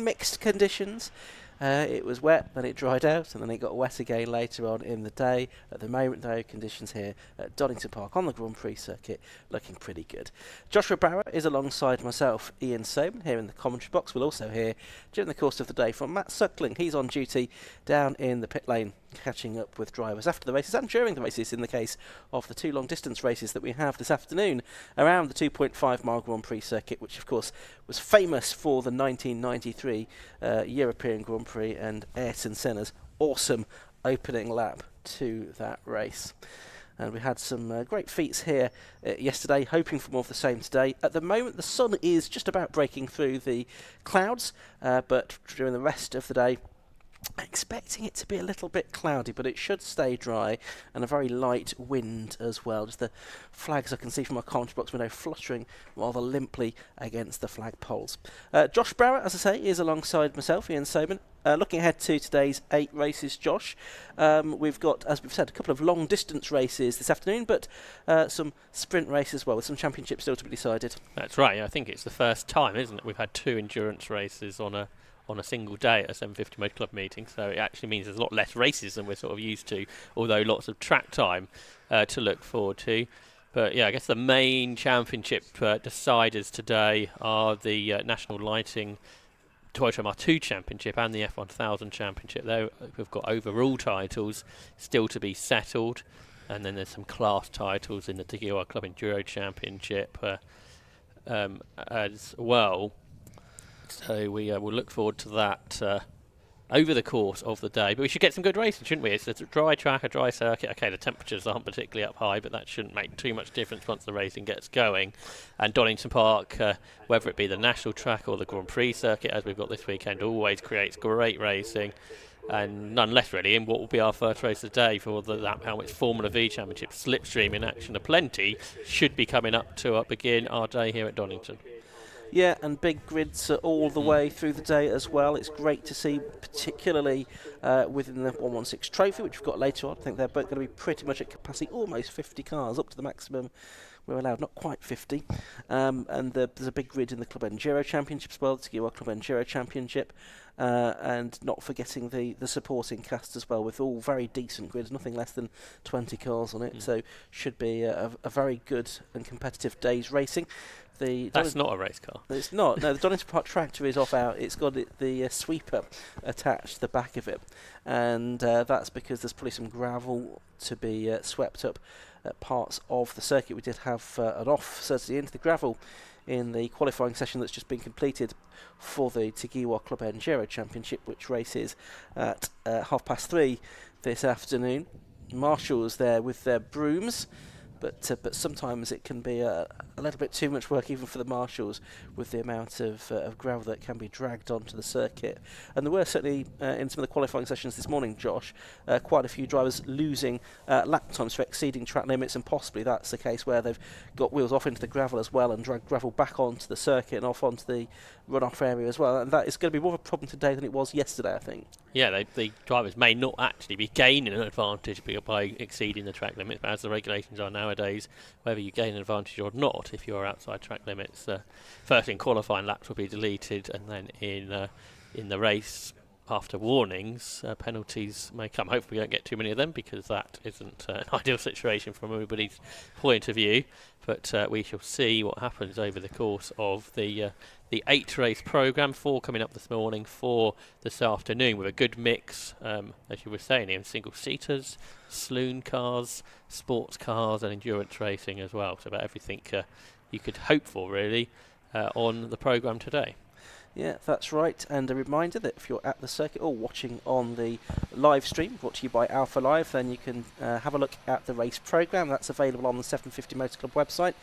mixed conditions. It was wet, then it dried out, and then it got wet again later on in the day. At the moment, though, conditions here at Donington Park on the Grand Prix circuit looking pretty good. Joshua Barrett is alongside myself, Ian Soman, here in the commentary box. We'll also hear during the course of the day from Matt Suckling. He's on duty down in the pit lane, catching up with drivers after the races and during the races in the case of the two long distance races that we have this afternoon around the 2.5 mile Grand Prix circuit, which of course was famous for the 1993 European Grand Prix and Ayrton Senna's awesome opening lap to that race. And we had some great feats here yesterday, hoping for more of the same today. At the moment, the sun is just about breaking through the clouds, but during the rest of the day, expecting it to be a little bit cloudy, but it should stay dry, and a very light wind as well. Just the flags I can see from our commentary box window fluttering rather limply against the flag poles. Josh Barrett, as I say, is alongside myself, Ian Soman. Looking ahead to today's 8 races, Josh, we've got, as we've said, a couple of long distance races this afternoon, but some sprint races as well, with some championships still to be decided. That's right. I think it's the first time, isn't it? We've had 2 endurance races on a single day at a 750 Motor Club meeting, so it actually means there's a lot less races than we're sort of used to, although lots of track time to look forward to. But yeah, I guess the main championship deciders today are the National Lighting Toyota MR2 Championship and the F1000 Championship. We've got overall titles still to be settled, and then there's some class titles in the Tiguan Club Enduro Championship as well. So we will look forward to that over the course of the day. But we should get some good racing, shouldn't we? It's a dry track, a dry circuit. Okay, the temperatures aren't particularly up high, but that shouldn't make too much difference once the racing gets going. And Donington Park, whether it be the national track or the Grand Prix circuit, as we've got this weekend, always creates great racing. And none less really in what will be our first race of the day for the Lap Helmets Formula V Championship. Slipstream in action aplenty should be coming up to begin our day here at Donington. Yeah, and big grids all the way through the day as well. It's great to see, particularly within the 116 Trophy, which we've got later on. I think they're both going to be pretty much at capacity, almost 50 cars, up to the maximum we're allowed, not quite 50. And there's a big grid in the Club Enduro Championship as well, the Tiguan Club Enduro Championship. And not forgetting the supporting cast as well, with all very decent grids, nothing less than 20 cars on it. So should be a very good and competitive day's racing. That's not a race car. It's not. No, the Donington Park tractor is off out. It's got the sweeper attached to the back of it, and that's because there's probably some gravel to be swept up at parts of the circuit. We did have an off certainly into the gravel in the qualifying session that's just been completed for the Tiguan Club Enduro Championship, which races at 3:30 this afternoon. Marshals there with their brooms, but sometimes it can be a little bit too much work even for the marshals with the amount of gravel that can be dragged onto the circuit. And there were certainly in some of the qualifying sessions this morning, Josh, quite a few drivers losing lap times for exceeding track limits, and possibly that's the case where they've got wheels off into the gravel as well and dragged gravel back onto the circuit and off onto the runoff area as well. And that is going to be more of a problem today than it was yesterday, I think. Yeah, the drivers may not actually be gaining an advantage by exceeding the track limits, but as the regulations are nowadays, whether you gain an advantage or not, if you are outside track limits, first in qualifying laps will be deleted, and then in the race, after warnings, penalties may come. Hopefully we don't get too many of them, because that isn't an ideal situation from everybody's point of view. But we shall see what happens over the course of the 8 race programme. 4 coming up this morning, 4 this afternoon, with a good mix, as you were saying, in single-seaters, saloon cars, sports cars and endurance racing as well. So about everything you could hope for, really, on the programme today. Yeah, that's right. And a reminder that if you're at the circuit or watching on the live stream brought to you by Alpha Live, then you can have a look at the race programme. That's available on the 750 Motor Club website,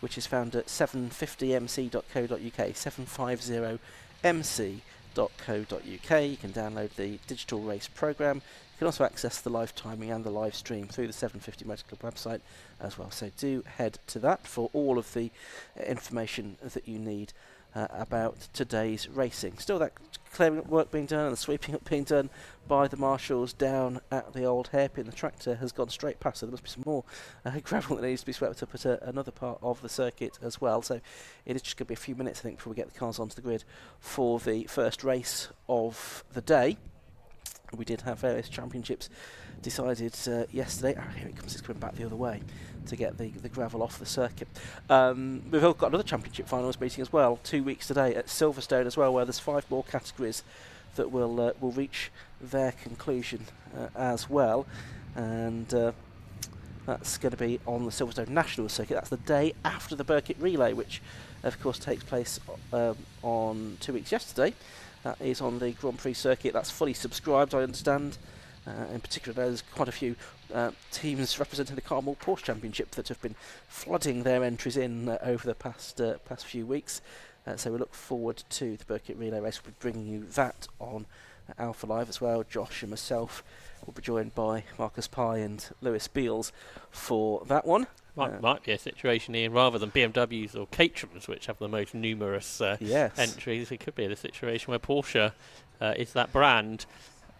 which is found at 750mc.co.uk, 750mc.co.uk. You can download the digital race programme. You can also access the live timing and the live stream through the 750 Motor Club website as well. So do head to that for all of the information that you need about today's racing. Still that clearing up work being done and the sweeping up being done by the marshals down at the old hairpin. The tractor has gone straight past, so there must be some more gravel that needs to be swept up at another part of the circuit as well. So it is just going to be a few minutes, I think, before we get the cars onto the grid for the first race of the day. We did have various championships decided yesterday. Oh, here it comes, it's coming back the other way to get the gravel off the circuit. We've all got another championship finals meeting as well, 2 weeks today at Silverstone as well, where there's 5 more categories that will reach their conclusion as well. And that's going to be on the Silverstone National Circuit. That's the day after the Burkitt Relay, which of course takes place on 2 weeks yesterday. That is on the Grand Prix circuit. That's fully subscribed, I understand. In particular, there's quite a few teams representing the Carmel Porsche Championship that have been flooding their entries in over the past few weeks. So we look forward to the Burkitt Relay Race. We'll be bringing you that on Alpha Live as well. Josh and myself will be joined by Marcus Pye and Lewis Beals for that one. Might be a situation, Ian, rather than BMWs or Caterhams, which have the most numerous entries, it could be the situation where Porsche is that brand.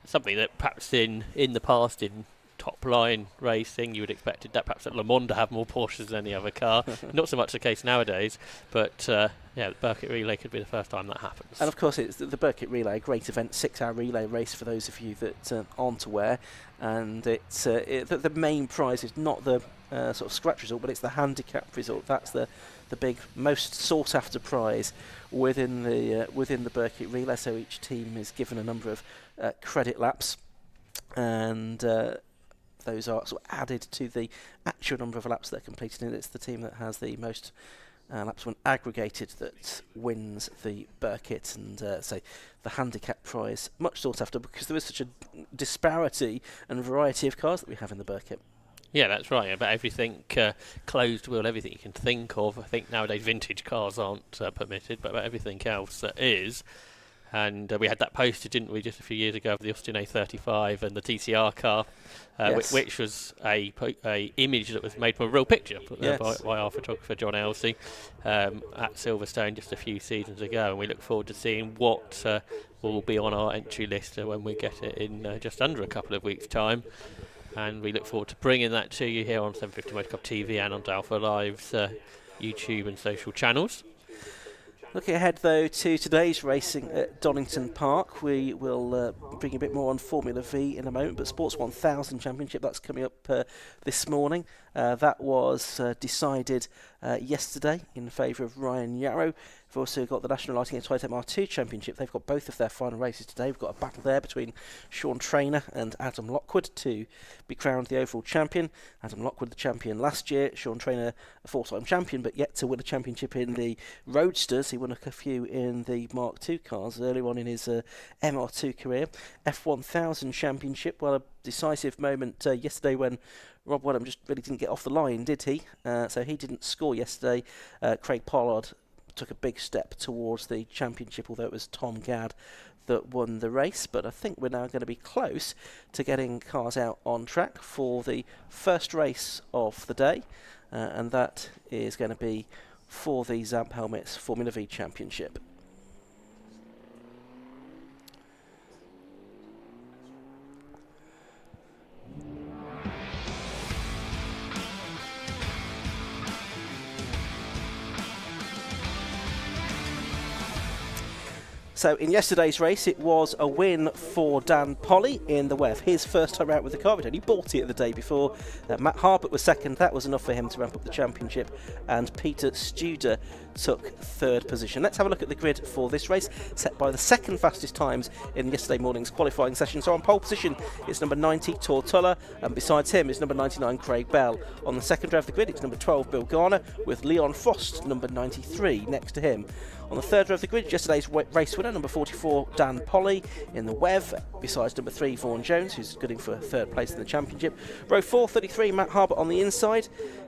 Something that perhaps in the past in top line racing you would expected that perhaps at Le Mans to have more Porsches than any other car. Not so much the case nowadays, but the Burkitt Relay could be the first time that happens. And of course it's the Burkitt Relay, a great event, 6-hour relay race for those of you that aren't aware. And it's the main prize is not the sort of scratch result, but it's the handicap result. That's the big, most sought after prize within the Burkitt Relay. So each team is given a number of credit laps, and those are sort of added to the actual number of laps that are completed, and it's the team that has the most laps when aggregated that wins the Burkitt. And so the handicap prize, much sought after because there is such a disparity and variety of cars that we have in the Burkitt. Yeah, that's right. About everything closed wheel, everything you can think of. I think nowadays vintage cars aren't permitted, but about everything else is. And we had that poster, didn't we, just a few years ago of the Austin A35 and the TCR car, Yes. which was a image that was made from a real picture Yes. by our photographer John Elsey at Silverstone just a few seasons ago. And we look forward to seeing what will be on our entry list when we get it in just under a couple of weeks' time. And we look forward to bringing that to you here on 750 Motor Club TV and on Alpha Live's YouTube and social channels. Looking ahead, though, to today's racing at Donington Park, we will bring a bit more on Formula V in a moment, but Sports 1000 Championship, that's coming up this morning. That was decided yesterday in favour of Ryan Yarrow. We've also got the National Lighting and Toyota MR2 Championship. They've got both of their final races today. We've got a battle there between Sean Traynor and Adam Lockwood to be crowned the overall champion. Adam Lockwood, the champion last year. Sean Traynor, a 4-time champion, but yet to win a championship in the Roadsters. He won a few in the Mark II cars earlier on in his MR2 career. F1000 Championship, well, a decisive moment yesterday when Rob Wellham just really didn't get off the line, did he? So he didn't score yesterday. Craig Pollard took a big step towards the championship, although it was Tom Gadd that won the race. But I think we're now going to be close to getting cars out on track for the first race of the day, and that is going to be for the Zamp Helmets Formula V Championship. So in yesterday's race, it was a win for Dan Polly in the WEF. His first time out with the car. He'd only bought it the day before. Matt Harbert was second. That was enough for him to ramp up the championship. And Peter Studer took third position. Let's have a look at the grid for this race, set by the second fastest times in yesterday morning's qualifying session. So on pole position, it's number 90, Tortola, and besides him is number 99, Craig Bell. On the second row of the grid, it's number 12, Bill Garner, with Leon Frost, number 93, next to him. On the third row of the grid, yesterday's race winner, number 44, Dan Polly, in the WEV, besides number 3, Vaughan Jones, who's going for third place in the championship. Row 4, 33, Matt Harbert on the inside.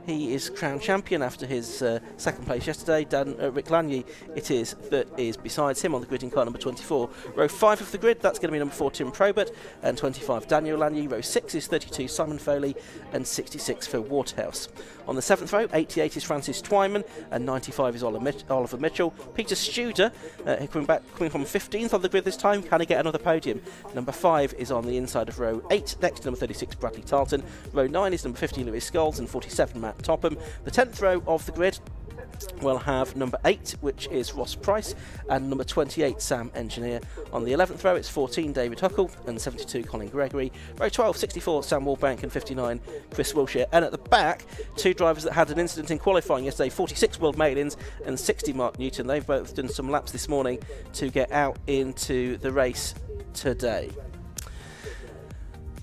He is crowned champion after his second place yesterday. Rick Lanier, it is, that is besides him on the grid in car number 24. Row 5 of the grid, that's going to be number 4 Tim Probert and 25 Daniel Lanier. Row 6 is 32 Simon Foley and 66 Phil Waterhouse. On the 7th row, 88 is Francis Twyman and 95 is Oliver Mitchell. Peter Studer, coming from 15th on the grid this time, can he get another podium? Number 5 is on the inside of row 8, next to number 36 Bradley Tarleton. Row 9 is number 50 Lewis Scholes and 47 Matt Topham. The 10th row of the grid will have number 8, which is Ross Price, and number 28 Sam Engineer. On the 11th row, it's 14 David Huckle and 72 Colin Gregory. Row 12, 64 Sam Wallbank and 59 Chris Wilshire. And at the back, 2 drivers that had an incident in qualifying yesterday, 46 Will Malins and 60 Mark Newton. They've both done some laps this morning to get out into the race today.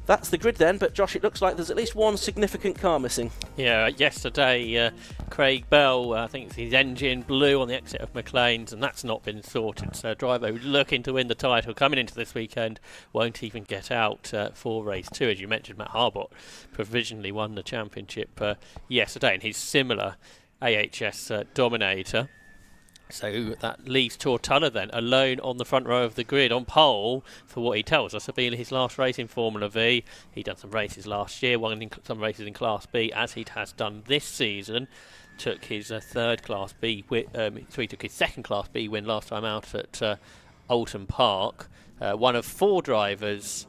That's the grid then, but Josh, it looks like there's at least one significant car missing. Yeah, yesterday Craig Bell, I think his engine blew on the exit of McLean's, and that's not been sorted. So a driver who's looking to win the title coming into this weekend won't even get out for race 2. As you mentioned, Matt Harbott provisionally won the championship yesterday in his similar AHS Dominator. So that leaves Tortalla then alone on the front row of the grid on pole for what he tells us will be his last race in Formula V. He'd done some races last year, won some races in Class B, as he has done this season. Took his third Class B, so he took his second Class B win last time out at Oulton Park. One of 4 drivers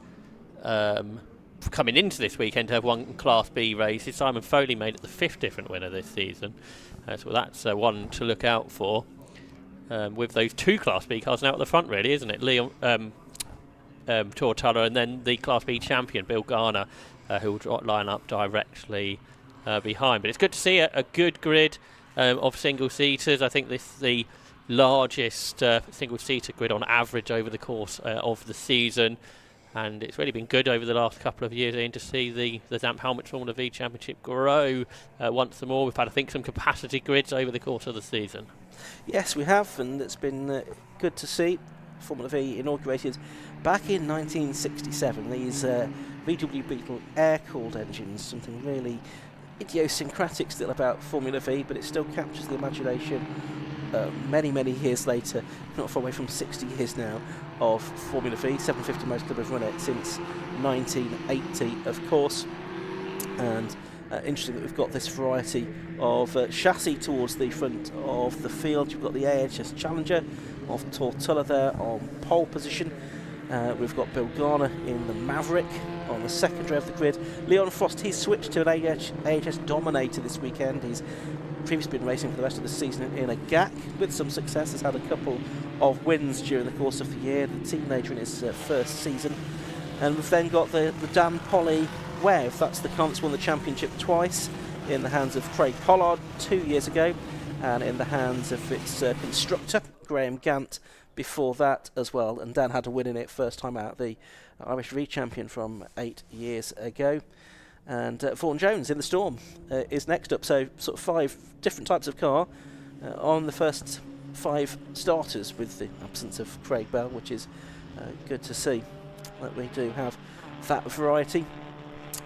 coming into this weekend to have won Class B races. Simon Foley made it the 5th different winner this season. So that's one to look out for. With those 2 Class B cars now at the front, really, isn't it? Leon Tortalla and then the Class B champion, Bill Garner, who will line up directly behind. But it's good to see a good grid of single-seaters. I think this is the largest single-seater grid on average over the course of the season. And it's really been good over the last couple of years, Ian, to see the Zamp Helmet Formula V Championship grow once more. We've had, I think, some capacity grids over the course of the season. Yes, we have, and it's been good to see. Formula V inaugurated back in 1967. These VW Beetle air-cooled engines, something really idiosyncratic still about Formula V, but it still captures the imagination many, many years later, not far away from 60 years now, of Formula V. 750 Motor Club have run it since 1980, of course, and interesting that we've got this variety of chassis towards the front of the field. You've got the AHS Challenger of Tortalla there on pole position. We've got Bill Garner in the Maverick on the second row of the grid. Leon Frost, he's switched to an AHS Dominator this weekend. He's previously been racing for the rest of the season in a GAC with some success. Has had a couple of wins during the course of the year. The teenager in his first season. And we've then got the Dan Polly Wave. That's the car that's won the championship twice, in the hands of Craig Pollard 2 years ago, and in the hands of its constructor, Graham Gant, before that as well. And Dan had a win in it first time out, the Irish V champion from 8 years ago. And Vaughan Jones in the Storm is next up. So sort of 5 different types of car on the first 5 starters, with the absence of Craig Bell, which is good to see that we do have that variety.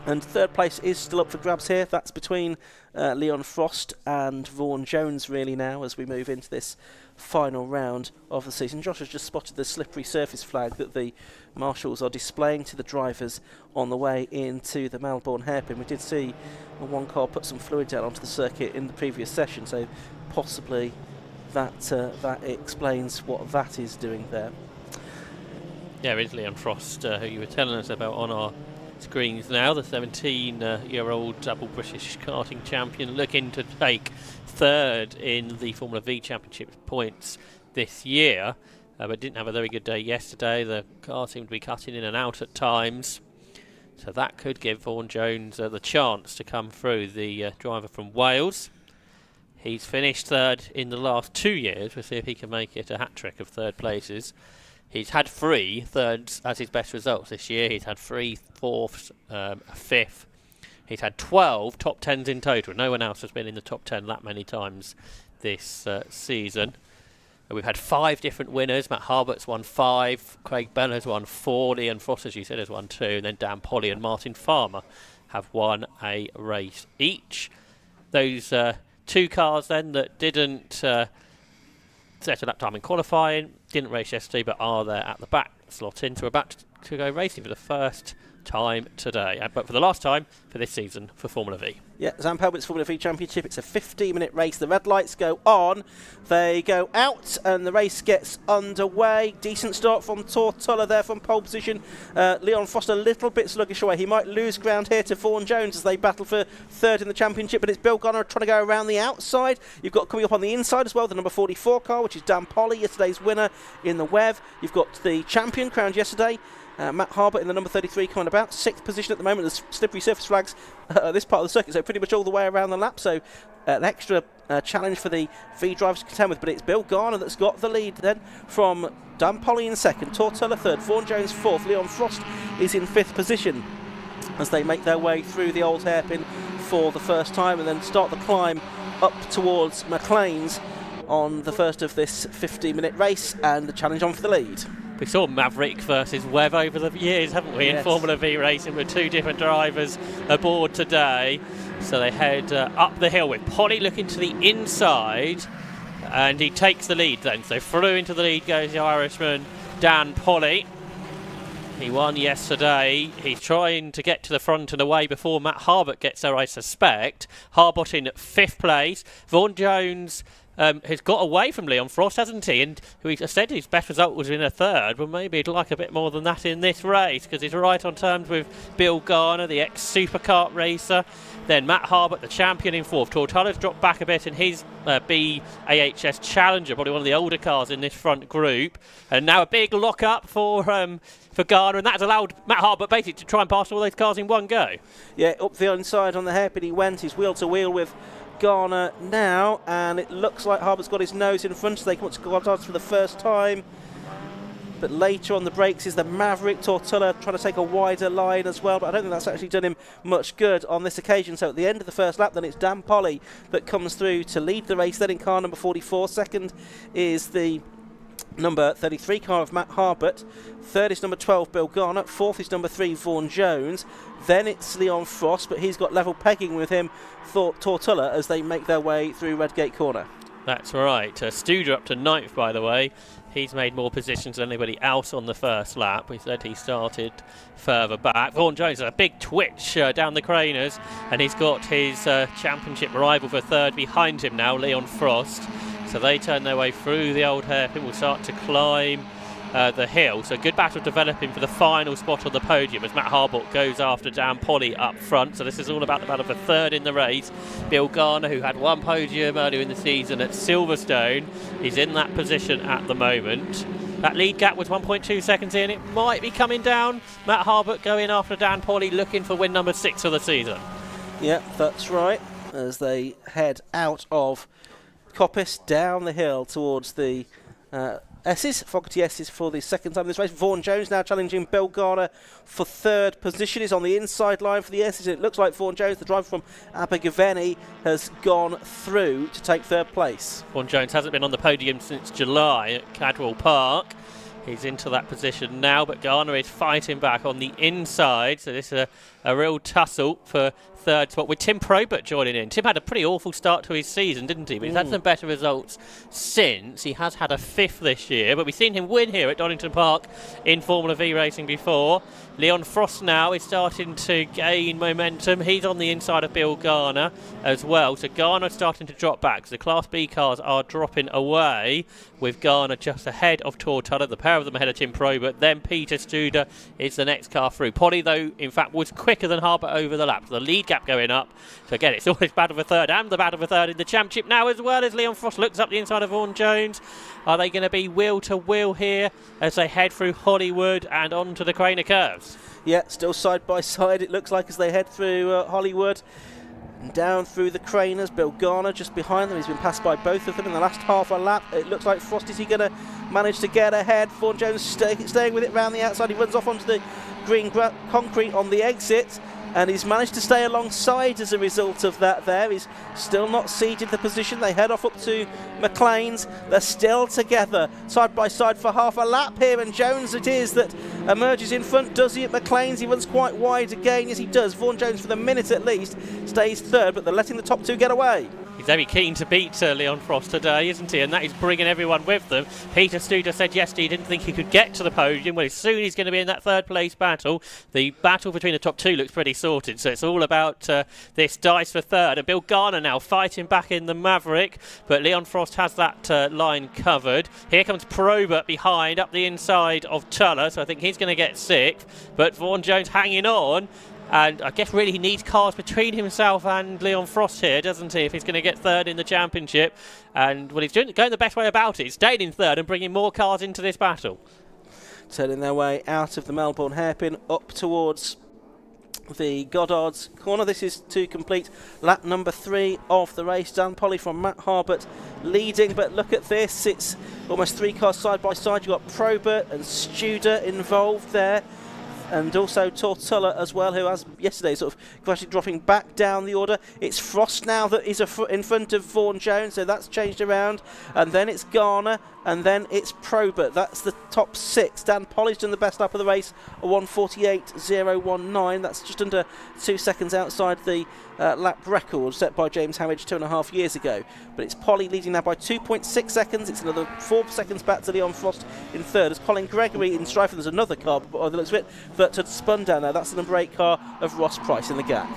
And third place is still up for grabs here. That's between Leon Frost and Vaughan Jones really now, as we move into this final round of the season. Josh has just spotted the slippery surface flag that the marshals are displaying to the drivers on the way into the Melbourne hairpin. We did see one car put some fluid down onto the circuit in the previous session, so possibly that explains what that is doing there. Yeah, it is Leon Frost, who you were telling us about on our screens now, the 17-year-old double British karting champion, looking to take 3rd in the Formula V Championship points this year, but didn't have a very good day yesterday. The car seemed to be cutting in and out at times, so that could give Vaughan Jones the chance to come through, the driver from Wales. He's finished 3rd in the last 2 years. We'll see if he can make it a hat-trick of 3rd places. He's had 3 thirds as his best results this year. He's had 3 fourths, a 5th. He's had 12 top 10s in total. No one else has been in the top 10 that many times this season. We've had 5 different winners. Matt Harbert's won 5. Craig Bell has won 4. Leon Frost, as you said, has won 2. And then Dan Polly and Martin Farmer have won a race each. those two cars then that didn't set a lap time in qualifying, didn't race yesterday, but are there at the back, slot in. So we're about to go racing for the first time today, but for the last time for this season for Formula V. Yeah, Zam Pelbit's Formula V Championship. It's a 15-minute race. The red lights go on, they go out, and the race gets underway. Decent start from Tortulla there from pole position. Leon Frost a little bit sluggish away. He might lose ground here to Vaughan Jones as they battle for third in the championship, but it's Bill Garner trying to go around the outside. You've got coming up on the inside as well the number 44 car, which is Dan Polly, yesterday's winner in the WEV. You've got the champion crowned yesterday, Matt Harbour in the number 33 coming about, 6th position at the moment. There's slippery surface flags at this part of the circuit, so pretty much all the way around the lap, so an extra challenge for the V drivers to contend with, but it's Bill Garner that's got the lead then from Dan Polly in second, Tortulla third, Vaughan Jones fourth, Leon Frost is in 5th position as they make their way through the old hairpin for the first time and then start the climb up towards McLean's on the first of this 15-minute race, and the challenge on for the lead. We saw Maverick versus Webb over the years, haven't we, in Formula V racing with two different drivers aboard today. So they head up the hill with Polly looking to the inside, and he takes the lead then. So through into the lead goes the Irishman Dan Polly. He won yesterday. He's trying to get to the front and away before Matt Harbott gets there, I suspect. Harbott in 5th place. Vaughan Jones has got away from Leon Frost, hasn't he? And we said his best result was in a 3rd. Well, maybe he'd like a bit more than that in this race, because he's right on terms with Bill Garner, the ex-superkart racer. Then Matt Harbott, the champion, in 4th. Tortulla's dropped back a bit in his BAHS Challenger, probably one of the older cars in this front group. And now a big lock-up for Garner, and that's allowed Matt Harbott basically to try and pass all those cars in one go. Yeah, up the inside on the hairpin he went. He's wheel-to-wheel with Garner now, and it looks like Harbour's got his nose in front, so they come up to Goddard's for the first time. But later on the brakes is the Maverick. Tortulla trying to take a wider line as well, but I don't think that's actually done him much good on this occasion. So at the end of the first lap then it's Dan Polly that comes through to lead the race, then in car number 44. Second is the number 33 car of Matt Harbott. Third is number 12 Bill Garner. Fourth is number 3 Vaughan Jones. Then it's Leon Frost, but he's got level pegging with him, Tortulla, as they make their way through Redgate Corner. That's right. Studer up to 9th, by the way. He's made more positions than anybody else on the first lap. We said he started further back. Vaughan Jones has a big twitch down the Craners, and he's got his championship rival for 3rd behind him now, Leon Frost. So they turn their way through the old hairpin. Will start to climb the hill. So good battle developing for the final spot on the podium as Matt Harbott goes after Dan Polly up front. So this is all about the battle for 3rd in the race. Bill Garner, who had one podium earlier in the season at Silverstone, is in that position at the moment. That lead gap was 1.2 seconds in. It might be coming down. Matt Harbott going after Dan Polly, looking for win number 6 of the season. Yeah, that's right. As they head out of Coppice down the hill towards the S's, Fogarty S's for the second time in this race. Vaughan Jones now challenging Bill Garner for 3rd position. He's on the inside line for the S's. It looks like Vaughan Jones, the driver from Abergavenny, has gone through to take 3rd place. Vaughan Jones hasn't been on the podium since July at Cadwell Park. He's into that position now, but Garner is fighting back on the inside. So this is a real tussle for 3rd spot with Tim Probert joining in. Tim had a pretty awful start to his season, didn't he? But he's had some better results since. He has had a 5th this year, but we've seen him win here at Donington Park in Formula V racing before. Leon Frost now is starting to gain momentum. He's on the inside of Bill Garner as well. So Garner's starting to drop back. So the Class B cars are dropping away with Garner just ahead of Tortulla. The pair of them ahead of Tim Probert. Then Peter Studer is the next car through. Polly, though, in fact, was quicker than Harbott over the lap. So the lead gap going up. So again, it's always battle for 3rd and the battle for 3rd in the championship now, as well as Leon Frost looks up the inside of Vaughan Jones. Are they going to be wheel to wheel here as they head through Hollywood and onto the Craner curves? Yeah, still side by side it looks like as they head through Hollywood and down through the Craners. Bill Garner just behind them. He's been passed by both of them in the last half a lap. It looks like Frost, is he going to manage to get ahead? Vaughan Jones staying with it round the outside. He runs off onto the green concrete on the exit. and he's managed to stay alongside as a result of that there. He's still not ceded the position. They head off up to McLean's. They're still together, side by side for half a lap here, and Jones it is that emerges in front. Does he at McLean's? He runs quite wide again, yes he does. Vaughan Jones, for the minute at least, stays third, but they're letting the top two get away. He's very keen to beat Leon Frost today, isn't he? And that is bringing everyone with them. Peter Studer said yesterday he didn't think he could get to the podium. Well, soon he's going to be in that third place battle. The battle between the top two looks pretty sorted, so it's all about this dice for third. And Bill Garner now fighting back in the Maverick, but Leon Frost has that line covered. Here comes Probert behind, up the inside of Tuller, so I think he's going to get sixth. But Vaughan Jones hanging on. And I guess really he needs cars between himself and Leon Frost here, doesn't he, if he's going to get third in the championship. And well, he's going the best way about it. He's staying in third and bringing more cars into this battle. Turning their way out of the Melbourne hairpin up towards the Goddard's corner. This is to complete lap number 3 of the race. Dan Polly from Matt Harbert leading, but look at this, it's almost 3 cars side by side. You've got Probert and Studer involved there, and also Tortulla as well, who has yesterday sort of gradually dropping back down the order. It's Frost now that is in front of Vaughan Jones, so that's changed around. And then it's Garner, and then it's Probert. That's the top 6. Dan Polly's done the best lap of the race, a 1:48.019. That's just under 2 seconds outside the lap record set by James Howage 2.5 years ago. But it's Polly leading now by 2.6 seconds. It's another 4 seconds back to Leon Frost in third. As Colin Gregory in strife, there's another car by the looks of it that had spun down there. That's the number 8 car of Ross Price in the gap.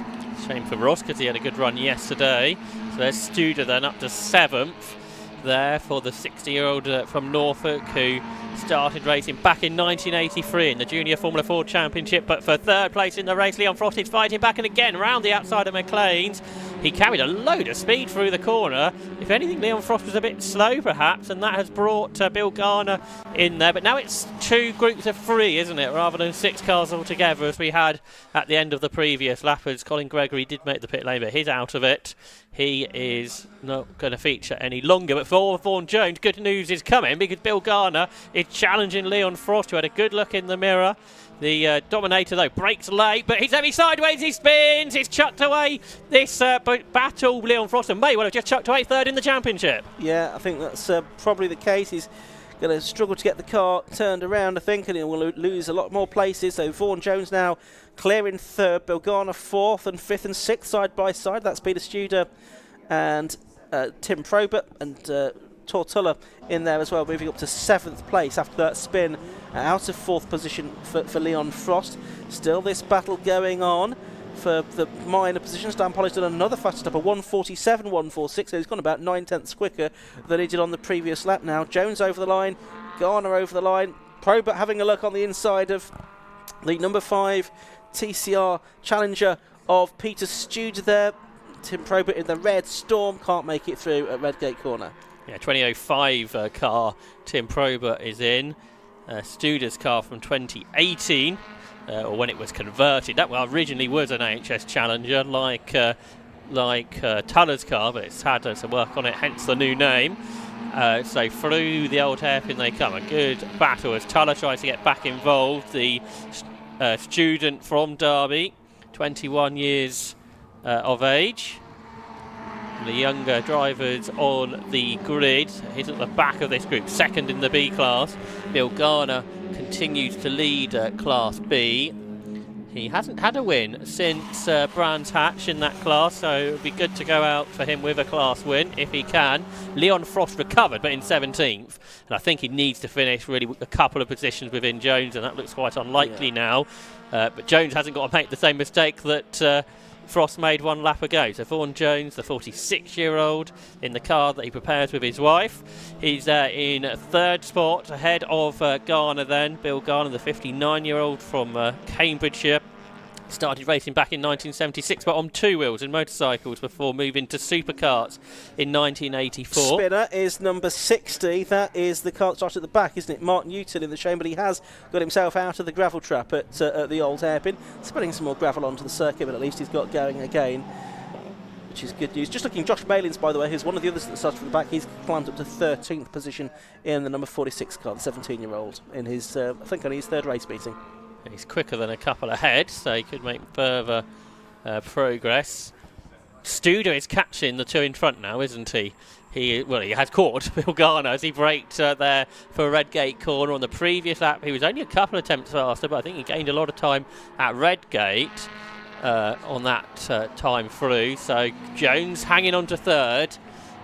Shame for Ross because he had a good run yesterday. So there's Studer then up to 7th there for the 60-year-old from Norfolk who started racing back in 1983 in the Junior Formula 4 Championship, but for third place in the race Leon Frost is fighting back, and again round the outside of McLean's. He carried a load of speed through the corner. If anything, Leon Frost was a bit slow perhaps, and that has brought Bill Garner in there. But now it's 2 groups of 3, isn't it, rather than 6 cars altogether as we had at the end of the previous lap, as Colin Gregory did make the pit lane, but he's out of it. He is not going to feature any longer. But for Vaughan Jones, good news is coming, because Bill Garner is challenging Leon Frost, who had a good look in the mirror. The Dominator, though, brakes late, but he's heavy sideways, he spins, he's chucked away this battle. Leon Frost and may well have just chucked away third in the championship. Yeah, I think that's probably the case. He's going to struggle to get the car turned around, I think, and he will lose a lot more places. So Vaughan Jones now clearing third, Bill Garner 4th and 5th and 6th side by side. That's Peter Studer and Tim Probert, and Tortulla in there as well, moving up to 7th place after that spin out of 4th position for Leon Frost. Still this battle going on for the minor positions. Dan Polly's done another fast step, a 1:47.146, so he's gone about 9/10 quicker than he did on the previous lap now. Jones over the line, Garner over the line, Probert having a look on the inside of the number 5 TCR challenger of Peter Studer there. Tim Probert in the red Storm can't make it through at Redgate Corner. Yeah, 2005 car Tim Probert is in. Studer's car from 2018, or when it was converted. That originally was an AHS Challenger, like Tuller's car, but it's had some work on it, hence the new name. So through the old hairpin they come. A good battle as Tuller tries to get back involved. The student from Derby, 21 years of age. The younger drivers on the grid. He's at the back of this group, second in the B class. Bill Garner continues to lead Class B. He hasn't had a win since Brands Hatch in that class, so it would be good to go out for him with a class win if he can. Leon Frost recovered, but in 17th, and I think he needs to finish really a couple of positions within Jones, and that looks quite unlikely now. But Jones hasn't got to make the same mistake that Frost made one lap ago. So Vaughan Jones, the 46-year-old, in the car that he prepares with his wife. He's in 3rd spot ahead of Garner then. Bill Garner, the 59-year-old from Cambridgeshire. Started racing back in 1976, but on 2 wheels in motorcycles before moving to supercarts in 1984. Spinner is number 60. That is the car that started at the back, isn't it? Mark Newton in the shame, but he has got himself out of the gravel trap at the old hairpin. Spreading some more gravel onto the circuit, but at least he's got going again, which is good news. Just looking, Josh Malins, by the way, who's one of the others that started from the back, he's climbed up to 13th position in the number 46 car, the 17-year-old, in his, I think, only his 3rd race meeting. He's quicker than a couple ahead, so he could make further progress. Studer is catching the two in front now, isn't he? He has caught Bill Garner as he braked there for Redgate corner on the previous lap. He was only a couple of attempts faster, but I think he gained a lot of time at Redgate on that time through. So Jones hanging on to third,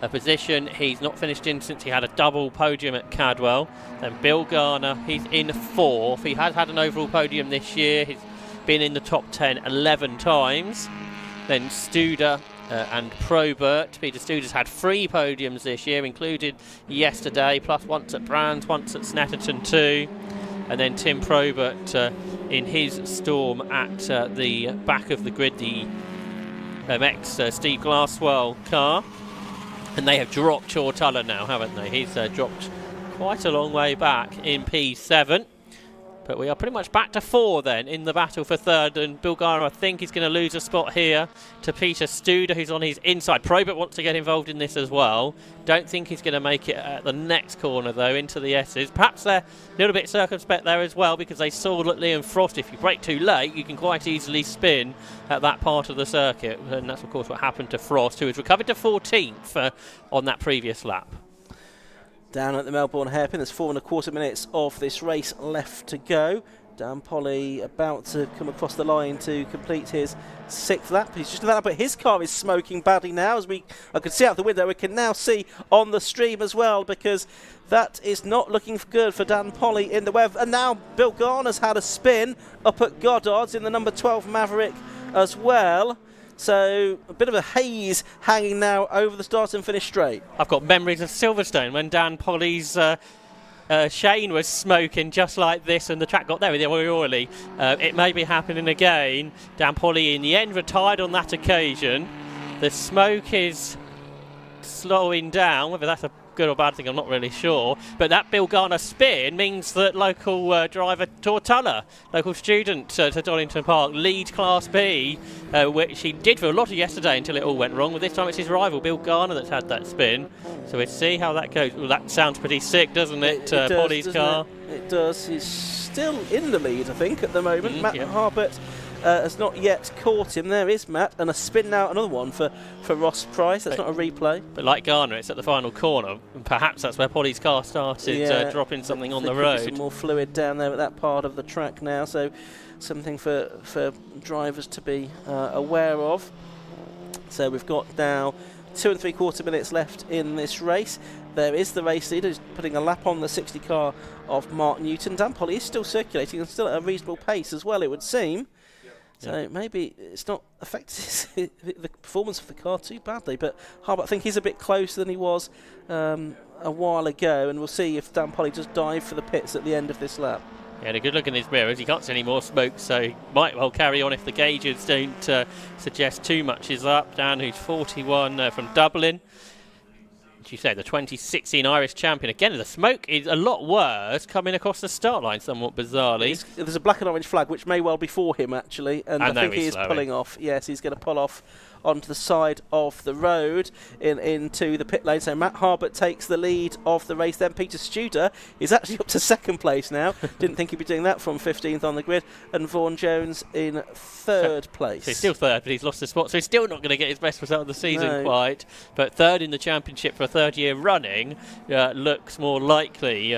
a position he's not finished in since he had a double podium at Cadwell. Then Bill Garner, he's in fourth. He has had an overall podium this year. He's been in the top 10 11 times. Then Studer and Probert. Peter Studer's had 3 podiums this year, included yesterday, plus once at Brands, once at Snetterton too. And then Tim Probert in his Storm at the back of the grid, the Steve Glasswell car. And they have dropped Tortalla now, haven't they? He's dropped quite a long way back in P7. But we are pretty much back to 4 then in the battle for third, and Bill Garner I think is going to lose a spot here to Peter Studer, who's on his inside. Probert wants to get involved in this as well. Don't think he's going to make it at the next corner though, into the S's. Perhaps they're a little bit circumspect there as well, because they saw that Liam Frost, if you brake too late, you can quite easily spin at that part of the circuit, and that's of course what happened to Frost, who has recovered to 14th on that previous lap. Down at the Melbourne hairpin, there's 4.25 minutes of this race left to go. Dan Polly about to come across the line to complete his 6th lap. He's just about that, but his car is smoking badly now. I can see out the window, we can now see on the stream as well, because that is not looking good for Dan Polly in the web. And now Bill Garner's had a spin up at Goddard's in the number 12 Maverick as well. So a bit of a haze hanging now over the start and finish straight. I've got memories of Silverstone when Dan Polly's Shane was smoking just like this, and the track got there with oily. It may be happening again. Dan Polly in the end retired on that occasion. The smoke is slowing down. Whether that's a good or bad thing, I'm not really sure. But that Bill Garner spin means that local driver Tortalla, local student to Donington Park, leads Class B, which he did for a lot of yesterday until it all went wrong. But this time it's his rival, Bill Garner, that's had that spin. So we'll see how that goes. Well, that sounds pretty sick, doesn't it? It does, Polly's car. It does. He's still in the lead, I think, at the moment. Matt Harbert has not yet caught him. There is Matt, and a spin now, another one for Ross Price. That's not a replay. But like Garner, it's at the final corner, and perhaps that's where Polly's car started dropping something on the road. Some more fluid down there at that part of the track now, so something for drivers to be aware of. So we've got now 2.75 minutes left in this race. There is the race leader who's putting a lap on the 60 car of Mark Newton. Dan Polly is still circulating and still at a reasonable pace as well, it would seem. So maybe it's not affected the performance of the car too badly, but Harbert, I think he's a bit closer than he was a while ago, and we'll see if Dan Polly just dive for the pits at the end of this lap. He had a good look in his mirrors. He can't see any more smoke, so he might well carry on if the gauges don't suggest too much is up. Dan, who's 41 from Dublin. As you say, the 2016 Irish champion. Again, the smoke is a lot worse coming across the start line, somewhat bizarrely. There's a black and orange flag, which may well be for him, actually. And I think he is pulling off. Yes, he's going to pull off onto the side of the road into the pit lane. So Matt Harbert takes the lead of the race. Then Peter Studer is actually up to 2nd place now. Didn't think he'd be doing that from 15th on the grid. And Vaughan Jones in 3rd place. So he's still 3rd, but he's lost his spot. So he's still not going to get his best result of the season quite. But 3rd in the championship for a 3rd year running looks more likely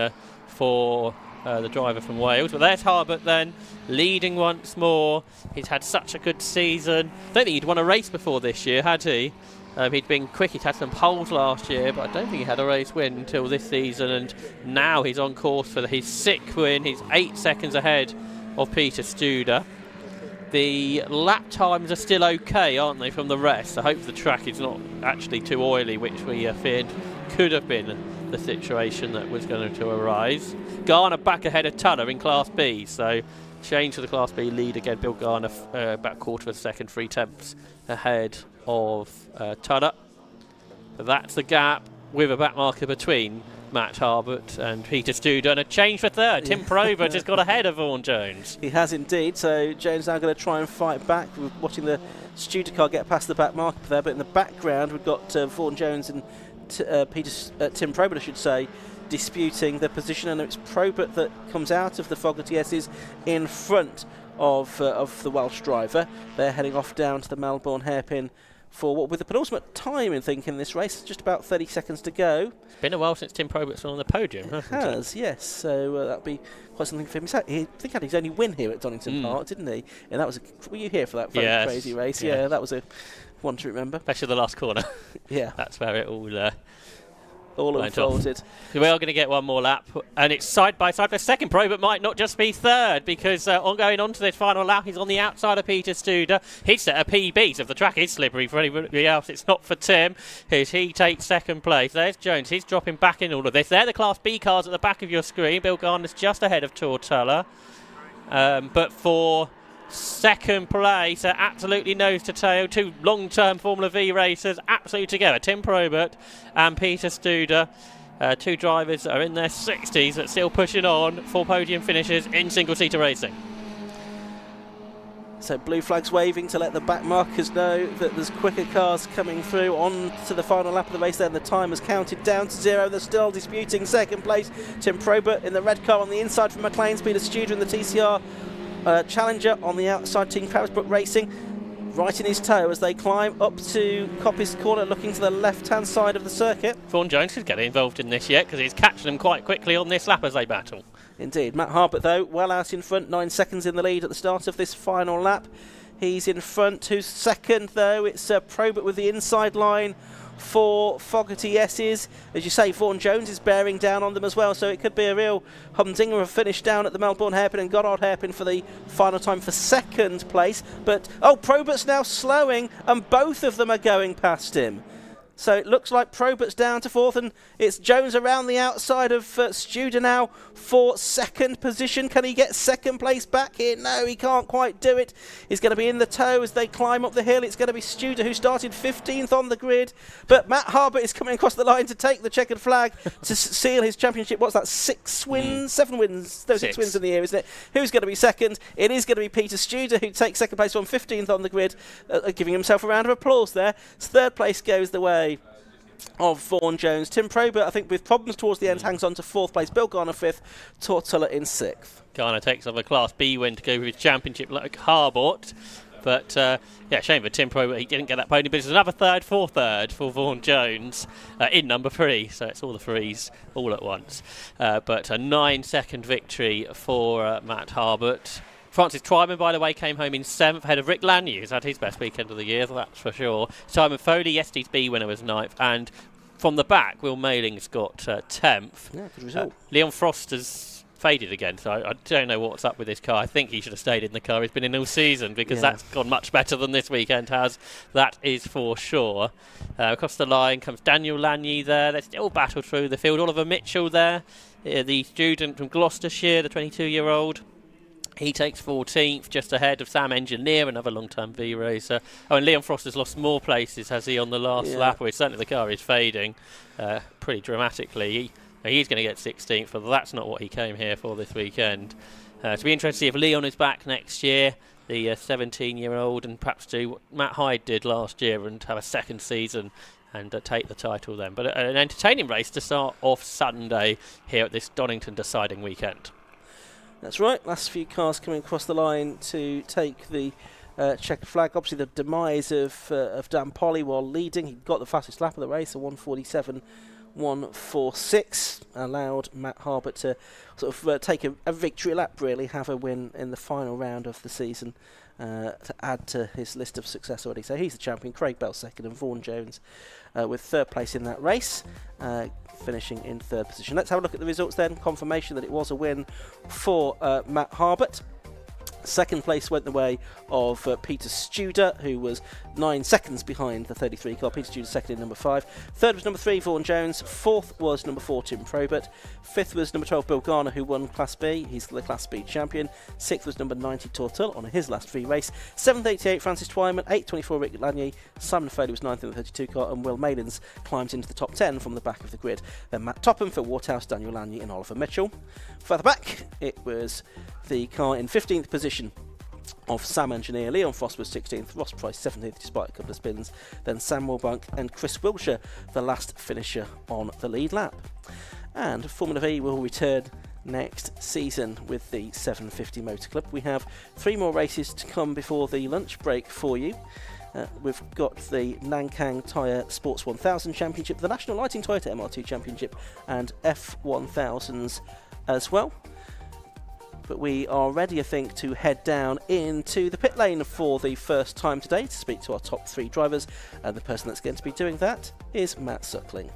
for the driver from Wales. But there's Harbert then, leading once more. He's had such a good season. I don't think he'd won a race before this year, had he? He'd been quick, he'd had some poles last year, but I don't think he had a race win until this season, and now he's on course for his 6th win. He's 8 seconds ahead of Peter Studer. The lap times are still okay, aren't they, from the rest? I hope the track is not actually too oily, which we feared could have been the situation that was going to arise. Garner back ahead of Tuller in Class B, so change to the Class B lead again. Bill Garner about 1/4 of a second, 3/10 ahead of Tuller. But that's the gap with a back marker between Matt Harbert and Peter Studer, and a change for 3rd. Tim Probert has got ahead of Vaughan Jones. He has indeed, so Jones now going to try and fight back. We're watching the Studer car get past the back marker there, but in the background we've got Vaughan Jones and Tim Probert, I should say, disputing the position, and it's Probert that comes out of the Fogarty S's in front of the Welsh driver. They're heading off down to the Melbourne hairpin for what with the penultimate time in this race, just about 30 seconds to go. It's been a while since Tim Probert's been on the podium, hasn't it? It has, yes. So that'll be quite something for him. I think he had his only win here at Donington Park, didn't he? And that was were you here for that very crazy race? Yeah, that was a one to remember. Especially the last corner. Yeah. That's where it all unfolded. So we are going to get one more lap, and it's side by side. The second Probert might not just be third, because going on to this final lap, he's on the outside of Peter Studer. He's set a PB, so if the track is slippery for anybody else, it's not for Tim, as he takes second place. There's Jones, he's dropping back in all of this. They're the Class B cars at the back of your screen. Bill Garner's just ahead of Tortella, but for second place, absolutely nose to tail, two long-term Formula V racers absolutely together. Tim Probert and Peter Studer, two drivers that are in their 60s but still pushing on for podium finishes in single-seater racing. So blue flags waving to let the back markers know that there's quicker cars coming through on to the final lap of the race. Then the time has counted down to 0. They're still disputing second place. Tim Probert in the red car on the inside from McLean's, Peter Studer in the TCR Challenger on the outside, Team Crabsbrook Racing, right in his toe as they climb up to Coppice Corner, looking to the left-hand side of the circuit. Vaughan Jones is getting involved in this yet, because he's catching them quite quickly on this lap as they battle. Indeed. Matt Harbert, though, well out in front, 9 seconds in the lead at the start of this final lap. He's in front. Who's second, though? It's Probert with the inside line for Fogarty S's. As you say, Vaughan Jones is bearing down on them as well, so it could be a real humdinger of finish down at the Melbourne hairpin, and Goddard hairpin for the final time for second place. But Probert's now slowing, and both of them are going past him. So it looks like Probert's down to fourth, and it's Jones around the outside of Studer now for second position. Can he get second place back here? No, he can't quite do it. He's going to be in the tow as they climb up the hill. It's going to be Studer, who started 15th on the grid. But Matt Harbert is coming across the line to take the checkered flag to seal his championship. What's that, 6 wins? 7 wins? No, 6 wins in the year, isn't it? Who's going to be second? It is going to be Peter Studer, who takes second place on 15th on the grid, giving himself a round of applause there. Third place goes the way of Vaughan Jones. Tim Probert, I think, with problems towards the end, hangs on to fourth place. Bill Garner 5th, Tortella in 6th. Garner takes off a Class B win to go with his championship like Harbort. But, shame for Tim Probert, he didn't get that podium, but it's another third for Vaughan Jones in number 3, so it's all the threes all at once. But a 9-second victory for Matt Harbort. Francis Twyman, by the way, came home in 7th, ahead of Rick Lanier, who's had his best weekend of the year, that's for sure. Simon Foley, yesterday's B winner, was 9th, and from the back, Will Mayling's got 10th. Yeah, good result. Leon Frost has faded again, so I don't know what's up with this car. I think he should have stayed in the car he's been in all season, because that's gone much better than this weekend has. That is for sure. Across the line comes Daniel Lanier there. They're still battled through the field. Oliver Mitchell there, the student from Gloucestershire, the 22-year-old. He takes 14th, just ahead of Sam Engineer, another long-term Vee racer. And Leon Frost has lost more places, has he, on the last lap, where certainly the car is fading pretty dramatically. He's going to get 16th, but that's not what he came here for this weekend. To be interesting to see if Leon is back next year, the 17-year-old, and perhaps do what Matt Hyde did last year and have a second season and take the title then. But an entertaining race to start off Sunday here at this Donington deciding weekend. That's right, last few cars coming across the line to take the checkered flag. Obviously the demise of Dan Polly while leading. He got the fastest lap of the race, a 1:47.146, allowed Matt Harbert to sort of take a victory lap, really, have a win in the final round of the season to add to his list of success already. So he's the champion. Craig Bell second, and Vaughan Jones with third place in that race, finishing in third position. Let's have a look at the results then. Confirmation that it was a win for Matt Harbert. Second place went the way of Peter Studer, who was 9 seconds behind the 33 car. Peter Studer second in number 5. Third was number 3, Vaughan Jones. Fourth was number 4, Tim Probert. Fifth was number 12, Bill Garner, who won Class B. He's the Class B champion. Sixth was number 90, Tortell, on his last Vee Race. 7th, 88, Francis Twyman. 8th, 24, Rick Lanier. Simon Foley was 9th in the 32 car, and Will Malins climbs into the top 10 from the back of the grid. Then Matt Topham for Waterhouse, Daniel Lanier and Oliver Mitchell. Further back, it was the car in 15th position of Sam Engineer. Leon Frost was 16th, Ross Price 17th despite a couple of spins, then Sam Wilbank and Chris Wilshire the last finisher on the lead lap. And Formula V will return next season with the 750 Motor Club. We have 3 more races to come before the lunch break for you. We've got the Nankang Tyre Sports 1000 Championship, the National Lighting Toyota MR2 Championship, and F1000s as well. But we are ready, I think, to head down into the pit lane for the first time today to speak to our top 3 drivers, and the person that's going to be doing that is Matt Suckling.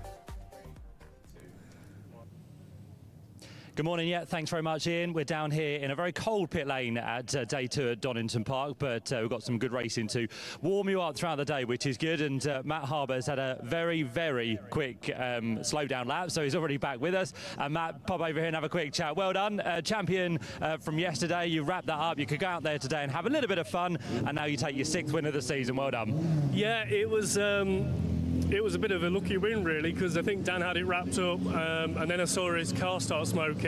Good morning, yeah, thanks very much, Ian. We're down here in a very cold pit lane at day 2 at Donington Park, but we've got some good racing to warm you up throughout the day, which is good. And Matt Harbour has had a very, very quick slow down lap, so he's already back with us. And Matt, pop over here and have a quick chat. Well done, champion from yesterday. You wrapped that up. You could go out there today and have a little bit of fun, and now you take your 6th win of the season. Well done. Yeah, it was a bit of a lucky win, really, because I think Dan had it wrapped up, and then I saw his car start smoking,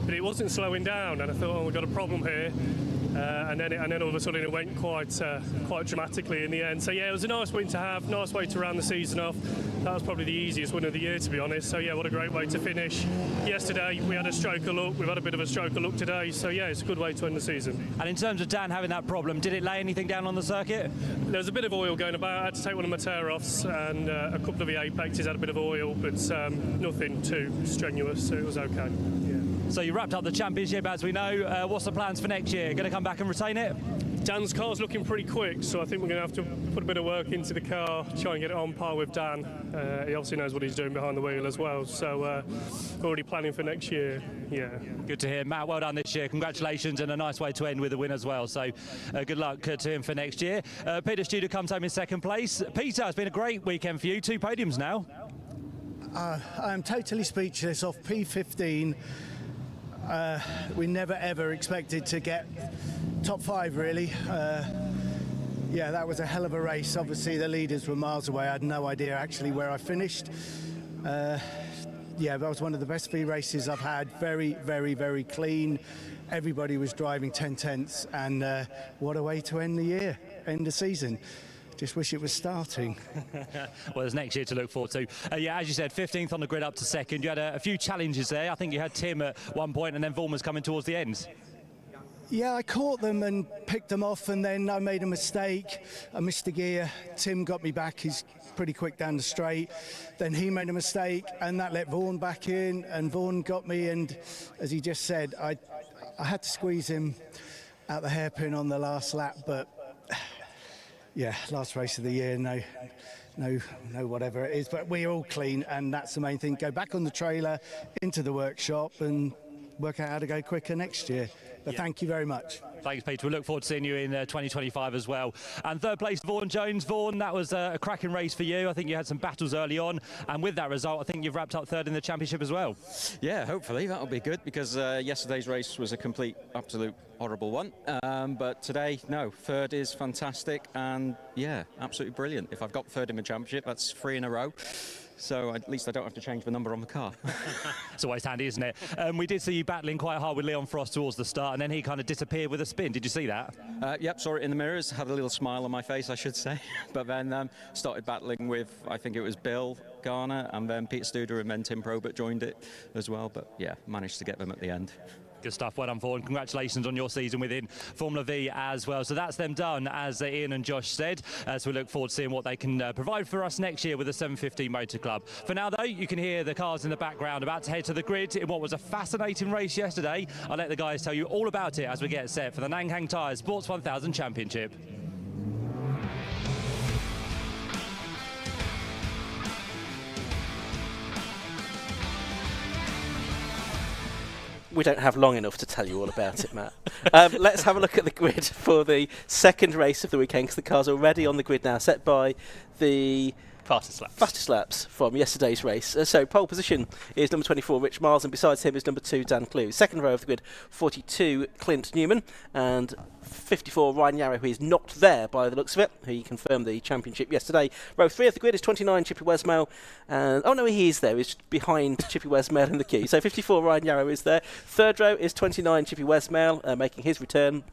but it wasn't slowing down, and I thought, oh, we've got a problem here. And then all of a sudden it went quite dramatically in the end. So yeah, it was a nice win to have, nice way to round the season off. That was probably the easiest win of the year, to be honest. So yeah, what a great way to finish. Yesterday we had a stroke of luck, we've had a bit of a stroke of luck today, so yeah, it's a good way to end the season. And in terms of Dan having that problem, did it lay anything down on the circuit? There was a bit of oil going about. I had to take one of my tear-offs, and a couple of the apexes had a bit of oil, but nothing too strenuous, so it was okay. Yeah. So you wrapped up the championship, as we know. What's the plans for next year? Going to come back and retain it? Dan's car's looking pretty quick, so I think we're going to have to put a bit of work into the car, try and get it on par with Dan. He obviously knows what he's doing behind the wheel as well, so already planning for next year. Yeah. Good to hear. Matt, well done this year. Congratulations, and a nice way to end with a win as well. So good luck to him for next year. Peter Studer comes home in 2nd place. Peter, it's been a great weekend for you. 2 podiums now. I'm totally speechless off P15. We never ever expected to get top 5, really. Yeah, that was a hell of a race. Obviously the leaders were miles away. I had no idea actually where I finished. Yeah, that was one of the best Vee races I've had. Very, very, very clean. Everybody was driving 10 tenths, and what a way to end the year, end the season. Just wish it was starting. Well, there's next year to look forward to. Yeah, as you said, 15th on the grid up to 2nd. You had a few challenges there. I think you had Tim at one point, and then Vaughan was coming towards the end. Yeah, I caught them and picked them off, and then I made a mistake. I missed the gear. Tim got me back. He's pretty quick down the straight. Then he made a mistake, and that let Vaughan back in, and Vaughan got me. And as he just said, I had to squeeze him out the hairpin on the last lap, but yeah, last race of the year, no, whatever it is, but we're all clean, and that's the main thing. Go back on the trailer, into the workshop, and work out how to go quicker next year. But thank you very much. Thanks, Peter. We look forward to seeing you in 2025 as well. And 3rd place, Vaughan Jones. Vaughan, that was a cracking race for you. I think you had some battles early on, and with that result, I think you've wrapped up 3rd in the championship as well. Yeah, hopefully that'll be good, because yesterday's race was a complete, absolute horrible one. But today, no, 3rd is fantastic, and yeah, absolutely brilliant. If I've got 3rd in the championship, that's 3 in a row. So at least I don't have to change the number on the car. It's always handy, isn't it? We did see you battling quite hard with Leon Frost towards the start, and then he kind of disappeared with a spin. Did you see that? Yep, saw it in the mirrors, had a little smile on my face, I should say. But then started battling with, I think it was Bill Garner, and then Peter Studer, and then Tim Probert joined it as well. But yeah, managed to get them at the end. Good stuff. Well done, Vaughan. Congratulations on your season within Formula V as well. So that's them done, as Ian and Josh said. So we look forward to seeing what they can provide for us next year with the 750 Motor Club. For now, though, you can hear the cars in the background about to head to the grid in what was a fascinating race yesterday. I'll let the guys tell you all about it as we get set for the Nankang Tyre Sports 1000 Championship. We don't have long enough to tell you all about it, Matt. Let's have a look at the grid for the 2nd race of the weekend, because the cars are already on the grid now, set by the fastest laps from yesterday's race. So pole position is number 24, Rich Miles, and besides him is number 2, Dan Clue. 2nd row of the grid, 42, Clint Newman, and 54, Ryan Yarrow, who is not there by the looks of it. He confirmed the championship yesterday. Row 3 of the grid is 29, Chippy Westmail, and oh no, he is there. He's behind Chippy Westmail in the queue. So 54, Ryan Yarrow is there. 3rd row is 29, Chippy Westmail, making his return.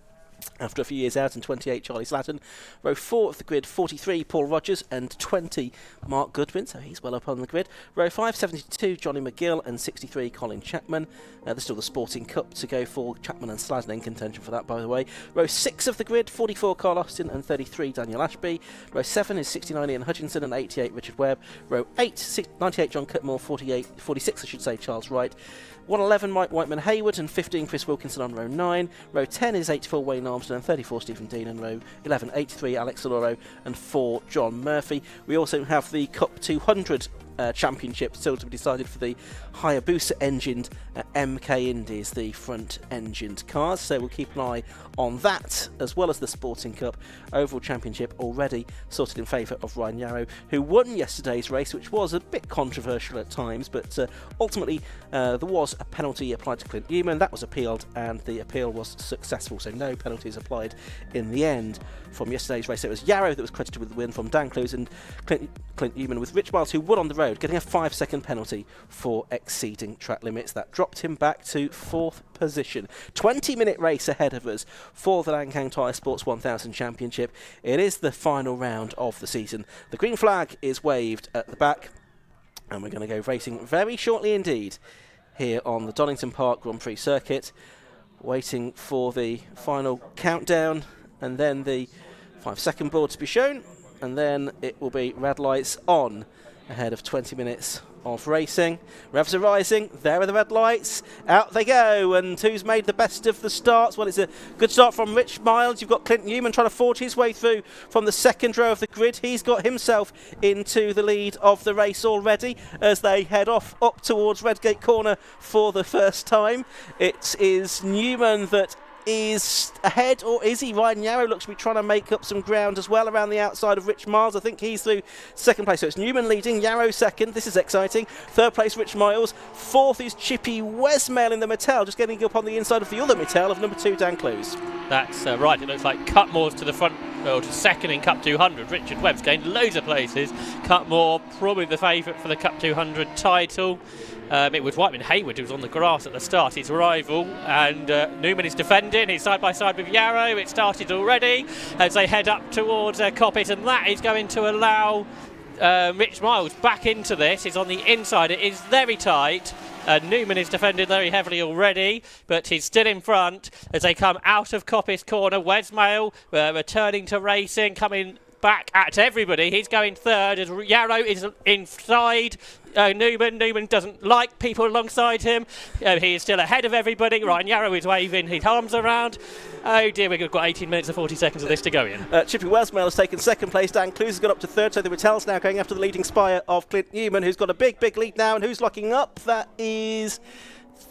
After a few years out, in 28, Charlie Slatton. Row 4 of the grid, 43, Paul Rogers, and 20, Mark Goodwin, so he's well up on the grid. Row 5, 72, Johnny McGill, and 63, Colin Chapman. There's still the Sporting Cup to go for. Chapman and Slatton in contention for that, by the way. Row 6 of the grid, 44, Carl Austin, and 33, Daniel Ashby. Row 7 is 69, Ian Hutchinson, and 88, Richard Webb. Row 8, 98, John Cutmore, 46, I should say, Charles Wright. 111, Mike Whiteman Hayward, and 15, Chris Wilkinson on row 9. Row 10 is 84, Wayne Armstrong, and 34, Stephen Dean, and row 11, 83, Alex Soloro, and 4, John Murphy. We also have the Cup 200 championship still to be decided for the Hayabusa engined MK Indies, the front engined cars, so we'll keep an eye on that as well as the Sporting Cup overall championship already sorted in favour of Ryan Yarrow, who won yesterday's race, which was a bit controversial at times, but ultimately there was a penalty applied to Clint Newman. That was appealed and the appeal was successful, so no penalties applied in the end from yesterday's race. It was Yarrow that was credited with the win from Dan Clues, and Clint Newman with Rich Miles, who won on the road, getting a 5-second penalty for exceeding track limits. That dropped him back to 4th position. 20-minute race ahead of us for the Lancang Tyre Sports 1000 Championship. It is the final round of the season. The green flag is waved at the back, and we're going to go racing very shortly indeed here on the Donington Park Grand Prix circuit, waiting for the final countdown and then the 5-second board to be shown, and then it will be red lights on ahead of 20 minutes of racing. Revs are rising, there are the red lights, out they go, and who's made the best of the starts? Well, it's a good start from Rich Miles. You've got Clint Newman trying to forge his way through from the second row of the grid. He's got himself into the lead of the race already as they head off up towards Redgate Corner for the first time. It is Newman that is ahead, or is he? Ryan Yarrow looks to be trying to make up some ground as well around the outside of Rich Miles. I think he's through second place, so it's Newman leading, Yarrow second. This is exciting. Third place, Rich Miles. Fourth is Chippy Wesmail in the Mattel, just getting up on the inside of the other Mattel of number 2, Dan Clues. That's right. It looks like Cutmore's to the front, or to second in Cup 200. Richard Webb's gained loads of places. Cutmore probably the favourite for the Cup 200 title. It was Whiteman Hayward who was on the grass at the start, his rival, and Newman is defending. He's side by side with Yarrow. It started already as they head up towards Coppet, and that is going to allow Rich Miles back into this. He's on the inside. It is very tight. Newman is defended very heavily already, but he's still in front as they come out of Coppet's corner. Wesmail returning to racing, coming back at everybody. He's going third as Yarrow is inside Newman doesn't like people alongside him. He is still ahead of everybody. Ryan Yarrow is waving his arms around. Oh dear, we've got 18 minutes and 40 seconds of this to go in. Chippy Wesmail has taken second place. Dan Clues has got up to third, so the Mattel's now going after the leading spire of Clint Newman, who's got a big lead now, and who's locking up? That is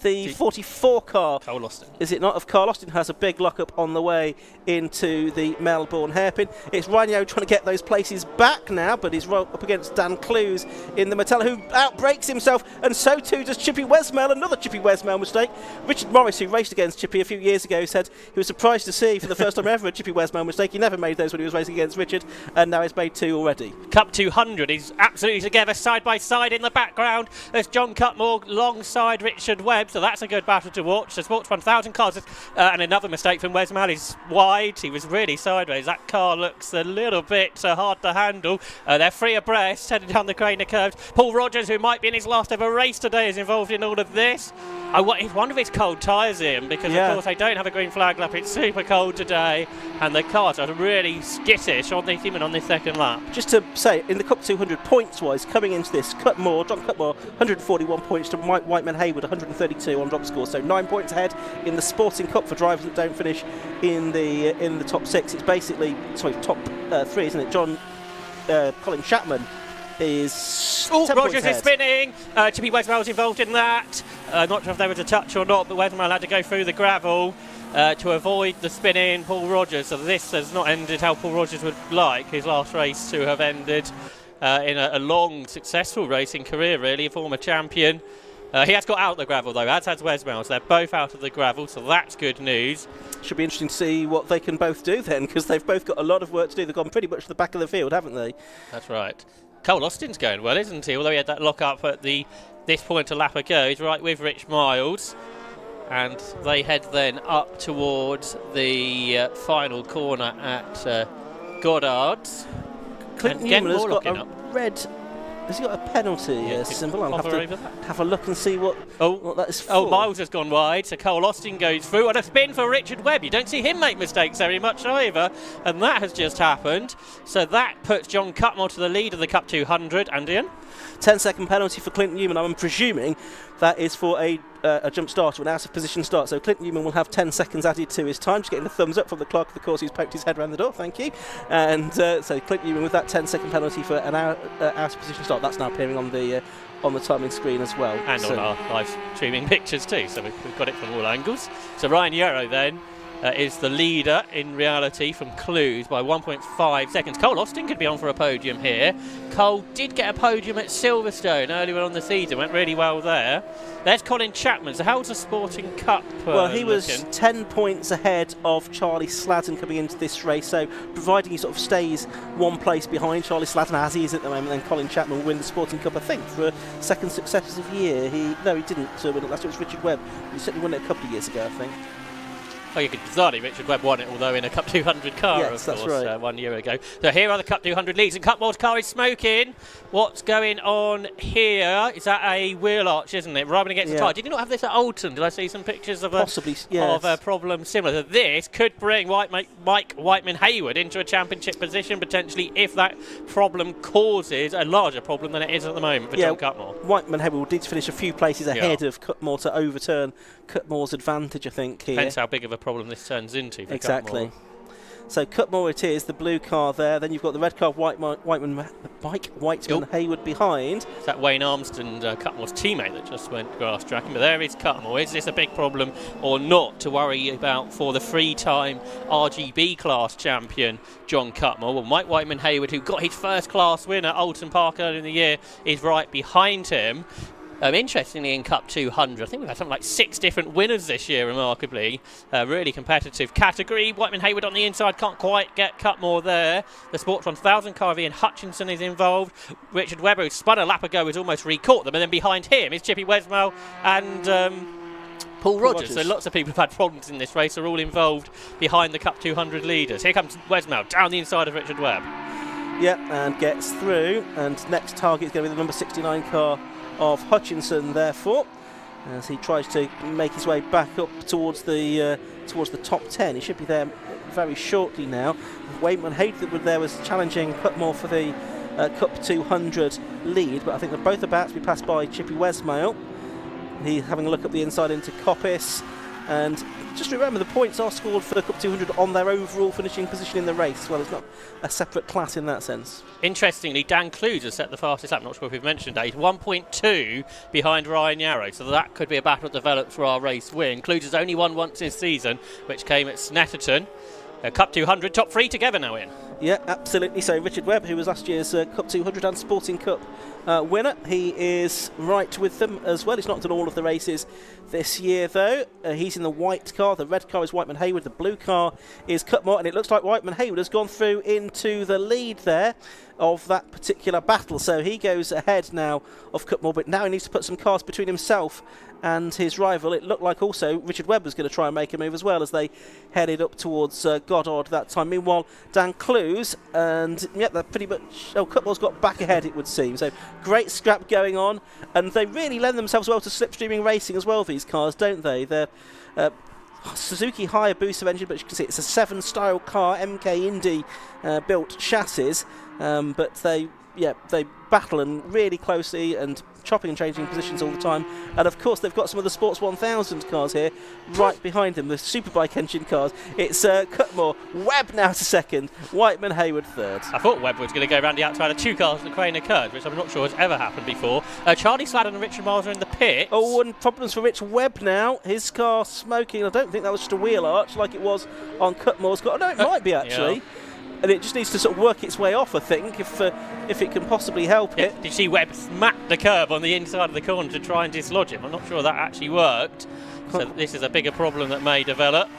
the 44 car. Carl Austin. Is it not? Of Carl Austin has a big lock-up on the way into the Melbourne hairpin. It's Ryan trying to get those places back now, but he's up against Dan Clues in the Mattel, who outbrakes himself, and so too does Chippy Wesmail. Another Chippy Wesmail mistake. Richard Morris, who raced against Chippy a few years ago, said he was surprised to see for the first time ever a Chippy Wesmail mistake. He never made those when he was racing against Richard, and now he's made 2 already. Cup 200 is absolutely together, side by side in the background. There's John Cutmore alongside Richard Webb, so that's a good battle to watch. The Sports 1000 cars, and another mistake from Wesmail. He's wide. He was really sideways. That car looks a little bit hard to handle. They're free abreast, heading down the Craner curves. Paul Rogers, who might be in his last ever race today, is involved in all of this. I wonder if it's cold tyres in, because of course they don't have a green flag lap. It's super cold today, and the cars are really skittish on this, even on this second lap. Just to say, in the Cup 200 points-wise, coming into this, John Cutmore, 141 points to Mike Whiteman Hayward, 132 on drop score, so 9 points ahead in the Sporting Cup for drivers that don't finish in the top 6. It's basically top 3, isn't it? Colin Chapman is Rogers is spinning. Chippy Wesmail was involved in that. Not sure if there was a touch or not, but Wesmail had to go through the gravel to avoid the spinning Paul Rogers. So this has not ended how Paul Rogers would like his last race to have ended, in a long, successful racing career, really, a former champion. He has got out of the gravel though, as has Wesmail, so they're both out of the gravel, so that's good news. Should be interesting to see what they can both do then, because they've both got a lot of work to do. They've gone pretty much to the back of the field, haven't they? That's right. Cole Austin's going well, isn't he? Although he had that lock up at this point a lap ago, he's right with Rich Miles. and they head then up towards the final corner at Goddard's. Clinton Newman has got a red. Has he got a penalty symbol? I'll have to have a look and see what that is for. Oh, Miles has gone wide, so Cole Austin goes through. And a spin for Richard Webb. You don't see him make mistakes very much either. And that has just happened. So that puts John Cutmore to the lead of the Cup 200. And Ian? 10-second penalty for Clinton Newman. I'm presuming that is for a jump start or an out of position start. So Clinton Newman will have 10 seconds added to his time. Just getting a thumbs up from the clerk of the course who's poked his head around the door. Thank you. And so Clinton Newman with that 10-second penalty for an out of position start. That's now appearing on the timing screen as well. And on our live streaming pictures too. So we've got it from all angles. So Ryan Yarrow then is the leader in reality from Clues by 1.5 seconds. Cole Austin could be on for a podium here. Cole did get a podium at Silverstone earlier on the season, went really well there. There's Colin Chapman. So how's the Sporting Cup well, he was 10 points ahead of Charlie Sladden coming into this race, so providing he sort of stays one place behind Charlie Sladden as he is at the moment, then Colin Chapman will win the Sporting Cup, I think, for a second successive year. He didn't win it last year. It was Richard Webb. He certainly won it a couple of years ago, I think. Oh, you could bizarrely, Richard Webb won it, although in a Cup 200 car, yes, of course, right. 1 year ago. So here are the Cup 200 leads, and Cutmore's car is smoking. What's going on here? Is that a wheel arch, isn't it? Rubbing against the tyre. Did you not have this at Oulton? Did I see some pictures of a problem similar? So this could bring Mike Whiteman-Hayward into a championship position, potentially, if that problem causes a larger problem than it is at the moment for John Cutmore. Whiteman-Hayward will need to finish a few places ahead of Cutmore to overturn Cutmore's advantage, I think, here. Depends how big of a problem this turns into for exactly. Cutmore. So Cutmore it is, the blue car there. Then you've got the red car, Whiteman-Hayward behind. It's that Wayne Armstrong, Cutmore's teammate, that just went grass tracking. But there is Cutmore. Is this a big problem or not to worry about for the three-time RGB class champion, John Cutmore? Well, Mike Whiteman-Hayward, who got his first class win at Oulton Park earlier in the year, is right behind him. Interestingly, in Cup 200, I think we've had something like 6 different winners this year, remarkably. Really competitive category. Whiteman-Hayward on the inside can't quite get Cutmore there. The Sports 1000 car, Ian Hutchinson is involved. Richard Webber, who spun a lap ago, has almost re-caught them. And then behind him is Chippy Wesmell and Paul Rogers. So lots of people have had problems in this race, are all involved behind the Cup 200 leaders. Here comes Wesmell down the inside of Richard Webb. Yep, and gets through. And next target is going to be the number 69 car of Hutchinson, therefore, as he tries to make his way back up towards the top 10. He should be there very shortly now. Whiteman-Hayward there was challenging Cutmore for the Cup 200 lead, but I think they're both about to be passed by Chippy Wesmale. He's having a look up the inside into Coppice, and just remember the points are scored for the Cup 200 on their overall finishing position in the race as well. It's not a separate class in that sense. Interestingly, Dan Clues has set the fastest lap. Not sure if we've mentioned that. He's 1.2 behind Ryan Yarrow, so that could be a battle developed for our race win. Clues has only won once this season, which came at Snetterton. Cup 200, top 3 together now, Ian. Yeah, absolutely. So Richard Webb, who was last year's Cup 200 and Sporting Cup winner, he is right with them as well. He's not done all of the races this year, though. He's in the white car. The red car is Whiteman-Hayward. The blue car is Cutmore, and it looks like Whiteman-Hayward has gone through into the lead there of that particular battle. So he goes ahead now of Cutmore, but now he needs to put some cars between himself and his rival. It looked like also Richard Webb was going to try and make a move as well as they headed up towards Goddard that time. Meanwhile, Dan Clues and they're pretty much... Oh, Cutmore's got back ahead, it would seem. So great scrap going on, and they really lend themselves well to slipstreaming racing as well, these cars, don't they? They're Suzuki Hayabusa engine, but you can see it's a 7 style car, MK Indy built chassis, but they battle and really closely and chopping and changing positions all the time. And of course they've got some of the Sports 1000 cars here right behind them, the Superbike engine cars. It's Cutmore, Webb now to second, Whiteman-Hayward third. I thought Webb was going to go around the outside of 2 cars and the crane occurred, which I'm not sure has ever happened before. Charlie Sladden and Richard Miles are in the pits. Oh, and problems for Rich Webb now. His car smoking. I don't think that was just a wheel arch like it was on Cutmore's car. No, it might be actually. Yeah. And it just needs to sort of work its way off, I think, if it can possibly help it. Did you see Webb smack the curb on the inside of the corner to try and dislodge him? I'm not sure that actually worked. So this is a bigger problem that may develop.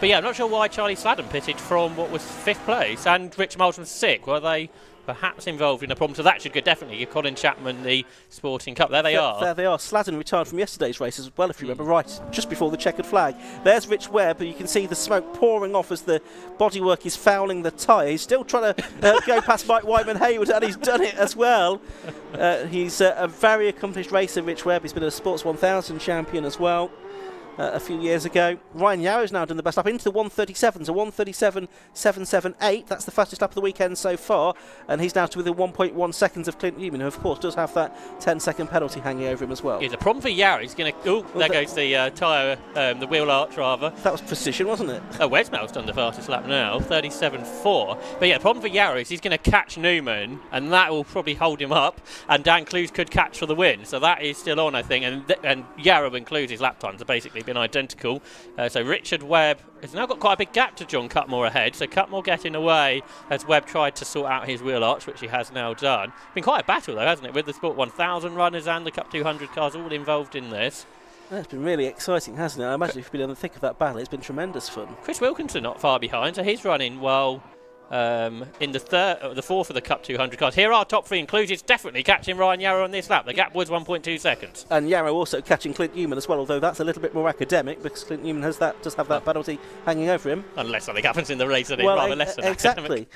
But yeah, I'm not sure why Charlie Sladden pitted from what was 5th place and Rich Miles from 6th. Were they perhaps involved in a problem. So that should definitely give Colin Chapman the Sporting Cup. There they are. There they are. Sladen retired from yesterday's race as well, if you remember right, just before the checkered flag. There's Rich Webb, but you can see the smoke pouring off as the bodywork is fouling the tyre. He's still trying to go past Mike Whiteman-Hayward, and he's done it as well. He's a very accomplished racer, Rich Webb. He's been a Sports 1000 champion as well. A few years ago. Ryan Yarrow's now done the best lap into the 137, so 137.778. That's the fastest lap of the weekend so far, and he's now to within 1.1 seconds of Clint Newman, who of course does have that 10-second penalty hanging over him as well. It's a problem for Yarrow. He's going to. Oh, there goes the tyre, the wheel arch rather. That was precision, wasn't it? Oh, Wesmel's done the fastest lap now, 37.4. But yeah, the problem for Yarrow is he's going to catch Newman, and that will probably hold him up. And Dan Clues could catch for the win, so that is still on, I think. And Yarrow and Clues' lap times are basically been identical. So Richard Webb has now got quite a big gap to John Cutmore ahead. So Cutmore getting away as Webb tried to sort out his wheel arch, which he has now done. Been quite a battle though, hasn't it? With the Sport 1000 runners and the Cup 200 cars all involved in this. It's been really exciting, hasn't it? I imagine if you've been in the thick of that battle, it's been tremendous fun. Chris Wilkinson not far behind, so he's running well. In the fourth of the Cup 200 cars. Here are top three included. It's definitely catching Ryan Yarrow on this lap. The gap was 1.2 seconds. And Yarrow also catching Clint Newman as well, although that's a little bit more academic because Clint Newman does have that penalty hanging over him. Unless something happens in the race, then well, it's rather less than exactly.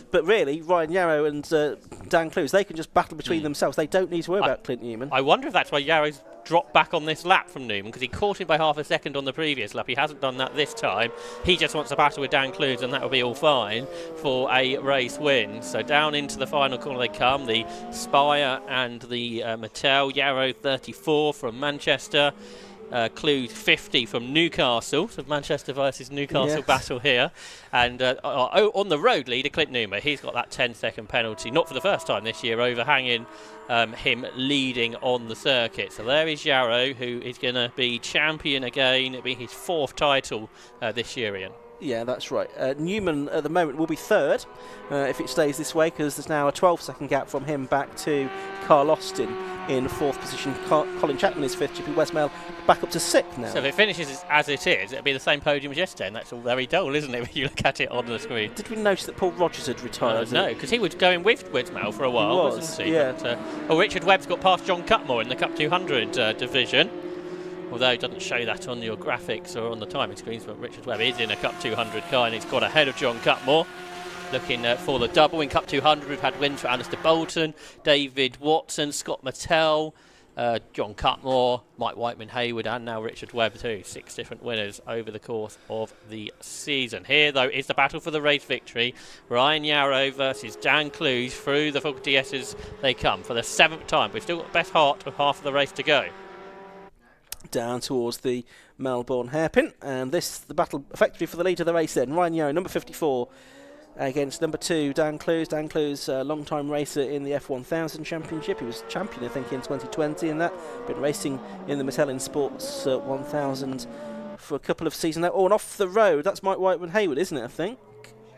But really, Ryan Yarrow and Dan Clues, they can just battle between themselves. They don't need to worry about Clint Newman. I wonder if that's why Yarrow's dropped back on this lap from Newman, because he caught him by half a second on the previous lap. He hasn't done that this time. He just wants to battle with Dan Clues, and that will be all fine for a race win. So down into the final corner they come, the Spire and the Mattel. Yarrow 34 from Manchester. Clues 50 from Newcastle, so Manchester versus Newcastle battle here. And on the road leader, Clint Newman, he's got that 10-second penalty, not for the first time this year, overhanging him leading on the circuit. So there is Yarrow, who is going to be champion again. It'll be his fourth title this year, Ian. Yeah, that's right. Newman at the moment will be third if it stays this way, because there's now a 12-second gap from him back to Carl Austin in fourth position. Colin Chapman is fifth, Chippy Westmail back up to sixth now. So if it finishes as it is, it'll be the same podium as yesterday, and that's all very dull, isn't it, when you look at it on the screen? Did we notice that Paul Rogers had retired? No, because he was going with Westmail for a while, wasn't he? Yeah. But, Richard Webb's got past John Cutmore in the Cup 200 division. Although it doesn't show that on your graphics or on the timing screens, but Richard Webb is in a Cup 200 car and he's got ahead of John Cutmore. Looking for the double in Cup 200, we've had wins for Alistair Bolton, David Watson, Scott Mattel, John Cutmore, Mike Whiteman-Hayward, and now Richard Webb too. 6 different winners over the course of the season. Here, though, is the battle for the race victory. Ryan Yarrow versus Dan Clues through the Faculty S's they come for the 7th time. We've still got the best part of half of the race to go. Down towards the Melbourne hairpin, and this the battle effectively for the lead of the race then. Ryan Yarrow, number 54, against number 2, Dan Clues. Dan Clues, long-time racer in the F1000 Championship. He was champion, I think, in 2020 in that. Been racing in the Mattel Sports 1000 for a couple of seasons now. Oh, and off the road, that's Mike Whiteman-Hayward, isn't it, I think?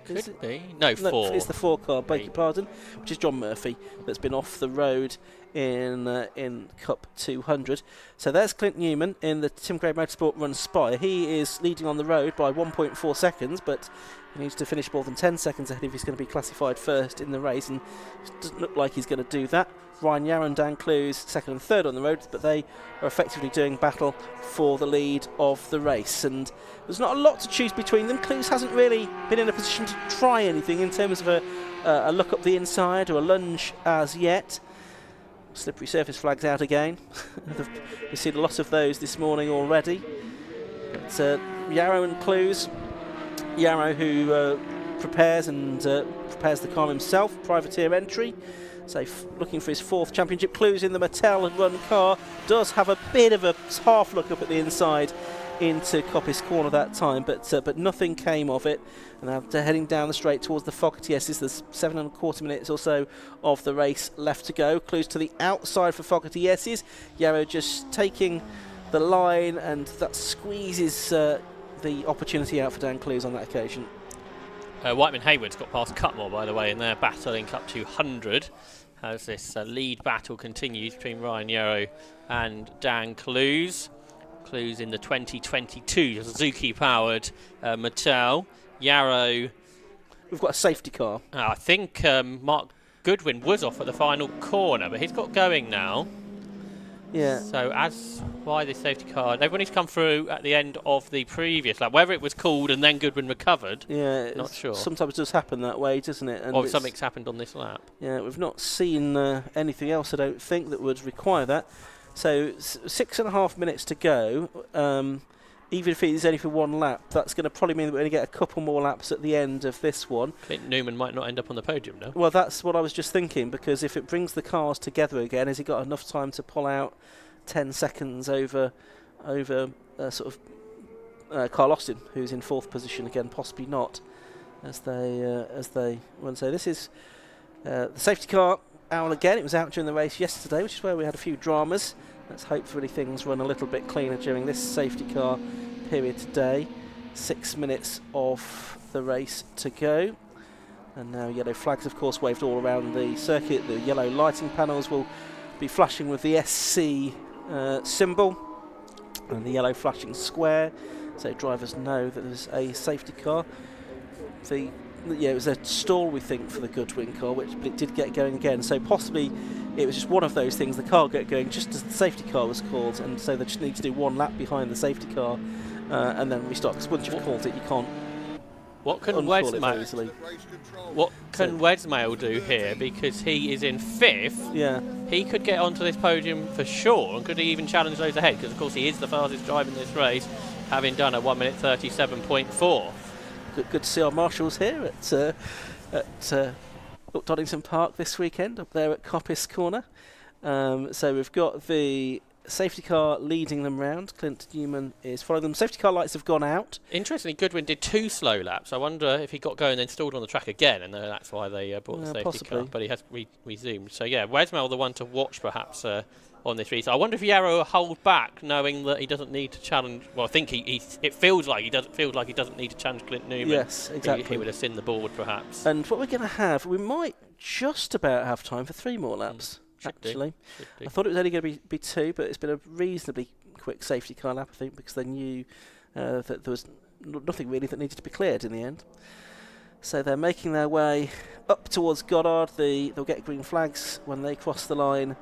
Could be. No, 4. It's the 4 car, beg your pardon, which is John Murphy, that's been off the road in Cup 200. So there's Clint Newman in the Tim Gray Motorsport Run Spire. He is leading on the road by 1.4 seconds, but he needs to finish more than 10 seconds ahead if he's going to be classified first in the race, and it doesn't look like he's going to do that. Ryan Yarrow and Dan Clues second and third on the road, but they are effectively doing battle for the lead of the race, and there's not a lot to choose between them. Clues hasn't really been in a position to try anything in terms of a look up the inside or a lunge as yet. Slippery surface flags out again. We've seen a lot of those this morning already. But Yarrow and Clues. Yarrow, who prepares the car himself, privateer entry. So looking for his 4th championship. Clues in the Mattel run car does have a bit of a half look up at the inside into Coppice Corner that time, but nothing came of it. And now they're heading down the straight towards the Fogarty S's. There's 7.25 minutes or so of the race left to go. Clues to the outside for Fogarty S's. Yarrow just taking the line, and that squeezes the opportunity out for Dan Clues on that occasion. Whiteman-Hayward's got past Cutmore, by the way, in their battle in Cup 200. As this lead battle continues between Ryan Yarrow and Dan Clues. Clues in the 2022 Suzuki-powered Mattel. Yarrow. We've got a safety car. I think Mark Goodwin was off at the final corner, but he's got going now. Yeah. So why this safety car? Everybody's come through at the end of the previous lap. Whether it was called and then Goodwin recovered, not sure. Sometimes it does happen that way, doesn't it? And or something's happened on this lap. Yeah, we've not seen anything else, I don't think, that would require that. So 6.5 minutes to go. Even if it is only for one lap, that's going to probably mean that we're going to get a couple more laps at the end of this one. Clint Newman might not end up on the podium now. Well, that's what I was just thinking, because if it brings the cars together again, has he got enough time to pull out 10 seconds over Carl Austin, who's in 4th position again? Possibly not, as they want to say. This is the safety car out again. It was out during the race yesterday, which is where we had a few dramas. Let's hopefully things run a little bit cleaner during this safety car period today. 6 minutes of the race to go. And now yellow flags, of course, waved all around the circuit. The yellow lighting panels will be flashing with the SC symbol and the yellow flashing square, so drivers know that there's a safety car. It was a stall, we think, for the Goodwin car, which it did get going again. So possibly it was just one of those things. The car got going just as the safety car was called, and so they just need to do one lap behind the safety car and then restart. Because once you've called it, you can't. What can Wesmail do here? Because he is in 5th. Yeah. He could get onto this podium for sure, and could he even challenge those ahead? Because of course he is the fastest driver in this race, having done a 1 minute 37.4. Good to see our marshals here at Donington Park this weekend, up there at Coppice Corner. So we've got the safety car leading them round. Clint Newman is following them. Safety car lights have gone out. Interestingly, Goodwin did 2 slow laps. I wonder if he got going and then stalled on the track again, and that's why they brought the safety possibly. car. But he has resumed. So yeah, Wesmail the one to watch perhaps on this race. I wonder if Yarrow will hold back, knowing that he doesn't need to challenge. Well, I think it feels like he doesn't need to challenge Clint Newman. Yes, exactly. He would have seen the board perhaps. And what we're going to have, we might just about have time for 3 more laps. Actually, I thought it was only going to be 2, but it's been a reasonably quick safety car lap, I think, because they knew that there was nothing really that needed to be cleared in the end. So they're making their way up towards Goddard. They'll get green flags when they cross the line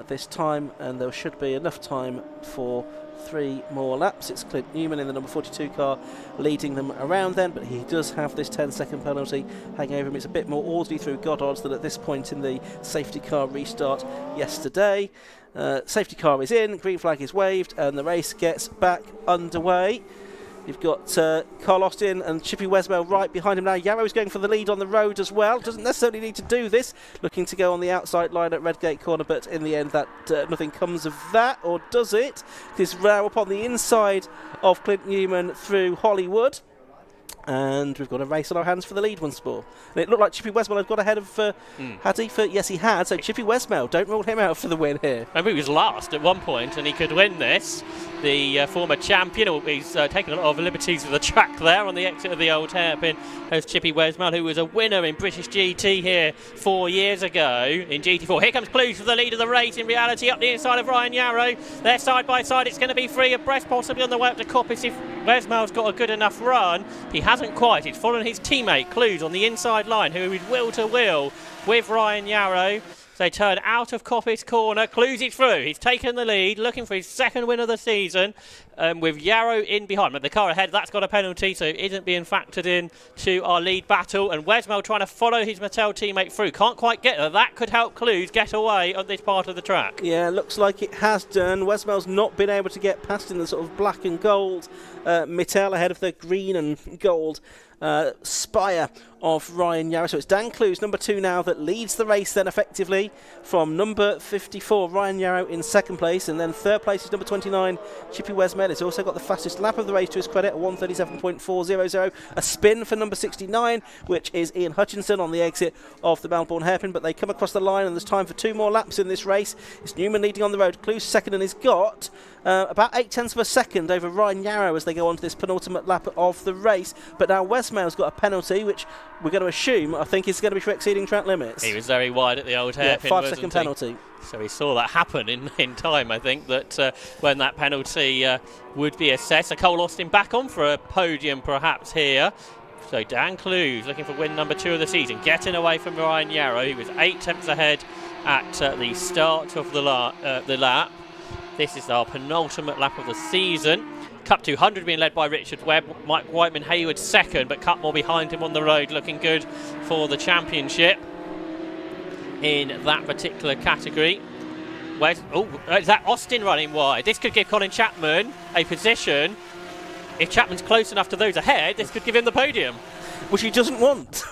this time, and there should be enough time for 3 more laps. It's Clint Newman in the number 42 car leading them around then, but he does have this 10-second penalty hanging over him. It's a bit more orderly through Goddard's than at this point in the safety car restart yesterday. Safety car is in, green flag is waved, and the race gets back underway. You've got Carl Austin and Chippy Wesmail right behind him now. Yarrow's going for the lead on the road as well. Doesn't necessarily need to do this. Looking to go on the outside line at Redgate Corner, but in the end that nothing comes of that, or does it? He's now up on the inside of Clint Newman through Hollywood. And we've got a race on our hands for the lead once more. And it looked like Chippy Wesmail had got ahead of had he? Yes, he had. So Chippy Wesmail, don't rule him out for the win here. Maybe he was last at one point and he could win this. The former champion, he's taken a lot of liberties with the track there on the exit of the old hairpin. There's Chippy Wesmail, who was a winner in British GT here 4 years ago in GT4. Here comes Clues for the lead of the race. In reality, up the inside of Ryan Yarrow. They're side by side. It's going to be free abreast, possibly on the way up to Coppice if Wesmail's got a good enough run. He hasn't quite. He's following his teammate Clues on the inside line, who is wheel to wheel with Ryan Yarrow. They turn out of Coppice Corner. Clues it through. He's taken the lead, looking for his 2nd win of the season, with Yarrow in behind. But the car ahead, that's got a penalty, so it isn't being factored in to our lead battle. And Wesmail trying to follow his Mattel teammate through. Can't quite get there. That could help Clues get away on this part of the track. Yeah, looks like it has done. Wesmail's not been able to get past in the sort of black and gold Mattel ahead of the green and gold spire of Ryan Yarrow. So it's Dan Clues, number 2 now, that leads the race then effectively from number 54, Ryan Yarrow in 2nd place, and then 3rd place is number 29, Chippy Wesmail. It's also got the fastest lap of the race to his credit, a 1:37.400. A spin for number 69, which is Ian Hutchinson on the exit of the Melbourne hairpin, but they come across the line and there's time for 2 more laps in this race. It's Newman leading on the road, Clues 2nd, and he's got about 0.8 of a second over Ryan Yarrow as they go on to this penultimate lap of the race. But now Wesmail's got a penalty, which we're going to assume, I think, is going to be for exceeding track limits. He was very wide at the old hairpin. 5-second penalty. So he saw that happen in time, I think, that when that penalty would be assessed. So Cole Austin back on for a podium perhaps here. So Dan Clues looking for win number 2 of the season, getting away from Ryan Yarrow, who was 8 tenths ahead at the start of the lap. This is our penultimate lap of the season. Cup 200 being led by Richard Webb, Mike Whiteman Hayward second, but Cutmore behind him on the road, looking good for the championship in that particular category. Is that Austin running wide? This could give Colin Chapman a position. If Chapman's close enough to those ahead, this could give him the podium. Which he doesn't want,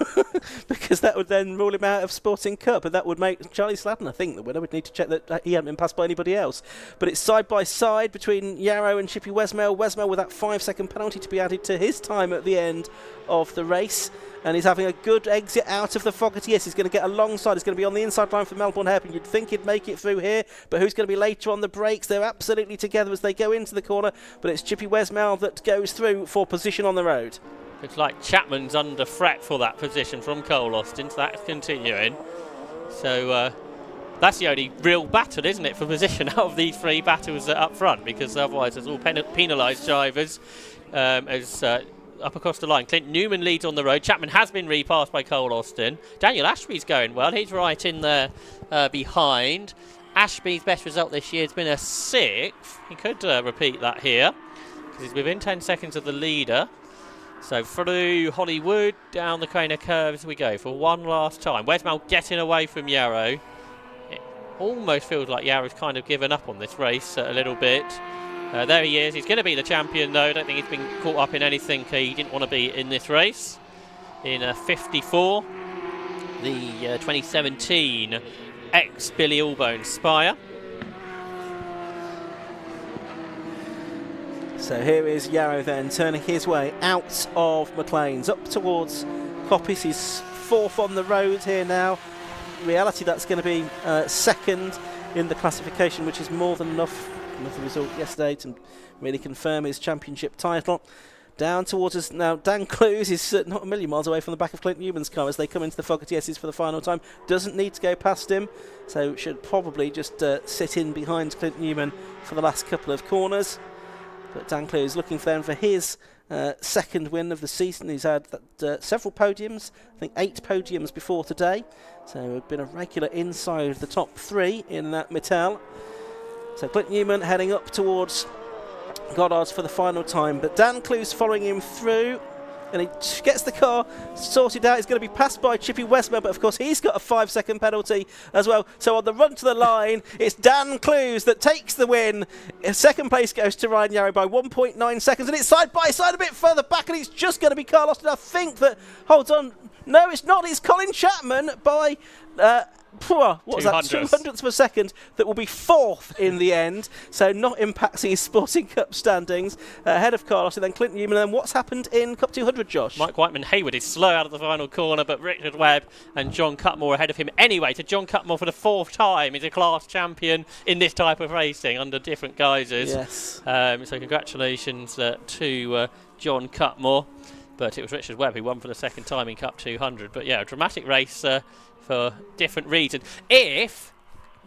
because that would then rule him out of Sporting Cup, and that would make Charlie Sladden, I think, the winner. We'd need to check that he hadn't been passed by anybody else. But it's side by side between Yarrow and Chippy Westmail. Westmail with that 5-second penalty to be added to his time at the end of the race. And he's having a good exit out of the Fogarty. Yes, he's going to get alongside. He's going to be on the inside line for Melbourne Hairpin. You'd think he'd make it through here, but who's going to be later on the brakes? They're absolutely together as they go into the corner, but it's Chippy Westmail that goes through for position on the road. Looks like Chapman's under threat for that position from Cole Austin, so that's continuing. So that's the only real battle, isn't it, for position out of these 3 battles up front, because otherwise there's all penalised drivers up across the line. Clint Newman leads on the road. Chapman has been repassed by Cole Austin. Daniel Ashby's going well. He's right in there behind. Ashby's best result this year has been a 6th. He could repeat that here, because he's within 10 seconds of the leader. So through Hollywood, down the Craner curves we go for one last time. Westmail getting away from Yarrow. It almost feels like Yarrow's kind of given up on this race a little bit. There he is. He's going to be the champion, though. I don't think he's been caught up in anything he didn't want to be in this race. In 54, the 2017 ex-Billy Allbone Spire. So here is Yarrow then turning his way out of McLean's up towards Coppice. He's 4th on the road here now. In reality, that's going to be 2nd in the classification, which is more than enough with the result yesterday to really confirm his championship title. Down towards us now, Dan Clues is not a million miles away from the back of Clint Newman's car as they come into the Fogarty S's for the final time. Doesn't need to go past him, so should probably just sit in behind Clint Newman for the last couple of corners. But Dan Clues looking for his 2nd win of the season. He's had several podiums, I think 8 podiums before today. So he's been a regular inside the top 3 in that Mittel. So Clint Newman heading up towards Goddard's for the final time. But Dan Clues following him through. And he gets the car sorted out. He's going to be passed by Chippy Westmail, but of course he's got a 5-second penalty as well. So on the run to the line, it's Dan Clues that takes the win. 2nd place goes to Ryan Yarrow by 1.9 seconds, and it's side by side a bit further back, and it's just going to be Carl Austin. I think that, hold on, no, it's not. It's Colin Chapman by what was that, 200ths of a second, that will be 4th in the end, so not impacting his Sporting Cup standings, ahead of Carlos and then Clint Newman. And then what's happened in Cup 200, Josh? Mike Whiteman Hayward is slow out of the final corner, but Richard Webb and John Cutmore ahead of him anyway. So John Cutmore for the 4th time is a class champion in this type of racing under different guises. Yes. So congratulations to John Cutmore, but it was Richard Webb who won for the 2nd time in Cup 200. But yeah, a dramatic race for different reasons. If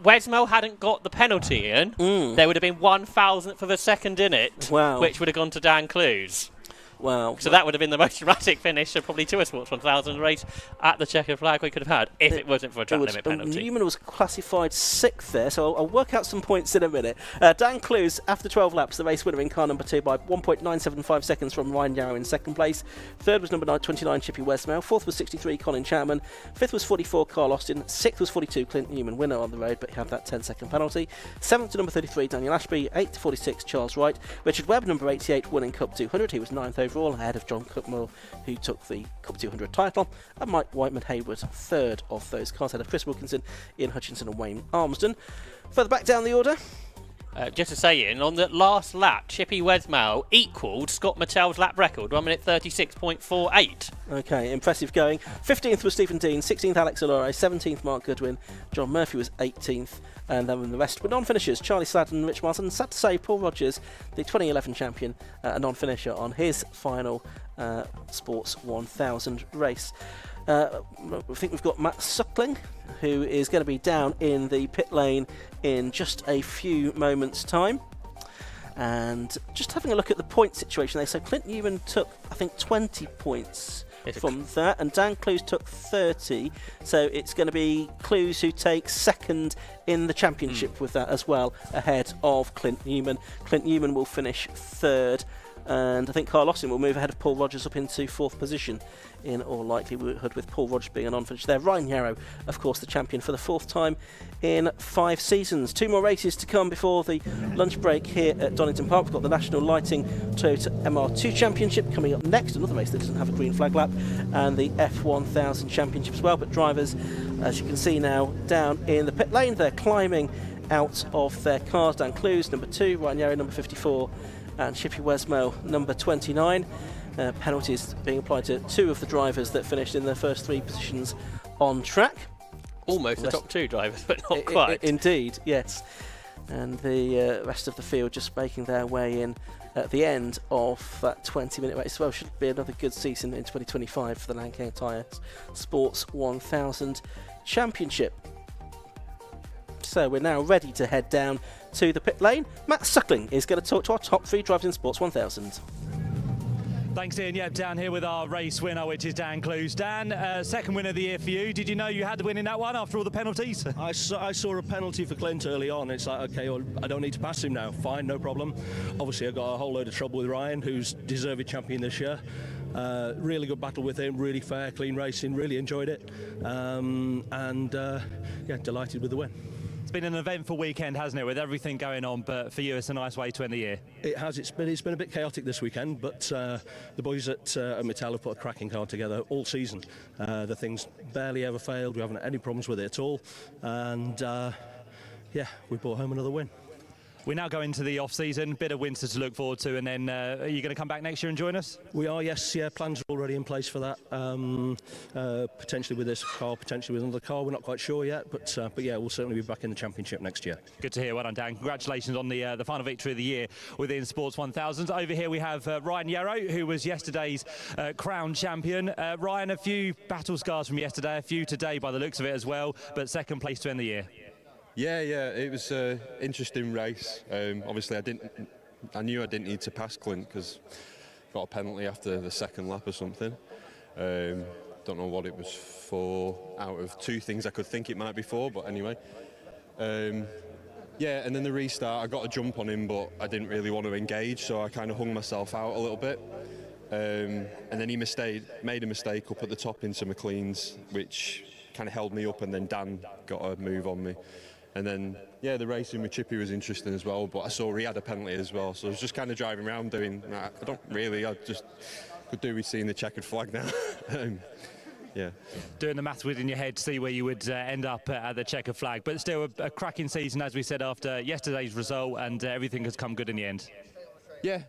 Westmail hadn't got the penalty in, there would have been 1,000th of a second in it, which would have gone to Dan Clues. Wow. So that would have been the most dramatic finish of probably to a Sports 1000 race at the checkered flag we could have had if it wasn't for a track limit penalty. Newman was classified 6th there, so I'll work out some points in a minute. Dan Clues, after 12 laps, the race winner in car number 2 by 1.975 seconds from Ryan Yarrow in 2nd place. 3rd was number 29 Chippy Westmail. 4th was 63 Colin Chapman. 5th was 44 Carl Austin. 6th was 42 Clint Newman, winner on the road, but he had that 10-second penalty. 7th to number 33 Daniel Ashby. 8th to 46 Charles Wright. Richard Webb, number 88, winning Cup 200. He was 9th overall, ahead of John Cutmore, who took the Cup 200 title, and Mike Whiteman Hayward, 3rd of those cars, ahead of Chris Wilkinson, Ian Hutchinson and Wayne Armsden. Further back down the order, just to say, Ian, on the last lap, Chippy Westmail equalled Scott Mattel's lap record, 1 minute 36.48. Okay, impressive going. 15th was Stephen Dean, 16th Alex Allure, 17th Mark Goodwin, John Murphy was 18th, and then the rest were non-finishers. Charlie Sladden, Rich Marsden, sad to say Paul Rogers, the 2011 champion, a non-finisher on his final Sports 1000 race. I think we've got Matt Suckling, who is going to be down in the pit lane in just a few moments' time. And just having a look at the point situation there. So Clint Newman took, I think, 20 points from that, and Dan Clues took 30, so it's going to be Clues who takes second in the championship with that as well, ahead of Clint Newman. Clint Newman will finish third, and I think Carl Austin will move ahead of Paul Rogers up into fourth position in all likelihood, with Paul Rogers being a non-finisher there. Ryan Yarrow, of course, the champion for the fourth time in 5 seasons. 2 more races to come before the lunch break here at Donington Park. We've got the National Lighting Toyota MR2 Championship coming up next, another race that doesn't have a green flag lap, and the F1000 Championship as well. But drivers, as you can see now, down in the pit lane, they're climbing out of their cars. Dan Clues, number 2, Ryan Yarrow, number 54, and Chippy Wesmo, number 29. Penalties being applied to 2 of the drivers that finished in their first 3 positions on track. Almost the top 2 drivers, but not quite. Indeed, yes. And the rest of the field just making their way in at the end of that 20-minute race. Well, should be another good season in 2025 for the Lancashire Tyres Sports 1000 Championship. So we're now ready to head down to the pit lane. Matt Suckling is going to talk to our top 3 drivers in Sports 1000. Thanks, Ian. Yep, down here with our race winner, which is Dan Clues. Dan, second win of the year for you. Did you know you had to win in that one after all the penalties? I saw a penalty for Clint early on. It's like, okay, well, I don't need to pass him now. Fine, no problem. Obviously, I got a whole load of trouble with Ryan, who's deserved champion this year. Really good battle with him, really fair, clean racing, really enjoyed it. Yeah, delighted with the win. It's been an eventful weekend, hasn't it, with everything going on, but for you it's a nice way to end the year. It has. It's been a bit chaotic this weekend, but the boys at Mattel have put a cracking car together all season. The thing's barely ever failed. We haven't had any problems with it at all, and yeah, we brought home another win. We now go into the off-season, bit of winter to look forward to, and then are you going to come back next year and join us? We are, yes. Yeah, plans are already in place for that. Potentially with this car, potentially with another car. We're not quite sure yet, but yeah, we'll certainly be back in the championship next year. Good to hear. Well done, Dan. Congratulations on the final victory of the year within Sports 1000. Over here we have Ryan Yarrow, who was yesterday's crowned champion. Ryan, a few battle scars from yesterday, a few today by the looks of it as well, but second place to end the year. Yeah, it was an interesting race. Obviously, I knew I didn't need to pass Clint because got a penalty after the second lap or something. Don't know what it was for out of 2 things I could think it might be for, but anyway. Yeah, and then the restart, I got a jump on him, but I didn't really want to engage, so I kind of hung myself out a little bit. And then he made a mistake up at the top into McLean's, which kind of held me up, and then Dan got a move on me. And then, yeah, the racing with Chippy was interesting as well, but I saw he had a penalty as well, so I was just kind of driving around doing, I just could do with seeing the checkered flag now. Yeah. Doing the maths within your head to see where you would end up at the checkered flag, but still a cracking season, as we said, after yesterday's result, and everything has come good in the end. Yeah,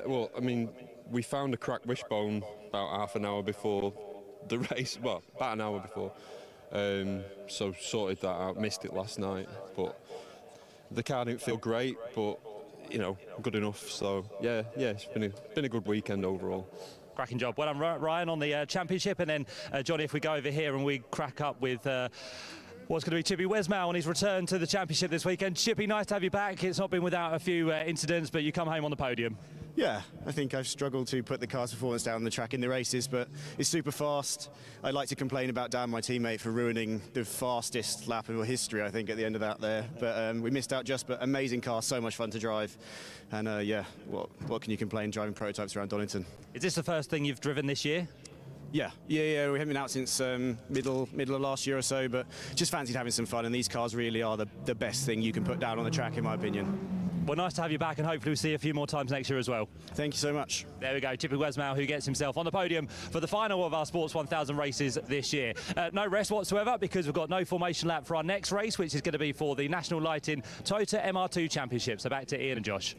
well, I mean, we found a cracked wishbone about half an hour before the race, well, about an hour before. So sorted that out, missed it last night, but the car didn't feel great, but you know, good enough. So yeah, it's been a good weekend overall. Cracking job. Well done, Ryan, on the championship, and then Johnny, if we go over here and we crack up with what's going to be Chippy Wesmo on his return to the championship this weekend. Chippy, nice to have you back. It's not been without a few incidents, but you come home on the podium. Yeah, I think I've struggled to put the car's performance down on the track in the races, but it's super fast. I'd like to complain about Dan, my teammate, for ruining the fastest lap of history, I think, at the end of that there. But we missed out but amazing car, so much fun to drive. And yeah, what can you complain driving prototypes around Donington? Is this the first thing you've driven this year? Yeah, we haven't been out since middle of last year or so, but just fancied having some fun, and these cars really are the best thing you can put down on the track, in my opinion. Well, nice to have you back, and hopefully we'll see you a few more times next year as well. Thank you so much. There we go, Chippy Wesmo, who gets himself on the podium for the final of our Sports 1000 races this year. No rest whatsoever, because we've got no formation lap for our next race, which is going to be for the National Lighting Toyota MR2 Championship. So back to Ian and Josh.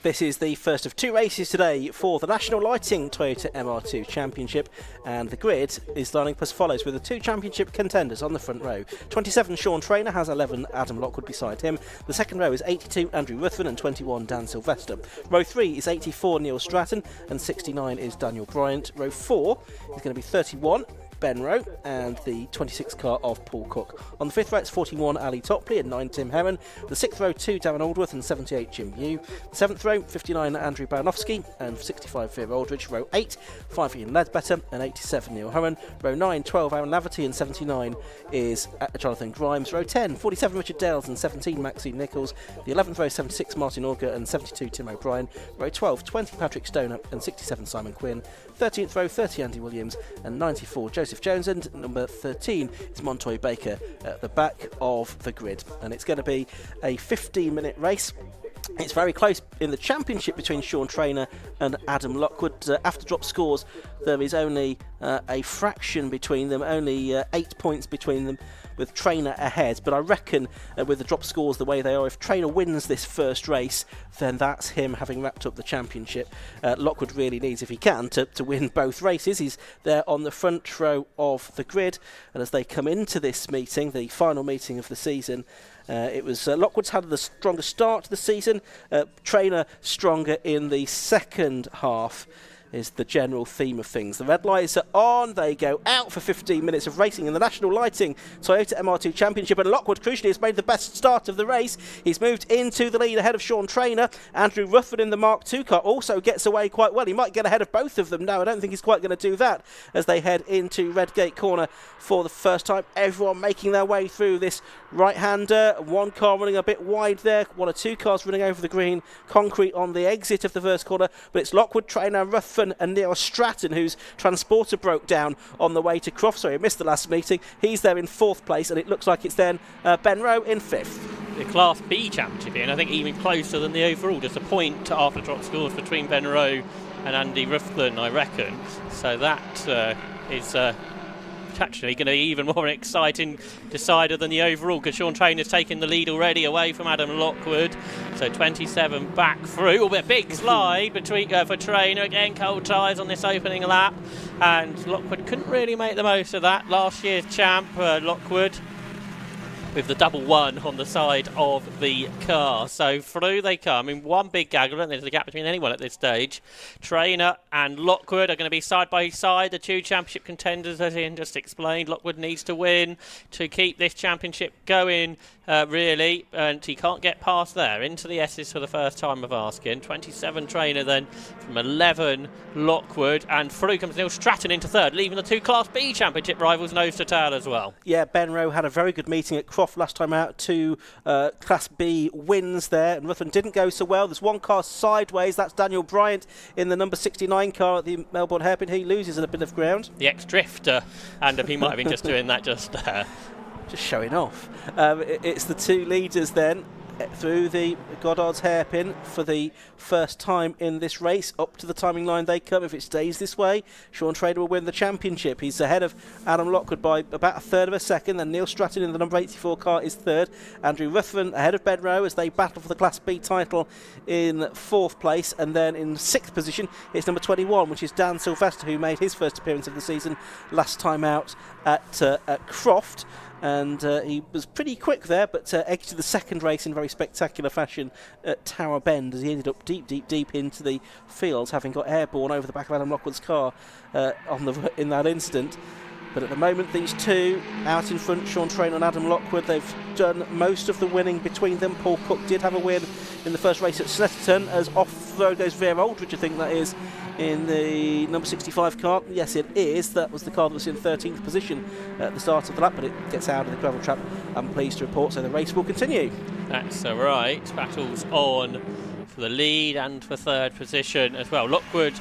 This is the first of 2 races today for the National Lighting Toyota MR2 Championship, and the grid is lining up as follows with the 2 championship contenders on the front row. 27 Sean Traynor has 11 Adam Lockwood beside him. The second row is 82 Andrew Ruthven and 21 Dan Sylvester. Row 3 is 84 Neil Stratton and 69 is Daniel Bryant. Row 4 is going to be 31 Ben Rowe and the 26th car of Paul Cook. On the 5th row, it's 41 Ali Topley and 9 Tim Heron. The 6th row, 2 Darren Aldworth and 78 Jim Yu. The 7th row, 59 Andrew Baranowski and 65 Veer Aldridge. Row 8, 5 Ian Ledbetter and 87 Neil Horan. Row 9, 12 Aaron Laverty and 79 is Jonathan Grimes. Row 10, 47 Richard Dales and 17 Maxine Nichols. The 11th row, 76 Martin Auger and 72 Tim O'Brien. Row 12, 20 Patrick Stoner and 67 Simon Quinn. 13th row, 30 Andy Williams and 94 Joseph Jones, and number 13 is Montoya Baker at the back of the grid. And it's going to be a 15-minute race. It's very close in the championship between Sean Traynor and Adam Lockwood. After drop scores, there is only a fraction between them, only 8 points between them, with Traynor ahead. But I reckon with the drop scores the way they are, if Traynor wins this first race, then that's him having wrapped up the championship. Lockwood really needs, if he can, to win both races. He's there on the front row of the grid, and as they come into this meeting, the final meeting of the season, it was Lockwood's had the strongest start to the season. Traynor stronger in the second half is the general theme of things. The red lights are on. They go out for 15 minutes of racing in the National Lighting Toyota MR2 Championship, and Lockwood crucially has made the best start of the race. He's moved into the lead ahead of Sean Traynor. Andrew Rufford in the Mark II car also gets away quite well. He might get ahead of both of them now. I don't think he's quite going to do that as they head into Redgate Corner for the first time. Everyone making their way through this right-hander. One car running a bit wide there. One or two cars running over the green concrete on the exit of the first corner, but it's Lockwood, Traynor, Rufford and Neil Stratton, whose transporter broke down on the way to Croft. Sorry, I missed the last meeting. He's there in 4th place, and it looks like it's then Ben Rowe in 5th. The Class B championship here, and I think even closer than the overall. Just a point after drop scores between Ben Rowe and Andy Rufflin, I reckon. So that is actually going to be even more exciting decider than the overall, because Sean Traynor's taken the lead already away from Adam Lockwood. So 27 back through. A big slide between for Traynor. Again, cold tyres on this opening lap, and Lockwood couldn't really make the most of that. Last year's champ, Lockwood, with the double one on the side of the car. So through they come in one big gaggle, and there's a gap between anyone at this stage. Traynor and Lockwood are going to be side by side, the two championship contenders, as Ian just explained. Lockwood needs to win to keep this championship going, really, and he can't get past there. Into the S's for the first time of asking. 27 Traynor then from 11 Lockwood, and through comes Neil Stratton into 3rd, leaving the two Class B championship rivals nose to tail as well. Yeah, Ben Rowe had a very good meeting at Croft last time out. 2 Class B wins there, and Ruffin didn't go so well. There's one car sideways. That's Daniel Bryant in the number 69 car at the Melbourne Hairpin. He loses a bit of ground. The ex-drifter, and he might have been just doing that just showing off. It's the two leaders then through the Goddard's Hairpin for the first time in this race. Up to the timing line they come. If it stays this way, Sean Traynor will win the championship. He's ahead of Adam Lockwood by about 1/3 of a second. Then Neil Stratton in the number 84 car is 3rd. Andrew Ruffin ahead of Ben Rowe as they battle for the Class B title in 4th place. And then in 6th position it's number 21, which is Dan Sylvester, who made his first appearance of the season last time out at Croft. And he was pretty quick there, but exited the second race in very spectacular fashion at Tower Bend as he ended up deep into the fields, having got airborne over the back of Adam Lockwood's car in that incident. But at the moment, these two out in front, Sean Traynor and Adam Lockwood, they've done most of the winning between them. Paul Cook did have a win in the first race at Snetterton, as off-road goes Vee Aldridge, I think that is, in the number 65 car. Yes, it is. That was the car that was in 13th position at the start of the lap, but it gets out of the gravel trap, I'm pleased to report, so the race will continue. That's right. Battles on for the lead and for 3rd position as well. Lockwood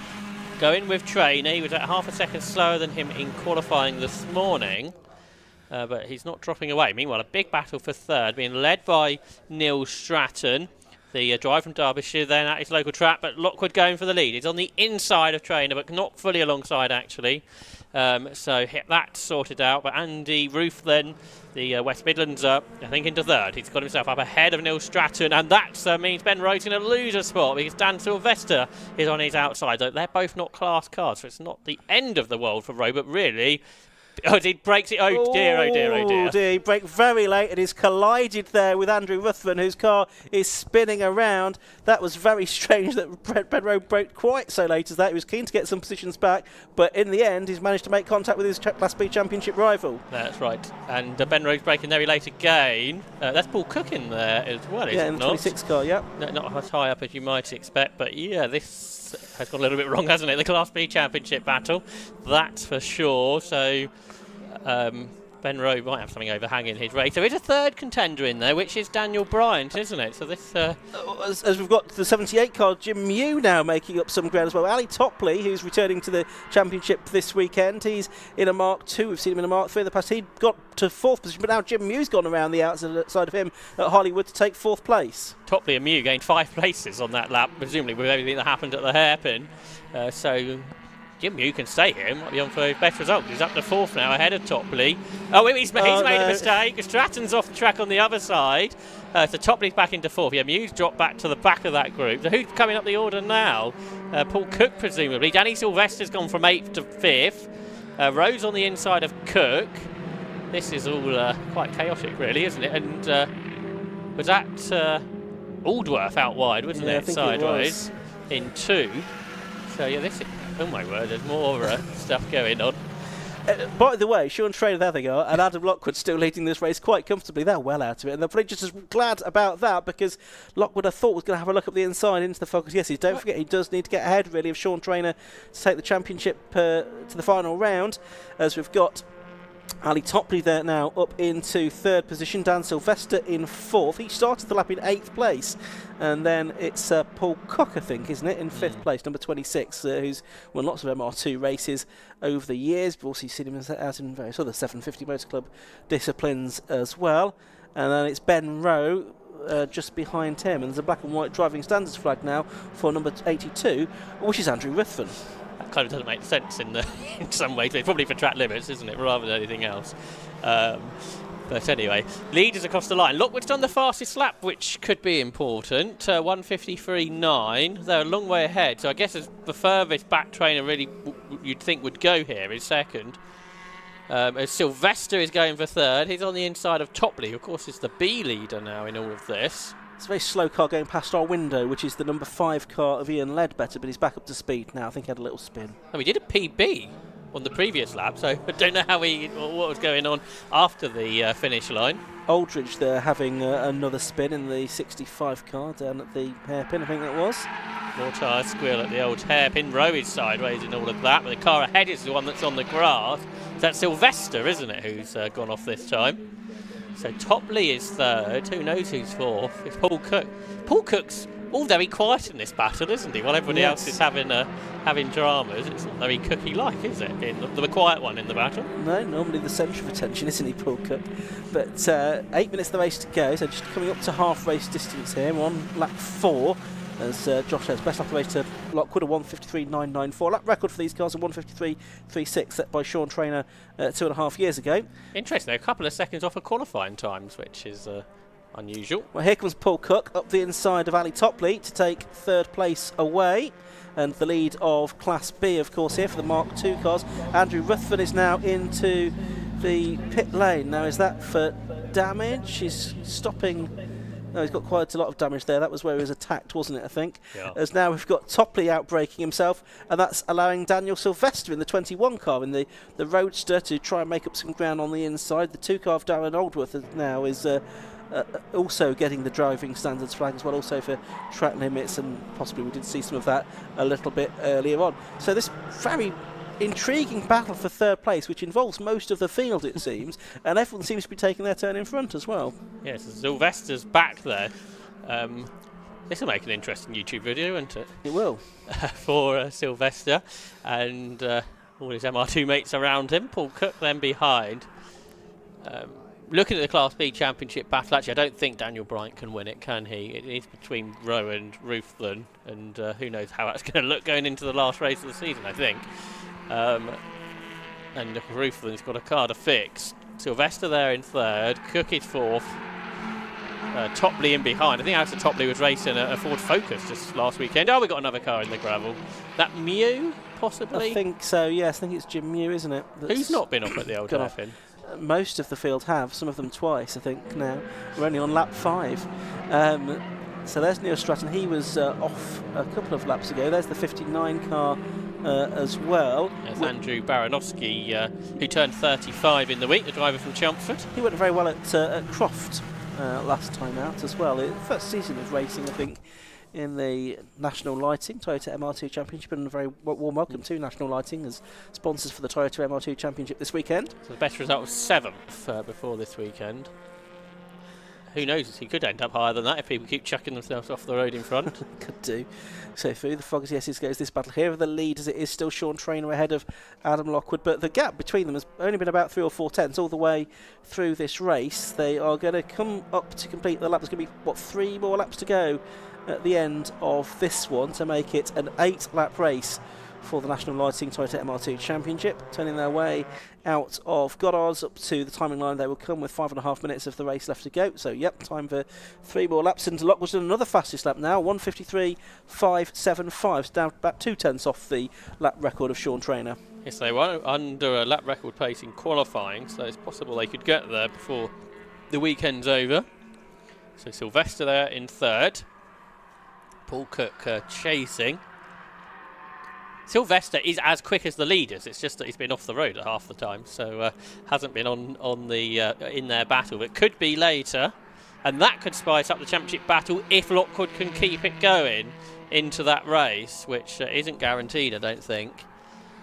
going with Traynor. He was at half a second slower than him in qualifying this morning, but he's not dropping away. Meanwhile, a big battle for 3rd, being led by Neil Stratton, the driver from Derbyshire, then at his local track, but Lockwood going for the lead. He's on the inside of Traynor, but not fully alongside, actually. So that's sorted out. But Andy Roof then, the West Midlands, I think into 3rd. He's got himself up ahead of Neil Stratton, and that means Ben Rowe's going to lose a spot because Dan Sylvester is on his outside. They're both not class cars, so it's not the end of the world for Rowe, but really Oh, he breaks it. Oh dear, oh dear, oh dear. Oh dear, he braked very late and he's collided there with Andrew Ruthven, whose car is spinning around. That was very strange that Ben Rowe braked quite so late as that. He was keen to get some positions back, but in the end he's managed to make contact with his Class B Championship rival. That's right. And Ben Rowe's braking very late again. That's Paul Cook in there as well, is it in the not? 26 car, yeah. No, not as high up as you might expect, but yeah, this has gone a little bit wrong, hasn't it? The Class B Championship battle, that's for sure. So Ben Rowe might have something overhanging his race. There is a third contender in there, which is Daniel Bryant, isn't it? So this... As we've got the 78 car, Jim Mew now making up some ground as well. Ali Topley, who's returning to the championship this weekend, he's in a Mark 2. We've seen him in a Mark 3 in the past. He got to 4th position, but now Jim Mew's gone around the outside of him at Hollywood to take 4th place. Topley and Mew gained 5 places on that lap, presumably with everything that happened at the hairpin. So Jim Mew can stay here, might be on for his best result. He's up to 4th now, ahead of Topley. Oh, he's made a mistake. Stratton's off the track on the other side. So Topley's back into 4th. Yeah, Mew's dropped back to the back of that group. So who's coming up the order now? Paul Cook, presumably. Danny Sylvester's gone from 8th to 5th. Rowe's on the inside of Cook. This is all quite chaotic, really, isn't it? And was that Aldworth out wide, wasn't it? Sideways in 2. So yeah, this is, oh my word, there's more stuff going on. By the way, Sean Trainer there they are, and Adam Lockwood still leading this race quite comfortably. They're well out of it, and they're probably just as glad about that, because Lockwood, I thought, was going to have a look up the inside into the focus. Yes, don't forget he does need to get ahead, really, of Sean Trainer to take the championship to the final round, as we've got Ali Topley there now up into 3rd position. Dan Sylvester in 4th. He started the lap in 8th place. And then it's Paul Cook, I think, isn't it, in 5th place, number 26, who's won lots of MR2 races over the years. We've also seen him out in various other 750 Motor Club disciplines as well. And then it's Ben Rowe just behind him. And there's a black and white driving standards flag now for number 82, which is Andrew Ruthven. That kind of doesn't make sense in some ways. It's probably for track limits, isn't it, rather than anything else. But anyway, leaders across the line. Lockwood's done the fastest lap, which could be important. 1:53.9. They're a long way ahead. So I guess the furthest back trainer really you'd think would go here is 2nd. As Sylvester is going for 3rd. He's on the inside of Topley. Of course, is the B leader now in all of this. It's a very slow car going past our window, which is the number 5 car of Ian Ledbetter, but he's back up to speed now. I think he had a little spin. Oh, he did a PB on the previous lap, so I don't know what was going on after the finish line. Aldridge there having another spin in the 65 car down at the hairpin, I think that was. More tyre squeal at the old hairpin. Rowe is sideways in all of that, but the car ahead is the one that's on the grass. That's Sylvester, isn't it, who's gone off this time? So Topley is 3rd. Who knows who's 4th? It's Paul Cook. Paul Cook's all very quiet in this battle, isn't he? While everybody else is having dramas, it's not very Cookie-like, is it? The quiet one in the battle. No, normally the centre of attention, isn't he, Paul Cook? But 8 minutes of the race to go, so just coming up to half race distance here. We're on lap 4. As Josh says, best lap of the race to Lockwood, a 1:53.994. Lap record for these cars, a 1:53.36, set by Sean Trainer 2.5 years ago. Interesting, a couple of seconds off of qualifying times, which is unusual. Well, here comes Paul Cook up the inside of Ali Topley to take 3rd place away. And the lead of Class B, of course, here for the Mark II cars. Andrew Ruthven is now into the pit lane. Now, is that for damage? He's stopping... No, he's got quite a lot of damage there. That was where he was attacked, wasn't it, I think? Yeah. As now we've got Topley outbraking himself, and that's allowing Daniel Sylvester in the 21 car, in the Roadster, to try and make up some ground on the inside. The 2 car of Darren Aldworth now is also getting the driving standards flag as well, also for track limits, and possibly we did see some of that a little bit earlier on. So this very intriguing battle for 3rd place, which involves most of the field, it seems, and everyone seems to be taking their turn in front as well. Yes, Sylvester's back there. This will make an interesting YouTube video, won't it? It will. For Sylvester and all his MR2 mates around him. Paul Cook then behind. Looking at the Class B Championship battle, actually, I don't think Daniel Bryant can win it, can he? It is between Rowe and Ruthven, and who knows how that's going to look going into the last race of the season, I think. And Ruthven's got a car to fix. Sylvester there in 3rd, Cook is 4th, Topley in behind. I think Alistair Topley was racing a Ford Focus just last weekend. Oh, we got another car in the gravel. That Mew, possibly? I think so, yes. I think it's Jim Mew, isn't it? Who's not been off at the old gone off. hairpin? Most of the field have, some of them twice, I think, now. We're only on lap 5. So there's Neil Stratton. He was off a couple of laps ago. There's the 59 car as well. There's Andrew Baranowski, who turned 35 in the week, the driver from Chelmsford. He went very well at Croft last time out as well. First season of racing, I think, in the National Lighting Toyota MR2 Championship, and a very warm welcome to National Lighting as sponsors for the Toyota MR2 Championship this weekend. So the best result was 7th before this weekend. Who knows, he could end up higher than that if people keep chucking themselves off the road in front. Could do. So through the Foggers Yeses goes this battle here. The lead as it is still Sean Traynor ahead of Adam Lockwood, but the gap between them has only been about 3 or 4 tenths all the way through this race. They are going to come up to complete the lap. There's going to be, 3 more laps to go at the end of this one to make it an 8-lap race for the National Lighting Toyota MR2 Championship, turning their way out of Goddard's up to the timing line. They will come with 5.5 minutes of the race left to go. So, yep, time for 3 more laps. Into Lockwood's done another fastest lap now, 1:53.575, down about 2 tenths off the lap record of Sean Traynor. Yes, they were under a lap record pace in qualifying, so it's possible they could get there before the weekend's over. So Sylvester there in 3rd. Paul Cook chasing. Sylvester is as quick as the leaders. It's just that he's been off the road at half the time, so hasn't been on the in their battle. But could be later, and that could spice up the championship battle if Lockwood can keep it going into that race, which isn't guaranteed, I don't think,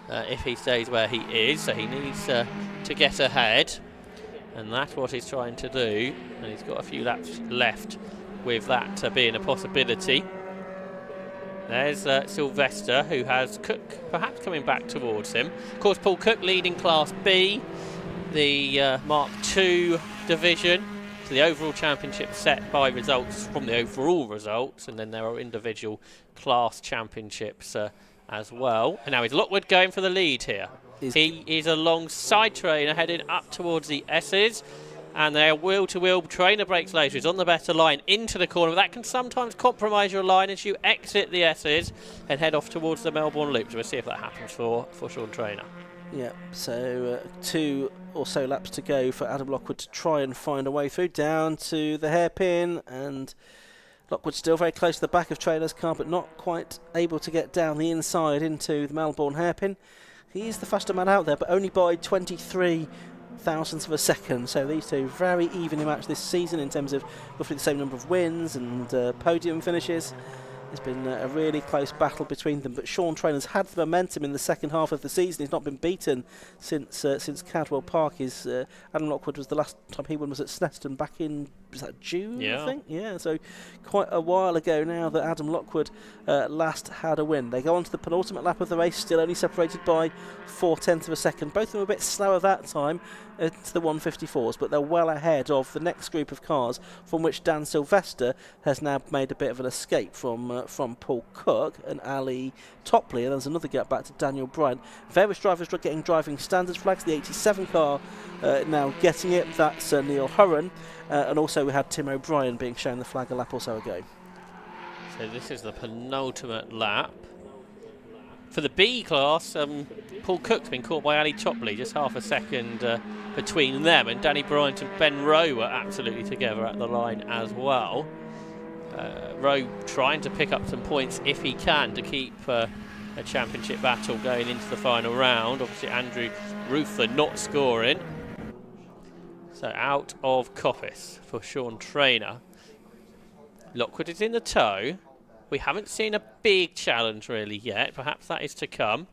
if he stays where he is. So he needs to get ahead, and that's what he's trying to do. And he's got a few laps left, with that being a possibility. There's Sylvester, who has Cook perhaps coming back towards him. Of course, Paul Cook leading Class B, the Mark II division. So the overall championship set by results from the overall results, and then there are individual class championships as well. And now is Lockwood going for the lead here. He is alongside Traynor, heading up towards the S's. And their wheel-to-wheel Traynor brakes later. He's on the better line into the corner. That can sometimes compromise your line as you exit the S's and head off towards the Melbourne Loop. So we'll see if that happens for Sean Traynor. Yeah, so 2 or so laps to go for Adam Lockwood to try and find a way through down to the hairpin, and Lockwood still very close to the back of Traynor's car, but not quite able to get down the inside into the Melbourne hairpin. He is the faster man out there, but only by 23 thousandths of a second. So these two very evenly matched this season in terms of roughly the same number of wins and podium finishes. It's been a really close battle between them, but Sean Traynor's had the momentum in the second half of the season. He's not been beaten since Cadwell Park. Adam Lockwood was the last time he won was at Snetterton back in, was that June, yeah. I think? Yeah, so quite a while ago now that Adam Lockwood last had a win. They go on to the penultimate lap of the race, still only separated by 4 tenths of a second. Both of them were a bit slower that time to the 154s, but they're well ahead of the next group of cars, from which Dan Sylvester has now made a bit of an escape from Paul Cook and Ali Topley, and there's another gap back to Daniel Bryant. Various drivers are getting driving standards flags. The 87 car now getting it. That's Neil Hurren, and also we had Tim O'Brien being shown the flag a lap or so ago. So this is the penultimate lap. For the B class, Paul Cook's been caught by Ali Topley, just half a second between them, and Danny Bryant and Ben Rowe were absolutely together at the line as well. Rowe trying to pick up some points if he can to keep a championship battle going into the final round. Obviously Andrew Ruther not scoring. So out of coppice for Sean Traynor. Lockwood is in the tow. We haven't seen a big challenge really yet. Perhaps that is to come.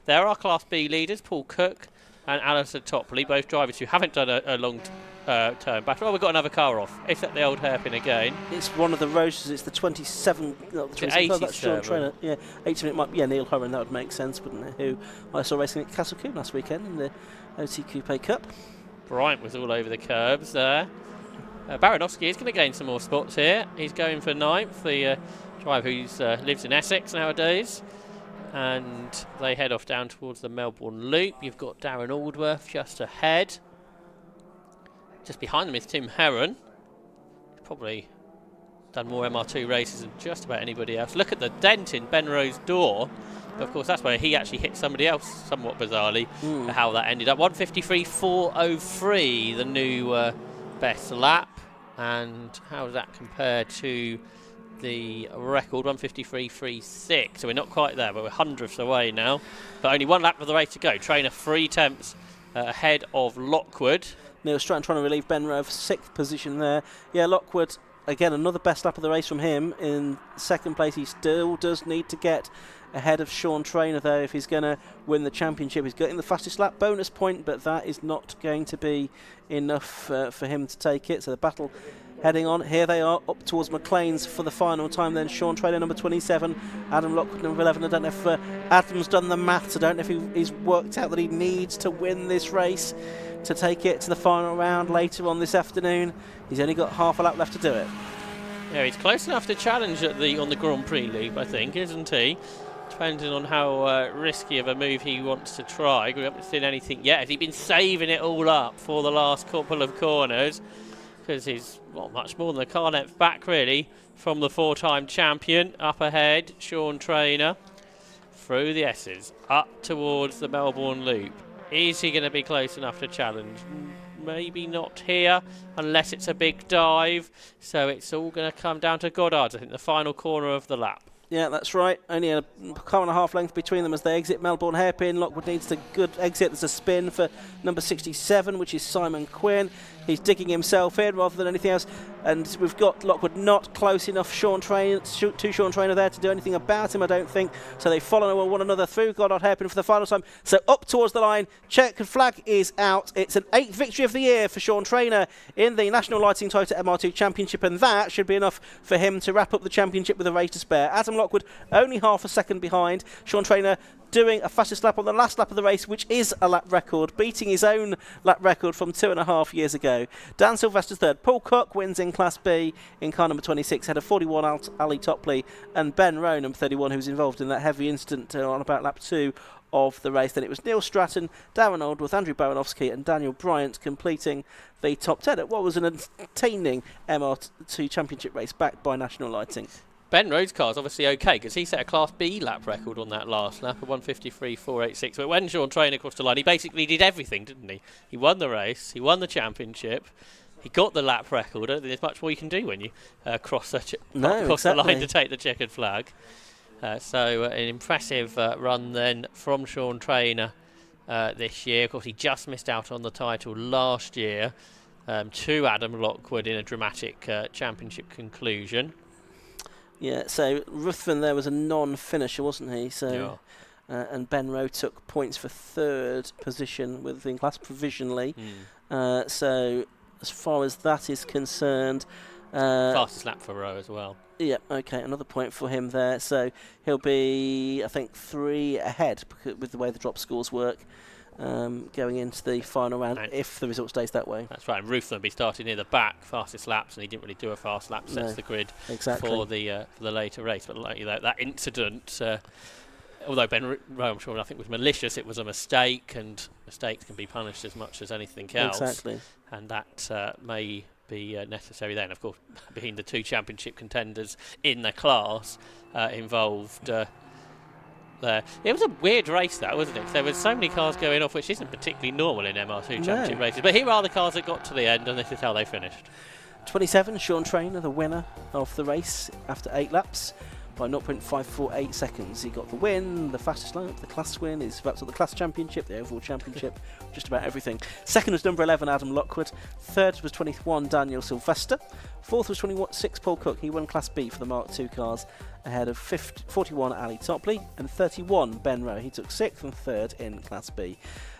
There are Class B leaders, Paul Cook and Alistair Topley, both drivers who haven't done a long term battle. Oh, we've got another car off. It's at the old hairpin again. It's one of the Roses. It's the 27. No, the 27. Oh, that's Sean Traynor. Yeah, 80 minute. Yeah, Neil Hurren. That would make sense, wouldn't it? Who I saw racing at Castle Coombe last weekend in the OT Coupe Cup. Bryant was all over the curbs there. Baranowski is going to gain some more spots here. He's going for 9th. The driver who lives in Essex nowadays. And they head off down towards the Melbourne Loop. You've got Darren Aldworth just ahead. Just behind them is Tim Herron. Probably done more MR2 races than just about anybody else. Look at the dent in Ben Rowe's door. But of course, that's where he actually hit somebody else, somewhat bizarrely, how that ended up. 1:53.403, the new best lap. And how does that compare to the record? 1:53.36. So we're not quite there, but we're hundredths away now. But only one lap of the race to go. Trainer 3/10 ahead of Lockwood. Neil Stratton trying to relieve Ben Rowe for 6th position there. Yeah, Lockwood, again, another best lap of the race from him. In 2nd place, he still does need to get ahead of Sean Trainer, though, if he's going to win the championship. He's getting the fastest lap bonus point, but that is not going to be enough for him to take it. So the battle heading on. Here they are, up towards McLean's for the final time then. Sean Trainer, number 27. Adam Lockwood, number 11. I don't know if Adam's done the maths. I don't know if he's worked out that he needs to win this race to take it to the final round later on this afternoon. He's only got half a lap left to do it. Yeah, he's close enough to challenge on the Grand Prix Loop, I think, isn't he? Depending on how risky of a move he wants to try. We haven't seen anything yet. Has he been saving it all up for the last couple of corners? Because he's much more than a car length back, really, from the 4-time champion. Up ahead, Sean Trainer through the S's, up towards the Melbourne Loop. Is he going to be close enough to challenge? Maybe not here, unless it's a big dive. So it's all going to come down to Goddard's, I think, the final corner of the lap. Yeah, that's right. Only a car and a half length between them as they exit Melbourne Hairpin. Lockwood needs a good exit. There's a spin for number 67, which is Simon Quinn. He's digging himself in rather than anything else. And we've got Lockwood not close enough to Sean Trainer there to do anything about him, I don't think. So they follow one another through Goddard Hairpin for the final time. So up towards the line, checkered flag is out. It's an 8th victory of the year for Sean Trainer in the National Lighting Toyota MR2 Championship, and that should be enough for him to wrap up the championship with a race to spare. Adam Lockwood only half a second behind. Sean Trainer doing a fastest lap on the last lap of the race, which is a lap record, beating his own lap record from 2.5 years ago. Dan Sylvester's third. Paul Cook wins in Class B in car number 26, head of 41 Ali Topley, and Ben Rowe, number 31, who was involved in that heavy incident on about lap 2 of the race. Then it was Neil Stratton, Darren Aldworth, Andrew Baranowski and Daniel Bryant completing the top 10 at what was an entertaining MR2 Championship race backed by National Lighting. Ben Rowe's car is obviously okay because he set a Class B lap record on that last lap of 1:53.486. But when Sean Trainer crossed the line, he basically did everything, didn't he? He won the race, he won the championship, he got the lap record. I don't think there's much more you can do when you cross the line to take the checkered flag. So an impressive run then from Sean Trainer this year. Of course, he just missed out on the title last year to Adam Lockwood in a dramatic championship conclusion. Yeah, so Ruthven there was a non-finisher, wasn't he? So, yeah. And Ben Rowe took points for 3rd position within class provisionally. So as far as that is concerned... fastest lap for Rowe as well. Yeah, okay, another point for him there. So he'll be, I think, 3 ahead with the way the drop scores work. Going into the final round, and if the result stays that way. That's right, and Ruthven will be starting near the back, fastest laps, and he didn't really do a fast lap, sets the grid for the later race. But like that incident, although Ben Rowe, I'm sure, I think was malicious, it was a mistake, and mistakes can be punished as much as anything else. Exactly. And that may be necessary then. Of course, being the 2 championship contenders in the class involved... there. It was a weird race, that, wasn't it? There were so many cars going off, which isn't particularly normal in MR2 championship races. But here are the cars that got to the end, and this is how they finished. 27, Sean Trainer, the winner of the race after 8 laps by 0.548 seconds. He got the win, the fastest lap, the class win. He's about to the class championship, the overall championship, just about everything. 2nd was number 11, Adam Lockwood. 3rd was 21, Daniel Sylvester. 4th was 26, Paul Cook. He won Class B for the Mark II cars, ahead of 41 Ali Topley and 31 Ben Rowe. He took 6th and 3rd in Class B.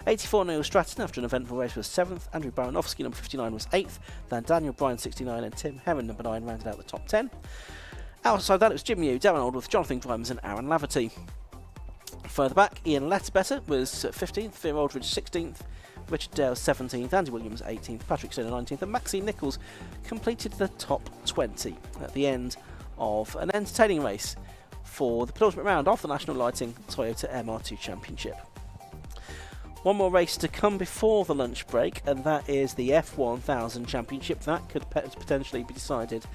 84 Neil Stratton after an eventful race was 7th. Andrew Baranowski, number 59, was 8th. Then Daniel Bryan, 69, and Tim Heron, number 9, rounded out the top 10. Outside that, it was Jim Mew, Darren Aldworth, Jonathan Grimes and Aaron Laverty. Further back, Ian Letterbetter was 15th, Veer Aldridge 16th, Richard Dale 17th, Andy Williams 18th, Patrick Stoner 19th, and Maxine Nichols completed the top 20 at the end of an entertaining race for the penultimate round of the National Lighting Toyota MR2 Championship. One more race to come before the lunch break, and that is the F1000 Championship. That could potentially be decided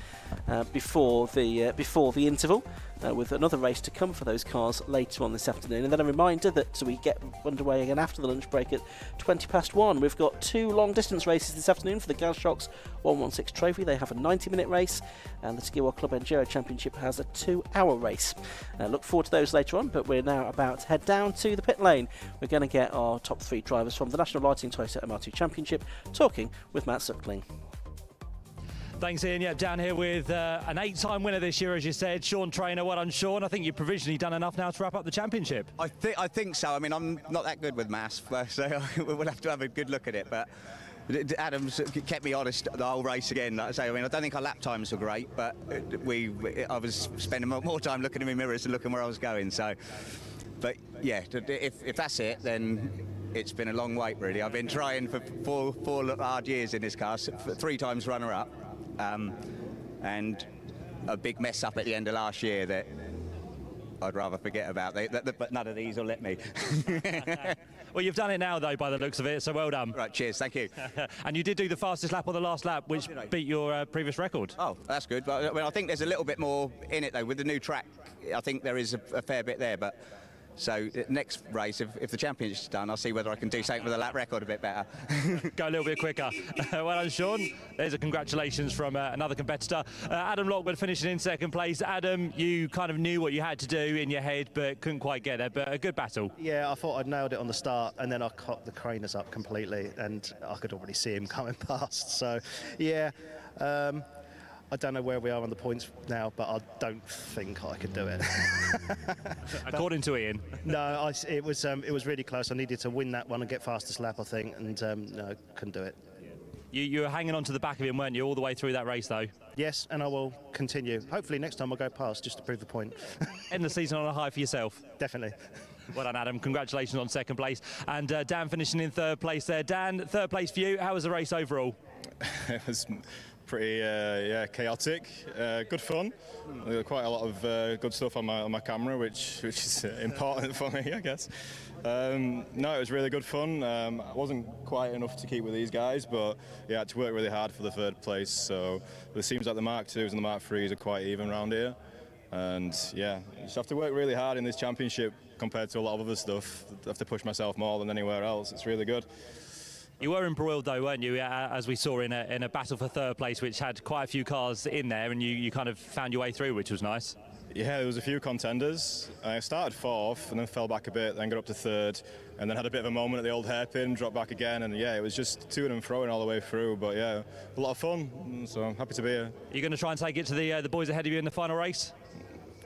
before the interval. with another race to come for those cars later on this afternoon. And then a reminder that we get underway again after the lunch break at 1:20. We've got 2 long distance races this afternoon for the Galshocks 116 Trophy. They have a 90-minute race, and the Ski World Club Enduro Championship has a 2-hour race. Look forward to those later on, but we're now about to head down to the pit lane. We're going to get our top 3 drivers from the National Lighting Toyota MR2 Championship talking with Matt Suckling. Thanks, Ian. Yep, down here with an 8-time winner this year, as you said, Sean Trainer. Well done, Sean. I think you've provisionally done enough now to wrap up the championship. I think so. I mean, I'm not that good with maths, so we'll have to have a good look at it. But Adam's kept me honest the whole race again. Like I say, I mean, I don't think our lap times were great, but I was spending more time looking in my mirrors and looking where I was going. So, but yeah, if that's it, then it's been a long wait, really. I've been trying for four hard years in this car, 3 times runner-up. And a big mess up at the end of last year that I'd rather forget about. But none of these will let me. Well, you've done it now, though, by the looks of it, so well done. Right, cheers, thank you. And you did do the fastest lap on the last lap, which beat your previous record. Oh, that's good. But I think there's a little bit more in it, though. With the new track, I think there is a fair bit there. But so next race, if the championship's done, I'll see whether I can do something with the lap record a bit better. Go a little bit quicker. Well done, Sean. There's a congratulations from another competitor. Adam Lockwood finishing in 2nd place. Adam, you kind of knew what you had to do in your head, but couldn't quite get there. But a good battle. Yeah, I thought I'd nailed it on the start, and then I caught the craners up completely, and I could already see him coming past. So, yeah. I don't know where we are on the points now, but I don't think I could do it. According to Ian. No, it was really close. I needed to win that one and get fastest lap, I think, and no, couldn't do it. You were hanging on to the back of him, weren't you, all the way through that race, though? Yes, and I will continue. Hopefully next time I'll go past just to prove the point. End the season on a high for yourself. Definitely. Well done, Adam. Congratulations on 2nd place. And Dan finishing in 3rd place there. Dan, 3rd place for you. How was the race overall? It was pretty chaotic, good fun. Quite a lot of good stuff on my camera, which is important for me, I guess. No, it was really good fun. I wasn't quite enough to keep with these guys, but yeah, I had to work really hard for the 3rd place. So it seems like the Mark 2s and the Mark 3s are quite even around here. And yeah, you just have to work really hard in this championship compared to a lot of other stuff. I have to push myself more than anywhere else. It's really good. You were embroiled, though, weren't you, as we saw in a battle for 3rd place, which had quite a few cars in there, and you kind of found your way through, which was nice. Yeah, there was a few contenders. I started 4th and then fell back a bit, then got up to 3rd, and then had a bit of a moment at the old hairpin, dropped back again, and yeah, it was just to and fro all the way through. But yeah, a lot of fun, so I'm happy to be here. Are you going to try and take it to the boys ahead of you in the final race?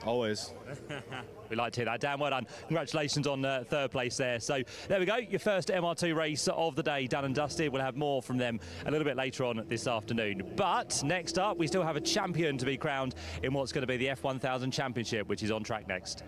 Always. We like to hear that. Dan, well done. Congratulations on 3rd place there. So there we go, your first MR2 race of the day done and dusted. We'll have more from them a little bit later on this afternoon. But next up, we still have a champion to be crowned in what's going to be the F1000 Championship, which is on track next.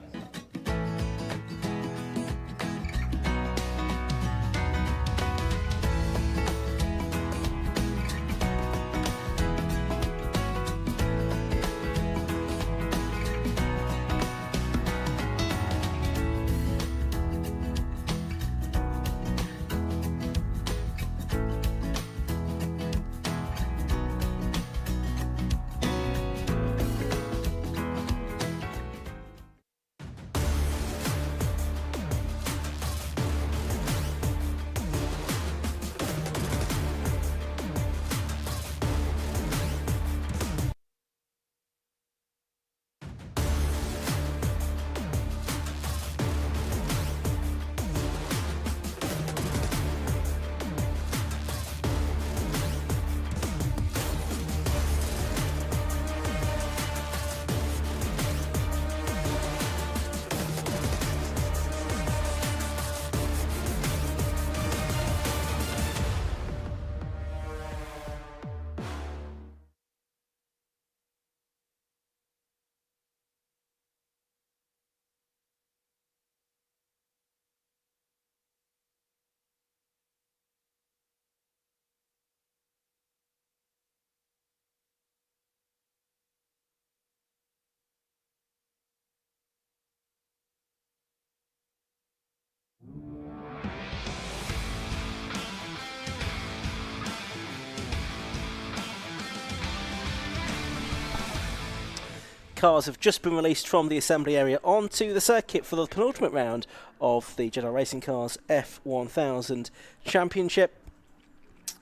cars have just been released from the assembly area onto the circuit for the penultimate round of the Jedi Racing Cars F1000 Championship,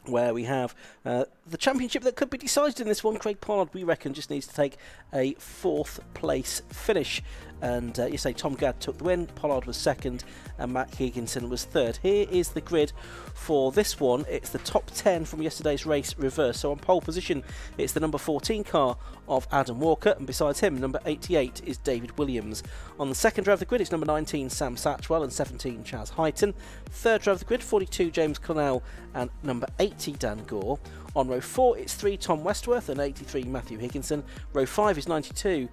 where we have the championship that could be decided in this one. Craig Pollard, we reckon, just needs to take a 4th place finish. And you say Tom Gadd took the win, Pollard was 2nd, and Matt Higginson was 3rd. Here is the grid for this one. It's the top 10 from yesterday's race reverse. So on pole position, it's the number 14 car of Adam Walker, and besides him, number 88 is David Williams. On the 2nd row of the grid, it's number 19 Sam Satchwell and 17 Chaz Hyton. 3rd row of the grid, 42 James Cornell and number 80 Dan Gore. On row 4, it's 3 Tom Westworth and 83 Matthew Higginson. Row 5 is 92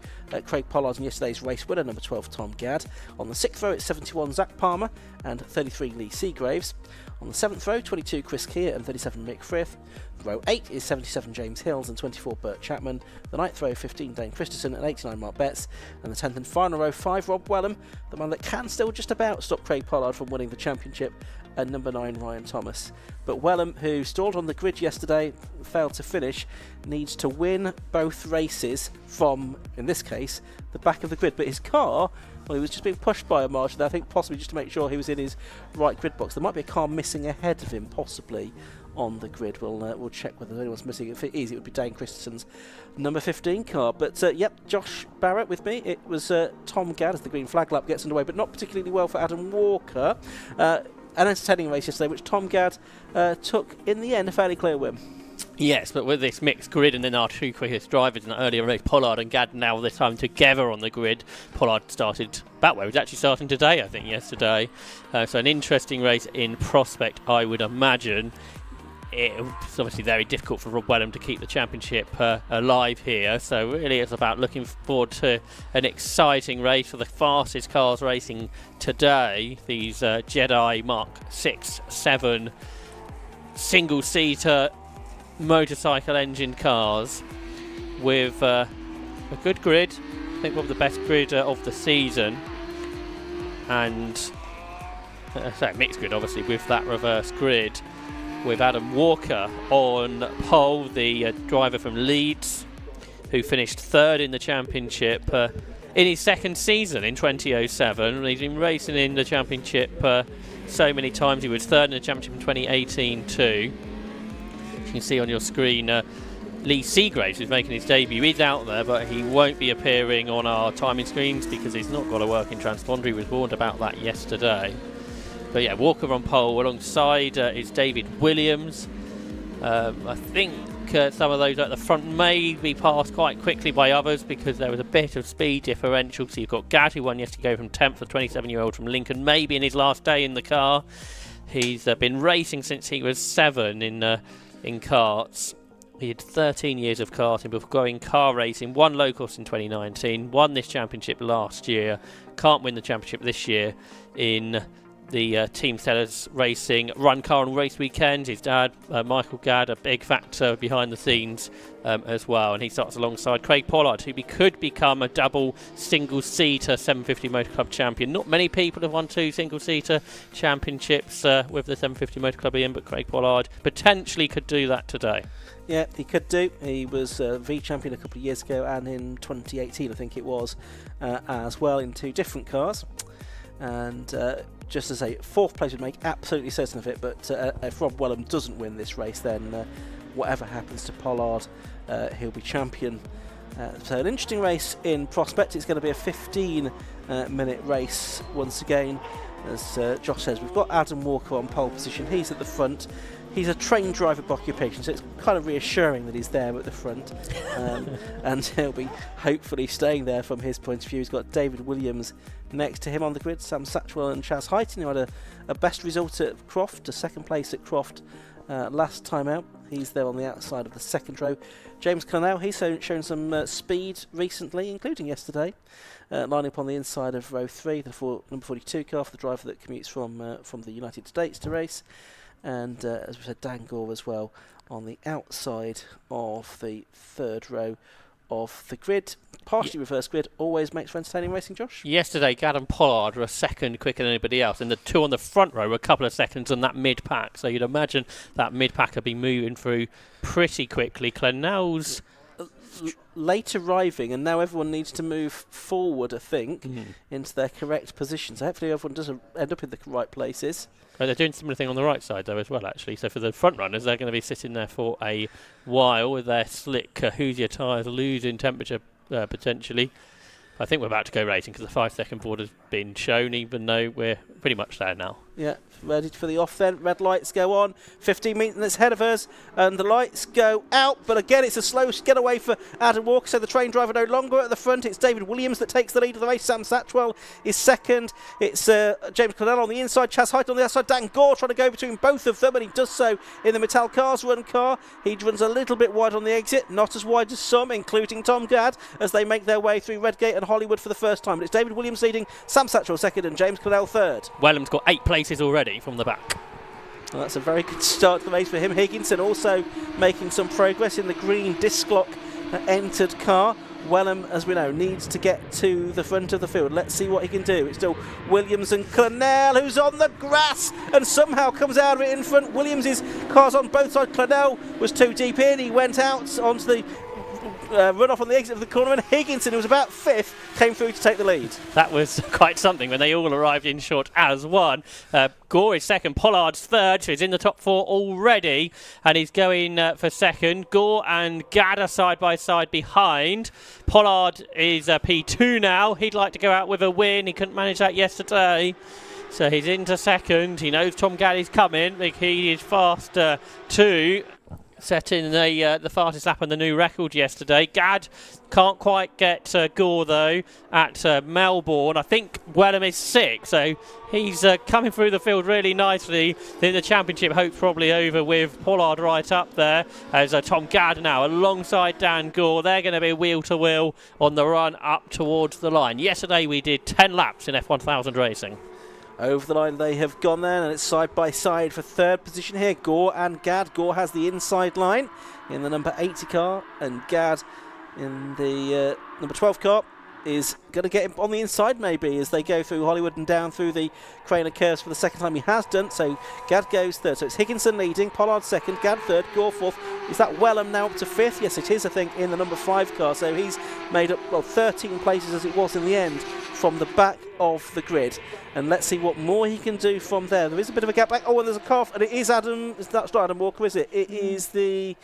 Craig Pollard and yesterday's race winner, number 12 Tom Gadd. On the 6th row, it's 71 Zach Palmer and 33 Lee Seagraves. On the 7th row, 22 Chris Keir and 37 Mick Frith. Row 8 is 77 James Hills and 24 Bert Chapman. The 9th row, 15 Dane Christensen and 89 Mark Betts. And the 10th and final row, 5 Rob Wellham, the man that can still just about stop Craig Pollard from winning the championship, and number 9 Ryan Thomas. But Wellham, who stalled on the grid yesterday, failed to finish, needs to win both races from, in this case, the back of the grid. But his car, well, he was just being pushed by a marshal, I think possibly just to make sure he was in his right grid box. There might be a car missing ahead of him, possibly, on the grid. We'll check whether anyone's missing. If it is, it would be Dane Christensen's number 15 car. But yep, Josh Barrett with me. It was Tom Gadd as the green flag lap gets underway, but not particularly well for Adam Walker. An entertaining race yesterday, which Tom Gadd took in the end a fairly clear win. Yes, but with this mixed grid and then our two quickest drivers in the earlier race, Pollard and Gadd, now this time together on the grid. Pollard started about where he was actually starting today, I think, yesterday. So an interesting race in prospect, I would imagine. It's obviously very difficult for Rob Wellham to keep the championship alive here, so really it's about looking forward to an exciting race for the fastest cars racing today. These Jedi Mark 6, 7 single-seater motorcycle engine cars with a good grid. I think one of the best grid of the season, and mixed grid obviously with that reverse grid, with Adam Walker on pole, the driver from Leeds, who finished 3rd in the championship in his 2nd season in 2007. He's been racing in the championship so many times. He was 3rd in the championship in 2018 too. As you can see on your screen, Lee Seagraves is making his debut. He's out there, but he won't be appearing on our timing screens because he's not got a working transponder. He was warned about that yesterday. But yeah, Walker on pole. Alongside is David Williams. I think some of those at the front may be passed quite quickly by others because there was a bit of speed differential. So you've got Gadd, who won yesterday from 10th, the 27-year-old from Lincoln, maybe in his last day in the car. He's been racing since he was 7 in karts. He had 13 years of karting before going car racing, won locals in 2019, won this championship last year, can't win the championship this year in the Team Sellers Racing Run Car and Race Weekend. His dad, Michael Gadd, a big factor behind the scenes as well, and he starts alongside Craig Pollard, who could become a double single-seater 750 Motor Club champion. Not many people have won 2 single-seater championships with the 750 Motor Club in, but Craig Pollard potentially could do that today. Yeah, he could do. He was V champion a couple of years ago, and in 2018 I think it was, as well, in 2 different cars. And just to say, 4th place would make absolutely certain of it, but if Rob Wellham doesn't win this race, then whatever happens to Pollard, he'll be champion. So an interesting race in prospect. It's going to be a 15-minute race once again. As Josh says, we've got Adam Walker on pole position. He's at the front. He's a trained driver by occupation, so it's kind of reassuring that he's there at the front. And he'll be hopefully staying there from his point of view. He's got David Williams next to him on the grid, Sam Satchwell and Chaz Hyton, who had a best result at Croft, a 2nd place at Croft last time out. He's there on the outside of the 2nd row. James Cornell, he's shown some speed recently, including yesterday, lining up on the inside of row 3, the number 42 car for the driver that commutes from the United States to race. And as we said, Dan Gore as well on the outside of the 3rd row of the grid. Partially reverse grid always makes for entertaining racing, Josh. Yesterday, Gadd and Pollard were a second quicker than anybody else, and the 2 on the front row were a couple of seconds on that mid-pack. So you'd imagine that mid-pack would be moving through pretty quickly. Clennell's late arriving, and now everyone needs to move forward, I think, into their correct positions. So hopefully everyone does end up in the right places. Oh, they're doing a similar thing on the right side, though, as well, actually. So for the front runners, they're going to be sitting there for a while with their slick Hoosier tyres losing temperature potentially. I think we're about to go racing because the 5-second board has been shown, even though we're pretty much there now. Yeah, ready for the off then. Red lights go on. 15 minutes ahead of us, and the lights go out. But again, it's a slow getaway for Adam Walker, so the train driver no longer at the front. It's David Williams that takes the lead of the race. Sam Satchwell is second. It's James Clennell on the inside, Chaz Height on the outside. Dan Gore trying to go between both of them, and he does so in the Metal Cars run car. He runs a little bit wide on the exit, not as wide as some, including Tom Gadd, as they make their way through Redgate and Hollywood for the first time. But it's David Williams leading, Sam Satchwell second, and James Clennell third. Wellham's got 8 places already from the back. Well, that's a very good start to the race for him. Higginson also making some progress in the green disc lock entered car. Wellham, as we know, needs to get to the front of the field. Let's see what he can do. It's still Williams and Clennell, who's on the grass and somehow comes out of it in front. Williams' car's on both sides. Clennell was too deep in. He went out onto the run off on the exit of the corner, and Higginson, who was about 5th, came through to take the lead. That was quite something when they all arrived in short as one. Gore is second, Pollard's third, so he's in the top 4 already, and he's going for second. Gore and Gadd are side by side behind. Pollard is P2 now. He'd like to go out with a win. He couldn't manage that yesterday. So he's into second. He knows Tom Gadd is coming. He is fast too. Setting the fastest lap on the new record yesterday. Gadd can't quite get Gore, though, at Melbourne. I think Wellham is 6th, so he's coming through the field really nicely. In the championship, hope's probably over with Pollard right up there, as Tom Gadd now alongside Dan Gore. They're going to be wheel-to-wheel on the run up towards the line. Yesterday we did 10 laps in F1000 racing. Over the line they have gone then, and it's side by side for third position here. Gore and Gadd. Gore has the inside line in the number 80 car, and Gadd in the number 12 car is going to get him on the inside maybe as they go through Hollywood and down through the Craner curves for the second time. He has done, so Gadd goes third. So it's Higginson leading, Pollard second, Gadd third, Gore fourth. Is that Wellham now up to 5th? Yes, it is, I think, in the number 5 car. So he's made up, well, 13 places as it was in the end from the back of the grid. And let's see what more he can do from there. There is a bit of a gap back. Oh, and there's a car, and it is Adam. That's not Adam Walker, is it? It is the...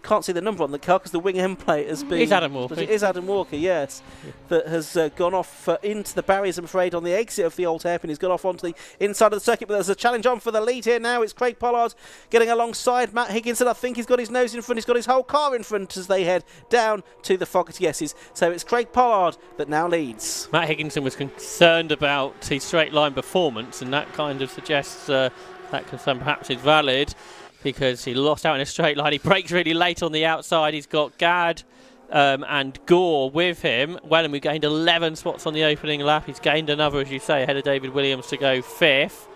can't see the number on the car because the wing end plate has been... It's Adam Walker. It is Adam Walker, yes. That has gone off into the barriers, I'm afraid, on the exit of the old hairpin. He's gone off onto the inside of the circuit, but there's a challenge on for the lead here now. It's Craig Pollard getting alongside Matt Higginson. I think he's got his nose in front. He's got his whole car in front as they head down to the Fogarty S's. So it's Craig Pollard that now leads. Matt Higginson was concerned about his straight line performance, and that kind of suggests that concern perhaps is valid, because he lost out in a straight line. He brakes really late on the outside. He's got Gadd and Gore with him. Wellham, who gained 11 spots on the opening lap. He's gained another, as you say, ahead of David Williams to go 5th.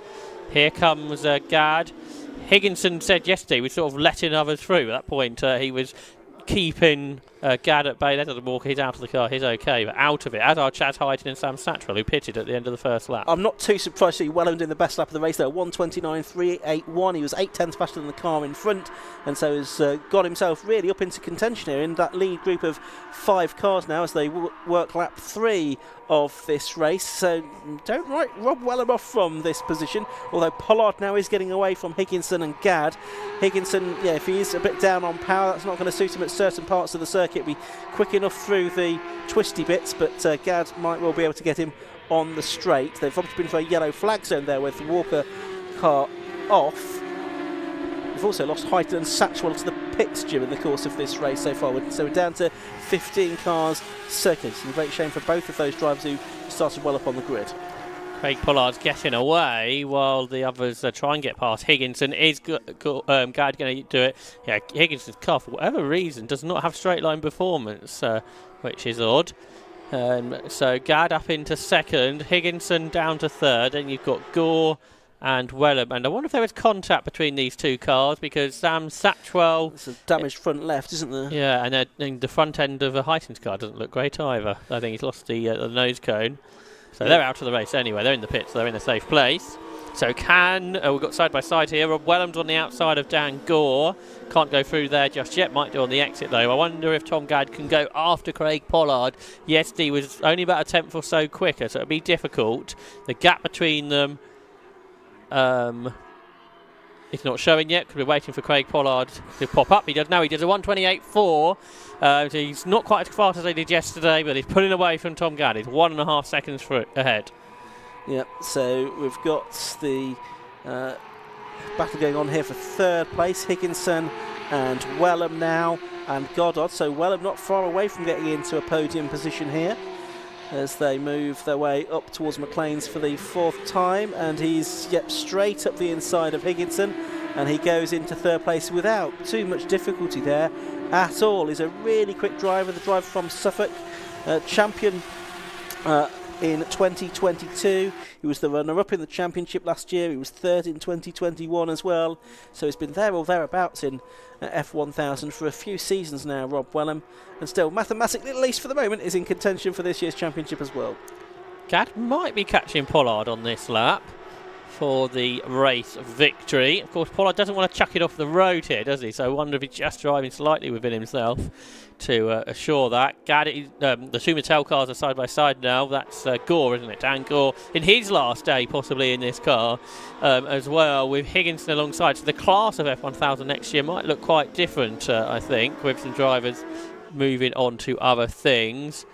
Here comes Gadd. Higginson said yesterday he was sort of letting others through. At that point, he was keeping Gadd at bay. Let him walk. He's out of the car. He's okay, but out of it, as are Chaz Height and Sam Satchwell, who pitted at the end of the first lap. I'm not too surprised to see Wellham doing the best lap of the race there. 1:29.381. He was 8/10 faster than the car in front, and so has got himself really up into contention here in that lead group of 5 cars now as they work lap 3 of this race. So don't write Rob Wellham off from this position, although Pollard now is getting away from Higginson and Gadd. Higginson, yeah, if he is a bit down on power, that's not going to suit him at certain parts of the circuit. Be quick enough through the twisty bits, but Gadd might well be able to get him on the straight. They've obviously been for a yellow flag zone there with the Walker car off. We've also lost Height and Satchwell to the pits during the course of this race so far. So we're down to 15 cars circuit. It's a great shame for both of those drivers who started well up on the grid. Craig Pollard's getting away while the others try and get past Higginson. Is Gadd going to do it? Yeah, Higginson's car, for whatever reason, does not have straight line performance, which is odd. So Gadd up into second, Higginson down to third, and you've got Gore and Wellham. And I wonder if there was contact between these 2 cars, because Sam Satchwell... It's a damaged front left, isn't there? Yeah, and the front end of Heighton's car doesn't look great either. I think he's lost the nose cone. So they're out of the race anyway. They're in the pits, so they're in a safe place. So we've got side by side here. Rob Wellham's on the outside of Dan Gore. Can't go through there just yet. Might do on the exit though. I wonder if Tom Gadd can go after Craig Pollard. Yesterday was only about a tenth or so quicker, so it'll be difficult. The gap between them it's not showing yet because we're waiting for Craig Pollard to pop up. He does now. He does a 1:28.4. So he's not quite as fast as he did yesterday, but he's pulling away from Tom Gadd. He's 1.5 seconds ahead. Yep, so we've got the battle going on here for third place. Higginson and Wellham now, and Goddard. So Wellham not far away from getting into a podium position here as they move their way up towards McLean's for the fourth time, and he's straight up the inside of Higginson, and he goes into third place without too much difficulty there at all. He's a really quick driver, the driver from Suffolk, champion in 2022. He was the runner-up in the championship last year. He was third in 2021 as well. So he's been there or thereabouts in F1000 for a few seasons now, Rob Wellham. And still, mathematically, at least for the moment, is in contention for this year's championship as well. Gadd might be catching Pollard on this lap for the race victory. Of course, Pollard doesn't want to chuck it off the road here, does he? So I wonder if he's just driving slightly within himself to assure that. Gadd, the two Mattel cars are side by side now. That's Gore, isn't it? Dan Gore in his last day, possibly in this car as well, with Higginson alongside. So the class of F1000 next year might look quite different, I think, with some drivers moving on to other things.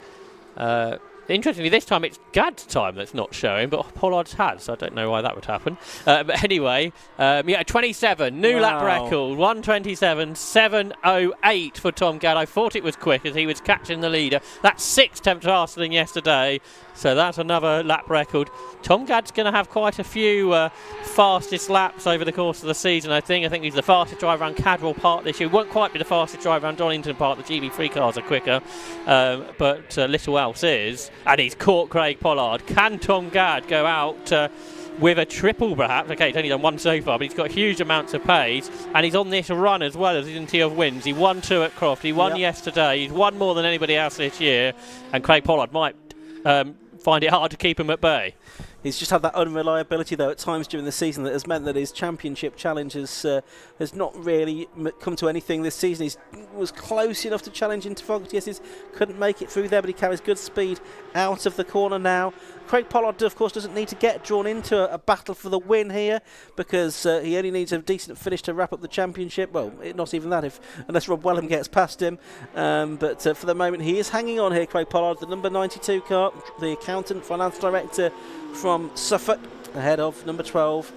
Interestingly, this time it's Gadd's time that's not showing, but Pollard's had, so I don't know why that would happen. But anyway, 27, new lap record, 1:27.708 for Tom Gadd. I thought it was quick as he was catching the leader. That's 6 tenths faster than yesterday, so that's another lap record. Tom Gadd's going to have quite a few fastest laps over the course of the season, I think. I think he's the fastest driver around Cadwell Park this year. He won't quite be the fastest driver around Donington Park. The GB3 cars are quicker, but little else is. And he's caught Craig Pollard. Can Tom Gadd go out with a triple perhaps? Okay, he's only done one so far, but he's got huge amounts of pace, and he's on this run as well, isn't he, of wins. He won 2 at Croft, he won yesterday, he's won more than anybody else this year, and Craig Pollard might find it hard to keep him at bay. He's just had that unreliability, though, at times during the season that has meant that his championship challenge has not really come to anything this season. He was close enough to challenge into Fogarty. Yes, he couldn't make it through there, but he carries good speed out of the corner now. Craig Pollard, of course, doesn't need to get drawn into a battle for the win here because he only needs a decent finish to wrap up the championship. Well, not even that, unless Rob Wellham gets past him. But for the moment, he is hanging on here, Craig Pollard, the number 92 car, the accountant, finance director from Suffolk, ahead of number 12,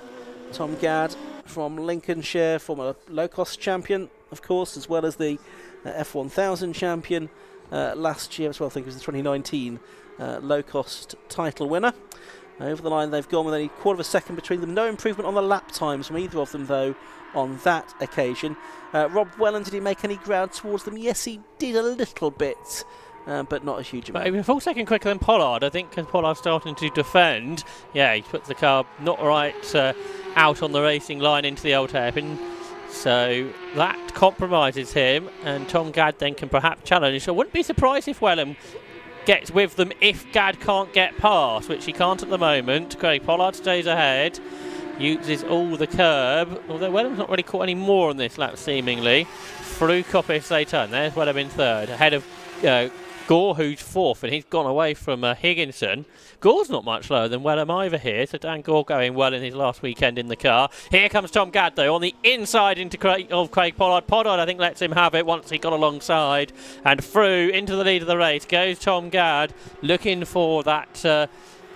Tom Gadd from Lincolnshire, former low-cost champion, of course, as well as the F1000 champion last year as well. I think it was the 2019 low-cost title winner. Over the line they've gone with only a quarter of a second between them. No improvement on the lap times from either of them, though, on that occasion. Rob Wellham, did he make any ground towards them? Yes, he did a little bit. But not a huge amount. But he was a full second quicker than Pollard, I think, because Pollard's starting to defend. Yeah, he puts the car not right out on the racing line into the old hairpin. So that compromises him, and Tom Gadd then can perhaps challenge. So I wouldn't be surprised if Wellham gets with them if Gadd can't get past, which he can't at the moment. Craig Pollard stays ahead, uses all the curb, although Wellham's not really caught any more on this lap, seemingly. Through Coppice they turn. There's Wellham in third, ahead of Gore, who's fourth, and he's gone away from Higginson. Gore's not much lower than Wellham either here, so Dan Gore going well in his last weekend in the car. Here comes Tom Gadd, though, on the inside into Craig Pollard. Pollard, I think, lets him have it once he got alongside, and through into the lead of the race goes Tom Gadd, looking for that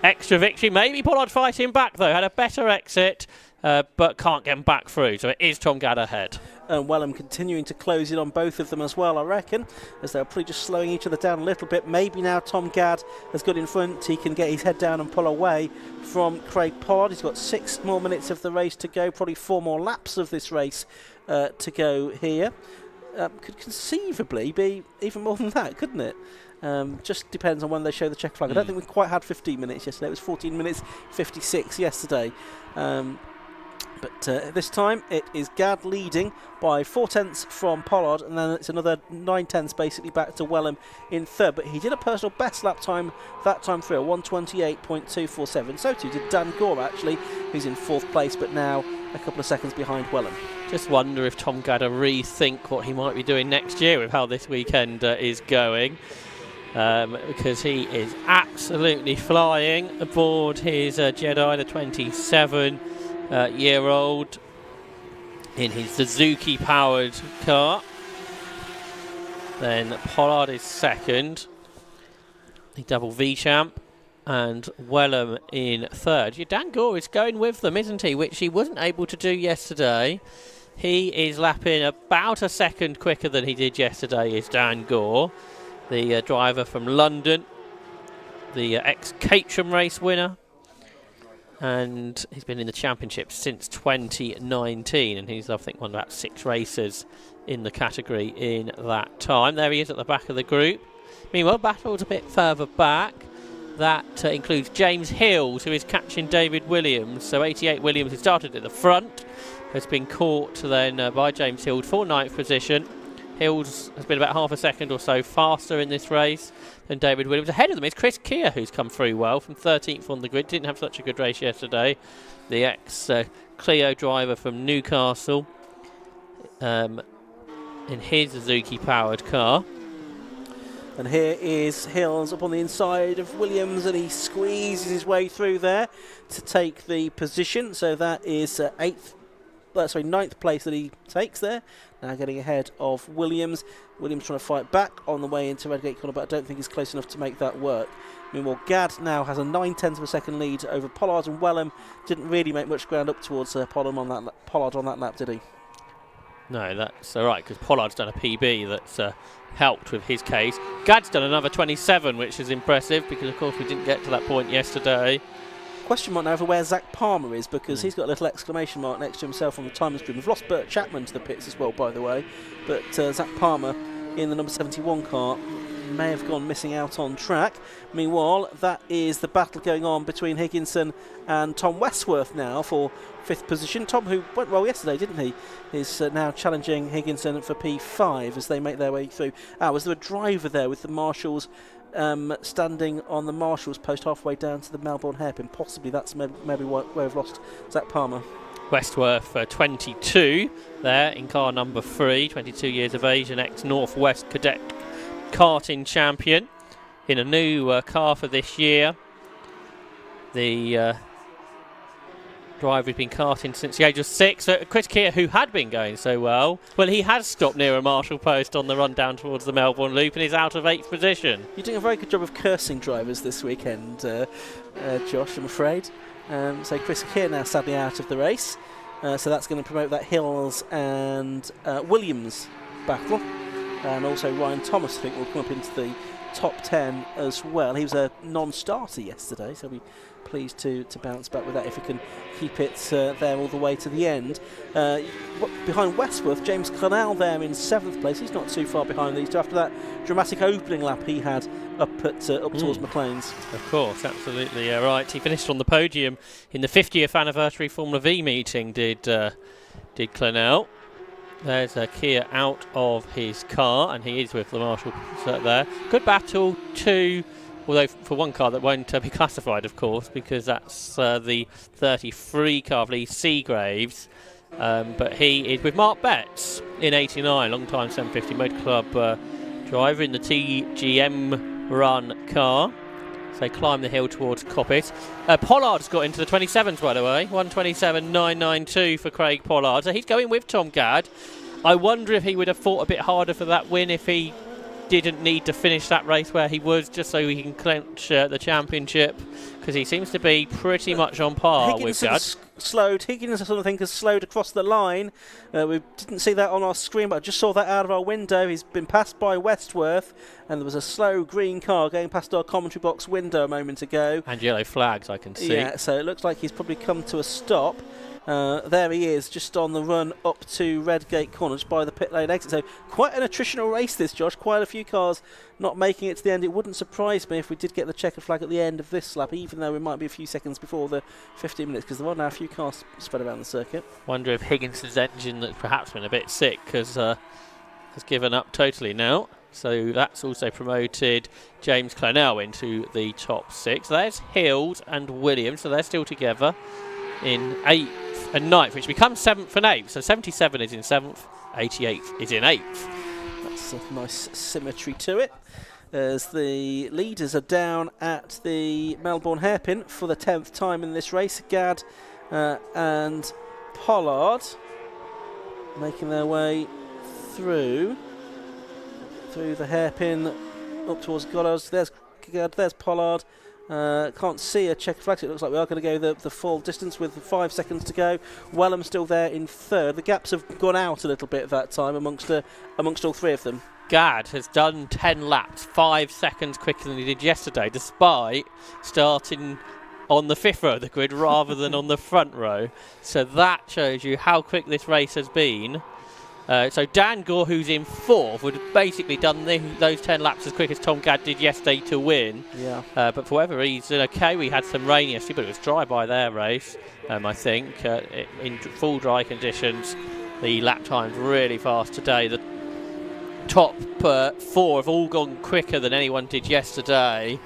extra victory. Maybe Pollard fighting back, though, had a better exit, but can't get him back through, so it is Tom Gadd ahead. And Wellham continuing to close in on both of them as well, I reckon, as they're probably just slowing each other down a little bit. Maybe now Tom Gadd has got in front, he can get his head down and pull away from Craig Pollard. He's got 6 more minutes of the race to go, probably 4 more laps of this race to go here. Could conceivably be even more than that, couldn't it? Just depends on when they show the check flag. I don't think we quite had 15 minutes yesterday. It was 14 minutes 56 yesterday. But this time it is Gadd leading by 4/10 from Pollard, and then it's another 9/10 basically back to Wellham in third. But he did a personal best lap time that time through, 1:28.247. So too did Dan Gore actually, who's in fourth place, but now a couple of seconds behind Wellham. Just wonder if Tom Gadd will rethink what he might be doing next year with how this weekend is going. Because he is absolutely flying aboard his Jedi, the 27-year-old, in his Suzuki-powered car. Then Pollard is second, the double V champ, and Wellham in third. Dan Gore is going with them, isn't he? Which he wasn't able to do yesterday. He is lapping about a second quicker than he did yesterday, is Dan Gore, the driver from London, the ex-Caterham race winner, and he's been in the championship since 2019, and he's, I think, won about 6 races in the category in that time. There he is at the back of the group. Meanwhile, battle's a bit further back. That includes James Hills, who is catching David Williams. So 88 Williams, who started at the front, has been caught then by James Hills for 9th position. Hills has been about half a second or so faster in this race than David Williams. Ahead of them is Chris Keir, who's come through well from 13th on the grid. Didn't have such a good race yesterday. The ex-Clio driver from Newcastle in his Suzuki-powered car. And here is Hills up on the inside of Williams, and he squeezes his way through there to take the position. So that is 9th place that he takes there. Now getting ahead of Williams. Williams trying to fight back on the way into Redgate Corner, but I don't think he's close enough to make that work. Meanwhile, Gadd now has a 9/10 of a second lead over Pollard, and Wellham didn't really make much ground up towards Pollard on that lap, did he? No, that's all right, because Pollard's done a PB that's helped with his case. Gadd's done another 27, which is impressive, because of course we didn't get to that point yesterday. Question mark now over where Zach Palmer is, because he's got a little exclamation mark next to himself on the timing screen. We've lost Bert Chapman to the pits as well, by the way, but Zach Palmer in the number 71 car may have gone missing out on track. Meanwhile, that is the battle going on between Higginson and Tom Westworth now for 5th position. Tom, who went well yesterday, didn't he, is now challenging Higginson for P5 as they make their way through. Was there a driver there with the marshals standing on the marshals post halfway down to the Melbourne hairpin? Possibly that's maybe where we've lost Zach Palmer. Westworth 22 there in car number 3, 22 years of age, an ex-Northwest Cadet karting champion in a new car for this year. The driver has been karting since the age of 6. Chris Keir, who had been going so well, he has stopped near a marshal post on the run down towards the Melbourne Loop and is out of 8th position. You're doing a very good job of cursing drivers this weekend, Josh, I'm afraid. So Chris Keir now sadly out of the race. So that's going to promote that Hills and Williams battle. And also Ryan Thomas, I think, will come up into the top 10 as well. He was a non-starter yesterday, so we'll be pleased to bounce back with that if he can keep it there all the way to the end. Behind Westworth, James Clennell there in 7th place. He's not too far behind these two after that dramatic opening lap he had up towards McLean's. Of course, absolutely right. He finished on the podium in the 50th anniversary Formula V meeting, did Clennell. There's Keir out of his car, and he is with the marshal there. Good battle, although for one car that won't be classified, of course, because that's the 33 car of Lee Seagraves. But he is with Mark Betts in 89, long-time 750 Motor Club driver in the TGM run car. So they climb the hill towards Coppet. Pollard's got into the 27s, by the way. 1:27.992 for Craig Pollard. So he's going with Tom Gadd. I wonder if he would have fought a bit harder for that win if he didn't need to finish that race where he was, just so he can clinch the championship, because he seems to be pretty much on par with Gadd. Higgins, I sort of think, has slowed across the line. We didn't see that on our screen, but I just saw that out of our window. He's been passed by Westworth, and there was a slow green car going past our commentary box window a moment ago. And yellow flags, I can see. Yeah, so it looks like he's probably come to a stop. There he is, just on the run up to Redgate Corner, just by the pit lane exit. So quite an attritional race this, Josh. Quite a few cars not making it to the end. It wouldn't surprise me if we did get the checkered flag at the end of this lap, even even though it might be a few seconds before the 15 minutes, because there are now a few cars spread around the circuit. Wonder if Higginson's engine, that's perhaps been a bit sick, has given up totally now. So that's also promoted James Clennell into the top 6. There's Hills and Williams, so they're still together in 8th and 9th, which becomes 7th and 8th. So 77 is in 7th, 88 is in 8th. That's a nice symmetry to it, as the leaders are down at the Melbourne hairpin for the 10th time in this race. Gadd and Pollard making their way through the hairpin up towards Goddard. There's Gadd, there's Pollard. Can't see a checkered flag, so it looks like we are going to go the full distance with 5 seconds to go. Wellham still there in 3rd. The gaps have gone out a little bit at that time amongst all 3 of them. Gadd has done 10 laps, 5 seconds quicker than he did yesterday, despite starting on the 5th row of the grid rather than on the front row. So that shows you how quick this race has been. So Dan Gore, who's in 4th, would have basically done those 10 laps as quick as Tom Gadd did yesterday to win. Yeah. But for whatever reason, okay, we had some rain yesterday, but it was dry by their race, I think. In full dry conditions, the lap time's really fast today. The top 4 have all gone quicker than anyone did yesterday.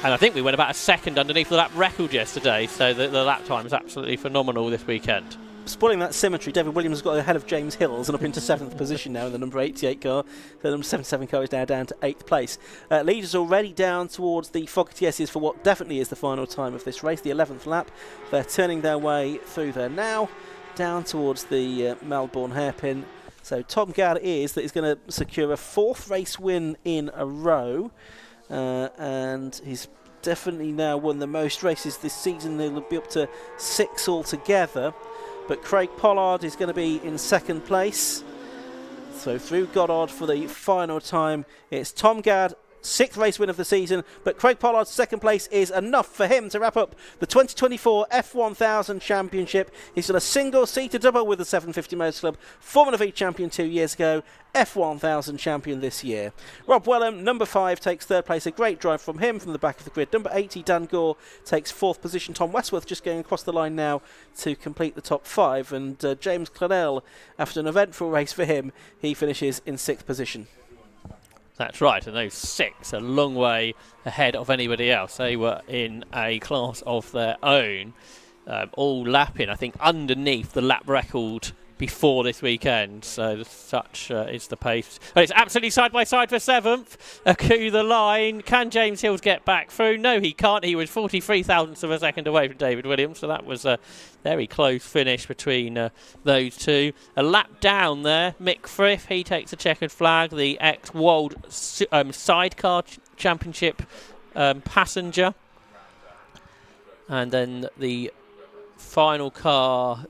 And I think we went about a second underneath the lap record yesterday, so the lap time is absolutely phenomenal this weekend. Spoiling that symmetry, David Williams has got ahead of James Hills and up into 7th position now in the number 88 car. The number 77 car is now down to 8th place. Leaders already down towards the Fogarty-S's for what definitely is the final time of this race, the 11th lap. They're turning their way through there now, down towards the Melbourne hairpin. So Tom Gadd is going to secure a 4th race win in a row, and he's definitely now won the most races this season. He'll be up to 6 altogether. But Craig Pollard is going to be in 2nd place. So through Goddard for the final time, it's Tom Gadd, 6th race win of the season, but Craig Pollard's 2nd place is enough for him to wrap up the 2024 F1000 Championship. He's done a single-seater double with the 750 Motors Club, former Vee champion 2 years ago, F1000 champion this year. Rob Wellham, number 5, takes 3rd place. A great drive from him from the back of the grid. Number 80, Dan Gore, takes 4th position. Tom Westworth just going across the line now to complete the top 5. And James Clennell, after an eventful race for him, he finishes in 6th position. That's right, and those 6 a long way ahead of anybody else. They were in a class of their own, all lapping, I think, underneath the lap record before this weekend. So such is the pace. But it's absolutely side by side for 7th. Aku the line. Can James Hills get back through? No, he can't. He was 43 thousandths of a second away from David Williams. So that was a very close finish between those two. A lap down there, Mick Frith. He takes a checkered flag. The ex-World Sidecar Championship passenger. And then the final car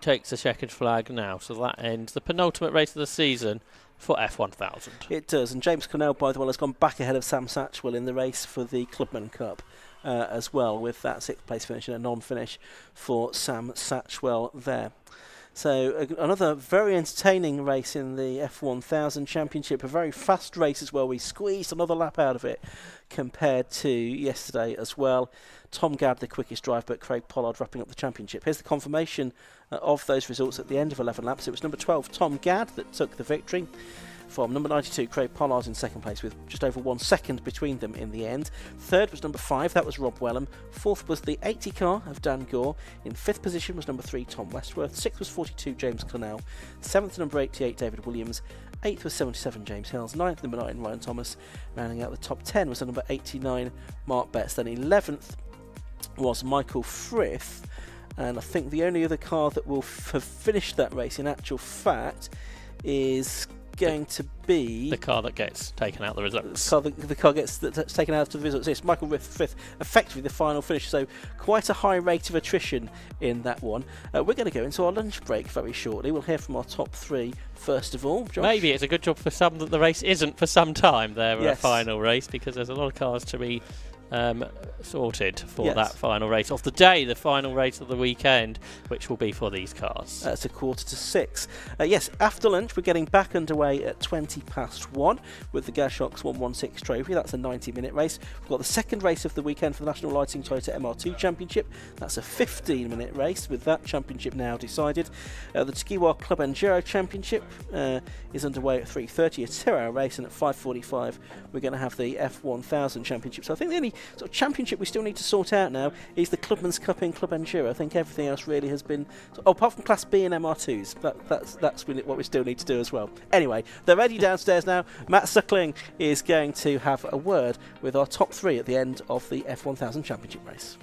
takes a checkered flag now, so that ends the penultimate race of the season for F1000. It does, and James Clennell, by the way, has gone back ahead of Sam Satchwell in the race for the Clubman Cup as well, with that 6th place finish and a non-finish for Sam Satchwell there. So another very entertaining race in the F1000 Championship, a very fast race as well. We squeezed another lap out of it compared to yesterday as well. Tom Gadd the quickest drive, but Craig Pollard wrapping up the championship. Here's the confirmation of those results at the end of 11 laps. It was number 12, Tom Gadd, that took the victory. From number 92, Craig Pollard in 2nd place with just over 1 second between them in the end. 3rd was number 5, that was Rob Wellham. 4th was the 80 car of Dan Gore. In 5th position was number 3, Tom Westworth. 6th was 42, James Clennell. 7th, number 88, David Williams. 8th was 77, James Hills. 9th, number 9, Ryan Thomas. Rounding out the top 10 was the number 89, Mark Betts. Then 11th was Michael Frith. And I think the only other car that will have finished that race in actual fact is going to be the car that gets taken out of the results. The car that's taken out of the results. It's Michael Frith, effectively the final finish. So quite a high rate of attrition in that one. We're going to go into our lunch break very shortly. We'll hear from our top 3 first of all. Josh? Maybe it's a good job for some that the race isn't for some time. Their Yes. final race, because there's a lot of cars to be sorted for Yes. that final race of the day, the final race of the weekend, which will be for these cars. That's 5:45. Yes, after lunch we're getting back underway at 1:20 with the Gashox 116 Trophy. That's a 90-minute race. We've got the second race of the weekend for the National Lighting Toyota MR2 Championship. That's a 15-minute race with that championship now decided. The Tskiwa Club Enduro Championship is underway at 3:30, a 2-hour race, and at 5:45 we're going to have the F1000 Championship. So I think the only sort of championship we still need to sort out now is the Clubman's Cup in Club Enduro. I think everything else really has been, apart from Class B and MR2s, that's really what we still need to do as well. Anyway, they're ready downstairs now. Matt Suckling is going to have a word with our top 3 at the end of the F1000 Championship race.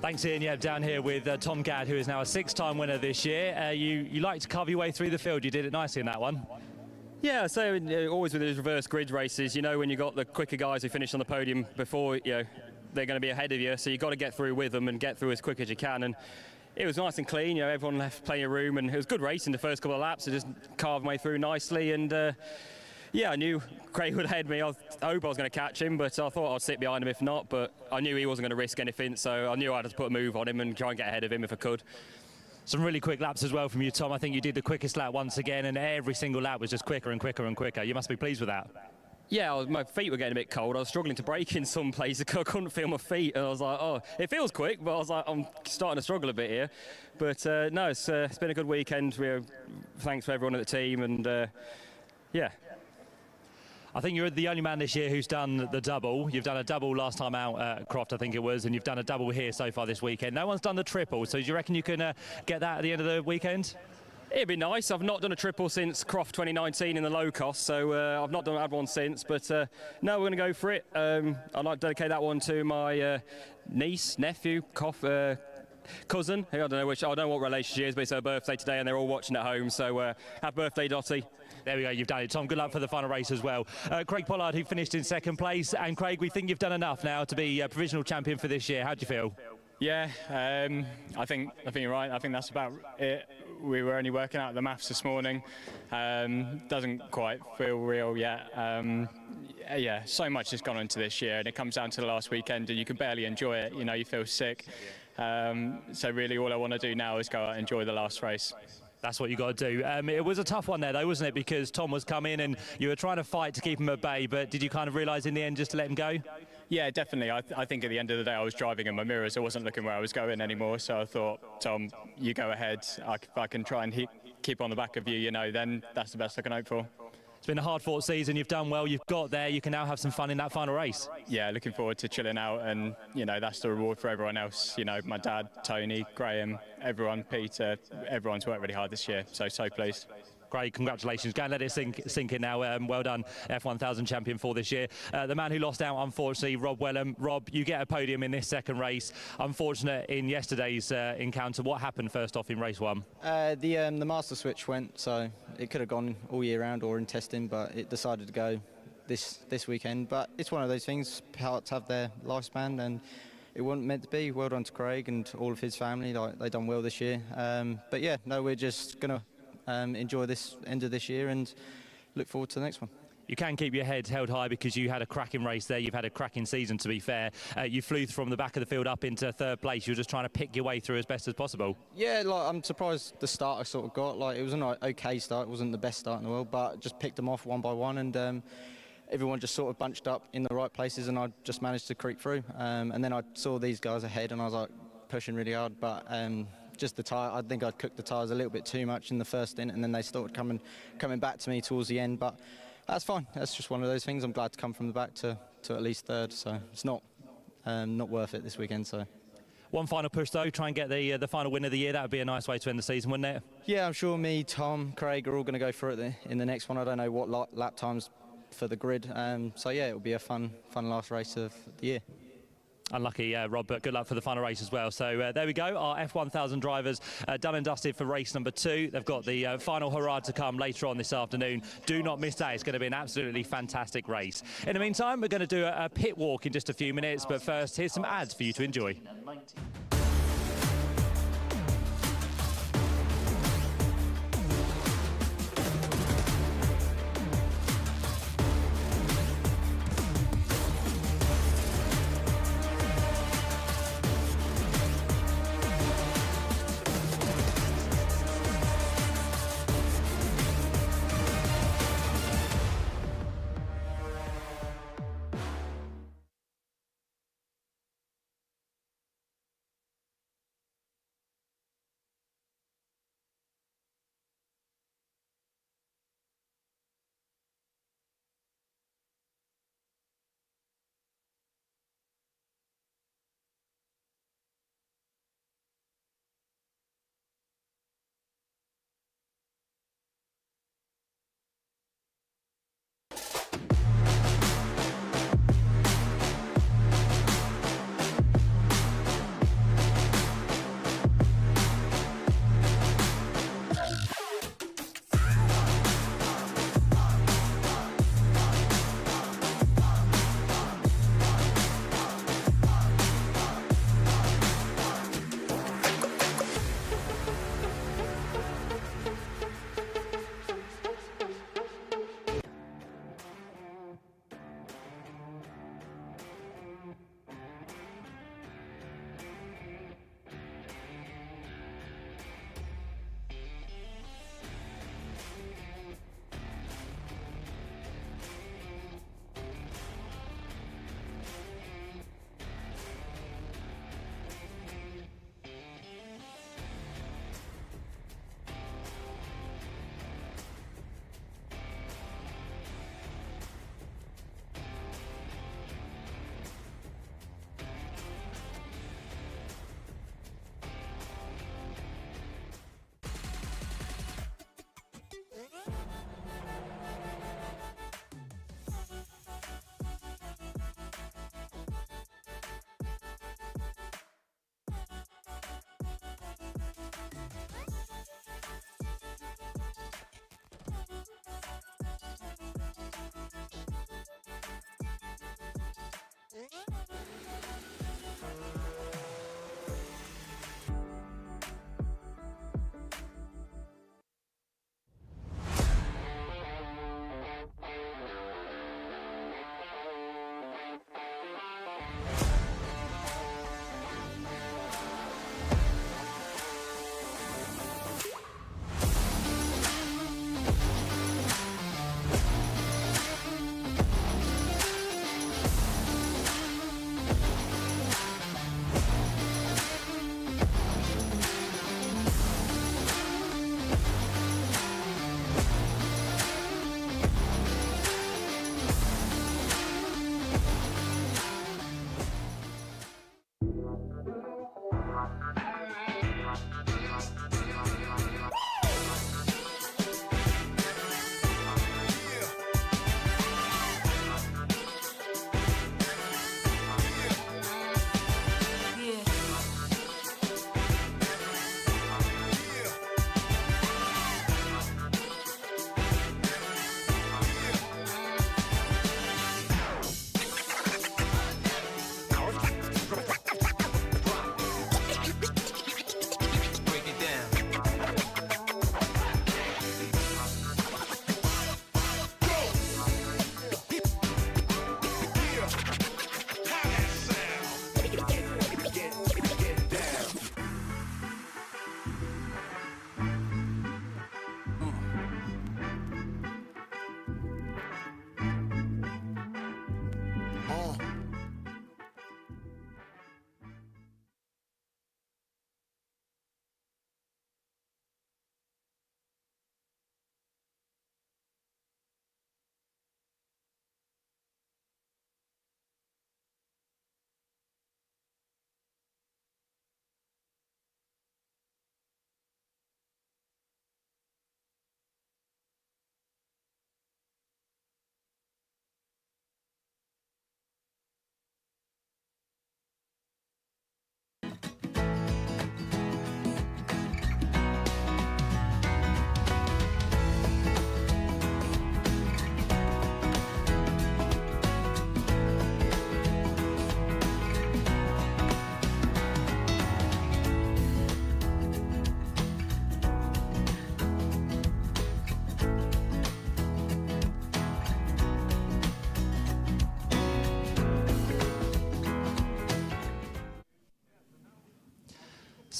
Thanks, Ian. Yeah, down here with Tom Gadd, who is now a 6-time winner this year. You like to carve your way through the field. You did it nicely in that one. Yeah, so always with these reverse grid races, you know, when you've got the quicker guys who finish on the podium before, they're going to be ahead of you, so you've got to get through with them and get through as quick as you can. And it was nice and clean, everyone left plenty of room, and it was good racing the first couple of laps. I just carved my way through nicely, and I knew Craig would head me. I hope I was going to catch him, but I thought I'd sit behind him if not, but I knew he wasn't going to risk anything, so I knew I had to put a move on him and try and get ahead of him if I could. Some really quick laps as well from you, Tom. I think you did the quickest lap once again, and every single lap was just quicker and quicker and quicker. You must be pleased with that. Yeah, my feet were getting a bit cold. I was struggling to brake in some places. I couldn't feel my feet, and I was like, oh, it feels quick, but I was like, I'm starting to struggle a bit here. But no, it's been a good weekend. Thanks for everyone at the team, and yeah. I think you're the only man this year who's done the double. You've done a double last time out at Croft, I think it was, and you've done a double here so far this weekend. No one's done the triple, so do you reckon you can get that at the end of the weekend? It'd be nice. I've not done a triple since Croft 2019 in the low cost, so I've not had one since. But no, we're going to go for it. I'd like to dedicate that one to my niece, nephew, cousin. I don't know what relation she is, but it's her birthday today, and they're all watching at home. So happy birthday, Dottie. There we go, you've done it. Tom, good luck for the final race as well. Craig Pollard, who finished in second place. And Craig, we think you've done enough now to be provisional champion for this year. How do you feel? Yeah, I think you're right. I think that's about it. We were only working out the maths this morning. Doesn't quite feel real yet. Yeah, so much has gone into this year, and it comes down to the last weekend, and you can barely enjoy it. You feel sick. So really, all I want to do now is go out and enjoy the last race. That's what you got to do. It was a tough one there, though, wasn't it? Because Tom was coming and you were trying to fight to keep him at bay, but did you kind of realise in the end just to let him go? Yeah, definitely. I think at the end of the day I was driving in my mirrors. I wasn't looking where I was going anymore, so I thought, Tom, you go ahead. I can try and keep on the back of you, then that's the best I can hope for. It's been a hard-fought season. You've done well. You've got there. You can now have some fun in that final race. Yeah, looking forward to chilling out, and that's the reward for everyone else. My dad, Tony, Graham, everyone, Peter, everyone's worked really hard this year. So pleased. Great, congratulations. Go and let it sink in now. Well done, F1000 champion for this year. The man who lost out, unfortunately, Rob Wellham. Rob, you get a podium in this second race. Unfortunate in yesterday's encounter. What happened first off in race one? The master switch went, so it could have gone all year round or in testing, but it decided to go this weekend. But it's one of those things, parts have their lifespan, and it wasn't meant to be. Well done to Craig and all of his family. They've done well this year. But yeah, no, we're just going to enjoy this end of this year and look forward to the next one. You can keep your head held high because you had a cracking race there. You've had a cracking season, to be fair. You flew from the back of the field up into third place. You were just trying to pick your way through as best as possible. Yeah, I'm surprised the start I sort of got. It was an okay start. It wasn't the best start in the world, but just picked them off one by one, and everyone just sort of bunched up in the right places, and I just managed to creep through. And then I saw these guys ahead, and I was pushing really hard, but just the tyre, I think I'd cooked the tyres a little bit too much in the first stint, and then they started coming back to me towards the end, but that's fine. That's just one of those things. I'm glad to come from the back to at least third, so it's not worth it this weekend. So one final push though, try and get the final win of the year. That would be a nice way to end the season, wouldn't it? Yeah, I'm sure me, Tom, Craig are all going to go for it in the next one. I don't know what lap times for the grid, so yeah, it will be a fun last race of the year. Unlucky, Rob, but good luck for the final race as well. So there we go, our F1000 drivers done and dusted for race number 2. They've got the final hurrah to come later on this afternoon. Do not miss that. It's going to be an absolutely fantastic race. In the meantime, we're going to do a pit walk in just a few minutes, but first, here's some ads for you to enjoy.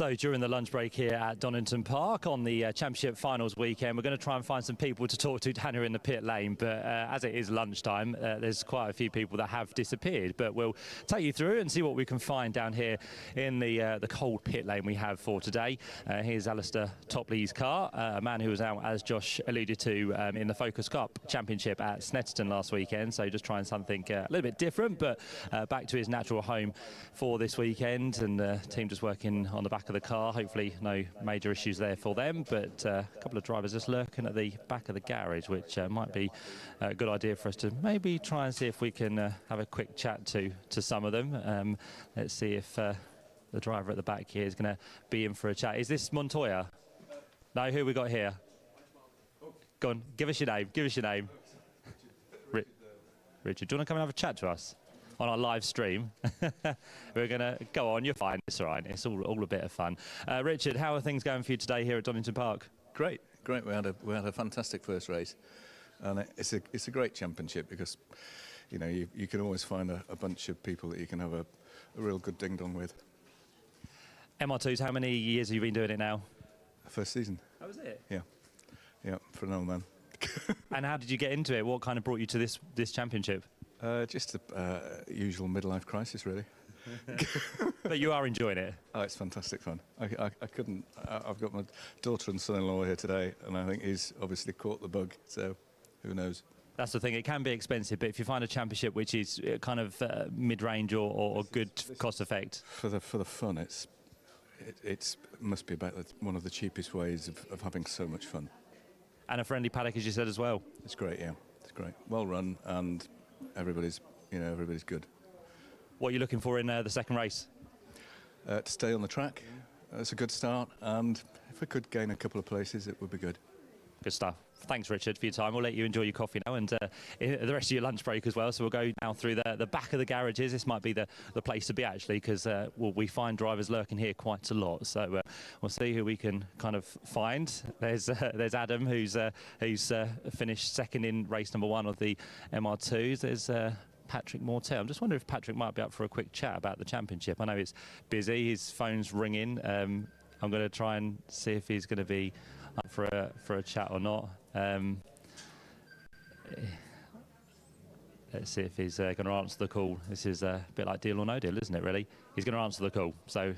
So during the lunch break here at Donington Park on the Championship Finals weekend, we're going to try and find some people to talk to down here in the pit lane. But as it is lunchtime, there's quite a few people that have disappeared. But we'll take you through and see what we can find down here in the cold pit lane we have for today. Here's Alistair Topley's car, a man who was out, as Josh alluded to, in the Focus Cup Championship at Snetterton last weekend. So just trying something a little bit different, but back to his natural home for this weekend. And the team just working on the back of the car. Hopefully no major issues there for them, but a couple of drivers just lurking at the back of the garage, which might be a good idea for us to maybe try and see if we can have a quick chat to some of them. Let's see if the driver at the back here is going to be in for a chat. Is this Montoya? No, who we got here? Go on, give us your name, Richard, do you want to come and have a chat to us on our live stream? We're going to go on. You're fine. It's all right. It's all a bit of fun. Richard, how are things going for you today here at Donington Park? Great. We had a fantastic first race, and it's a great championship because you know you can always find a bunch of people that you can have a real good ding dong with. MR2s, how many years have you been doing it now? First season. How was it? Yeah, for an old man. And how did you get into it? What kind of brought you to this championship? Just the usual midlife crisis, really. But you are enjoying it? Oh, it's fantastic fun. I couldn't. I've got my daughter and son-in-law here today, and I think he's obviously caught the bug. So, who knows? That's the thing. It can be expensive, but if you find a championship which is kind of mid-range or good cost effect, for the fun, it must be about one of the cheapest ways of having so much fun. And a friendly paddock, as you said as well. It's great, yeah. It's great. Well run, and everybody's good. What are you looking for in the second race? To stay on the track. It's a good start, and if we could gain a couple of places, it would be good. Good stuff. Thanks, Richard, for your time. We'll let you enjoy your coffee now and the rest of your lunch break as well. So we'll go now through the back of the garages. This might be the place to be, actually, because we find drivers lurking here quite a lot. So we'll see who we can kind of find. There's Adam, who's finished second in race number 1 of the MR2s. There's Patrick Mortel. I'm just wondering if Patrick might be up for a quick chat about the championship. I know it's busy. His phone's ringing. I'm going to try and see if he's going to be up for a chat or not. Let's see if he's going to answer the call. This is a bit like Deal or No Deal, isn't it, really? He's going to answer the call, so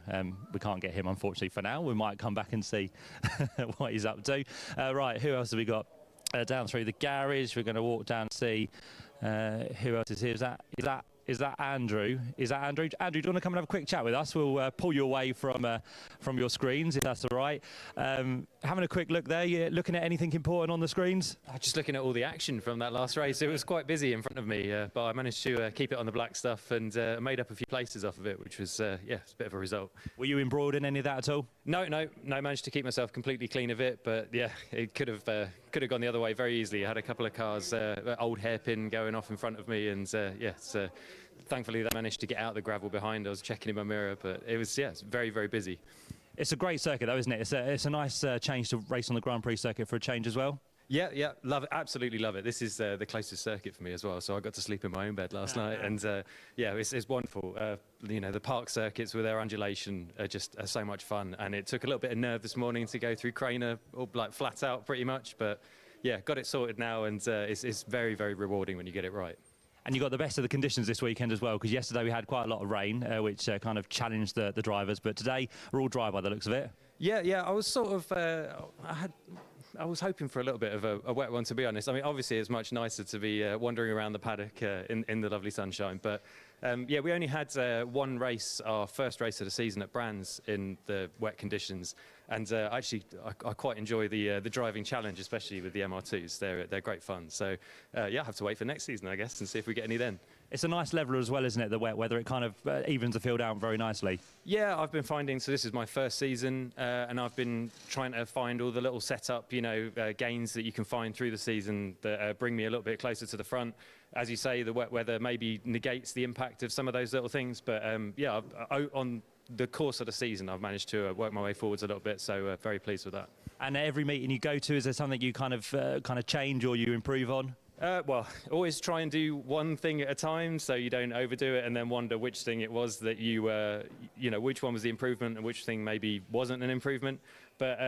we can't get him, unfortunately, for now. We might come back and see what he's up to. Right, who else have we got? Down through the garage, we're going to walk down and see who else is here. Is that Andrew? Is that Andrew? Andrew, do you want to come and have a quick chat with us? We'll pull you away from your screens, if that's all right. Having a quick look there, you looking at anything important on the screens? Just looking at all the action from that last race. It was quite busy in front of me, but I managed to keep it on the black stuff and made up a few places off of it, which was, it's a bit of a result. Were you embroiled in any of that at all? No, managed to keep myself completely clean of it, but yeah, it could have gone the other way very easily. I had a couple of cars, old hairpin going off in front of me, and thankfully they managed to get out the gravel behind. I was checking in my mirror, but it was, it's very, very busy. It's a great circuit though, isn't it? It's a nice change to race on the Grand Prix circuit for a change as well. Yeah, love it, absolutely love it. This is the closest circuit for me as well, so I got to sleep in my own bed last night, and it's wonderful. The park circuits with their undulation are just so much fun, and it took a little bit of nerve this morning to go through Craner, all like flat out pretty much, but yeah, got it sorted now, and it's very, very rewarding when you get it right. And you got the best of the conditions this weekend as well, because yesterday we had quite a lot of rain, which kind of challenged the drivers, but today we're all dry by the looks of it. Yeah, I was sort of, I was hoping for a little bit of a wet one, to be honest. I mean, obviously it's much nicer to be wandering around the paddock in the lovely sunshine, but we only had one race, our first race of the season at Brands in the wet conditions, and I quite enjoy the driving challenge, especially with the MR2s. They're great fun. So I have to wait for next season, I guess, and see if we get any then. It's a nice leveler as well, isn't it, the wet weather? It kind of evens the field out very nicely. Yeah, I've been finding, so this is my first season, and I've been trying to find all the little setup, gains that you can find through the season that bring me a little bit closer to the front. As you say, the wet weather maybe negates the impact of some of those little things, but on the course of the season, I've managed to work my way forwards a little bit, so very pleased with that. And every meeting you go to, is there something you kind of change or you improve on? Well, always try and do one thing at a time so you don't overdo it and then wonder which thing it was that you know, which one was the improvement and which thing maybe wasn't an improvement. But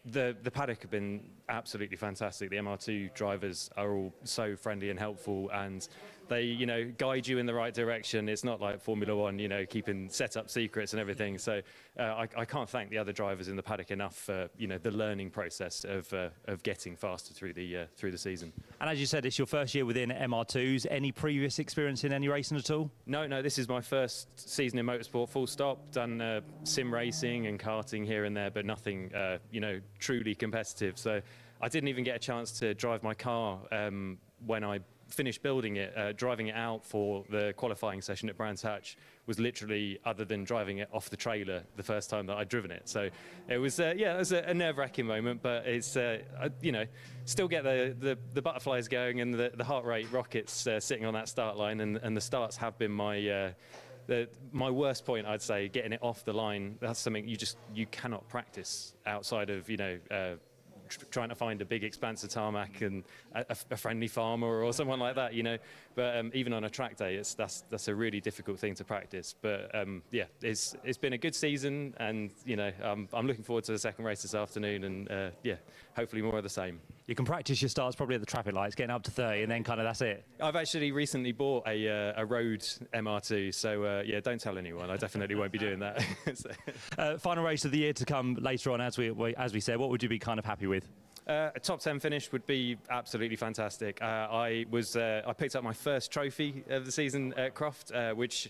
the paddock have been absolutely fantastic. The MR2 drivers are all so friendly and helpful, and they, you know, guide you in the right direction. It's not like Formula One, you know, keeping setup secrets and everything. So I can't thank the other drivers in the paddock enough for, you know, the learning process of getting faster through the season. And as you said, it's your first year within MR2s. Any previous experience in any racing at all? No, this is my first season in motorsport, full stop. Done sim racing and karting here and there, but nothing, you know, truly competitive. So I didn't even get a chance to drive my car when I finished building it. Driving it out for the qualifying session at Brands Hatch was literally, other than driving it off the trailer, the first time that I'd driven it. So it was, yeah, it was a nerve-wracking moment, but it's, you know, still get the butterflies going and the heart rate rockets sitting on that start line, and the starts have been my my worst point, I'd say. Getting it off the line, that's something you cannot practice outside of, you know, trying to find a big expanse of tarmac and a friendly farmer or someone like that, you know. But even on a track day, that's a really difficult thing to practice. But yeah, it's been a good season, and you know, I'm looking forward to the second race this afternoon, and yeah, hopefully more of the same. You can practice your starts probably at the traffic lights, getting up to 30, and then kind of that's it. I've actually recently bought a road MR2, so yeah, don't tell anyone. I definitely won't be doing that. So. Final race of the year to come later on, as we said. What would you be kind of happy with? A top 10 finish would be absolutely fantastic. I picked up my first trophy of the season at Croft, which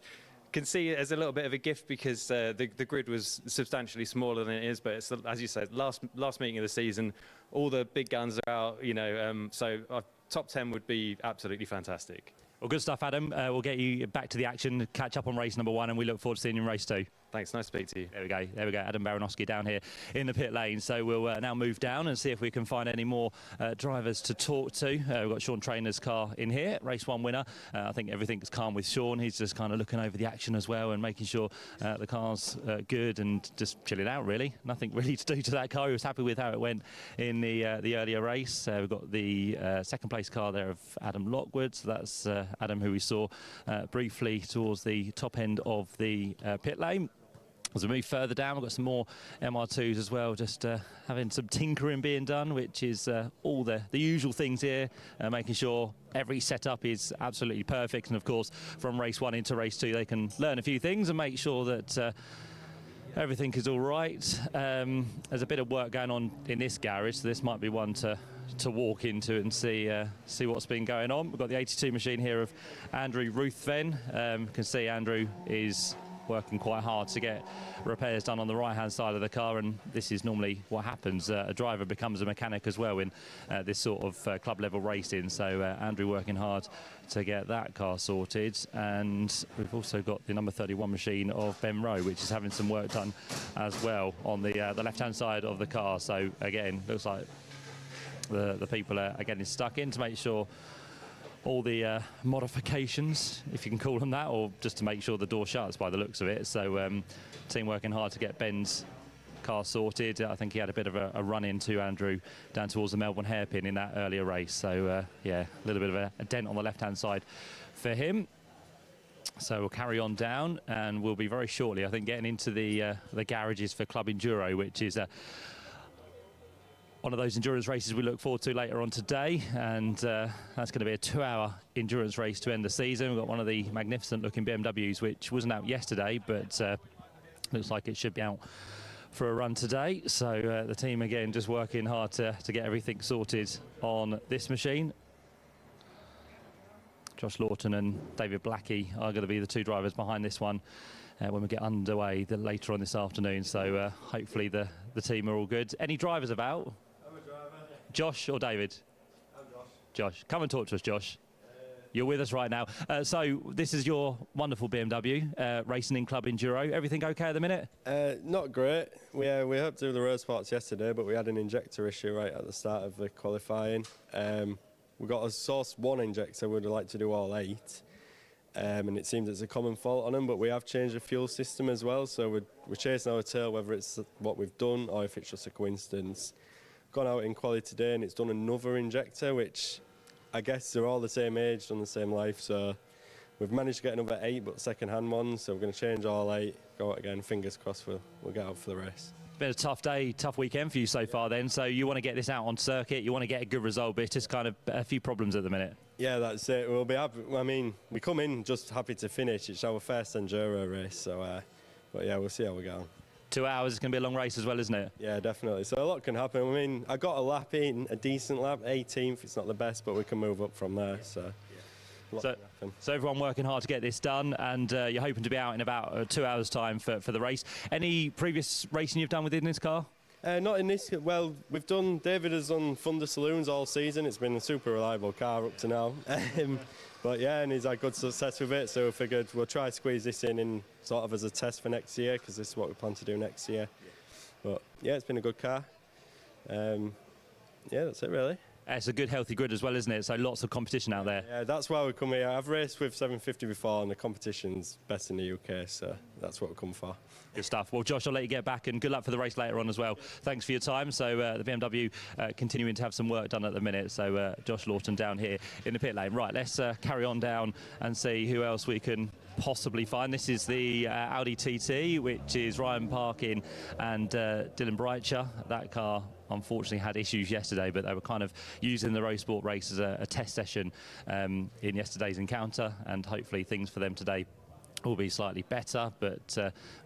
can see it as a little bit of a gift because the grid was substantially smaller than it is. But it's, as you said, last meeting of the season, all the big guns are out. You know, so top 10 would be absolutely fantastic. Well, good stuff, Adam. We'll get you back to the action, catch up on race number 1, and we look forward to seeing you in race 2. Thanks, nice to speak to you. There we go. Adam Baranowski down here in the pit lane. So we'll now move down and see if we can find any more drivers to talk to. We've got Sean Trainer's car in here, race 1 winner. I think everything's calm with Sean. He's just kind of looking over the action as well and making sure the car's good and just chilling out, really. Nothing really to do to that car. He was happy with how it went in the earlier race. We've got the second place car there of Adam Lockwood. So that's Adam, who we saw briefly towards the top end of the pit lane. As we move further down, we've got some more MR2s as well, just having some tinkering being done, which is all the usual things here, making sure every setup is absolutely perfect. And of course, from race 1 into race 2, they can learn a few things and make sure that everything is all right. There's a bit of work going on in this garage, so this might be one to walk into and see what's been going on. We've got the 82 machine here of Andrew Ruthven. You can see Andrew is working quite hard to get repairs done on the right hand side of the car, and this is normally what happens. A driver becomes a mechanic as well in this sort of club level racing. So Andrew working hard to get that car sorted, and we've also got the number 31 machine of Ben Rowe, which is having some work done as well on the left hand side of the car. So again, looks like the people are getting stuck in to make sure all the modifications, if you can call them that, or just to make sure the door shuts by the looks of it. So team working hard to get Ben's car sorted. I think he had a bit of a run into Andrew down towards the Melbourne hairpin in that earlier race. So yeah, a little bit of a dent on the left hand side for him. So we'll carry on down, and we'll be very shortly, I think, getting into the garages for Club Enduro, which is one of those endurance races we look forward to later on today, and that's going to be a 2-hour endurance race to end the season. We've got one of the magnificent looking BMWs, which wasn't out yesterday, but looks like it should be out for a run today. So the team again just working hard to get everything sorted on this machine. Josh Lawton and David Blackie are going to be the 2 drivers behind this one when we get underway later on this afternoon. So hopefully the team are all good. Any drivers about? I'm a driver. Josh or David? I'm Josh. Josh, come and talk to us, Josh. You're with us right now. So this is your wonderful BMW, racing in Club Enduro. Everything okay at the minute? Not great. We hoped to do the road spots yesterday, but we had an injector issue right at the start of the qualifying. We got a source 1 injector. We'd like to do all 8. And it seems it's a common fault on them, but we have changed the fuel system as well, so we're chasing our tail whether it's what we've done or if it's just a coincidence. Gone out in quali today and it's done another injector, which I guess they're all the same age, done the same life, so we've managed to get another 8, but second-hand ones, so we're going to change all 8, go out again, fingers crossed we'll get out for the race. Been a tough day, tough weekend for you so far then, so you want to get this out on circuit, you want to get a good result, but it's just kind of a few problems at the minute. Yeah, that's it. We'll be happy. I mean, we come in just happy to finish. It's our first Enduro race, so but yeah, we'll see how we go. 2 hours is going to be a long race as well, isn't it? Yeah, definitely. So a lot can happen. I mean, I got a lap in, a decent lap, 18th. It's not the best, but we can move up from there. So. So everyone working hard to get this done, and you're hoping to be out in about 2 hours' time for the race. Any previous racing you've done within this car? Not in this. Well, David has done Thunder Saloons all season. It's been a super reliable car up to now. But yeah, and he's had good success with it, so we figured we'll try to squeeze this in sort of as a test for next year, because this is what we plan to do next year. But yeah, it's been a good car. Yeah, that's it really. It's a good healthy grid as well, isn't it? So lots of competition out there. Yeah, that's why we come here. I've raced with 750 before, and the competition's best in the UK, so that's what we come for. Good stuff. Well, Josh, I'll let you get back, and good luck for the race later on as well. Thanks for your time. So the BMW continuing to have some work done at the minute. So Josh Lawton down here in the pit lane. Right, let's carry on down and see who else we can possibly find. This is the Audi TT, which is Ryan Parkin and Dylan Breitcher. That car unfortunately had issues yesterday, but they were kind of using the Rosport race as a test session in yesterday's encounter, and hopefully things for them today will be slightly better, but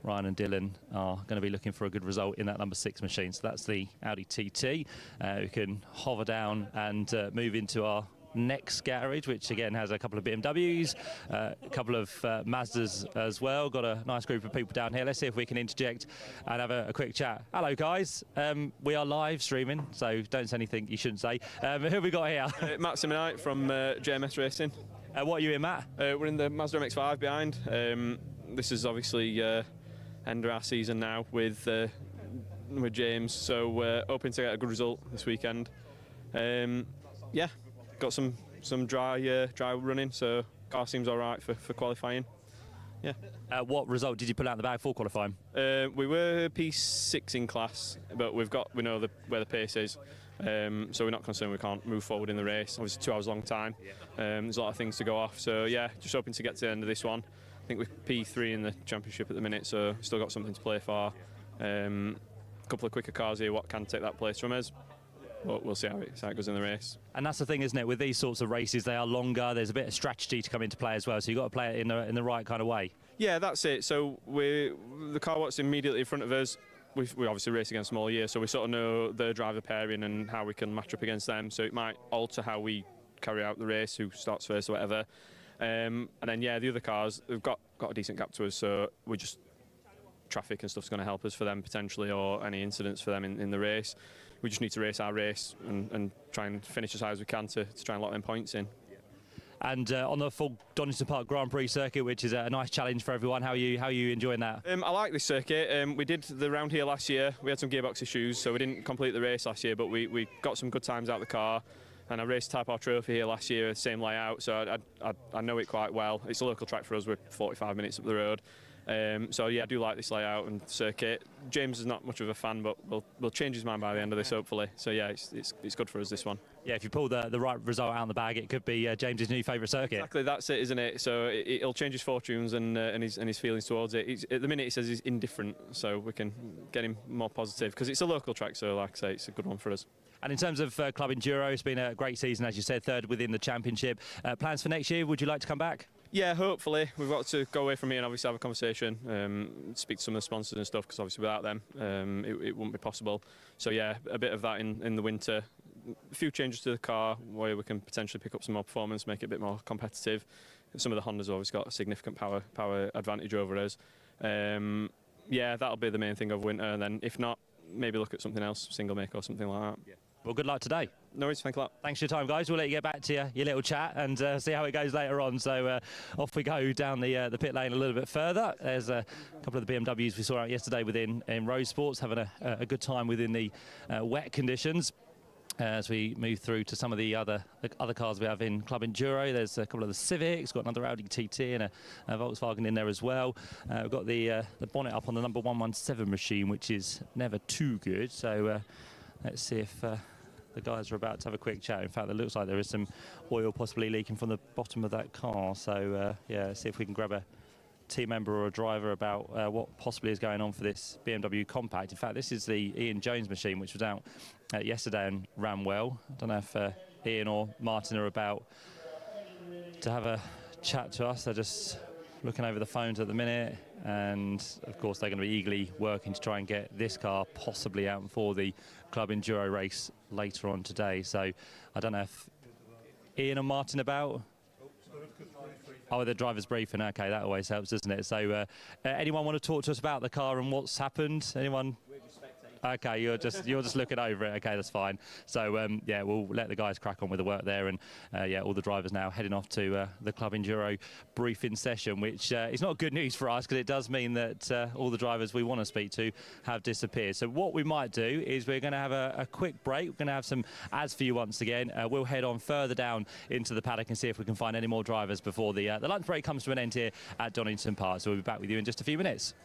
Ryan and Dylan are going to be looking for a good result in that number 6 machine. So that's the Audi TT. We can hover down and move into our next garage, which again has a couple of BMWs, a couple of Mazdas as well. Got a nice group of people down here. Let's see if we can interject and have a quick chat. Hello guys, we are live streaming, so don't say anything you shouldn't say. Who have we got here? Matt Simonite from JMS Racing. What are you in, Matt? We're in the Mazda MX-5 behind. This is obviously end of our season now with James, so we're hoping to get a good result this weekend. Yeah, got some dry running, so car seems all right for qualifying. Yeah. What result did you pull out in the bag for qualifying? We were P6 in class, but we know where the pace is. So we're not concerned we can't move forward in the race. Obviously 2 hours long time. There's a lot of things to go off. So yeah, just hoping to get to the end of this one. I think we're P3 in the championship at the minute, so still got something to play for. A couple of quicker cars here, what can take that place from us. But we'll see how it goes in the race. And that's the thing, isn't it? With these sorts of races, they are longer. There's a bit of strategy to come into play as well. So you've got to play it in the right kind of way. Yeah, that's it. So the car what's immediately in front of us, we obviously race against them all year, so we sort of know their driver pairing and how we can match up against them. So it might alter how we carry out the race, who starts first or whatever. And then yeah, the other cars have got a decent gap to us, so we just traffic and stuff's going to help us for them potentially, or any incidents for them in the race. We just need to race our race and try and finish as high as we can to try and lock them points in. And on the full Donington Park Grand Prix circuit, which is a nice challenge for everyone, how are you enjoying that? I like this circuit. We did the round here last year. We had some gearbox issues, so we didn't complete the race last year, but we got some good times out of the car. And I raced Type R Trophy here last year, same layout, so I know it quite well. It's a local track for us. We're 45 minutes up the road. So yeah, I do like this layout and circuit. James is not much of a fan, but we'll change his mind by the end of this, hopefully. So yeah, it's good for us, this one. Yeah, if you pull the right result out in the bag, it could be James's new favourite circuit. Exactly, that's it, isn't it? So it'll change his fortunes and his feelings towards it. At the minute, he says he's indifferent, so we can get him more positive, because it's a local track, so like I say, it's a good one for us. And in terms of Club Enduro, it's been a great season, as you said, third within the championship. Plans for next year, would you like to come back? Yeah, hopefully. We've got to go away from here and obviously have a conversation, speak to some of the sponsors and stuff, because obviously without them it wouldn't be possible. So yeah, a bit of that in the winter. A few changes to the car where we can potentially pick up some more performance, make it a bit more competitive. Some of the Hondas have always got a significant power advantage over us. Yeah, that'll be the main thing of winter, and then if not, maybe look at something else, single make or something like that. Yeah. Well, good luck today. No worries, thanks a lot. Thanks for your time, guys. We'll let you get back to your little chat and see how it goes later on. So off we go down the pit lane a little bit further. There's a couple of the BMWs we saw out yesterday in Rosport, having a good time within the wet conditions. As we move through to some of the other cars we have in Club Enduro, there's a couple of the Civics, got another Audi TT and a Volkswagen in there as well. We've got the bonnet up on the number 117 machine, which is never too good. So let's see if the guys are about to have a quick chat. In fact, it looks like there is some oil possibly leaking from the bottom of that car. So, yeah, see if we can grab a team member or a driver about what possibly is going on for this BMW Compact. In fact, this is the Ian Jones machine, which was out yesterday and ran well. I don't know if Ian or Martin are about to have a chat to us. They're just looking over the phones at the minute, and of course they're going to be eagerly working to try and get this car possibly out for the Club Enduro race later on today. So I don't know if Ian and Martin about. Oh, the driver's briefing. Okay, that always helps, doesn't it? So anyone want to talk to us about the car and what's happened? Anyone? Okay, you're just looking over it. Okay, that's fine. So yeah, we'll let the guys crack on with the work there, and yeah, all the drivers now heading off to the Club Enduro briefing session, which is not good news for us because it does mean that all the drivers we want to speak to have disappeared. So what we might do is we're going to have a quick break. We're going to have some ads for you once again. We'll head on further down into the paddock and see if we can find any more drivers before the lunch break comes to an end here at Donington Park. So we'll be back with you in just a few minutes.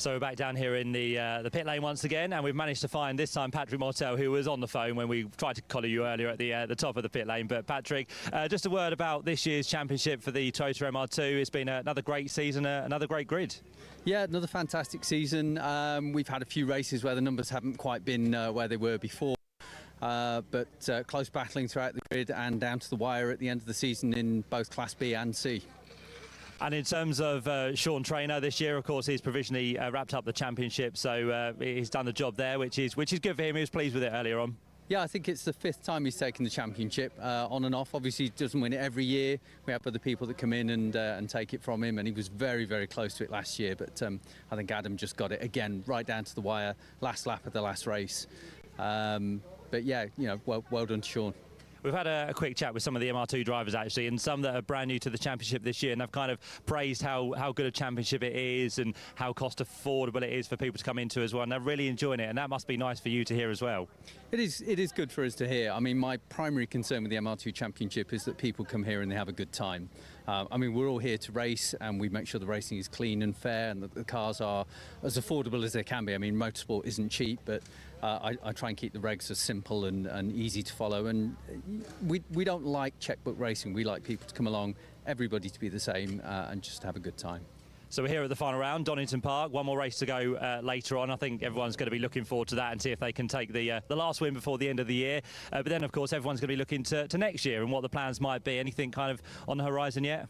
So we're back down here in the pit lane once again, and we've managed to find this time Patrick Mortel, who was on the phone when we tried to collar you earlier at the top of the pit lane. But Patrick, just a word about this year's championship for the Toyota MR2. It's been another great season, another great grid. Yeah, another fantastic season. We've had a few races where the numbers haven't quite been where they were before. But close battling throughout the grid and down to the wire at the end of the season in both Class B and C. And in terms of Sean Trainer this year, of course, he's provisionally wrapped up the championship, so he's done the job there, which is good for him. He was pleased with it earlier on. Yeah, I think it's the 5th time he's taken the championship on and off. Obviously, he doesn't win it every year. We have other people that come in and take it from him, and he was very, very close to it last year. But I think Adam just got it again right down to the wire, last lap of the last race. But yeah, you know, well done to Sean. We've had a quick chat with some of the MR2 drivers actually, and some that are brand new to the championship this year, and they've kind of praised how good a championship it is and how cost affordable it is for people to come into as well, and they're really enjoying it, and that must be nice for you to hear as well. It is good for us to hear. I mean, my primary concern with the MR2 championship is that people come here and they have a good time. I mean, we're all here to race, and we make sure the racing is clean and fair and that the cars are as affordable as they can be. I mean, motorsport isn't cheap, but I try and keep the regs as simple and easy to follow. And we don't like checkbook racing. We like people to come along, everybody to be the same, and just have a good time. So we're here at the final round, Donington Park. One more race to go later on. I think everyone's going to be looking forward to that and see if they can take the last win before the end of the year. But then, of course, everyone's going to be looking to next year and what the plans might be. Anything kind of on the horizon yet?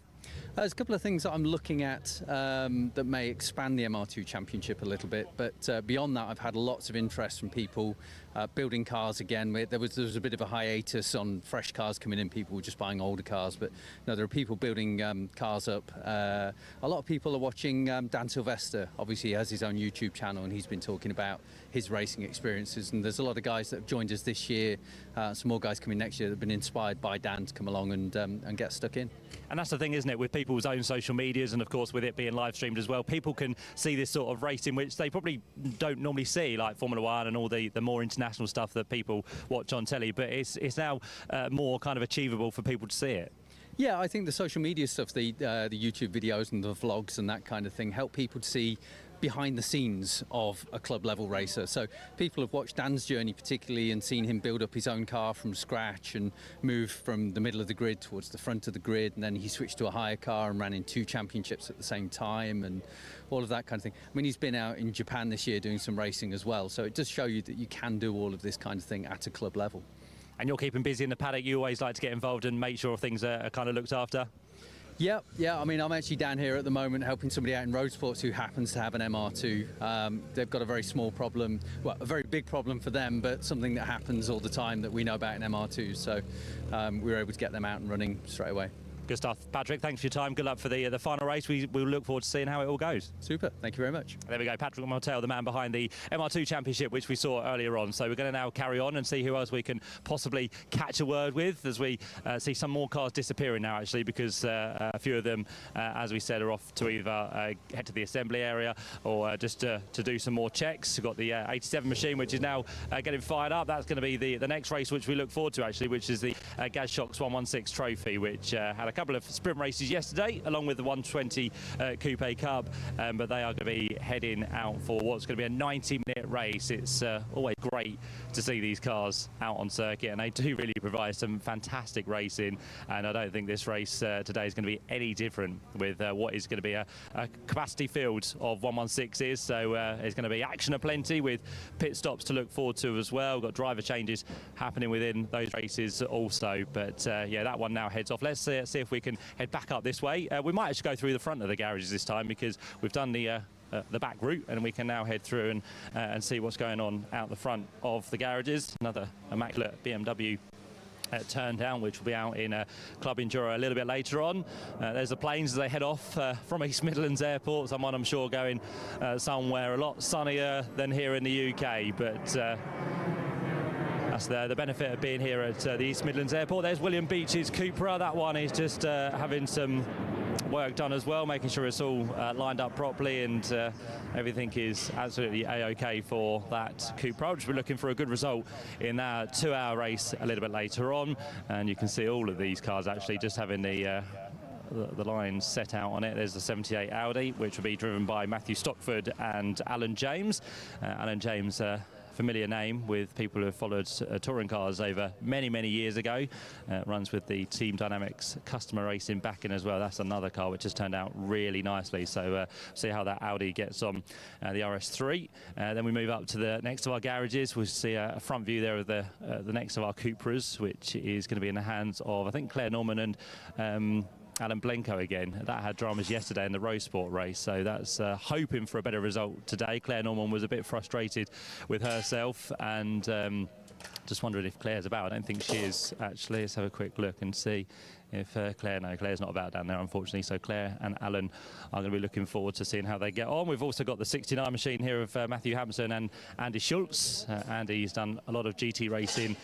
There's a couple of things that I'm looking at that may expand the MR2 Championship a little bit, but beyond that I've had lots of interest from people building cars again. There was a bit of a hiatus on fresh cars coming in, people were just buying older cars, but no, there are people building cars up. A lot of people are watching Dan Sylvester. Obviously he has his own YouTube channel and he's been talking about his racing experiences, and there's a lot of guys that have joined us this year, some more guys coming next year that have been inspired by Dan to come along and get stuck in. And that's the thing, isn't it, with people's own social medias, and of course with it being live streamed as well, people can see this sort of racing which they probably don't normally see, like Formula One and all the more international stuff that people watch on telly, but it's now more kind of achievable for people to see it. Yeah, I think the social media stuff, the YouTube videos and the vlogs and that kind of thing help people to see behind the scenes of a club level racer. So people have watched Dan's journey particularly and seen him build up his own car from scratch and move from the middle of the grid towards the front of the grid, and then he switched to a higher car and ran in 2 championships at the same time and all of that kind of thing. I mean, he's been out in Japan this year doing some racing as well, so it does show you that you can do all of this kind of thing at a club level. And you're keeping busy in the paddock. You always like to get involved and make sure things are kind of looked after. Yeah. I mean, I'm actually down here at the moment helping somebody out in road sports who happens to have an MR2. They've got a very small problem, well, a very big problem for them, but something that happens all the time that we know about in MR2. So we were able to get them out and running straight away. Good stuff. Patrick, thanks for your time. Good luck for the final race. We'll look forward to seeing how it all goes. Super. Thank you very much. There we go. Patrick Mortel, the man behind the MR2 Championship, which we saw earlier on. So we're going to now carry on and see who else we can possibly catch a word with as we see some more cars disappearing now, actually, because a few of them, as we said, are off to either head to the assembly area or just to do some more checks. We've got the 87 machine, which is now getting fired up. That's going to be the next race, which we look forward to, actually, which is the Gaz Shocks 116 Trophy, which had a couple of sprint races yesterday along with the 120 Coupe Cub, but they are going to be heading out for what's going to be a 90-minute race. It's always great to see these cars out on circuit, and they do really provide some fantastic racing, and I don't think this race today is going to be any different with what is going to be a capacity field of 116s, so there's going to be action aplenty with pit stops to look forward to as well. We've got driver changes happening within those races also, but yeah, that one now heads off. Let's see if we can head back up this way. We might actually go through the front of the garages this time because we've done the back route, and we can now head through and see what's going on out the front of the garages. Another immaculate BMW turn down, which will be out in Club Enduro a little bit later on. There's the planes as they head off from East Midlands Airport, someone I'm sure going somewhere a lot sunnier than here in the UK, but that's the benefit of being here at the East Midlands Airport. There's William Beach's Cupra. That one is just having some work done as well, making sure it's all lined up properly, and everything is absolutely a-okay for that Cupra, which we're looking for a good result in that 2-hour race a little bit later on. And you can see all of these cars actually just having the the lines set out on it. There's the 78 Audi, which will be driven by Matthew Stockford and Alan James. Alan James, familiar name with people who have followed touring cars over many years ago. Runs with the Team Dynamics customer racing backing as well. That's another car which has turned out really nicely. So see how that Audi gets on the RS3. Then we move up to the next of our garages. We'll see a front view there of the next of our Cupras, which is going to be in the hands of, I think, Claire Norman and Alan Blenko again. That had dramas yesterday in the Motorsport race, so that's hoping for a better result today. Claire Norman was a bit frustrated with herself, and just wondering if Claire's about. I don't think she is, actually. Let's have a quick look and see if Claire, no, Claire's not about down there, unfortunately. So Claire and Alan are going to be looking forward to seeing how they get on. We've also got the 69 machine here of Matthew Hampson and Andy Schultz. Andy's done a lot of GT racing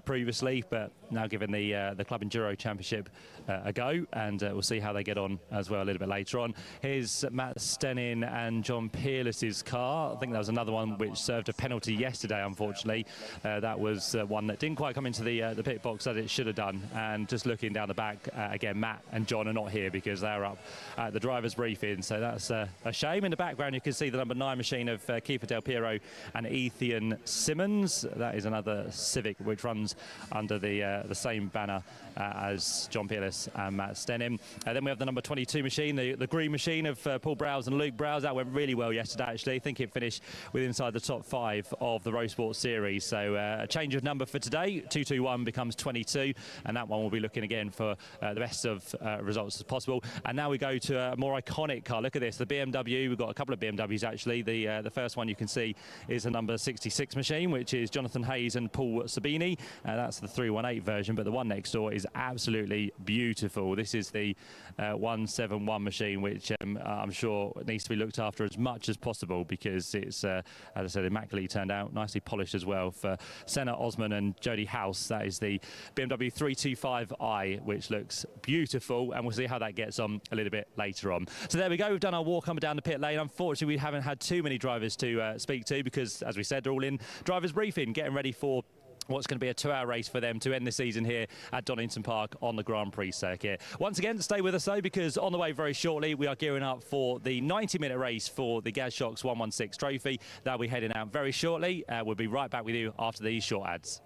previously, but now given the Club Enduro Championship a go, and we'll see how they get on as well a little bit later on. Here's Matt Stennin and John Peerless's car. I think that was another one which served a penalty yesterday, unfortunately. That was one that didn't quite come into the pit box as it should have done. And just looking down the back, again, Matt and John are not here because they're up at the driver's briefing, so that's a shame. In the background you can see the number 9 machine of Kiefer Del Piero and Ethan Simmons. That is another Civic which runs under the same banner as John Peerless and Matt Stennin. Then we have the number 22 machine, the green machine of Paul Browse and Luke Browse. That went really well yesterday, actually. I think it finished with inside the top 5 of the Motorsport series. So a change of number for today. 221 becomes 22, and that one will be looking again for the best of results as possible. And now we go to a more iconic car. Look at this, the BMW. We've got a couple of BMWs, actually. The first one you can see is the number 66 machine, which is Jonathan Hayes and Paul Sabini. That's the 318 version, but the one next door is absolutely beautiful. This is the 171 machine, which I'm sure needs to be looked after as much as possible because it's, as I said, immaculately turned out, nicely polished as well. For Senna Osman and Jodie House, that is the BMW 325i, which looks beautiful, and we'll see how that gets on a little bit later on. So there we go, we've done our walk up and down the pit lane. Unfortunately, we haven't had too many drivers to speak to because, as we said, they're all in driver's briefing, getting ready for what's going to be a 2-hour race for them to end the season here at Donington Park on the Grand Prix circuit. Once again, stay with us though, because on the way very shortly we are gearing up for the 90-minute race for the Gazshocks 116 Trophy. That'll be heading out very shortly. We'll be right back with you after these short ads.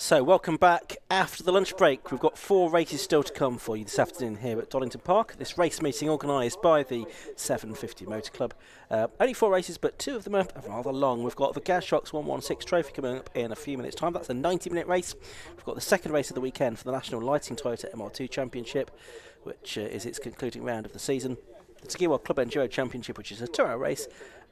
So welcome back after the lunch break. We've got 4 races still to come for you this afternoon here at Donington Park. This race meeting organised by the 750 Motor Club. Only 4 races, but 2 of them are rather long. We've got the Gasshocks 116 Trophy coming up in a few minutes' time. That's a 90-minute race. We've got the second race of the weekend for the National Lighting Toyota MR2 Championship, which is its concluding round of the season. The Ski World Club Enduro Championship, which is a 2-hour race,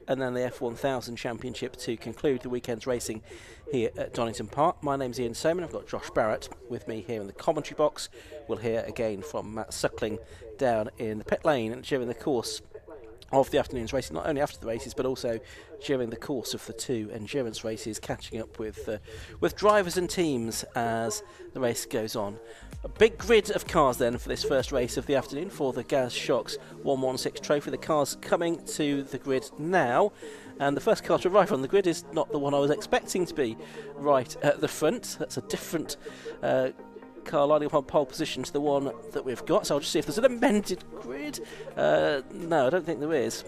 and then the F1000 Championship to conclude the weekend's racing here at Donington Park. My name's Ian Soman. I've got Josh Barrett with me here in the commentary box. We'll hear again from Matt Suckling down in the pit lane during the course of the afternoon's racing, not only after the races but also during the course of the 2 endurance races, catching up with drivers and teams as the race goes on. A big grid of cars then for this first race of the afternoon for the Gasshocks 116 Trophy. The cars coming to the grid now, and the first car to arrive on the grid is not the one I was expecting to be right at the front. That's a different car lining up on pole position to the one that we've got, so I'll just see if there's an amended grid. No, I don't think there is.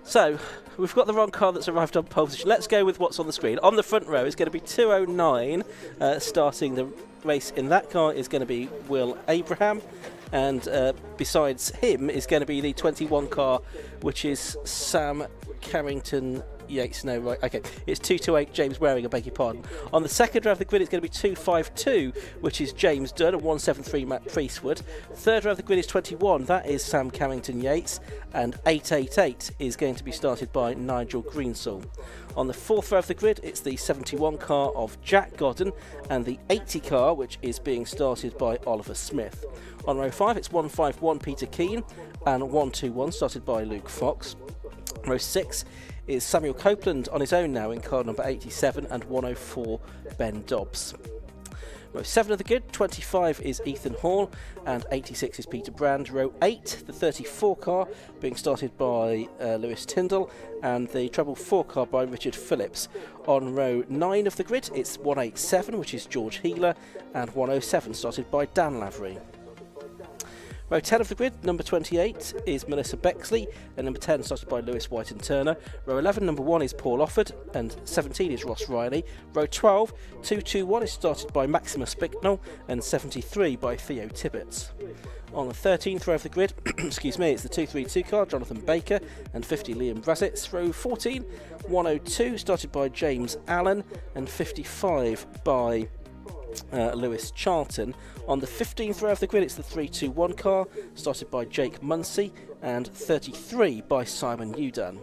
So we've got the wrong car that's arrived on pole position. Let's go with what's on the screen. On the front row is going to be 209 starting the race. In that car is going to be Will Abraham, and besides him is going to be the 21 car, which is Sam Carrington Yates. No, right, okay, it's 228 James Waring, I beg your pardon. On the second row of the grid it's going to be 252, which is James Dunn, and 173 Matt Priestwood. Third row of the grid is 21, that is Sam Carrington Yates, and 888 is going to be started by Nigel Greensall. On the fourth row of the grid it's the 71 car of Jack Godden, and the 80 car, which is being started by Oliver Smith. On row 5 it's 151 Peter Keane, and 121 started by Luke Fox. Row 6 is Samuel Copeland on his own now in car number 87, and 104 Ben Dobbs. Row 7 of the grid, 25 is Ethan Hall, and 86 is Peter Brand. Row 8, the 34 car being started by Lewis Tyndall, and the treble 4 car by Richard Phillips. On row 9 of the grid it's 187, which is George Healer, and 107 started by Dan Lavery. Row 10 of the grid, number 28 is Melissa Bexley, and number 10 started by Lewis White and Turner. Row 11, number 1 is Paul Offord, and 17 is Ross Riley. Row 12, 221 is started by Maximus Bicknell, and 73 by Theo Tibbetts. On the 13th row of the grid, excuse me, it's the 232 car, Jonathan Baker, and 50 Liam Brasitz. Row 14, 102 started by James Allen, and 55 by Lewis Charlton. On the 15th row of the grid it's the 321 car started by Jake Munsey, and 33 by Simon Udan.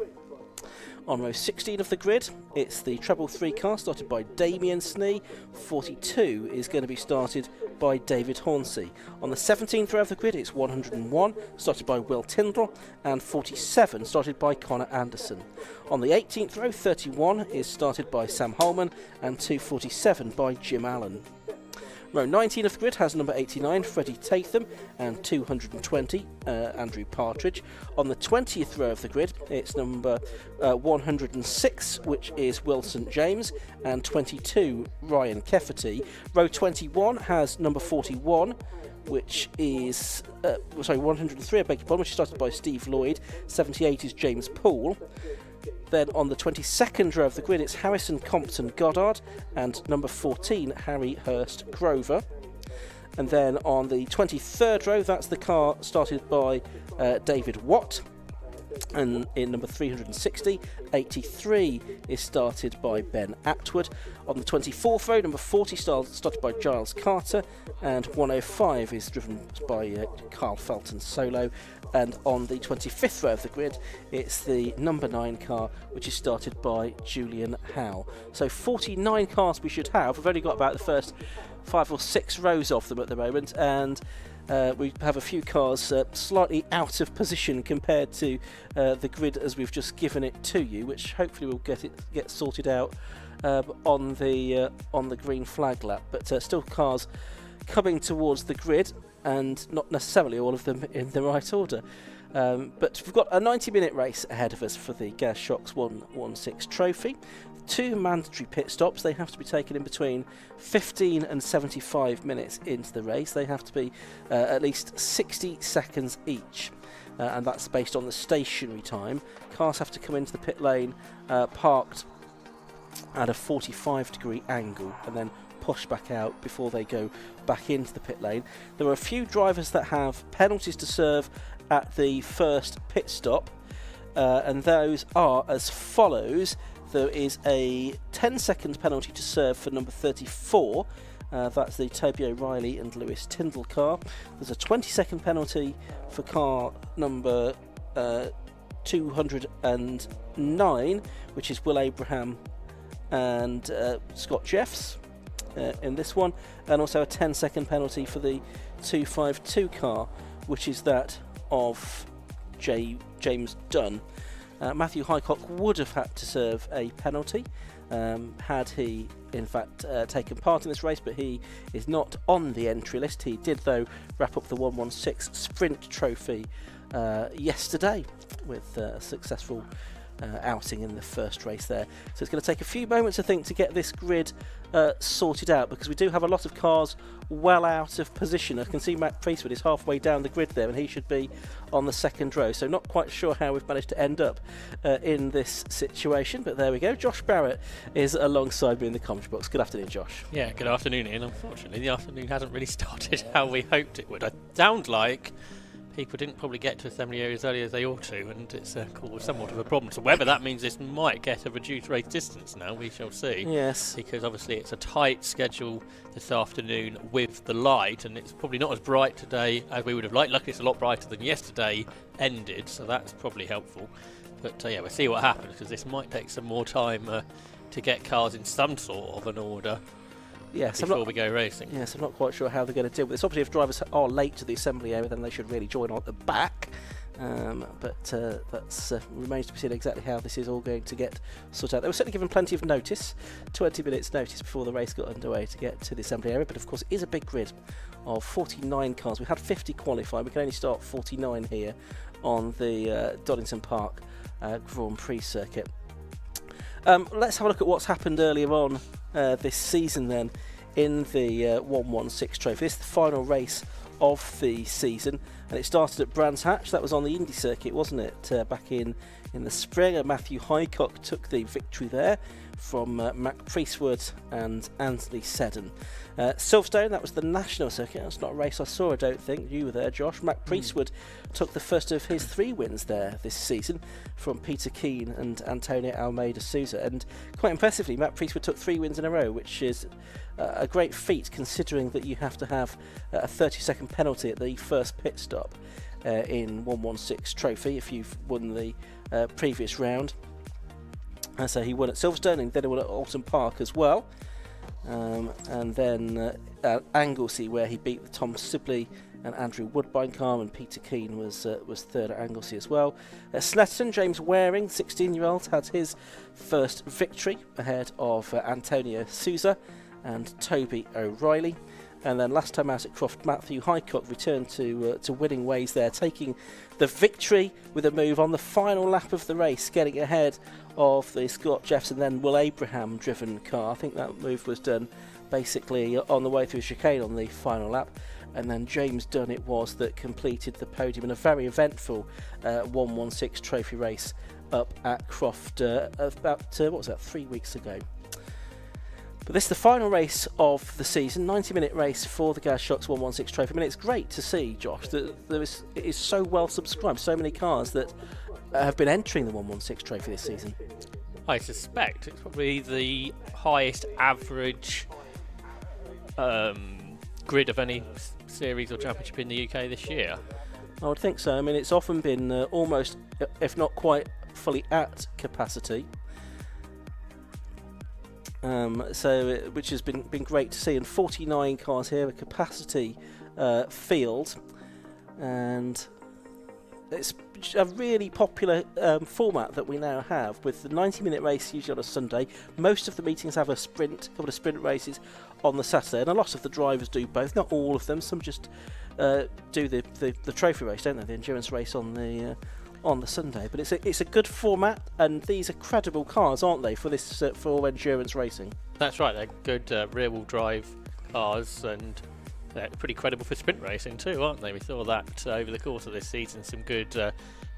On row 16 of the grid it's the treble 3 car started by Damien Snee. 42 is going to be started by David Hornsey. On the 17th row of the grid it's 101 started by Will Tyndall, and 47 started by Connor Anderson. On the 18th row 31 is started by Sam Holman, and 247 by Jim Allen. Row 19 of the grid has number 89 Freddie Tatham, and 220 Andrew Partridge. On the 20th row of the grid it's number 106, which is Will St James, and 22 Ryan Kefferty. Row 21 has number 41, which is 103, I beg your pardon, which is started by Steve Lloyd. 78 is James Poole. Then on the 22nd row of the grid it's Harrison Compton Goddard, and number 14 Harry Hurst Grover. And then on the 23rd row that's the car started by David Watt, and in number 360, 83 is started by Ben Atwood. On the 24th row, number 40 started by Giles Carter, and 105 is driven by Carl Felton Solo. And on the 25th row of the grid, it's the number 9 car, which is started by Julian Howe. So 49 cars we should have. We've only got about the first 5 or 6 rows of them at the moment, and we have a few cars slightly out of position compared to the grid as we've just given it to you, which hopefully will get sorted out on the green flag lap. But still cars coming towards the grid, and not necessarily all of them in the right order. But we've got a 90-minute race ahead of us for the Gasshocks 116 Trophy. 2 mandatory pit stops. They have to be taken in between 15 and 75 minutes into the race. They have to be at least 60 seconds each, and that's based on the stationary time. Cars have to come into the pit lane parked at a 45-degree angle, and then pushed back out before they go back into the pit lane. There are a few drivers that have penalties to serve at the first pit stop, and those are as follows. There is a 10-second penalty to serve for number 34. That's the Toby O'Reilly and Lewis Tyndall car. There's a 20-second penalty for car number 209, which is Will Abraham and Scott Jeffs in this one, and also a 10-second penalty for the 252 car, which is that of James Dunn. Matthew Hycock would have had to serve a penalty had he in fact taken part in this race, but he is not on the entry list. He did though wrap up the 116 Sprint Trophy yesterday with a successful outing in the first race there. So it's going to take a few moments, I think, to get this grid sorted out, because we do have a lot of cars well out of position. I can see Matt Priestwood is halfway down the grid there, and he should be on the second row, so not quite sure how we've managed to end up in this situation, but there we go. Josh Barrett is alongside me in the commentary box. Good afternoon, Josh. Yeah, good afternoon, Ian. Unfortunately, the afternoon hasn't really started how we hoped it would. It sounds like people didn't probably get to assembly areas early as they ought to, and it's caused somewhat of a problem. So whether that means this might get a reduced race distance now, we shall see. Yes. Because obviously it's a tight schedule this afternoon with the light, and it's probably not as bright today as we would have liked. Luckily it's a lot brighter than yesterday ended, so that's probably helpful. But yeah, we'll see what happens, because this might take some more time to get cars in some sort of an order. Yes, before we go racing. Yes, I'm not quite sure how they're going to deal with this. Obviously, if drivers are late to the assembly area, then they should really join on at the back. But that remains to be seen exactly how this is all going to get sorted out. They were certainly given plenty of notice, 20 minutes notice before the race got underway to get to the assembly area. But of course, it is a big grid of 49 cars. We had 50 qualify. We can only start 49 here on the Donington Park Grand Prix circuit. Let's have a look at what's happened earlier on this season then in the 116 Trophy. This is the final race of the season, and it started at Brands Hatch. That was on the Indy circuit, wasn't it, back in the spring. Matthew Hycock took the victory there from Mac Priestwood and Anthony Seddon. Silverstone, that was the national circuit. That's not a race I saw, I don't think. You were there, Josh. Mac Priestwood took the first of his 3 wins there this season from Peter Keane and Antonio Almeida Souza. And quite impressively, Mac Priestwood took 3 wins in a row, which is a great feat, considering that you have to have a 30-second penalty at the first pit stop in 116 Trophy if you've won the previous round. So he won at Silverstone, and then he won at Alton Park as well. And then at Anglesey, where he beat the Tom Sibley and Andrew Woodbine car, and Peter Keane was third at Anglesey as well. Snetterton, James Waring, 16-year-old, had his first victory ahead of Antonio Souza and Toby O'Reilly. And then last time out at Croft, Matthew Hycock returned to winning ways there, taking the victory with a move on the final lap of the race, getting ahead of the Scott Jeffs and then Will Abraham driven car. I think that move was done basically on the way through chicane on the final lap. And then James Dunn it was that completed the podium in a very eventful 116 Trophy race up at Croft about, 3 weeks ago. But this is the final race of the season, 90-minute race for the Gas Shocks 116 Trophy. I mean, it's great to see, Josh, that it is so well subscribed, so many cars that have been entering the 116 Trophy this season. I suspect it's probably the highest average grid of any series or championship in the UK this year. I would think so. I mean, it's often been almost, if not quite fully at capacity. Which has been great to see, and 49 cars here, a capacity field, and it's a really popular format that we now have, with the 90-minute race usually on a Sunday. Most of the meetings have a couple of sprint races on the Saturday, and a lot of the drivers do both. Not all of them. Some just do the trophy race, don't they? The endurance race on the Sunday. But it's a good format, and these are credible cars, aren't they, for this for endurance racing? That's right. They're good rear-wheel drive cars, and they're pretty credible for sprint racing too, aren't they? We saw that over the course of this season, some good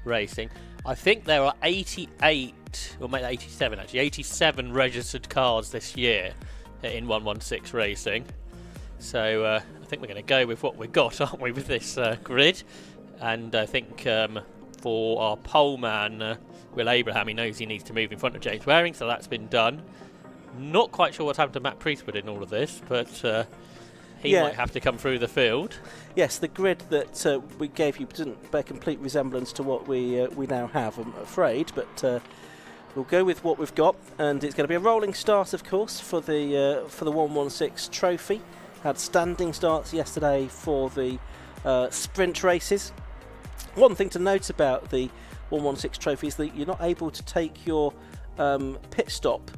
racing. I think there are 88, or maybe 87 actually, 87 registered cars this year in 116 Racing. So I think we're going to go with what we've got, aren't we, with this grid? And I think for our pole man, Will Abraham, he knows he needs to move in front of James Waring, so that's been done. Not quite sure what's happened to Matt Priestwood in all of this, but he might have to come through the field. Yes, the grid that we gave you didn't bear complete resemblance to what we now have, I'm afraid, but we'll go with what we've got, and it's going to be a rolling start, of course, for the 116 Trophy. Had standing starts yesterday for the sprint races. One thing to note about the 116 Trophy is that you're not able to take your pit stop,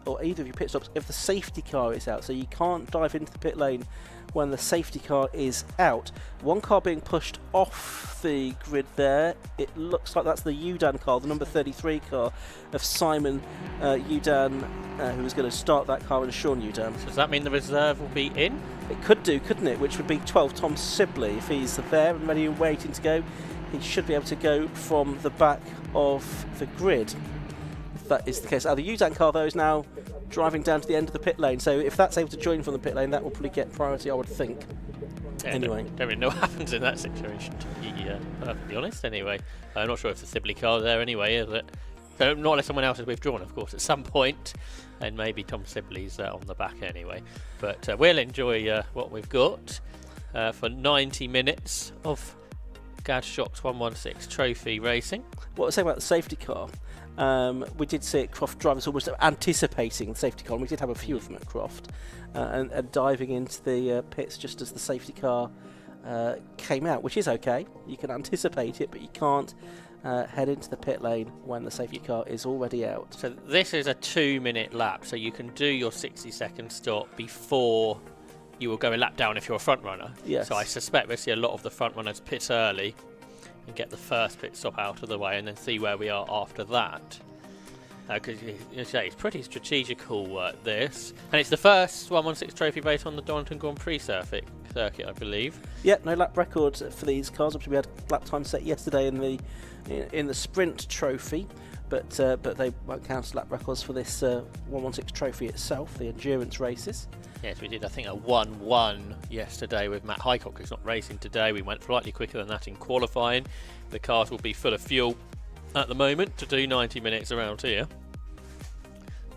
or either of your pit stops, if the safety car is out. So you can't dive into the pit lane when the safety car is out. One car being pushed off the grid there. It looks like that's the Udan car, the number 33 car of Simon Udan, who was going to start that car, and Sean Udan. So does that mean the reserve will be in? It could do, couldn't it? Which would be 12 Tom Sibley. If he's there and ready and waiting to go, he should be able to go from the back of the grid. That is the case. The Udan car, though, is now driving down to the end of the pit lane, so if that's able to join from the pit lane, that will probably get priority, I would think. Yeah, anyway. Don't really know what happens in that situation, to be honest, anyway. I'm not sure if the Sibley car there anyway, is it? So not unless someone else has withdrawn, of course, at some point, and maybe Tom Sibley's on the back anyway. But we'll enjoy what we've got for 90 minutes of Gadshock's 116 Trophy Racing. What I was saying about the safety car, we did see at Croft drivers almost anticipating the safety car, and we did have a few of them at Croft, and diving into the pits just as the safety car came out, which is okay. You can anticipate it, but you can't head into the pit lane when the safety car is already out. So this is a 2-minute lap, so you can do your 60-second stop before you will go a lap down if you're a front runner. Yes. So I suspect we'll see a lot of the front runners pit early and get the first pit stop out of the way, and then see where we are after that. Because you say it's pretty strategical, this, and it's the first 116 Trophy race on the Donington Grand Prix circuit, I believe. Yep, no lap record for these cars. Obviously, we had lap time set yesterday in the sprint trophy, but they won't count as lap records for this 116 Trophy itself, the endurance races. Yes, we did, I think, a 1-1 yesterday with Matt Highcock, who's not racing today. We went slightly quicker than that in qualifying. The cars will be full of fuel at the moment to do 90 minutes around here,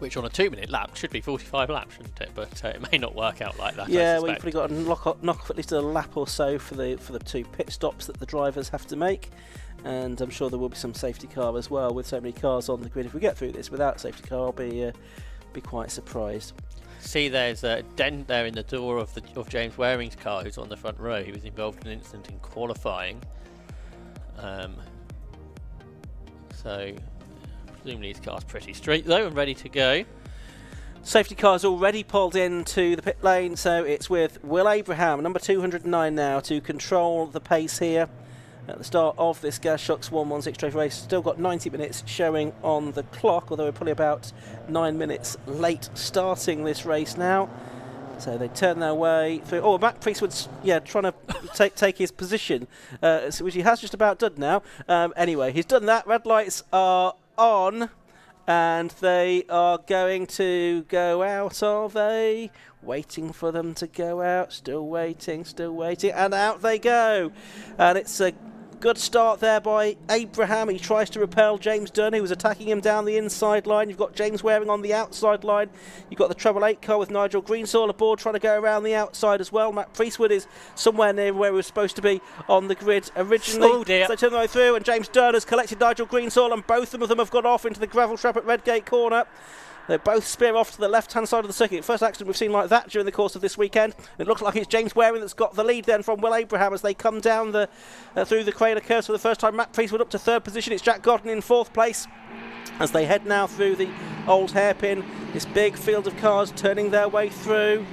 which on a 2-minute lap should be 45 laps, shouldn't it? But it may not work out like that. Yeah, we've probably got to knock off at least a lap or so for the 2 pit stops that the drivers have to make, and I'm sure there will be some safety car as well. With so many cars on the grid, if we get through this without safety car, I'll be quite surprised. See, there's a dent there in the door of James Waring's car, who's on the front row. He was involved in an incident in qualifying. So presumably his car's pretty straight though and ready to go. Safety car's already pulled into the pit lane, so it's with Will Abraham, number 209 now, to control the pace here at the start of this Gadshock's 116 Trophy race. Still got 90 minutes showing on the clock, although we're probably about 9 minutes late starting this race now. So they turn their way through. Oh, Matt Priestwood's trying to take his position, which he has just about done now. Anyway, he's done that. Red lights are on, and they are going to go out, are they? Waiting for them to go out. Still waiting, and out they go. And it's a good start there by Abraham. He tries to repel James Dunn, who was attacking him down the inside line. You've got James Waring on the outside line. You've got the Treble 8 car with Nigel Greensaw aboard trying to go around the outside as well. Matt Priestwood is somewhere near where he was supposed to be on the grid originally. Oh dear. So they turn their way through, and James Dunn has collected Nigel Greensaw, and both of them have gone off into the gravel trap at Redgate Corner. They both spear off to the left-hand side of the circuit. First accident we've seen like that during the course of this weekend. It looks like it's James Waring that's got the lead then from Will Abraham as they come down through the Crater curves for the first time. Matt Priestwood up to 3rd position. It's Jack Godden in 4th place as they head now through the Old Hairpin. This big field of cars turning their way through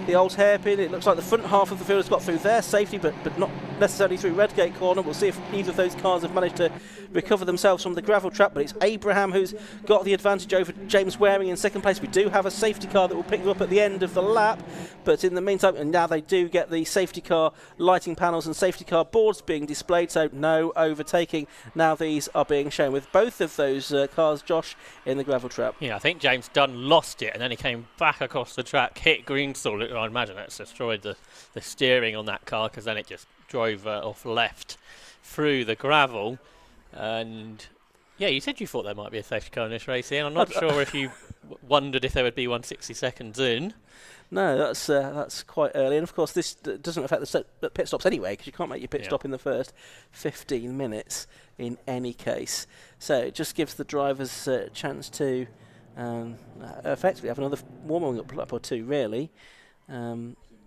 the Old Hairpin. It looks like the front half of the field has got through their safety, but not necessarily through Redgate Corner. We'll see if either of those cars have managed to recover themselves from the gravel trap, but it's Abraham who's got the advantage over James Waring in second place. We do have a safety car that will pick them up at the end of the lap, but in the meantime, and now they do get the safety car lighting panels and safety car boards being displayed, so no overtaking. Now these are being shown with both of those cars, Josh, in the gravel trap. Yeah, I think James Dunn lost it and then he came back across the track, hit Greenstall. I imagine that's destroyed the steering on that car, because then it just drove off left through the gravel. And yeah, you said you thought there might be a safety car in this race, Ian. I'm not sure if you wondered if there would be 160 seconds in. No, that's quite early, and of course this doesn't affect the pit stops anyway, because you can't make your pit stop in the first 15 minutes in any case. So it just gives the drivers a chance to effectively have another warming up lap or two, really,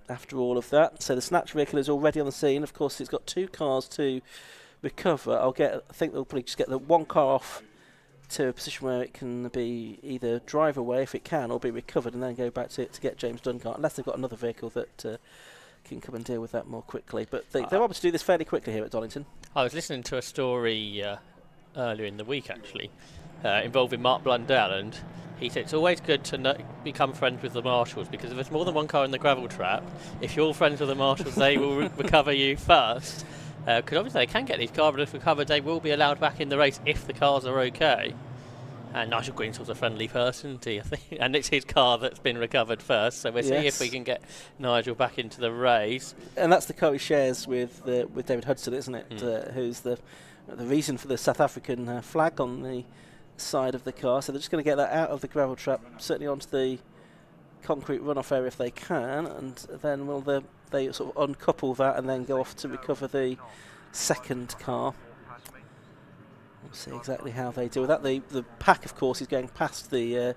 after all of that. So the snatch vehicle is already on the scene. Of course, it's got 2 cars to recover. I think they'll probably just get the 1 car off to a position where it can be either drive away if it can, or be recovered and then go back to get James Dunn car, unless they've got another vehicle that can come and deal with that more quickly. But they're able to do this fairly quickly here at Donington. I was listening to a story earlier in the week, actually, involving Mark Blundell, and he said it's always good to become friends with the marshals, because if there's more than 1 car in the gravel trap, if you're friends with the marshals, they will recover you first. Because obviously they can get these cars recovered, they will be allowed back in the race if the cars are okay. And Nigel Greenstall's a friendly person, I think, and it's his car that's been recovered first, so we'll see if we can get Nigel back into the race. And that's the car he shares with David Hudson, isn't it? Who's the reason for the South African flag on the side of the car. So they're just going to get that out of the gravel trap, certainly onto the concrete runoff area if they can, and then they sort of uncouple that and then go off to recover the second car. We'll see exactly how they deal with that. The pack, of course, is going past the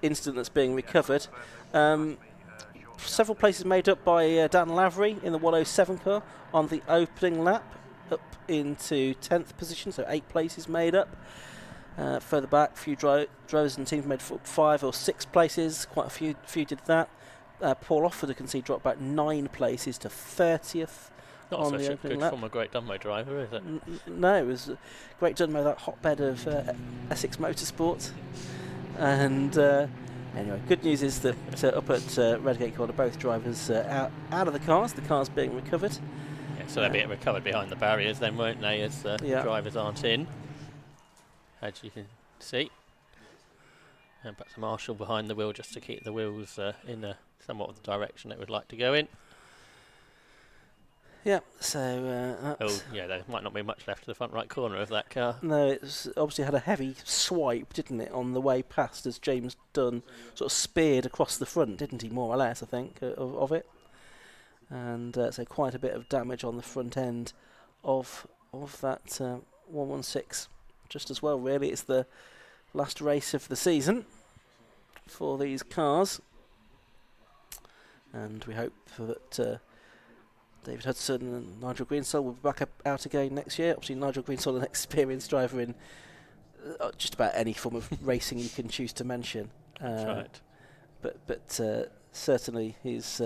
incident that's being recovered. Several places made up by Dan Lavery in the 107 car on the opening lap, up into 10th position, so 8 places made up. Further back, a few drivers and teams made 5 or 6 places. Quite a few did that. Paul Offord, I can see, dropped about 9 places to 30th. Not on such the a opening good lap. from a Great Dunmo driver, is it? No, it was Great Dunmo, that hotbed of Essex Motorsport. And anyway, good news is that up at Redgate Corner, both drivers out of the cars being recovered. Yeah, so they'll be recovered behind the barriers then, won't they, as the drivers aren't in, as you can see. And perhaps a marshal behind the wheel just to keep the wheels in somewhat of the direction it would like to go in. Yeah, so... there might not be much left to the front right corner of that car. No, it's obviously had a heavy swipe, didn't it, on the way past, as James Dunn sort of speared across the front, didn't he, more or less, I think, of it. And so quite a bit of damage on the front end of that 116. Just as well, really, it's the last race of the season for these cars. And we hope that... David Hudson and Nigel Greenstall will be back out again next year. Obviously, Nigel Greenstall, an experienced driver in just about any form of racing you can choose to mention. That's right. But certainly he's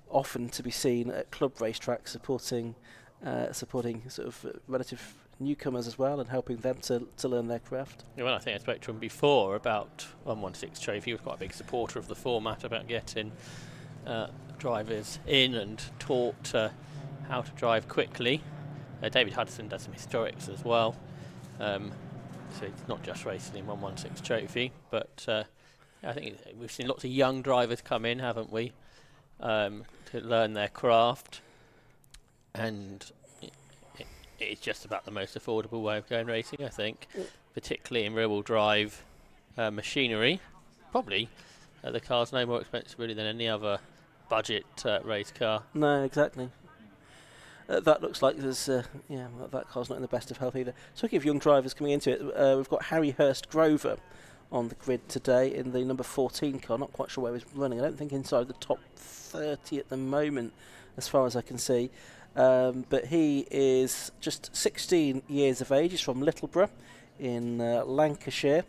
often to be seen at club racetracks supporting sort of relative newcomers as well and helping them to learn their craft. Yeah, well, I think I spoke to him before about 116 Trophy. He was quite a big supporter of the format, about getting drivers in and taught how to drive quickly. David Hudson does some historics as well, so it's not just racing in 116 Trophy, but I think we've seen lots of young drivers come in, haven't we, to learn their craft, and it's just about the most affordable way of going racing, I think, particularly in rear-wheel drive machinery. Probably the car's no more expensive really than any other budget race car. No, exactly. That looks like there's that car's not in the best of health either. Talking of young drivers coming into it, we've got Harry Hurst Grover on the grid today in the number 14 car. Not quite sure where he's running. I don't think inside the top 30 at the moment, as far as I can see. But he is just 16 years of age. He's from Littleborough in Lancashire.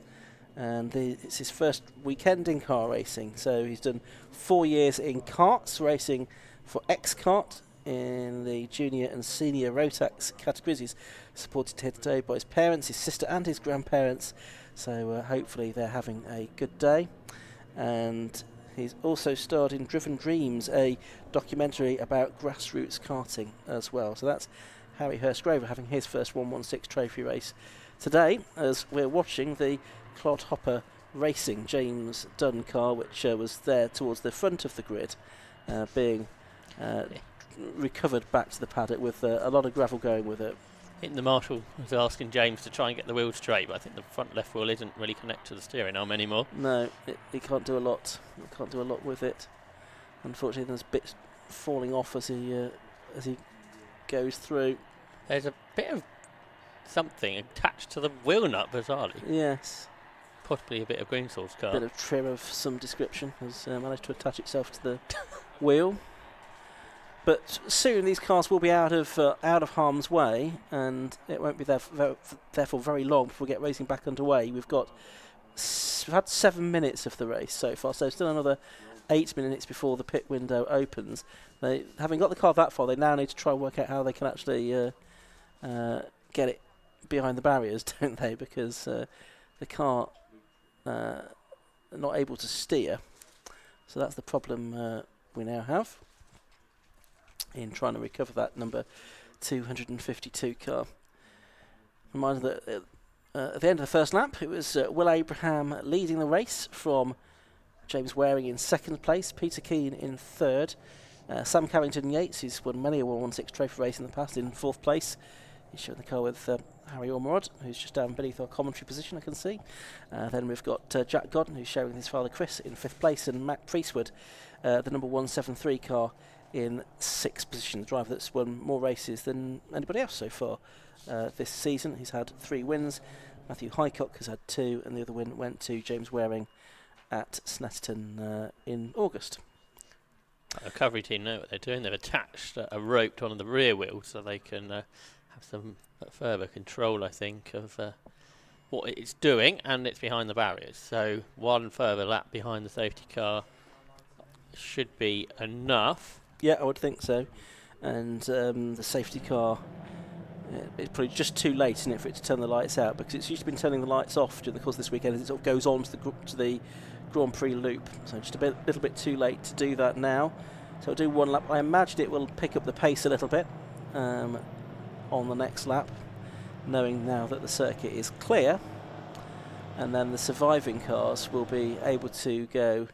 And it's his first weekend in car racing. So he's done 4 years in karts, racing for X-Kart in the junior and senior Rotax categories. He's supported here today by his parents, his sister and his grandparents, so hopefully they're having a good day. And he's also starred in Driven Dreams, a documentary about grassroots karting as well. So that's Harry Hurstgrover having his first 116 trophy race today, as we're watching the Clodhopper Racing James Dunn car, which was there towards the front of the grid, being recovered back to the paddock with a lot of gravel going with it. I think the marshal was asking James to try and get the wheel straight, but I think the front left wheel isn't really connected to the steering arm anymore. No, he can't do a lot. He can't do a lot with it. Unfortunately, there's bits falling off as he goes through. There's a bit of something attached to the wheel nut, bizarrely. Yes. Possibly a bit of Greensall's car. Bit of trim of some description has managed to attach itself to the wheel. But soon these cars will be out of harm's way, and it won't be there therefore very long before we get racing back underway. We've had 7 minutes of the race so far, so still another 8 minutes before the pit window opens. Having got the car that far, they now need to try and work out how they can actually get it behind the barriers, don't they? Because the car not able to steer. So that's the problem we now have in trying to recover that number 252 car. Reminder that at the end of the first lap, it was Will Abraham leading the race from James Waring in second place, Peter Keane in third, Sam Carrington-Yates, who's won many a 116 trophy race in the past, in fourth place. He's showing the car with Harry Ormerod, who's just down beneath our commentary position, I can see. Then we've got Jack Godden, who's showing his father Chris in fifth place, and Matt Priestwood, the number 173 car, in sixth position. The driver that's won more races than anybody else so far this season. He's had 3 wins. Matthew Highcock has had 2, and the other win went to James Waring at Snetterton in August. The recovery team know what they're doing. They've attached a rope to one of the rear wheels so they can have some further control, I think, of what it's doing, and it's behind the barriers. So one further lap behind the safety car should be enough. Yeah, I would think so. And the safety car, it's probably just too late, isn't it, for it to turn the lights out, because it's usually been turning the lights off during the course of this weekend as it sort of goes on to the Grand Prix loop. So just a little bit too late to do that now. So I'll do one lap. I imagine it will pick up the pace a little bit on the next lap, knowing now that the circuit is clear, and then the surviving cars will be able to go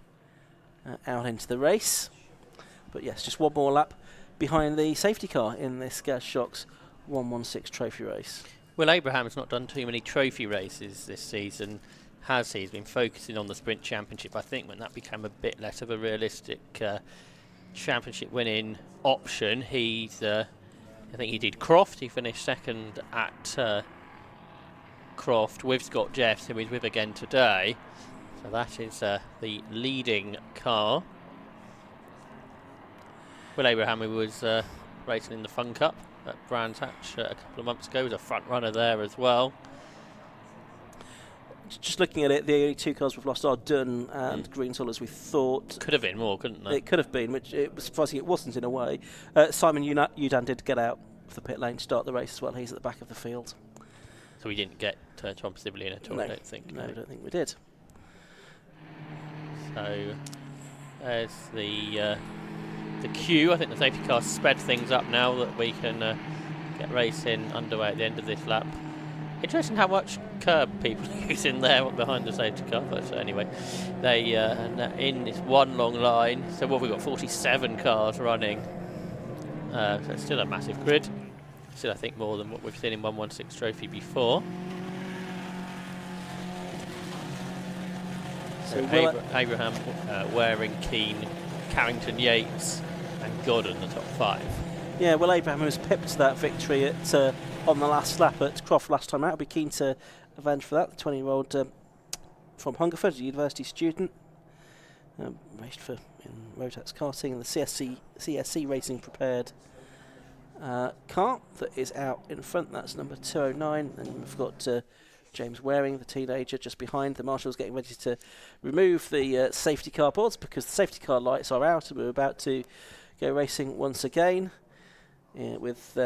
out into the race. But yes, just one more lap behind the safety car in this Gas Shocks 116 trophy race. Well, Abraham's not done too many trophy races this season, has he? He's been focusing on the Sprint Championship, I think, when that became a bit less of a realistic championship winning option. I think he did Croft. He finished second at Croft with Scott Jeffs, who he's with again today. So that is the leading car. Will Abraham, who was racing in the Fun Cup at Brands Hatch a couple of months ago, was a front runner there as well. Just looking at it, the only 2 cars we've lost are Dunn and Greensall, as we thought. Could have been more, couldn't they? It could have been, which it was surprising it wasn't in a way. Simon Udan did get out of the pit lane to start the race as well. He's at the back of the field. So we didn't get Tom Sibley at all, I don't think. No, I don't think we did. So there's the queue. I think the safety car sped things up now that we can get racing underway at the end of this lap. Interesting how much curb people are using there behind the safety car. But anyway, they in this one long line. So what, we've got 47 cars running. So it's still a massive grid. Still, I think, more than what we've seen in 116 Trophy before. So Abraham, Waring, Keane, Carrington, Yates and Godden, the top 5. Yeah, well, Abraham was pipped that victory at on the last lap at Croft last time out. I'll be keen to avenge for that. The 20-year-old from Hungerford, a university student, raced in Rotax karting and the CSC Racing prepared car that is out in front. That's number 209, and we've got James Waring, the teenager, just behind. The marshal's getting ready to remove the safety car boards because the safety car lights are out and we're about to go racing once again. with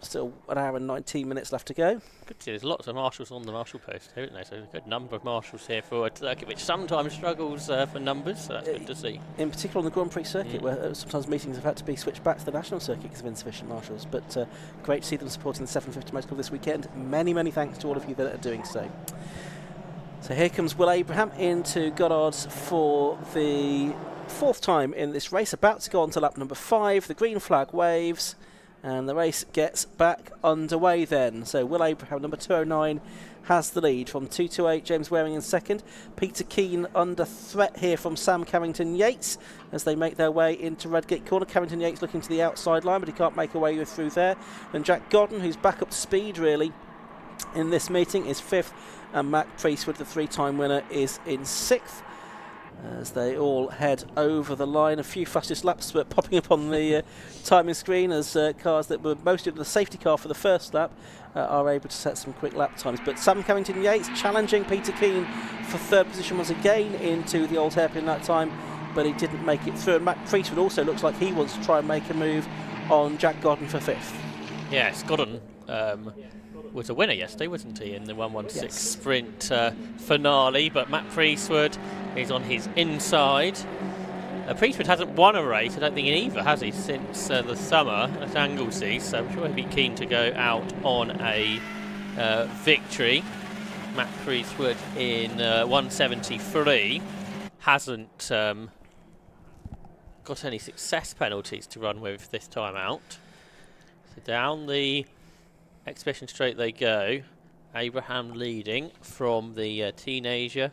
still an hour and 19 minutes left to go. Good to see there's lots of marshals on the marshal post here, isn't there? So there's a good number of marshals here for a circuit which sometimes struggles for numbers, so that's good to see. In particular on the Grand Prix circuit, where sometimes meetings have had to be switched back to the national circuit because of insufficient marshals. But great to see them supporting the 750 Motor Club this weekend. Many, many thanks to all of you that are doing so. So here comes Will Abraham into Goddard for the 4th time in this race, about to go on to lap number 5. The green flag waves. And the race gets back underway then. So Will Abraham, number 209, has the lead from 228. James Waring in second. Peter Keane under threat here from Sam Carrington-Yates as they make their way into Redgate Corner. Carrington-Yates looking to the outside line, but he can't make a way through there. And Jack Godden, who's back up to speed really in this meeting, is 5th. And Matt Priestwood, the 3-time winner, is in 6th. As they all head over the line. A few fastest laps popping up on the timing screen as cars that were mostly the safety car for the first lap are able to set some quick lap times. But Sam Carrington-Yates challenging Peter Keane for 3rd position once again into the old hairpin that time, but he didn't make it through. And Matt Priestwood also looks like he wants to try and make a move on Jack Godden for 5th. Yes, Godden was a winner yesterday, wasn't he, in the 116 sprint finale, but Matt Priestwood is on his inside. Priestwood hasn't won a race, I don't think, in either, has he, since the summer at Anglesey, so I'm sure he'd be keen to go out on a victory. Matt Priestwood in 173 hasn't got any success penalties to run with this time out. So down the exhibition straight they go. Abraham leading from the teenager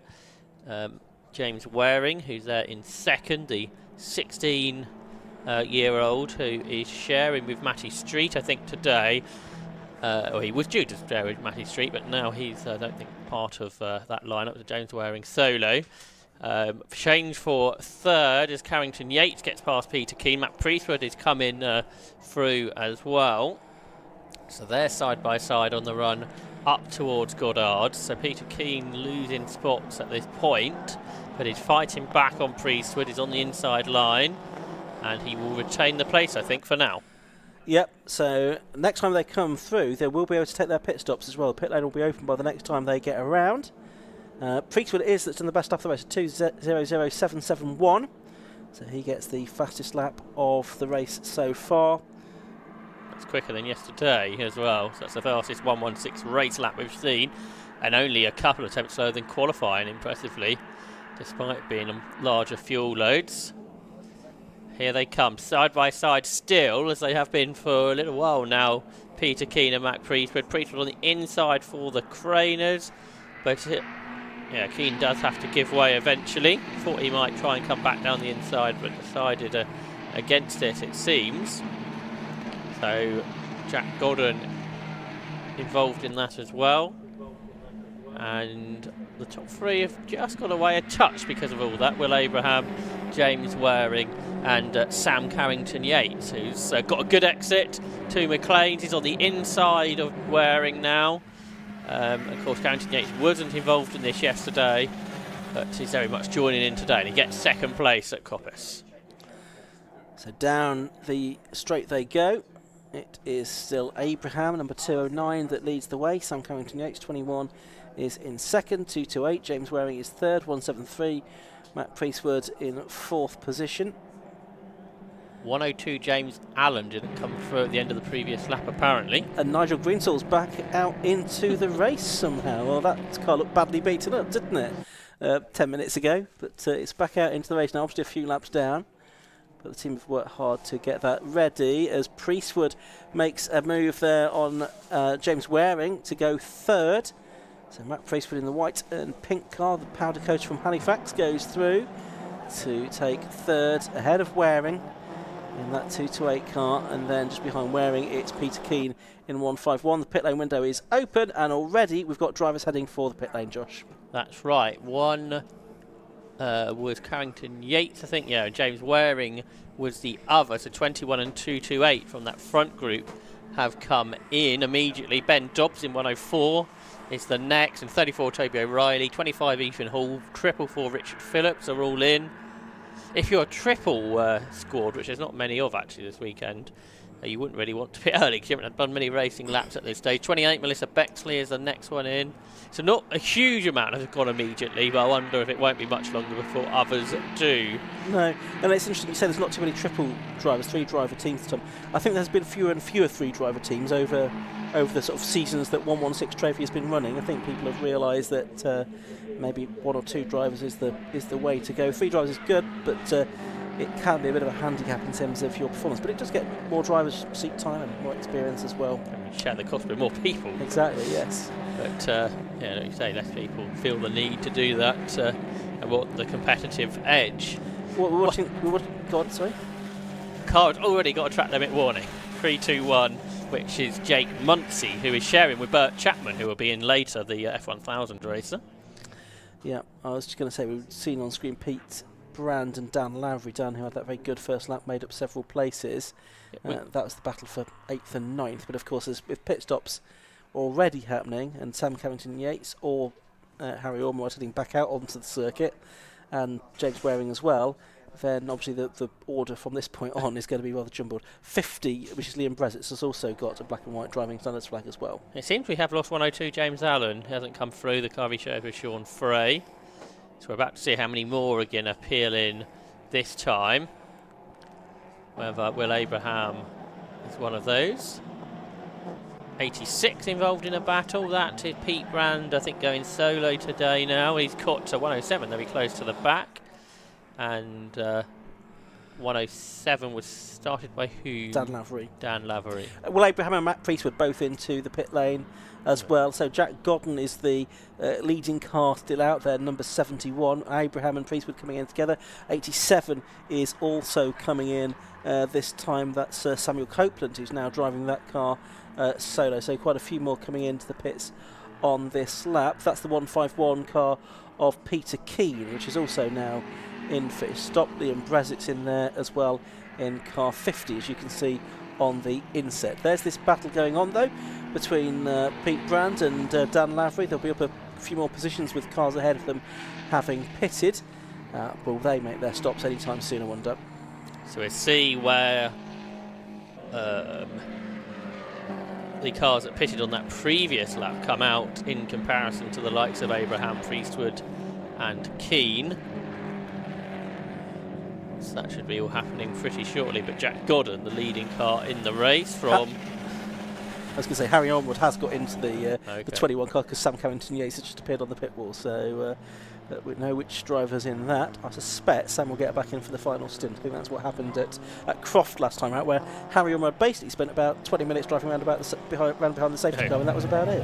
James Waring, who's there in second, the 16-year-old who is sharing with Matty Street, I think, today. Or he was due to share with Matty Street, but now he's, I don't think, part of that lineup. The James Waring solo. Change for 3rd as Carrington-Yates gets past Peter Keane. Matt Priestwood is coming through as well. So they're side by side on the run up towards Goddard. So Peter Keane losing spots at this point, but he's fighting back on Priestwood. He's on the inside line, and he will retain the place, I think, for now. Yep, so next time they come through, they will be able to take their pit stops as well. The pit lane will be open by the next time they get around. Priestwood is that's done the best lap of the race, 2:00.771. So he gets the fastest lap of the race so far. It's quicker than yesterday as well. So that's the fastest 116 race lap we've seen, and only a couple of attempts slower than qualifying, impressively, despite being on larger fuel loads. Here they come, side by side still, as they have been for a little while now. Peter Keane and Matt Priestwood. Priestwood on the inside for the Craners, but Keane does have to give way eventually. Thought he might try and come back down the inside, but decided against it seems. So Jack Godden involved in that as well. And the top 3 have just got away a touch because of all that. Will Abraham, James Waring and Sam Carrington-Yates, who's got a good exit to McLean's. He's on the inside of Waring now. Of course, Carrington-Yates wasn't involved in this yesterday, but he's very much joining in today, and he gets 2nd place at Coppice. So down the straight they go. It is still Abraham, number 209, that leads the way. Sam Carrington-Yates, 21, is in 2nd. 228. James Waring is 3rd. 173. Matt Priestwood in 4th position. 102 James Allen didn't come through at the end of the previous lap, apparently. And Nigel Greensall's back out into the race somehow. Well, that car looked badly beaten up, didn't it? 10 minutes ago. But it's back out into the race now, obviously a few laps down. But the team have worked hard to get that ready as Priestwood makes a move there on James Waring to go 3rd. So Matt Priestwood in the white and pink car, the powder coat from Halifax, goes through to take 3rd ahead of Waring in that 228 car. And then just behind Waring, it's Peter Keane in 151. The pit lane window is open, and already we've got drivers heading for the pit lane, Josh. That's right. One was Carrington-Yates, I think, and James Waring was the other. So 21 and 228 from that front group have come in immediately. Ben Dobbs in 104 is the next, and 34 Toby O'Reilly, 25 Ethan Hall, 444 Richard Phillips are all in. If you're a triple squad, which there's not many of actually this weekend, You wouldn't really want to be early because you haven't done many racing laps at this stage. 28, Melissa Bexley is the next one in. So not a huge amount has gone immediately, but I wonder if it won't be much longer before others do. No, and it's interesting you say there's not too many triple drivers, 3-driver teams, Tom. I think there's been fewer and fewer 3-driver teams over the sort of seasons that 116 Trophy has been running. I think people have realised that maybe 1 or 2 drivers is the way to go. 3 drivers is good, but it can be a bit of a handicap in terms of your performance, but it does get more drivers seat time and more experience as well. And we share the cost with more people. Exactly, yes. But yeah, like you say, less people feel the need to do that, and what the competitive edge. What we're watching. God, sorry. Car has already got a track limit warning, 321, which is Jake Muncie, who is sharing with Bert Chapman, who will be in later, the F1000 racer. Yeah, I was just going to say we've seen on screen Pete Brand and Dan Lavery. Dan, who had that very good first lap, made up several places. That was the battle for 8th and 9th. But of course, with pit stops already happening, and Sam Carrington-Yates or Harry Ormer heading back out onto the circuit, and James Waring as well, then obviously the order from this point on is going to be rather jumbled. 50, which is Liam Brezitz, has also got a black and white driving standards flag as well. It seems we have lost 102 James Allen. He hasn't come through. The car he shared with Sean Frey. So we're about to see how many more are going to peel in this time. Whether Will Abraham is one of those. 86 involved in a battle. That is Pete Brand, I think, going solo today now. He's caught to 107, very close to the back. And 107 was started by who? Dan Lavery. Dan Lavery. Will Abraham and Matt Priestwood both into the pit lane as well. So Jack Godden is the leading car still out there, number 71. Abraham and Priestwood coming in together. 87 is also coming in this time. That's Samuel Copeland, who's now driving that car solo. So quite a few more coming into the pits on this lap. That's the 151 car of Peter Keane, which is also now in for his stop. Liam Brezitz in there as well in car 50, as you can see on the inset. There's this battle going on though between Pete Brand and Dan Lavery. They'll be up a few more positions with cars ahead of them having pitted. Will they make their stops anytime soon, I wonder? So we'll see where the cars that pitted on that previous lap come out in comparison to the likes of Abraham, Priestwood and Keane. So that should be all happening pretty shortly. But Jack Godden, the leading car in the race from... I was going to say, Harry Onward has got into the 21 car because Sam Carrington-Yates has just appeared on the pit wall. So we know which driver's in that. I suspect Sam will get back in for the final stint. I think that's what happened at Croft last time out, where Harry Onward basically spent about 20 minutes driving around behind the safety car, and that was about it.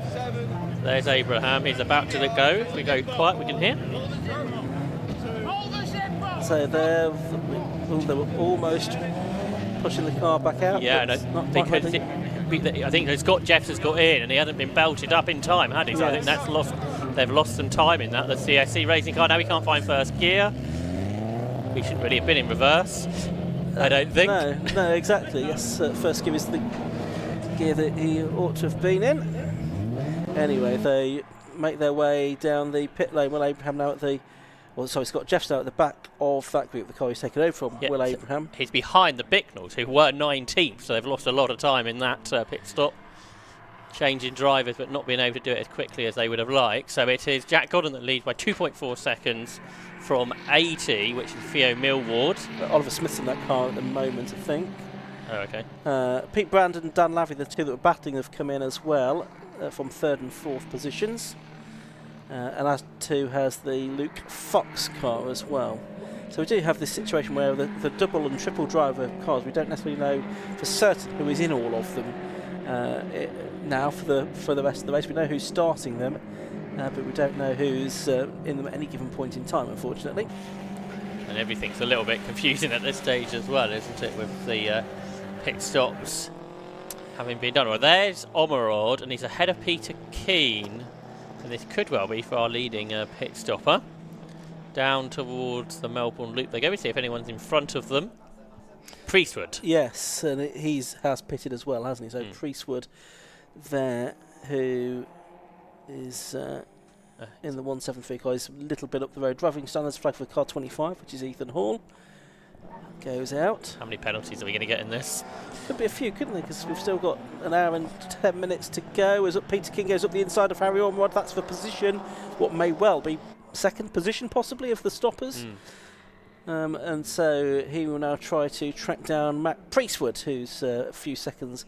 There's Abraham. He's about to go. If we go quiet, we can hear. So they were almost pushing the car back out. Yeah, no, because I think Scott Jeffs has got in and he hasn't been belted up in time, had he? So yes. I think they've lost some time in that. The CSC racing car, now we can't find first gear. We shouldn't really have been in reverse, I don't think. No, exactly. Yes, first gear is the gear that he ought to have been in. Anyway, they make their way down the pit lane. Will Abraham now at the... Well, sorry, Scott Jeffs now at the back of that group. The car he's taken over from Will Abraham. He's behind the Bicknells, who were 19th, so they've lost a lot of time in that pit stop. Changing drivers, but not being able to do it as quickly as they would have liked. So it is Jack Godden that leads by 2.4 seconds from 80, which is Theo Millward. Oliver Smith's in that car at the moment, I think. Oh, okay. Pete Brand and Dan Lavery, the two that were battling, have come in as well from 3rd and 4th positions. And as too has the Luke Fox car as well. So we do have this situation where the double and triple driver cars, we don't necessarily know for certain who is in all of them now for the rest of the race. We know who's starting them, but we don't know who's in them at any given point in time, unfortunately. And everything's a little bit confusing at this stage as well, isn't it, with the pit stops having been done. Well, there's Omerod, and he's ahead of Peter Keane. And this could well be for our leading pit stopper. Down towards the Melbourne Loop they go. We see if anyone's in front of them. Priestwood. Yes, and he has pitted as well, hasn't he? So Priestwood there, who is in the 173 car, is a little bit up the road. Driving standards flag for car 25, which is Ethan Hall. goes out. How many penalties are we going to get in this? Could be a few, couldn't there? Because we've still got an hour and 10 minutes to go. As Peter King goes up the inside of Harry Ormerod, that's for position. What may well be second position, possibly, of the stoppers. And so he will now try to track down Matt Priestwood, who's a few seconds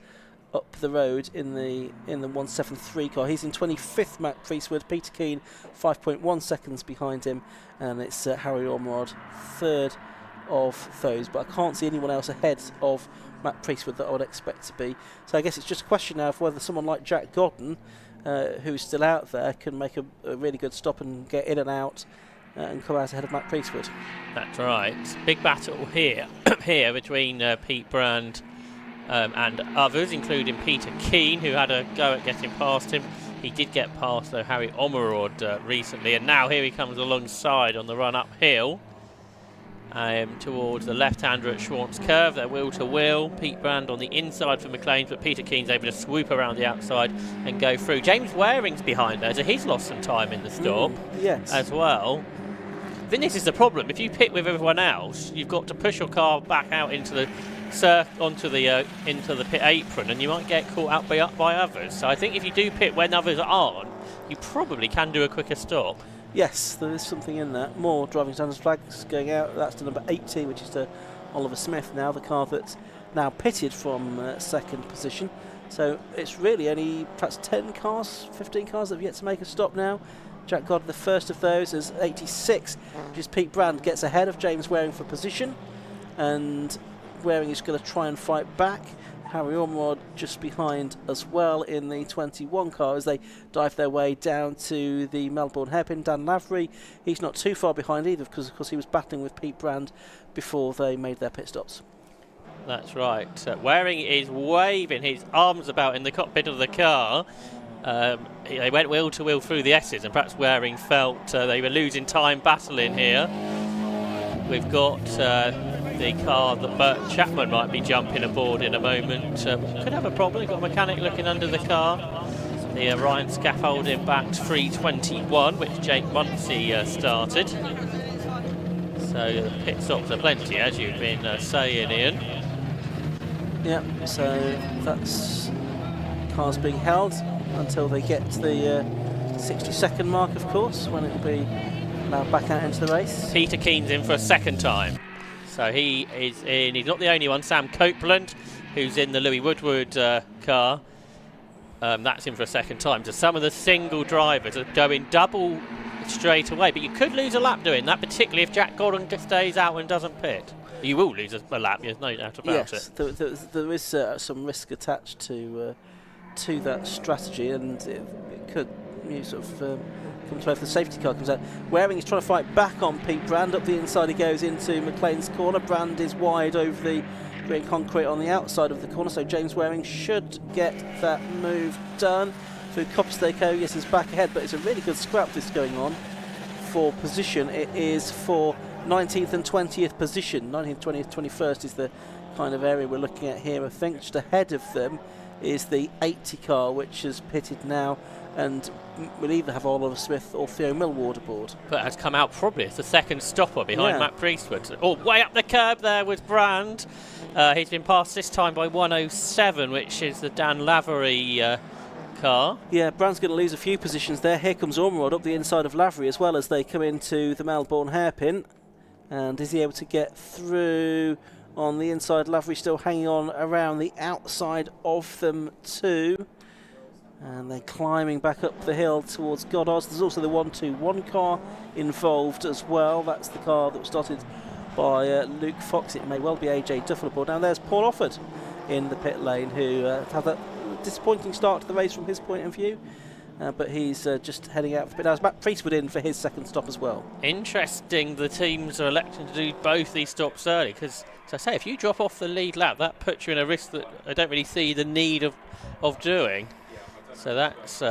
up the road in the 173 car. He's in 25th, Matt Priestwood. Peter Keane 5.1 seconds behind him, and it's Harry Ormerod third of those. But I can't see anyone else ahead of Matt Priestwood that I would expect to be. So I guess it's just a question now of whether someone like Jack Godden, who's still out there, can make a really good stop and get in and out and come out ahead of Matt Priestwood. That's right. Big battle here here between Pete Brand and others, including Peter Keane, who had a go at getting past him. He did get past, though, Harry Ormerod recently, and now here he comes alongside on the run uphill towards the left-hander at Schwantz Curve. They're wheel to wheel. Pete Brand on the inside for McLean's, but Peter Keane's able to swoop around the outside and go through. James Waring's behind there, so he's lost some time in the stop as well. I think this is the problem. If you pit with everyone else, you've got to push your car back out into the into the pit apron, and you might get caught out by others. So I think if you do pit when others aren't, you probably can do a quicker stop. Yes, there is something in that. More driving standards flags going out. That's to number 80, which is to Oliver Smith now, the car that's now pitted from second position. So it's really only perhaps 10 cars, 15 cars that have yet to make a stop now. Jack Godden, the first of those, is 86, which is Pete Brand, gets ahead of James Waring for position, and Waring is going to try and fight back. Harry Ormerod just behind as well in the 21 car as they dive their way down to the Melbourne hairpin. Dan Lavery, he's not too far behind either, because of course he was battling with Pete Brand before they made their pit stops. That's right. Waring is waving his arms about in the cockpit of the car. They went wheel to wheel through the S's, and perhaps Waring felt they were losing time battling here. We've got the car that Bert Chapman might be jumping aboard in a moment. Could have a problem. We've got a mechanic looking under the car. The Ryan scaffolding backed 321, which Jake Munsey started. So the pit stops are plenty, as you've been saying, Ian. Yeah, so that's cars being held until they get to the 60-second mark, of course, when it will be allowed back out into the race. Peter Keane's in for a second time. So he is in. He's not the only one. Sam Copeland, who's in the Louis Woodward car, that's in for a second time. So some of the single drivers are going double straight away, but you could lose a lap doing that, particularly if Jack Gordon stays out and doesn't pit. You will lose a lap, there's no doubt about it. Yes, there is some risk attached to that strategy, and it could sort of come to if the safety car comes out. Waring is trying to fight back on Pete Brand. Up the inside he goes into McLean's corner. Brand is wide over the green concrete on the outside of the corner, so James Waring should get that move done. Through Copstake, yes, he's back ahead, but it's a really good scrap this going on for position. It is for 19th and 20th position. 19th, 20th, 21st is the kind of area we're looking at here. I think just ahead of them is the 80 car, which is pitted now, and we'll either have Oliver Smith or Theo Millward aboard. But has come out probably as the second stopper behind Matt Priestwood. Oh, way up the curb there was Brand. He's been passed this time by 107, which is the Dan Lavery car. Yeah, Brand's going to lose a few positions there. Here comes Ormerod up the inside of Lavery as well as they come into the Melbourne hairpin. And is he able to get through on the inside? Lavery still hanging on around the outside of them too. And they're climbing back up the hill towards Goddard's. There's also the 121 car involved as well. That's the car that was started by Luke Fox. It may well be AJ Duffel aboard. Now there's Paul Offord in the pit lane, who had that disappointing start to the race from his point of view. But he's just heading out. But now it's Matt Priestwood in for his second stop as well. Interesting, the teams are electing to do both these stops early, because, as I say, if you drop off the lead lap, that puts you in a risk that I don't really see the need of doing. So that's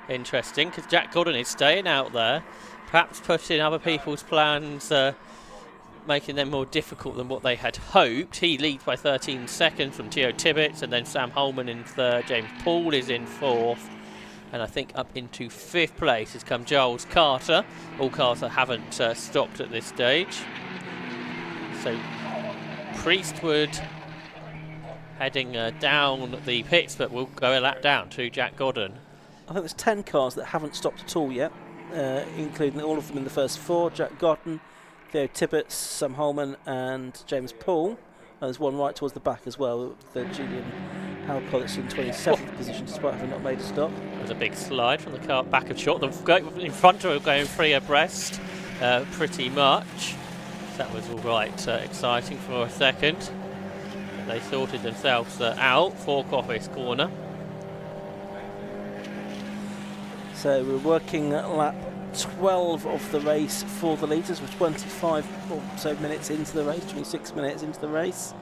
interesting, because Jack Gordon is staying out there, perhaps putting other people's plans, making them more difficult than what they had hoped. He leads by 13 seconds from Theo Tibbetts, and then Sam Holman in third. James Paul is in fourth. And I think up into fifth place has come Giles Carter. All cars that haven't stopped at this stage. So Priestwood heading down the pits, but will go a lap down to Jack Godden. I think there's 10 cars that haven't stopped at all yet, including all of them in the first 4. Jack Godden, Theo Tibbetts, Sam Holman and James Poole. And there's one right towards the back as well, the Julian Halcott that's in 27th position despite having not made a stop. There's a big slide from the car back of short. The in front are going 3 abreast, pretty much. That was all right, exciting for a second. They sorted themselves out for Office Corner. So we're working at lap 12 of the race for the leaders. We're 25 or so minutes into the race, 26 minutes into the race.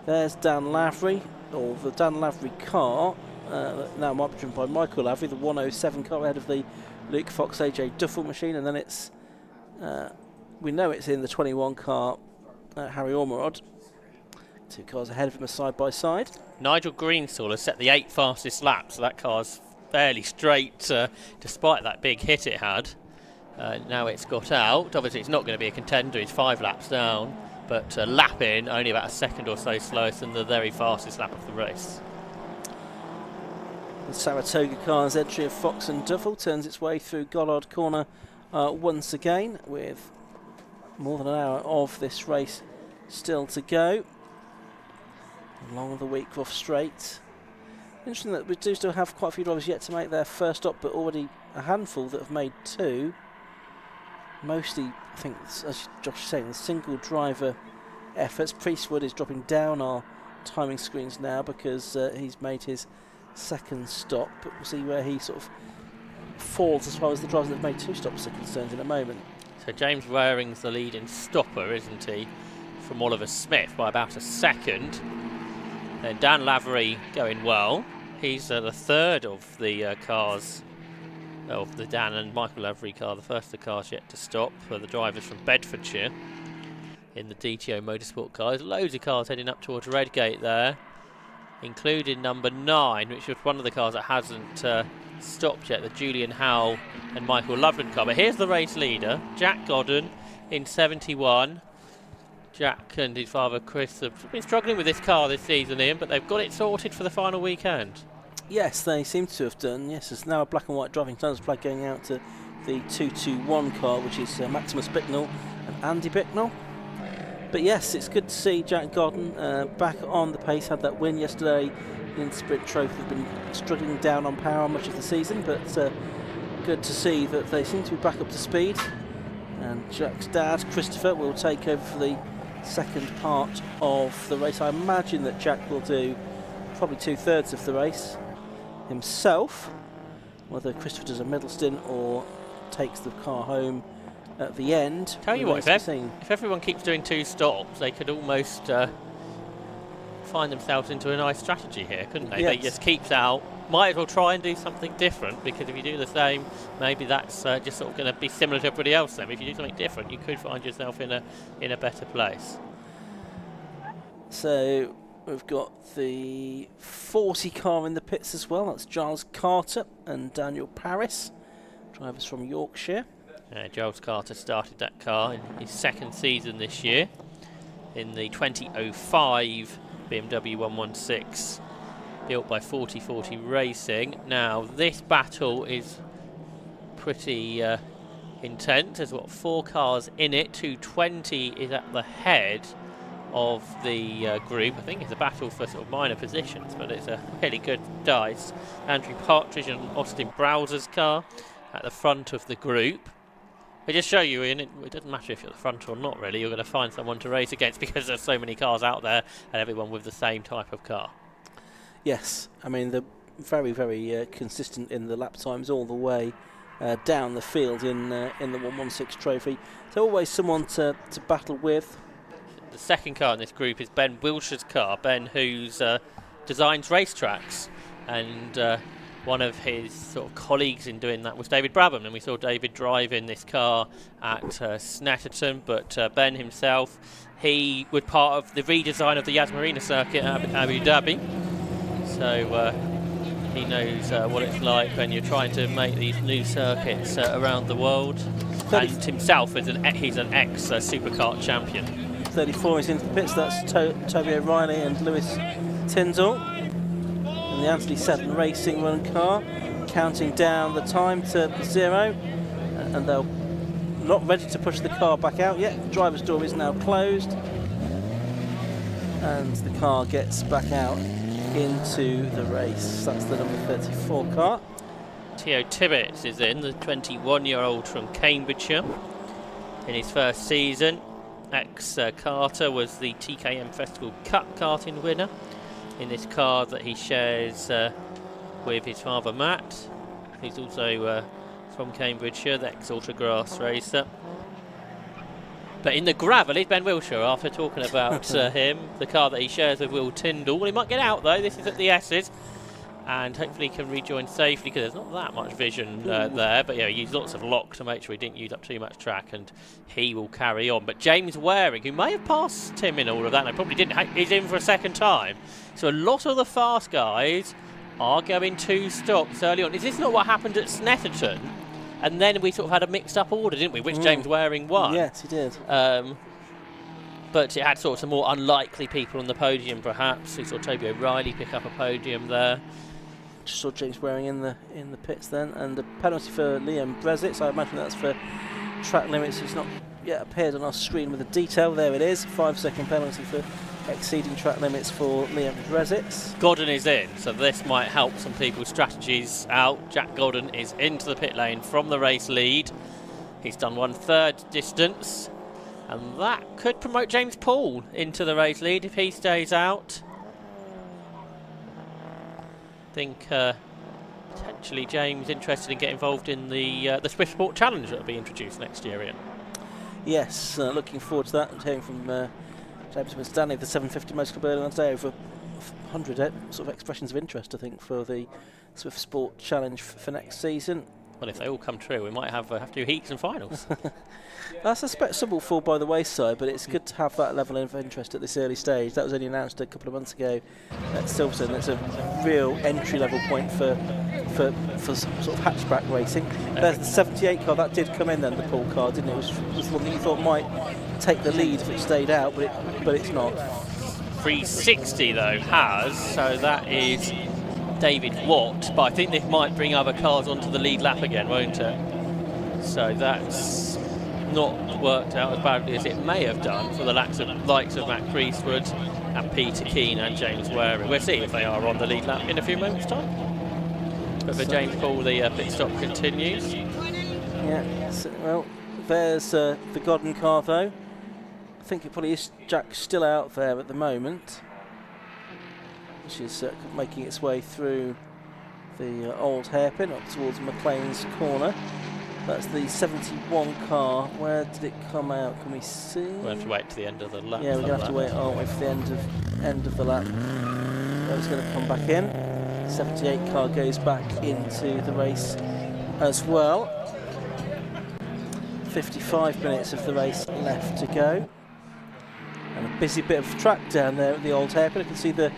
There's Dan Lavery, or the Dan Lavery car, now might be driven by Michael Lavery, the 107 car ahead of the Luke Fox AJ Duffel machine, and then it's, we know it's in the 21 car, Harry Ormerod. 2 cars ahead of him are side by side. Nigel Greenstall has set the 8 fastest laps, so that car's fairly straight despite that big hit it had. Now it's got out. Obviously it's not going to be a contender, it's 5 laps down, but lap in only about a second or so slower than the very fastest lap of the race. The Saratoga car's entry of Fox and Duffel turns its way through Goddard Corner once again, with more than an hour of this race still to go. Along the Wheatcroft Straight. Interesting that we do still have quite a few drivers yet to make their first stop, but already a handful that have made 2. Mostly, I think, as Josh was saying, the single driver efforts. Priestwood is dropping down our timing screens now because he's made his second stop, but we'll see where he sort of falls as far as the drivers that have made 2 stops are concerned in a moment. So James Waring's the leading stopper, isn't he, from Oliver Smith by about a second. Then Dan Lavery going well. He's the third of the cars, of the Dan and Michael Lavery car, the first of the cars yet to stop, for the drivers from Bedfordshire in the DTO Motorsport car. There's loads of cars heading up towards Redgate there, including number 9, which was one of the cars that hasn't stopped yet, the Julian Howell and Michael Loveland car. But here's the race leader, Jack Godden in 71. Jack and his father Chris have been struggling with this car this season, Ian, but they've got it sorted for the final weekend. Yes, they seem to have done. Yes, there's now a black and white driving standards flag going out to the 221 car, which is Maximus Bicknell and Andy Bicknell. But yes, it's good to see Jack Godden back on the pace. Had that win yesterday in Sprint Trophy. They've been struggling down on power much of the season, but good to see that they seem to be back up to speed. And Jack's dad, Christopher, will take over for the second part of the race. I imagine that Jack will do probably 2/3 of the race himself. Whether Christopher does a middle stint or takes the car home at the end. Tell you what, if everyone keeps doing 2 stops, they could almost find themselves into a nice strategy here, couldn't they? Yes. They just keeps out. Might as well try and do something different, because if you do the same, maybe that's just sort of going to be similar to everybody else. Then, if you do something different, you could find yourself in a better place. So we've got the 40 car in the pits as well. That's Giles Carter and Daniel Paris, drivers from Yorkshire. Giles Carter started that car in his 2nd season this year in the 2005 BMW 116. Built by 4040 Racing. Now this battle is pretty intense. There's 4 cars in it. 220 is at the head of the group. I think it's a battle for sort of minor positions, but it's a really good dice. Andrew Partridge and Austin Browser's car at the front of the group. I just show you, Ian, it doesn't matter if you're at the front or not really, you're going to find someone to race against because there's so many cars out there and everyone with the same type of car. Yes, I mean they're very, very consistent in the lap times all the way down the field in the 116 Trophy. So always someone to battle with. The second car in this group is Ben Wilshire's car. Ben, who's designs racetracks, and one of his sort of colleagues in doing that was David Brabham, and we saw David drive in this car at Snetterton. But Ben himself, he was part of the redesign of the Yas Marina circuit at Abu Dhabi. So he knows what it's like when you're trying to make these new circuits around the world. And himself is he's an ex-supercar champion. 34 is into the pits. That's Toby O'Reilly and Lewis Tyndall in the Anthony 7 Racing Run car, counting down the time to 0, and they're not ready to push the car back out yet. The driver's door is now closed, and the car gets back out into the race. That's the number 34 car. Theo Tibbets is in, the 21-year-old from Cambridgeshire. In his first season, Carter was the TKM Festival Cup karting winner in this car that he shares with his father Matt. He's also from Cambridgeshire, the ex-Ultra Grass racer. But in the gravel is Ben Wilshire, after talking about him, the car that he shares with Will Tyndall. Well, he might get out though, this is at the S's, and hopefully he can rejoin safely because there's not that much vision there. But yeah, he used lots of lock to make sure he didn't use up too much track, and he will carry on. But James Waring, who may have passed him in all of that, and I probably didn't, is in for a second time. So a lot of the fast guys are going 2 stops early on. Is this not what happened at Snetterton? And then we sort of had a mixed up order, didn't we, which James Waring won. Yes, he did. But it had sort of some more unlikely people on the podium, perhaps. We saw Toby O'Reilly pick up a podium there. Just saw James Waring in the pits then, and the penalty for Liam Brezitz. I imagine that's for track limits. It's not yet appeared on our screen with the detail. There it is, 5-second penalty for exceeding track limits for Liam Brezitz. Godden is in, so this might help some people's strategies out. Jack Godden is into the pit lane from the race lead. He's done 1/3 distance, and that could promote James Paul into the race lead if he stays out. I think potentially James interested in getting involved in the Swift Sport Challenge that will be introduced next year, Ian. Yes, looking forward to that. I'm hearing from James Stanley, the 750 Motor Club earlier on today, over 100 sort of expressions of interest, I think, for the Swift Sport Challenge for next season. Well, if they all come true, we might have to do heats and finals. That's a suspectable fall by the wayside, but it's good to have that level of interest at this early stage. That was only announced a couple of months ago at Silverstone. That's a real entry-level point for sort of hatchback racing. There's the 78 car that did come in then, the Paul car, didn't it? It was one that you thought might take the lead if it stayed out, but it's not. 360 though has, so that is David Watt, but I think this might bring other cars onto the lead lap again, won't it? So that's not worked out as badly as it may have done for the likes of Matt Priestwood and Peter Keane and James Waring. We'll see if they are on the lead lap in a few moments' time. But for James Paul, the pit stop continues. Yeah, so, well, there's the Godden car though. I think it probably is Jack still out there at the moment, which is making its way through the old hairpin up towards McLean's corner. That's the 71 car. Where did it come out? Can we see? We'll have to wait to the end of the lap. Yeah, we're going to have to wait, aren't we, for the end of the lap. Where it's going to come back in. 78 car goes back into the race as well. 55 minutes of the race left to go. And a busy bit of track down there at the old hairpin. You can see the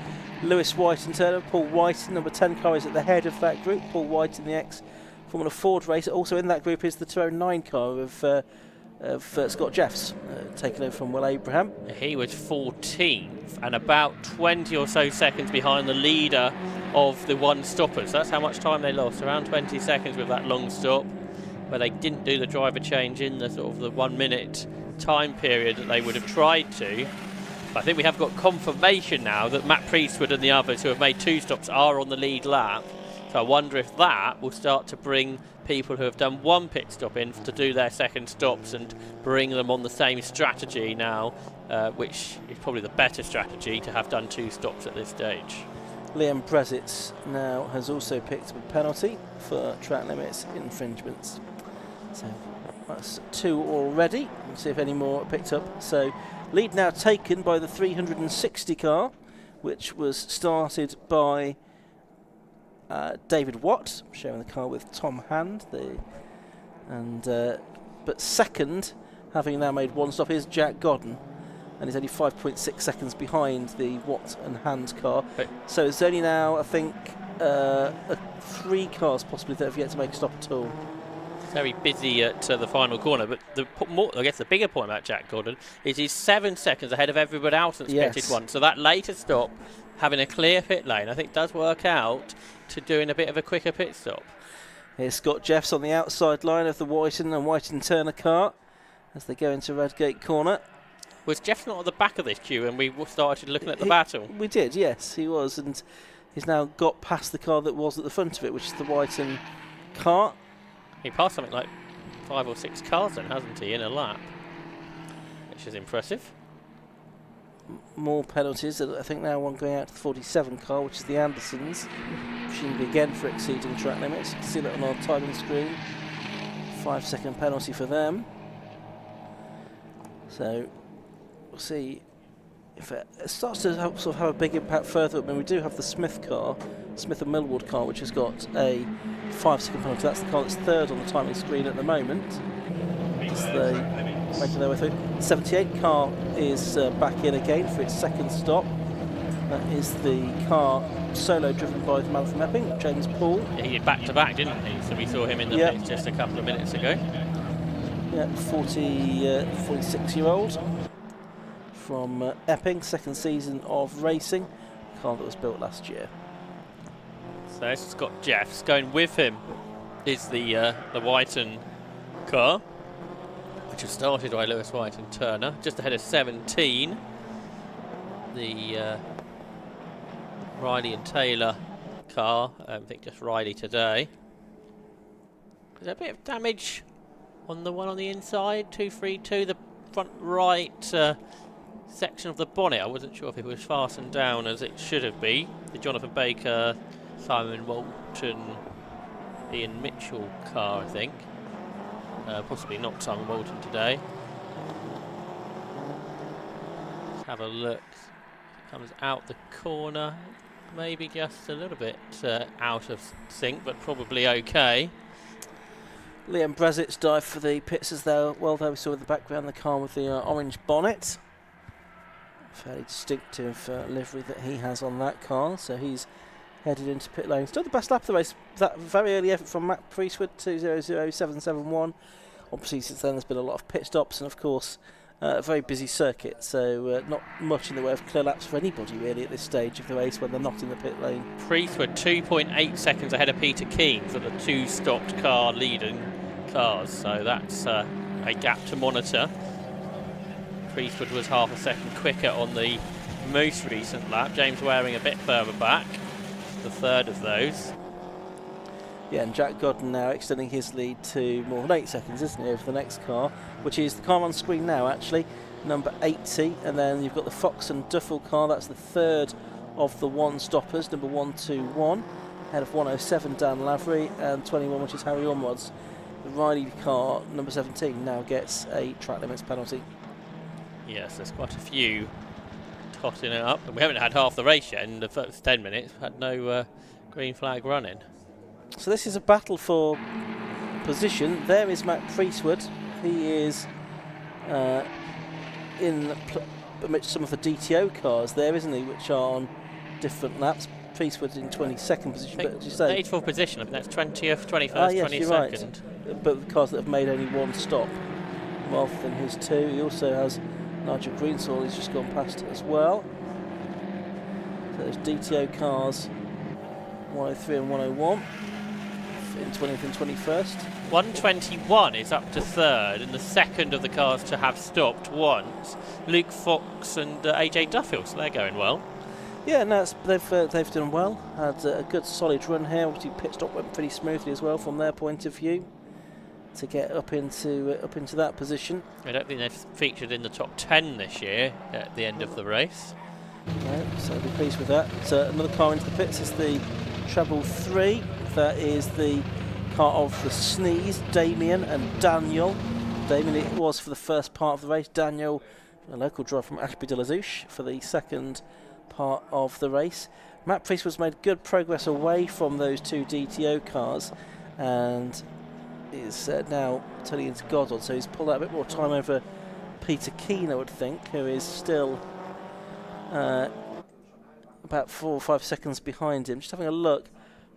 Lewis White and Turner. Paul White, number 10 car, is at the head of that group. Paul White in the ex-Formula Ford racer. Also in that group is the 209 car of Scott Jeffs, taken over from Will Abraham. He was 14th and about 20 or so seconds behind the leader of the one stoppers. That's how much time they lost, around 20 seconds with that long stop, where they didn't do the driver change in the sort of the 1 minute time period that they would have tried to. But I think we have got confirmation now that Matt Priestwood and the others who have made 2 stops are on the lead lap. So I wonder if that will start to bring people who have done 1 pit stop in to do their second stops and bring them on the same strategy now, which is probably the better strategy to have done 2 stops at this stage. Liam Brezitz now has also picked up a penalty for track limits infringements. So that's 2 already. We'll see if any more are picked up. So lead now taken by the 360 car, which was started by David Watt, sharing the car with Tom Hand. But second, having now made 1 stop, is Jack Godden, and he's only 5.6 seconds behind the Watt and Hand car. So it's only now, I think, 3 cars possibly that have yet to make a stop at all. very busy at the final corner, but I guess the bigger point about Jack Gordon is he's 7 seconds ahead of everybody else that's pitted one. So that later stop, having a clear pit lane, I think does work out to doing a bit of a quicker pit stop. Here's Scott Jeffs on the outside line of the Whiten and Whiten Turner car as they go into Redgate corner. Was Jeffs not at the back of this queue and we started looking at the battle? We did, yes, he was, and he's now got past the car that was at the front of it, which is the Whiten car. He passed something like 5 or 6 cars then, hasn't he, in a lap? Which is impressive. More penalties, I think now one going out to the 47 car, which is the Andersons. Presumably again for exceeding track limits. You can see that on our timing screen. 5-second penalty for them. So we'll see if it starts to sort of have a big impact further up. I mean, we do have the Smith car, Smith and Millward car, which has got a 5-second penalty. That's the car that's third on the timing screen at the moment. As they making their way through. 78 car is back in again for its second stop. That is the car solo driven by the man from Epping, James Paul. Yeah, he did back-to-back, didn't he? So we saw him in the pits just a couple of minutes ago. Yeah, 46-year-old from Epping, second season of racing, car that was built last year. So it's Scott Jeffs. Going with him is the Whiten car, which was started by Lewis Whiten Turner, just ahead of 17. The Riley and Taylor car, I think just Riley today. There's a bit of damage on the one on the inside, 232, the front right section of the bonnet. I wasn't sure if it was fastened down as it should have been. The Jonathan Baker, Simon Walton, Ian Mitchell car, I think. Possibly not Simon Walton today. Let's have a look. Comes out the corner, maybe just a little bit out of sync, but probably okay. Liam Brezic's dive for the pits as though, well, there we saw in the background the car with the orange bonnet. Fairly distinctive livery that he has on that car, so he's headed into pit lane. Still the best lap of the race. That very early effort from Matt Priestwood, 2:00.771. Obviously, since then there's been a lot of pit stops, and of course, a very busy circuit. So not much in the way of clear laps for anybody really at this stage of the race when they're not in the pit lane. Priestwood 2.8 seconds ahead of Peter Keane for the two stopped car leading cars. So that's a gap to monitor. Priestwood was half a second quicker on the most recent lap. James Waring a bit further back, the third of those. Yeah, and Jack Godden now extending his lead to more than 8 seconds, isn't he, over the next car, which is the car on screen now, actually, number 80. And then you've got the Fox and Duffel car, that's the third of the one-stoppers, number 121, ahead of 107, Dan Lavery, and 21, which is Harry Ormrod's. The Riley car, number 17, now gets a track limits penalty. Yes, there's quite a few totting it up. And we haven't had half the race yet. In the first 10 minutes, we've had no green flag running. So this is a battle for position. There is Matt Priestwood. He is in amidst some of the DTO cars there, isn't he, which are on different laps. Priestwood in 22nd position, but as you say, 84th position. I think that's 20th, 21st, yes, 22nd. you're right. But the cars that have made only one stop rather than his two. He also has Nigel Greensall, he's just gone past as well. So there's DTO cars 103 and 101 in 20th and 21st. 121 is up to third, and the second of the cars to have stopped once. Luke Fox and AJ Duffield, so they're going well. Yeah, no, they've done well. Had a good solid run here. Obviously, pit stop went pretty smoothly as well from their point of view to get up into that position. I don't think they've featured in the top 10 this year at the end of the race. No, so I'll be pleased with that. So another car into the pits is the Treble 3. That is the car of the Sneeze, Damien and Daniel. Damien it was for the first part of the race. Daniel, a local driver from Ashby de la Zouche, for the second part of the race. Matt Priestwood's made good progress away from those two DTO cars and is now turning into Goddard, so he's pulled out a bit more time over Peter Keane, I would think, who is still about 4 or 5 seconds behind him. Just having a look,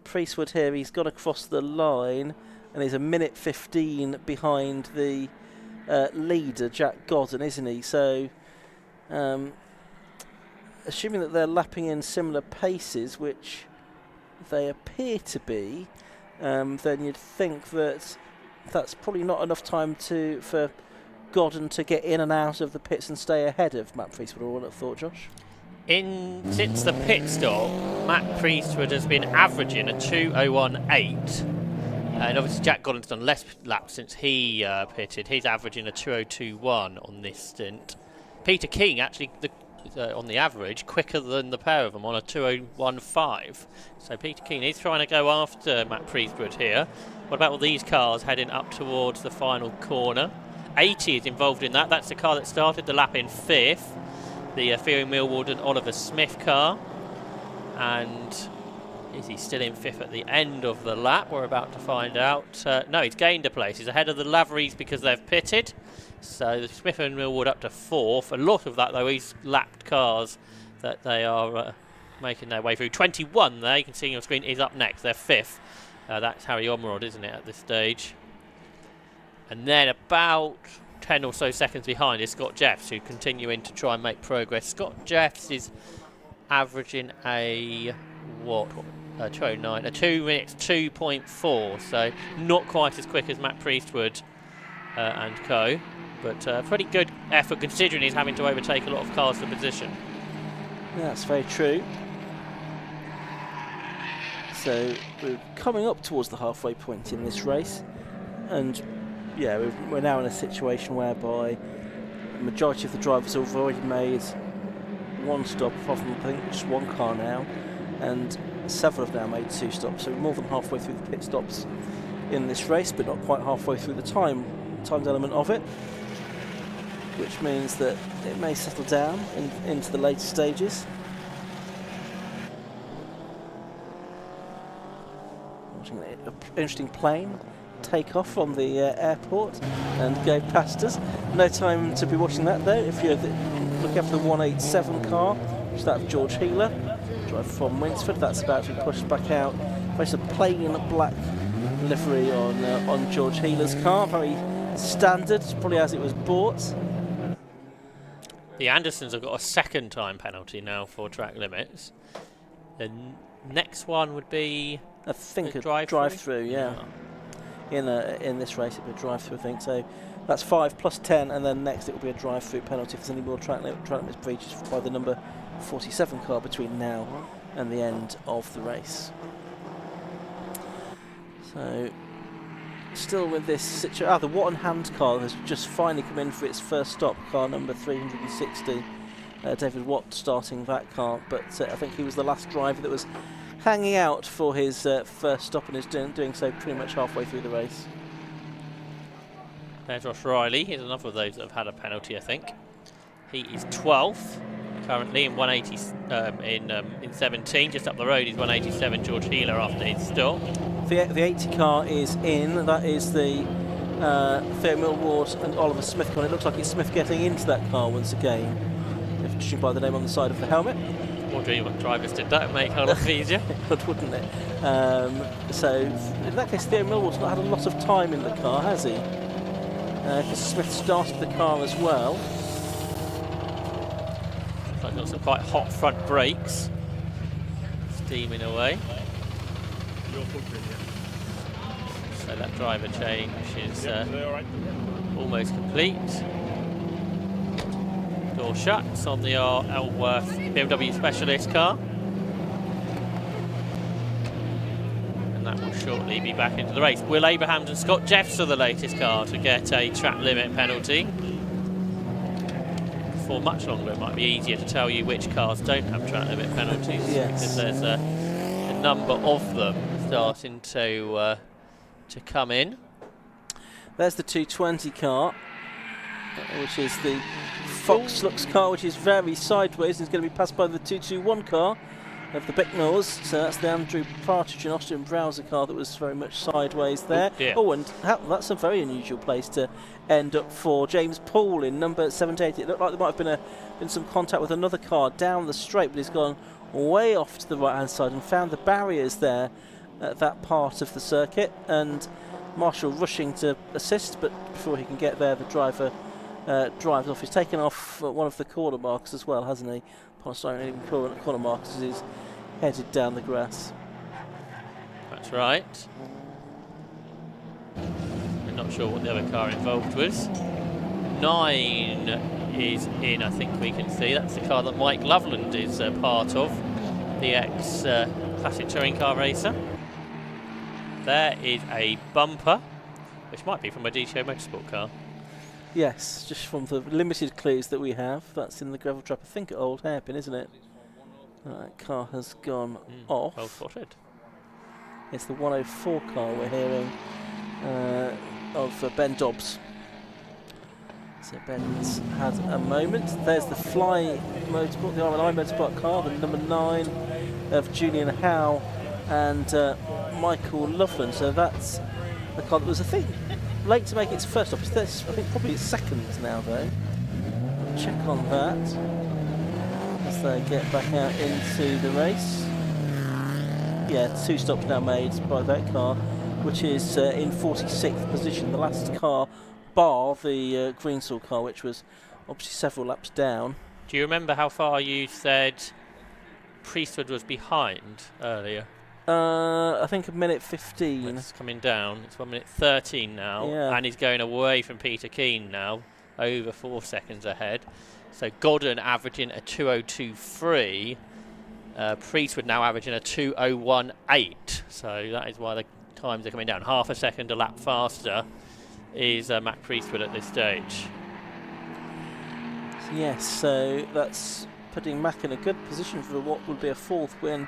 Priestwood here, he's gone across the line and he's a minute 15 behind the leader, Jack Godden, isn't he? So, assuming that they're lapping in similar paces, which they appear to be, then you'd think that that's probably not enough time for Godden to get in and out of the pits and stay ahead of Matt Priestwood. I would have thought, Josh. Since the pit stop, Matt Priestwood has been averaging a 2:01.8, and obviously Jack Godden's done less laps since he pitted. He's averaging a 2:02.1 on this stint. Peter King actually, on the average, quicker than the pair of them on a 2:01.5. So Peter King is trying to go after Matt Priestwood here. What about all these cars heading up towards the final corner? 80 is involved in that. That's the car that started the lap in 5th. The Theo Millward and Oliver Smith car. And is he still in 5th at the end of the lap? We're about to find out. No, he's gained a place. He's ahead of the Laverys because they've pitted. So the Smith and Millward up to 4th. A lot of that, though, is lapped cars that they are making their way through. 21 there, you can see on your screen, is up next. They're 5th. That's Harry Omrod, isn't it, at this stage? And then about 10 or so seconds behind is Scott Jeffs, who continuing to try and make progress. Scott Jeffs is averaging a 2:09, a 2 minutes 2.4, so not quite as quick as Matt Priestwood and co, but pretty good effort considering he's having to overtake a lot of cars to position. Yeah, that's very true. So we're coming up towards the halfway point in this race, and yeah, we're now in a situation whereby the majority of the drivers have already made one stop, apart from I think just one car now, and several have now made 2 stops. So we're more than halfway through the pit stops in this race, but not quite halfway through the timed element of it, which means that it may settle down into the later stages. Watching an interesting plane take off from the airport and go past us. No time to be watching that though. If you're looking after the 187 car, which is that of George Healer, drive from Winsford, that's about to be pushed back out. There's a plain black livery on George Healer's car, very standard, probably as it was bought. The Andersons have got a second time penalty now for track limits. The next one would be, I think, a drive-through, yeah. In this race it would be a drive-through, I think. So that's 5 plus 10, and then next it will be a drive-through penalty if there's any more track limits breaches by the number 47 car between now and the end of the race. So still with this situation, the Watton Hand car has just finally come in for its first stop, car number 360. David Watt starting that car, but I think he was the last driver that was hanging out for his first stop, and is doing so pretty much halfway through the race. There's Ross Riley. He's another of those that have had a penalty, I think. He is 12th currently in 180 in 17. Just up the road, he's 187. George Healer after his stop. The 80 car is in. That is the Theo Millward and Oliver Smith car. It looks like it's Smith getting into that car once again, judging by the name on the side of the helmet. Wondering what drivers did that, make it a lot easier. But wouldn't it? So in that case, Theo Millward's not had a lot of time in the car, has he? Because Smith started the car as well. Looks like got some quite hot front brakes, steaming away. So that driver change is almost complete. Door shuts on the Ellsworth BMW Specialist car. And that will shortly be back into the race. Will Abrahams and Scott Jeffs are the latest car to get a track limit penalty. For much longer it might be easier to tell you which cars don't have track limit penalties, because there's a number of them starting to come in. There's the 220 car, which is the Fox-Lux car, which is very sideways and is going to be passed by the 221 car of the Bicknells. So that's the Andrew Partridge and Austin Browser car that was very much sideways there. And that's a very unusual place to end up for James Poole in number 78. It looked like there might have been some contact with another car down the straight, but he's gone way off to the right hand side and found the barriers there at that part of the circuit, and Marshall rushing to assist, but before he can get there, the driver drives off. He's taken off one of the corner markers as well, hasn't he? Corner markers as he's headed down the grass. That's right. I'm not sure what the other car involved was. 9 is in, I think we can see. That's the car that Mike Loveland is part of, the ex-classic touring car racer. There is a bumper, which might be from a DTO Motorsport car. Yes, just from the limited clues that we have. That's in the gravel trap, I think at Old Hairpin, isn't it? That car has gone off. Well spotted. It's the 104 car we're hearing of Ben Dobbs. So Ben's had a moment. There's the Fly Motorsport, the RLI Motorsport car, the number 9 of Julian Howe and Michael Loveland. So that's the car that was, I think, late to make its first stop. It's this, I think probably its second now though. Check on that as they get back out into the race. Yeah, 2 stops now made by that car, which is in 46th position. The last car, bar the Greensall car, which was obviously several laps down. Do you remember how far you said Priestwood was behind earlier? I think a minute 15. It's coming down. It's 1 minute 13 now, and he's going away from Peter Keane now, over 4 seconds ahead. So Godden averaging a 2:02.3. Priestwood now averaging a 2:01.8. So that is why the times are coming down. Half a second a lap faster is Matt Priestwood at this stage. Yes, so that's putting Mac in a good position for what would be a 4th win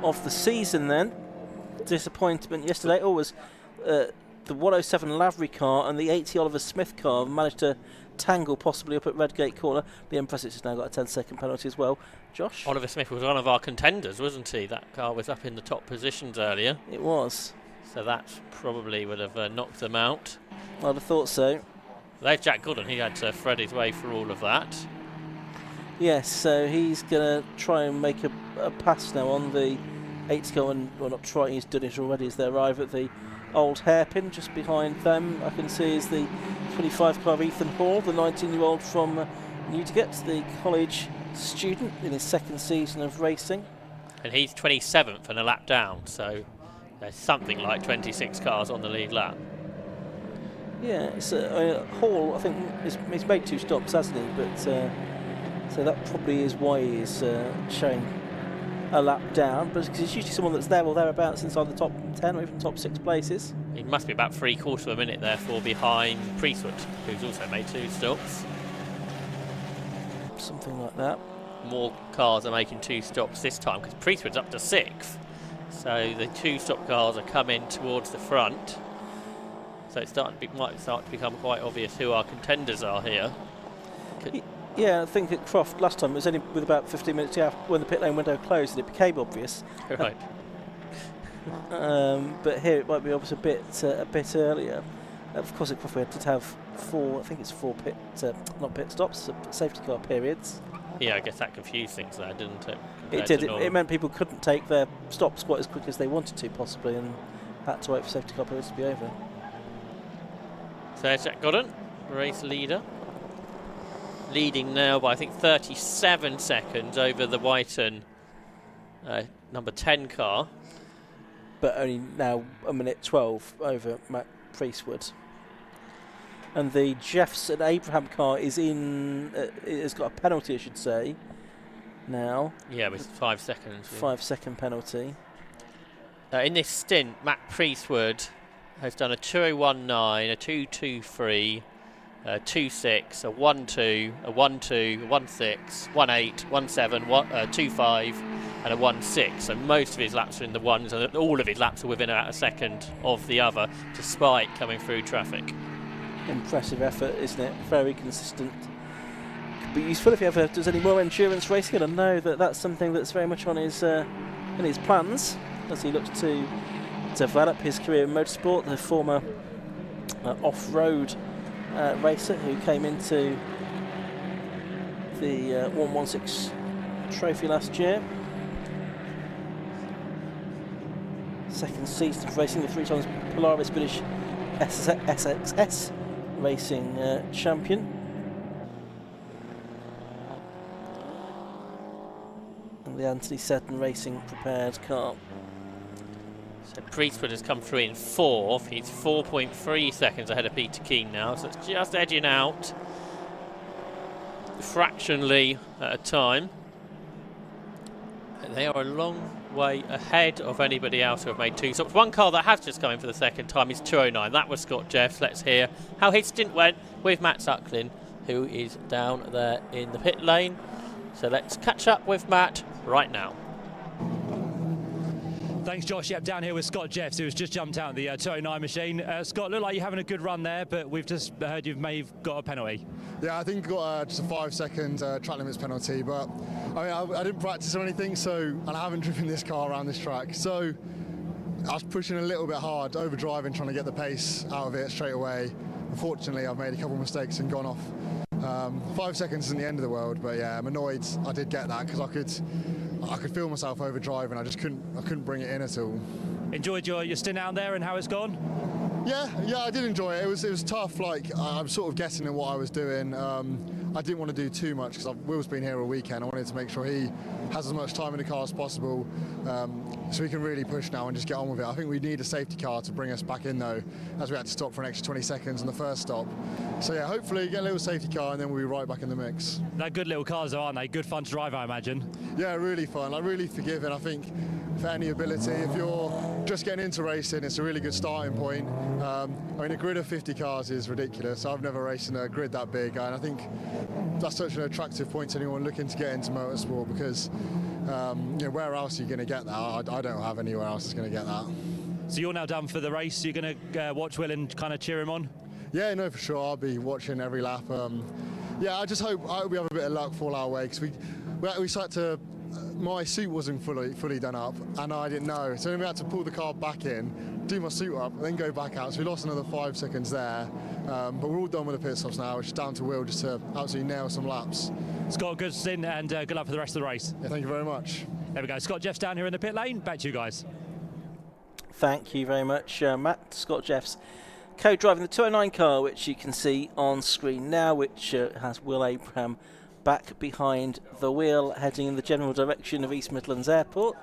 of the season then. Disappointment yesterday always the 107 Lavery car and the 80 Oliver Smith car managed to tangle possibly up at Redgate Corner. The Empress has now got a 10-second penalty as well. Josh? Oliver Smith was one of our contenders, wasn't he? That car was up in the top positions earlier. It was. So that probably would have knocked them out. I'd have thought so. There's Jack Godden. He had to thread his way through all of that. Yes, so he's going to try and make a pass now on the 8 car, and well, not trying, he's done it already as they arrive at the Old Hairpin. Just behind them, I can see, is the 25 car of Ethan Hall, the 19-year-old from Newdigate, the college student in his 2nd season of racing. And he's 27th and a lap down, so there's something like 26 cars on the lead lap. Yeah, it's Hall, I think, he's made 2 stops, hasn't he? But so that probably is why he is showing a lap down, but it's usually someone that's there or thereabouts inside the top 10 or even top 6 places. He must be about 3/4 of a minute therefore behind Priestwood, who's also made 2 stops. Something like that. More cars are making 2 stops this time because Priestwood's up to 6th. So the 2 stop cars are coming towards the front. So it's might start to become quite obvious who our contenders are here. Yeah, I think at Croft last time it was only with about 15 minutes to when the pit lane window closed and it became obvious. Right. But here it might be obvious a bit earlier. Of course, at Croft we did have 4, I think it's 4 not pit stops, safety car periods. Yeah, I guess that confused things there, didn't it? It did. It meant people couldn't take their stops quite as quick as they wanted to, possibly, and had to wait for safety car periods to be over. So there's Jack Godden, race leader. Leading now by, I think, 37 seconds over the Whiten number 10 car. But only now a minute 12 over Matt Priestwood. And the Jeffs and Abraham car is in, it has got a penalty, I should say, now. Yeah, with 5 seconds. 5-second penalty. In this stint, Matt Priestwood has done a 2:01.9, a 2:23, a 2:6, a 1:2, a 1:2, a 1:6, 1:8, 1:7, 2:5, and a 1:6. So most of his laps are in the ones, and all of his laps are within about a second of the other, despite coming through traffic. Impressive effort, isn't it? Very consistent. Could be useful if he ever does any more endurance racing, and I know that that's something that's very much on his in his plans as he looks to develop his career in motorsport. The former off-road racer who came into the 116 trophy last year. 2nd season of racing, the 3 times Polaris British SXS Racing champion. And the Anthony Seddon Racing prepared car. So Priestwood has come through in 4th. He's 4.3 seconds ahead of Peter Keane now, so it's just edging out fractionally at a time. They are a long way ahead of anybody else who have made 2 stops. One car that has just come in for the second time is 209. That was Scott Jeffs. Let's hear how his stint went with Matt Sucklin, who is down there in the pit lane. So let's catch up with Matt right now. Thanks, Josh. Yep, down here with Scott Jeffs, who's just jumped out of the 209 machine. Scott, look like you're having a good run there, but we've just heard you may have got a penalty. Yeah, I think I got just a 5-second track limits penalty, but I mean, I didn't practice or anything, and I haven't driven this car around this track, so I was pushing a little bit hard, overdriving, trying to get the pace out of it straight away. Unfortunately, I've made a couple of mistakes and gone off. 5 seconds isn't the end of the world, but yeah, I'm annoyed I did get that because I could feel myself overdriving. I just couldn't bring it in at all. Enjoyed your stint out there and how it's gone? Yeah, I did enjoy it. It was tough. Like I'm sort of guessing at what I was doing. I didn't want to do too much because Will's been here all weekend. I wanted to make sure he has as much time in the car as possible, so we can really push now and just get on with it. I think we need a safety car to bring us back in though, as we had to stop for an extra 20 seconds on the first stop. So yeah, hopefully get a little safety car and then we'll be right back in the mix. They're good little cars though, aren't they? Good fun to drive, I imagine. Yeah, really fun. Like really forgiving. I think for any ability, if you're just getting into racing, it's a really good starting point. I mean, a grid of 50 cars is ridiculous. I've never raced in a grid that big, and I think that's such an attractive point to anyone looking to get into motorsport because you know, where else are you going to get that? I don't have anywhere else that's going to get that. So you're now done for the race. You're going to watch Will and kind of cheer him on? Yeah, no, for sure. I'll be watching every lap. Yeah, I just hope we have a bit of luck fall our way because we started to. My suit wasn't fully done up, and I didn't know. So then we had to pull the car back in, do my suit up, and then go back out. So we lost another 5 seconds there. But we're all done with the pit stops now. It's down to Will just to absolutely nail some laps. Scott, good stint and good luck for the rest of the race. Yeah, thank you very much. There we go. Scott Jeffs down here in the pit lane. Back to you guys. Thank you very much, Matt. Scott Jeffs co-driving the 209 car, which you can see on screen now, which has Will Abraham back behind the wheel, heading in the general direction of East Midlands Airport,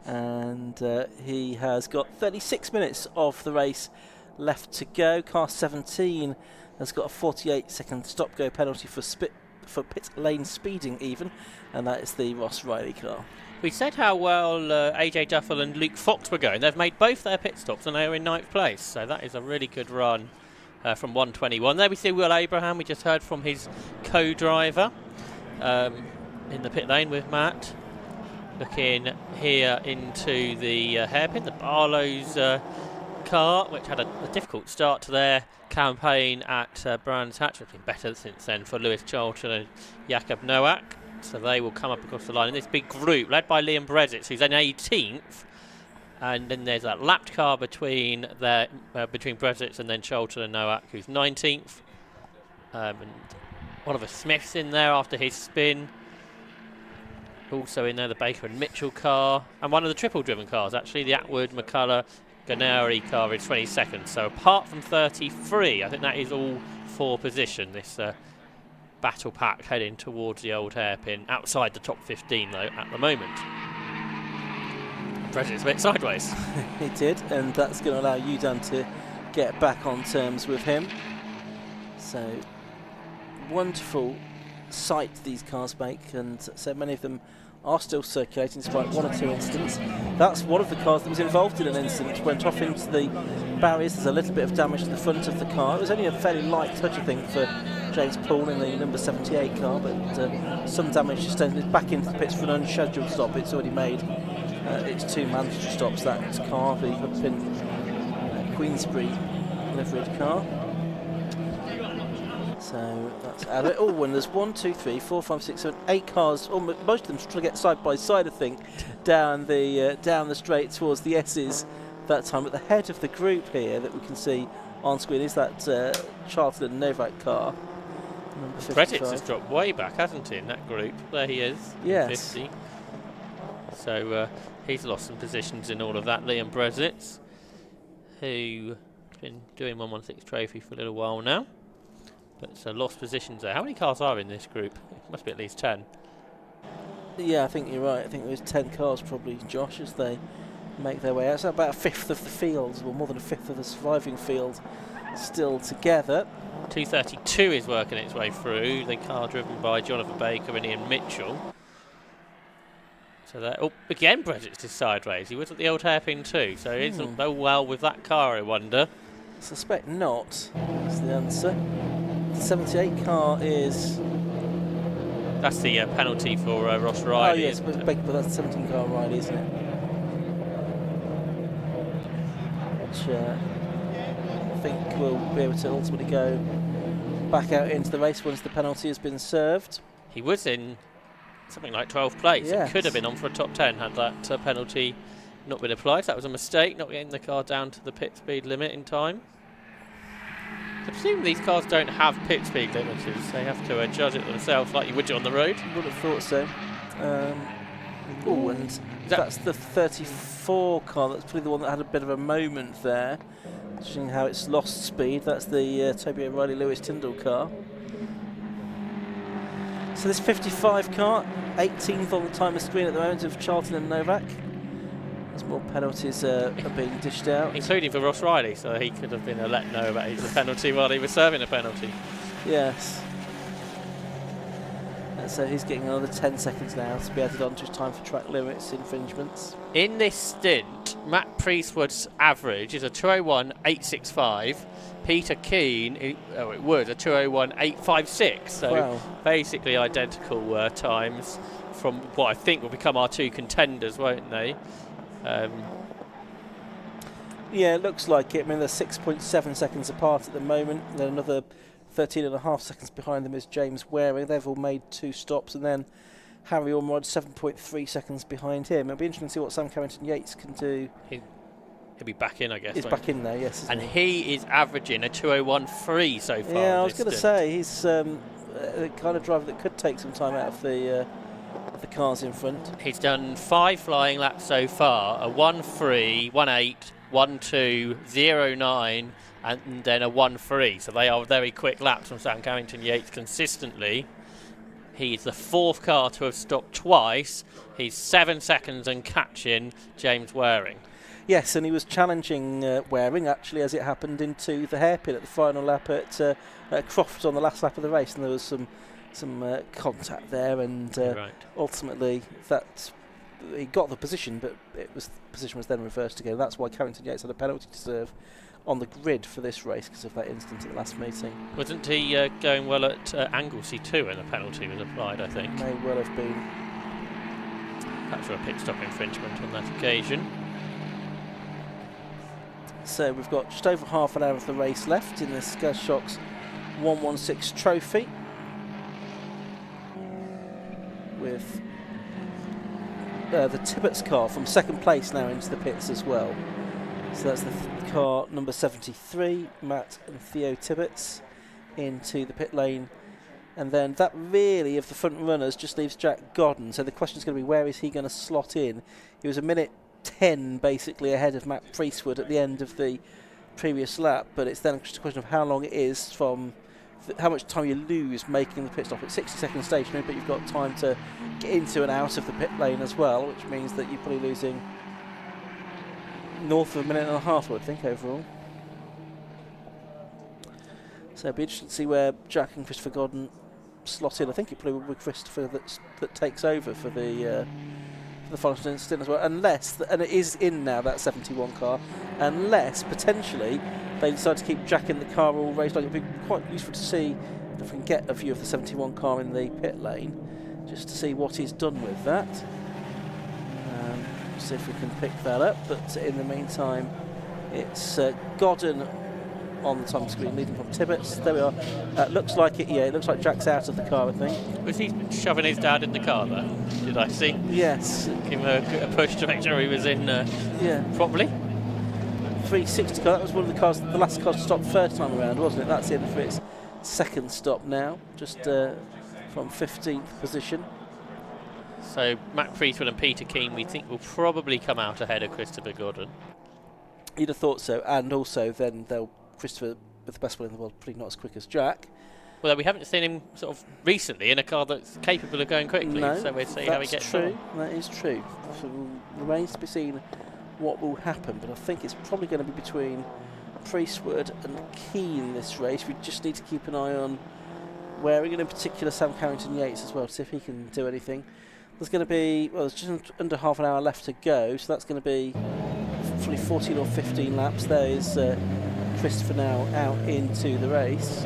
and he has got 36 minutes of the race left to go. Car 17 has got a 48-second stop-go penalty for pit lane speeding even, and that is the Ross Riley car. We said how well AJ Duffel and Luke Fox were going. They've made both their pit stops and they are in 9th place, so that is a really good run from 121. There we see Will Abraham. We just heard from his co-driver in the pit lane with Matt. Looking here into the hairpin, the Barlow's car, which had a difficult start to their campaign at Brands Hatch. It's been better since then for Lewis Charlton and Jakob Nowak. So they will come up across the line in this big group, led by Liam Brezitz, who's in 18th. And then there's that lapped car between Brezitz and then Charlton and Nowak, who's 19th. And Oliver Smith's in there after his spin. Also in there, the Baker and Mitchell car. And one of the triple-driven cars, actually, the Atwood, McCullough, Ganari car is 22nd. So apart from 33, I think that is all for position, this battle pack heading towards the old hairpin. Outside the top 15, though, at the moment. Brezitz's a bit sideways. He did, and that's going to allow you, Dan, to get back on terms with him. So, wonderful sight these cars make, and so many of them are still circulating despite 1 or 2 incidents. That's one of the cars that was involved in an incident, went off into the barriers. There's a little bit of damage to the front of the car. It was only a fairly light touch, I think, for James Poole in the number 78 car, but some damage sustained. Back into the pits for an unscheduled stop. It's already made its 2 mandatory stops, that car, the Huppin Queensbury liveried car. So that's out of it. Oh, and there's 1, 2, 3, 4, 5, 6, 7, 8 cars. Most of them trying to get side by side, I think, down the straight towards the S's that time. At the head of the group here that we can see on screen is that Charlton and Novak car. Brezitz has dropped way back, hasn't he, in that group? There he is. Yes. 50. So he's lost some positions in all of that. Liam Brezitz, who been doing 116 Trophy for a little while now. But lost positions there. How many cars are in this group? It must be at least 10. Yeah, I think you're right. I think there's 10 cars probably, Josh, as they make their way out. So about a fifth of the field, or more than a fifth of the surviving field, still together. 232 is working its way through. The car driven by Jonathan Baker and Ian Mitchell. So that, oh, again Brexit is sideways. He was at the old hairpin too, so he doesn't go well with that car, I wonder. I suspect not, is the answer. The 78 car is... That's the penalty for Ross Riley. Oh yes, but that's the 17 car Riley, isn't it? Which I think will be able to ultimately go back out into the race once the penalty has been served. He was in something like 12th place. Yes. It could have been on for a top 10 had that penalty not been applied. So that was a mistake, not getting the car down to the pit speed limit in time. I presume these cars don't have pit speed limiters. They have to judge it themselves like you would do on the road. Would have thought so. Oh, and that's the 34 car. That's probably the one that had a bit of a moment there, showing how it's lost speed. That's the Toby O'Reilly Lewis Tyndall car. So this 55 car, 18th on the timer screen at the moment of Charlton and Novak. As more penalties are being dished out. Including for Ross Riley, so he could have been let know about his penalty while he was serving a penalty. Yes. And so he's getting another 10 seconds now to be added on to his time for track limits infringements. In this stint, Matt Priestwood's average is a 201.865. Peter Keane, it was a 201.856. So wow. Basically identical times from what I think will become our two contenders, won't they? Yeah, it looks like it. I mean, they're 6.7 seconds apart at the moment. Then another 13.5 seconds behind them is James Waring. They've all made 2 stops, and then Harry Ormerod 7.3 seconds behind him. It'll be interesting to see what Sam Carrington-Yates can do. He'll be back in, I guess. He's back in there, yes. And he is averaging a 201.3 so far. Yeah, I was going to say, he's the kind of driver that could take some time out of the cars in front. He's done 5 flying laps so far, a 1.3, 1.8, 1.2, 0.9 and then a 1.3. So they are very quick laps from Sam Carrington-Yates consistently. He's the 4th car to have stopped twice. He's 7 seconds and catching James Waring. Yes, and he was challenging Waring, actually, as it happened, into the hairpin at the final lap at Crofts on the last lap of the race, and there was some contact there, and ultimately he got the position, but the position was then reversed again. That's why Carrington-Yates had a penalty to serve on the grid for this race because of that incident at the last meeting. Wasn't he going well at Anglesey too when a penalty was applied, I think? May well have been. Perhaps for a pit stop infringement on that occasion. So we've got just over half an hour of the race left in this Shocks 116 Trophy, with the Tibbets car from 2nd place now into the pits as well. So that's the car number 73, Matt and Theo Tibbets, into the pit lane. And then that really, of the front runners, just leaves Jack Godden. So the question is going to be, where is he going to slot in? He was a minute 10 basically ahead of Matt Priestwood at the end of the previous lap, but it's then just a question of how long it is from how much time you lose making the pit stop. It's 60 seconds stationary, but you've got time to get into and out of the pit lane as well, which means that you're probably losing north of a minute and a half, I would think, overall. So it'll be interesting to see where Jack and Christopher Godden slot in. I think it probably will be Christopher that takes over for the final stint as well, unless, and it is in now, that 71 car, unless potentially they decide to keep Jack in the car all race long. It would be quite useful to see if we can get a view of the 71 car in the pit lane, just to see what he's done with that. See if we can pick that up, but in the meantime it's Godden on the time screen leading from Tibbets. There we are. Looks like it, yeah, it looks like Jack's out of the car, I think. Was he shoving his dad in the car there? Did I see? Yes. Give him a push to make sure he was in properly. 360 car, that was one of the cars, the last car to stop first time around, wasn't it? That's in for its 2nd stop now, just from 15th position. So Matt Priestwood and Peter Keane, we think, will probably come out ahead of Christopher Godden. You'd have thought so, and also then Christopher, with the best one in the world, probably not as quick as Jack. Well, we haven't seen him sort of recently in a car that's capable of going quickly, No, so we'll see how he gets true. on. That is true. So remains to be seen what will happen, but I think it's probably going to be between Priestwood and Keane this race. We just need to keep an eye on Waring, and in particular Sam Carrington-Yates as well, to see if he can do anything. There's going to be, well, there's just under half an hour left to go, so that's going to be probably 14 or 15 laps. There is Christopher now out into the race.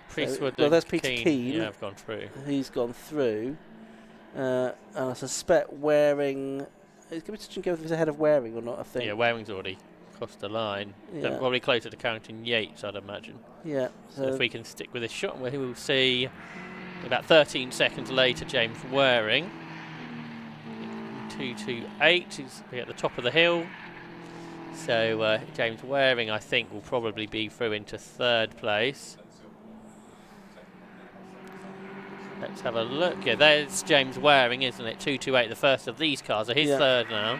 Priestwood well, there's and Peter Keane. Yeah, I've gone through. He's gone through. And I suspect Waring is going to be touch and go if he's ahead of Waring or not, I think. Yeah, Waring's already crossed the line. Yeah. Probably closer to Carrington-Yates, I'd imagine. Yeah. So if we can stick with this shot, we will see about 13 seconds later James Waring. 228, he's at the top of the hill. So James Waring, I think, will probably be through into third place. Let's have a look. Yeah, there's James Waring, isn't it? 228, the first of these cars. So he's third now.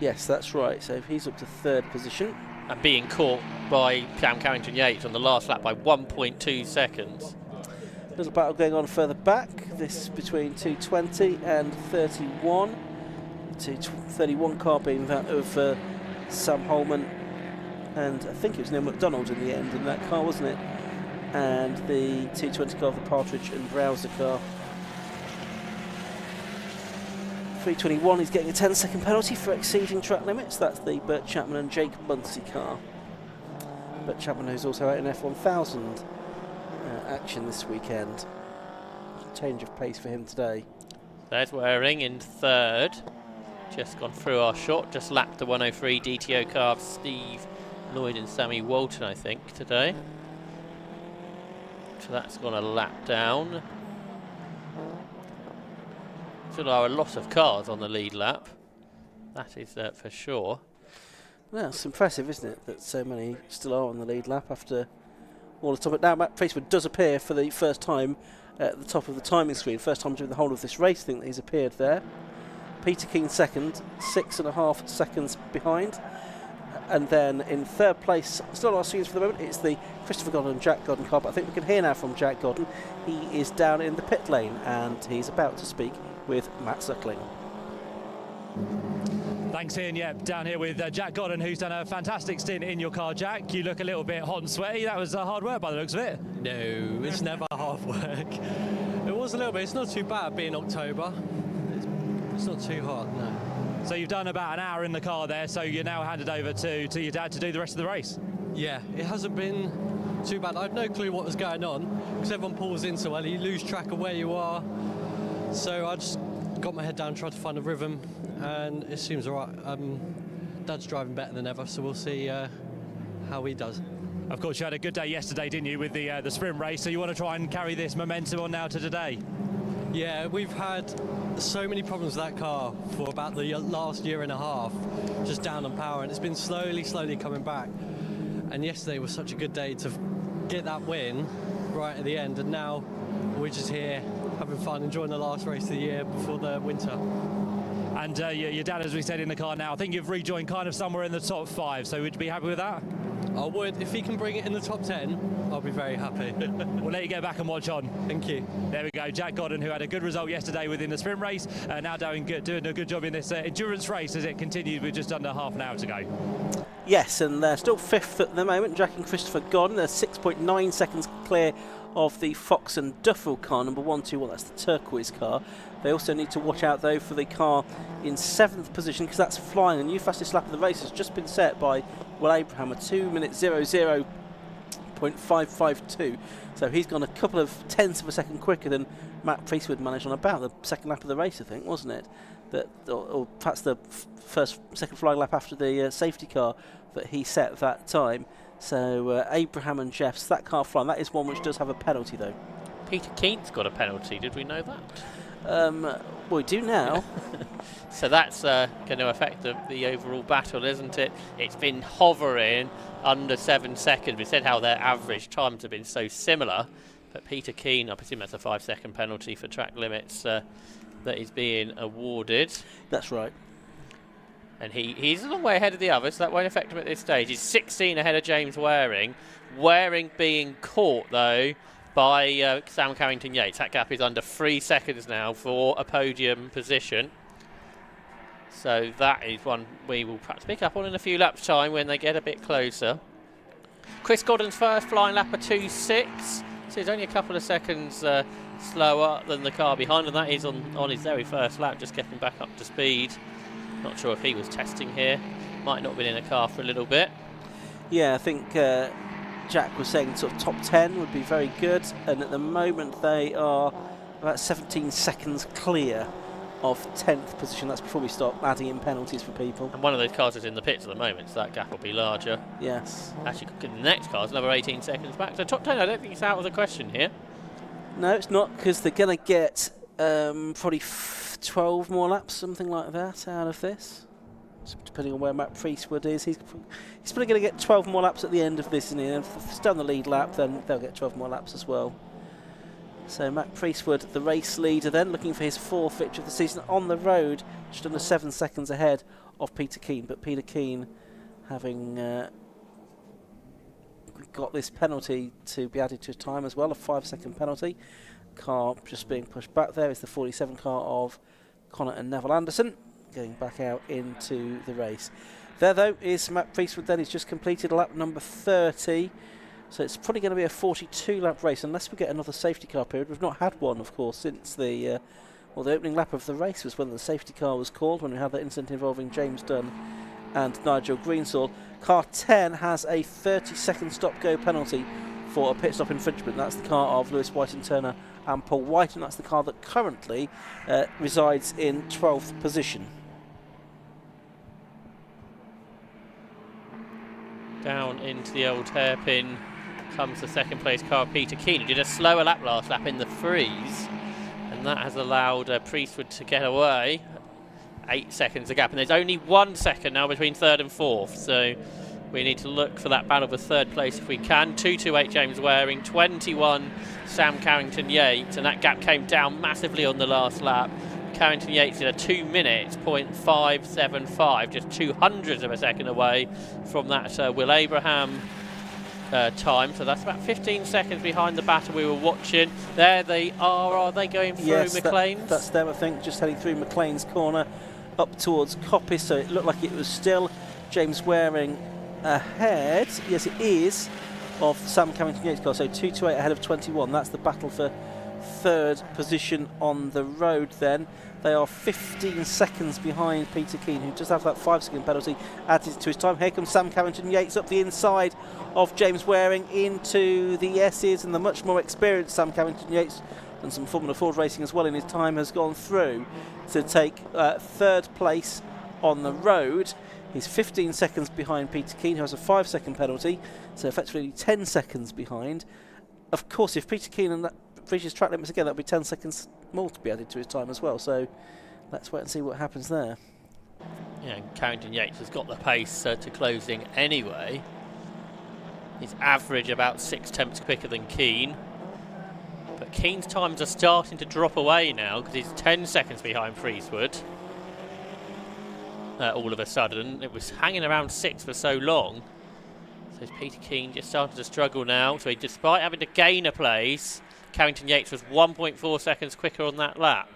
Yes, that's right. So he's up to third position. And being caught by Sam Carrington-Yates on the last lap by 1.2 seconds. Little battle going on further back. This between 220 and 31. 31 car being that of Sam Holman. And I think it was Neil McDonald in the end in that car, wasn't it? And the 220 car of the Partridge and Browser car. 321 is getting a 10-second penalty for exceeding track limits. That's the Bert Chapman and Jake Munsey car. Bert Chapman, who's also out in F1000 action this weekend. Change of pace for him today. There's Waring in third. Just gone through our shot. Just lapped the 103 DTO car of Steve Lloyd and Sammy Walton, I think, today. So that's gone a lap down. So there are a lot of cars on the lead lap. That is for sure. Well, it's impressive, isn't it, that so many still are on the lead lap after all the time. But now Matt Priestwood does appear for the first time at the top of the timing screen. First time during the whole of this race, I think that he's appeared there. Peter Keane second, 6.5 seconds behind. And then in third place, still our scenes for the moment, it's the Christopher Godden and Jack Godden car. But I think we can hear now from Jack Godden. He is down in the pit lane and he's about to speak with Matt Suckling. Thanks, Ian. Yeah, down here with Jack Godden, who's done a fantastic stint in your car, Jack. You look a little bit hot and sweaty. That was hard work by the looks of it. No, it's never hard work. It was a little bit. It's not too bad being October. It's not too hot, no. So you've done about an hour in the car there, so you're now handed over to your dad to do the rest of the race? Yeah, it hasn't been too bad. I had no clue what was going on, because everyone pulls in so early, you lose track of where you are. So I just got my head down, tried to find a rhythm, and it seems all right. Dad's driving better than ever, so we'll see how he does. Of course, you had a good day yesterday, didn't you, with the sprint race, so you want to try and carry this momentum on now to today? Yeah, we've had so many problems with that car for about the last year and a half, just down on power, and it's been slowly coming back. And yesterday was such a good day to get that win right at the end, and now we're just here having fun, enjoying the last race of the year before the winter. And your dad, as we said, in the car now, I think you've rejoined kind of somewhere in the top 5, so would you be happy with that? I would. If he can bring it in the top 10, I'll be very happy. We'll let you get back and watch on. Thank you. There we go. Jack Godden, who had a good result yesterday within the sprint race, now doing a good job in this endurance race as it continued with just under half an hour to go. Yes, and they're still fifth at the moment. Jack and Christopher Godden. They're 6.9 seconds clear of the Fox and Duffel car, number 121. That's the turquoise car. They also need to watch out, though, for the car in 7th position, because that's flying. The new fastest lap of the race has just been set by Will Abraham, a 2:00.552. So he's gone a couple of tenths of a second quicker than Matt Priestwood managed on about the second lap of the race, I think, wasn't it? Or perhaps the second flying lap after the safety car that he set that time. So Abraham and Jeffs, that car flying, that is one which does have a penalty, though. Peter Keane's got a penalty, did we know that? Well, we do now. So that's going to affect the overall battle, isn't it? It's been hovering under 7 seconds. We said how their average times have been so similar, but Peter Keane, I presume that's a 5-second penalty for track limits, that is being awarded. That's right. And he's a long way ahead of the others, so that won't affect him at this stage. He's 16 ahead of James Waring. Waring being caught, though, by Sam Carrington-Yates. That gap is under 3 seconds now for a podium position. So that is one we will perhaps pick up on in a few laps' time when they get a bit closer. Chris Godden's first flying lap of 2.6. So he's only a couple of seconds slower than the car behind, and that is on his very first lap, just getting back up to speed. Not sure if he was testing here. Might not have been in a car for a little bit. Yeah, I think Jack was saying sort of top 10 would be very good, and at the moment they are about 17 seconds clear of 10th position. That's before we start adding in penalties for people. And one of those cars is in the pits at the moment, so that gap will be larger. Yes. Actually, the next car is another 18 seconds back. So top 10, I don't think it's out of the question here. No, it's not, because they're going to get probably 12 more laps, something like that, out of this. So depending on where Matt Priestwood is, he's probably going to get 12 more laps at the end of this, and if he's done the lead lap, then they'll get 12 more laps as well. So Matt Priestwood, the race leader, then looking for his 4th victory of the season on the road, just under 7 seconds ahead of Peter Keane. But Peter Keane, having got this penalty to be added to his time as well, a 5-second penalty. Car just being pushed back there is the 47 car of Connor and Neville Anderson, going back out into the race. There, though, is Matt Priestwood. Then he's just completed lap number 30. So it's probably going to be a 42-lap race, unless we get another safety car period. We've not had one, of course, since the opening lap of the race was when the safety car was called, when we had that incident involving James Dunn and Nigel Greensall. Car 10 has a 30-second stop-go penalty for a pit stop infringement. That's the car of Lewis Whiten-Turner and Paul White, and that's the car that currently resides in 12th position. Down into the old hairpin comes the second place car, Peter Keane, who did a slower lap last lap in the freeze, and that has allowed Priestwood to get away. 8 seconds a gap, and there's only 1 second now between 3rd and 4th, so we need to look for that battle for 3rd place if we can. 2:28 James Waring, 21 Sam Carrington-Yates, and that gap came down massively on the last lap. Carrington-Yates in a 2 minutes, 0.575, just 200ths of a second away from that Will Abraham time. So that's about 15 seconds behind the battle we were watching. There they are they going through McLean's? That's them, I think, just heading through McLean's corner up towards Coppice. So it looked like it was still James Waring ahead. Yes, it is, of Sam Carrington-Yates' car. So 2:28 ahead of 21. That's the battle for 3rd position on the road then. They are 15 seconds behind Peter Keane, who just have that 5-second penalty added to his time. Here comes Sam Carrington-Yates up the inside of James Waring into the S's, and the much more experienced Sam Carrington-Yates, and some Formula Ford racing as well in his time, has gone through to take 3rd place on the road. He's 15 seconds behind Peter Keane, who has a 5-second penalty, so effectively 10 seconds behind. Of course, if Peter Keane and that reaches track limits again, that'll be 10 seconds more to be added to his time as well. So let's wait and see what happens there. Yeah, and Carrington-Yates has got the pace to closing anyway. He's average about 6 tenths quicker than Keane. But Keane's times are starting to drop away now because he's 10 seconds behind Priestwood. All of a sudden, it was hanging around 6 for so long. So Peter Keane just started to struggle now. So despite having to gain a place, Carrington-Yates was 1.4 seconds quicker on that lap.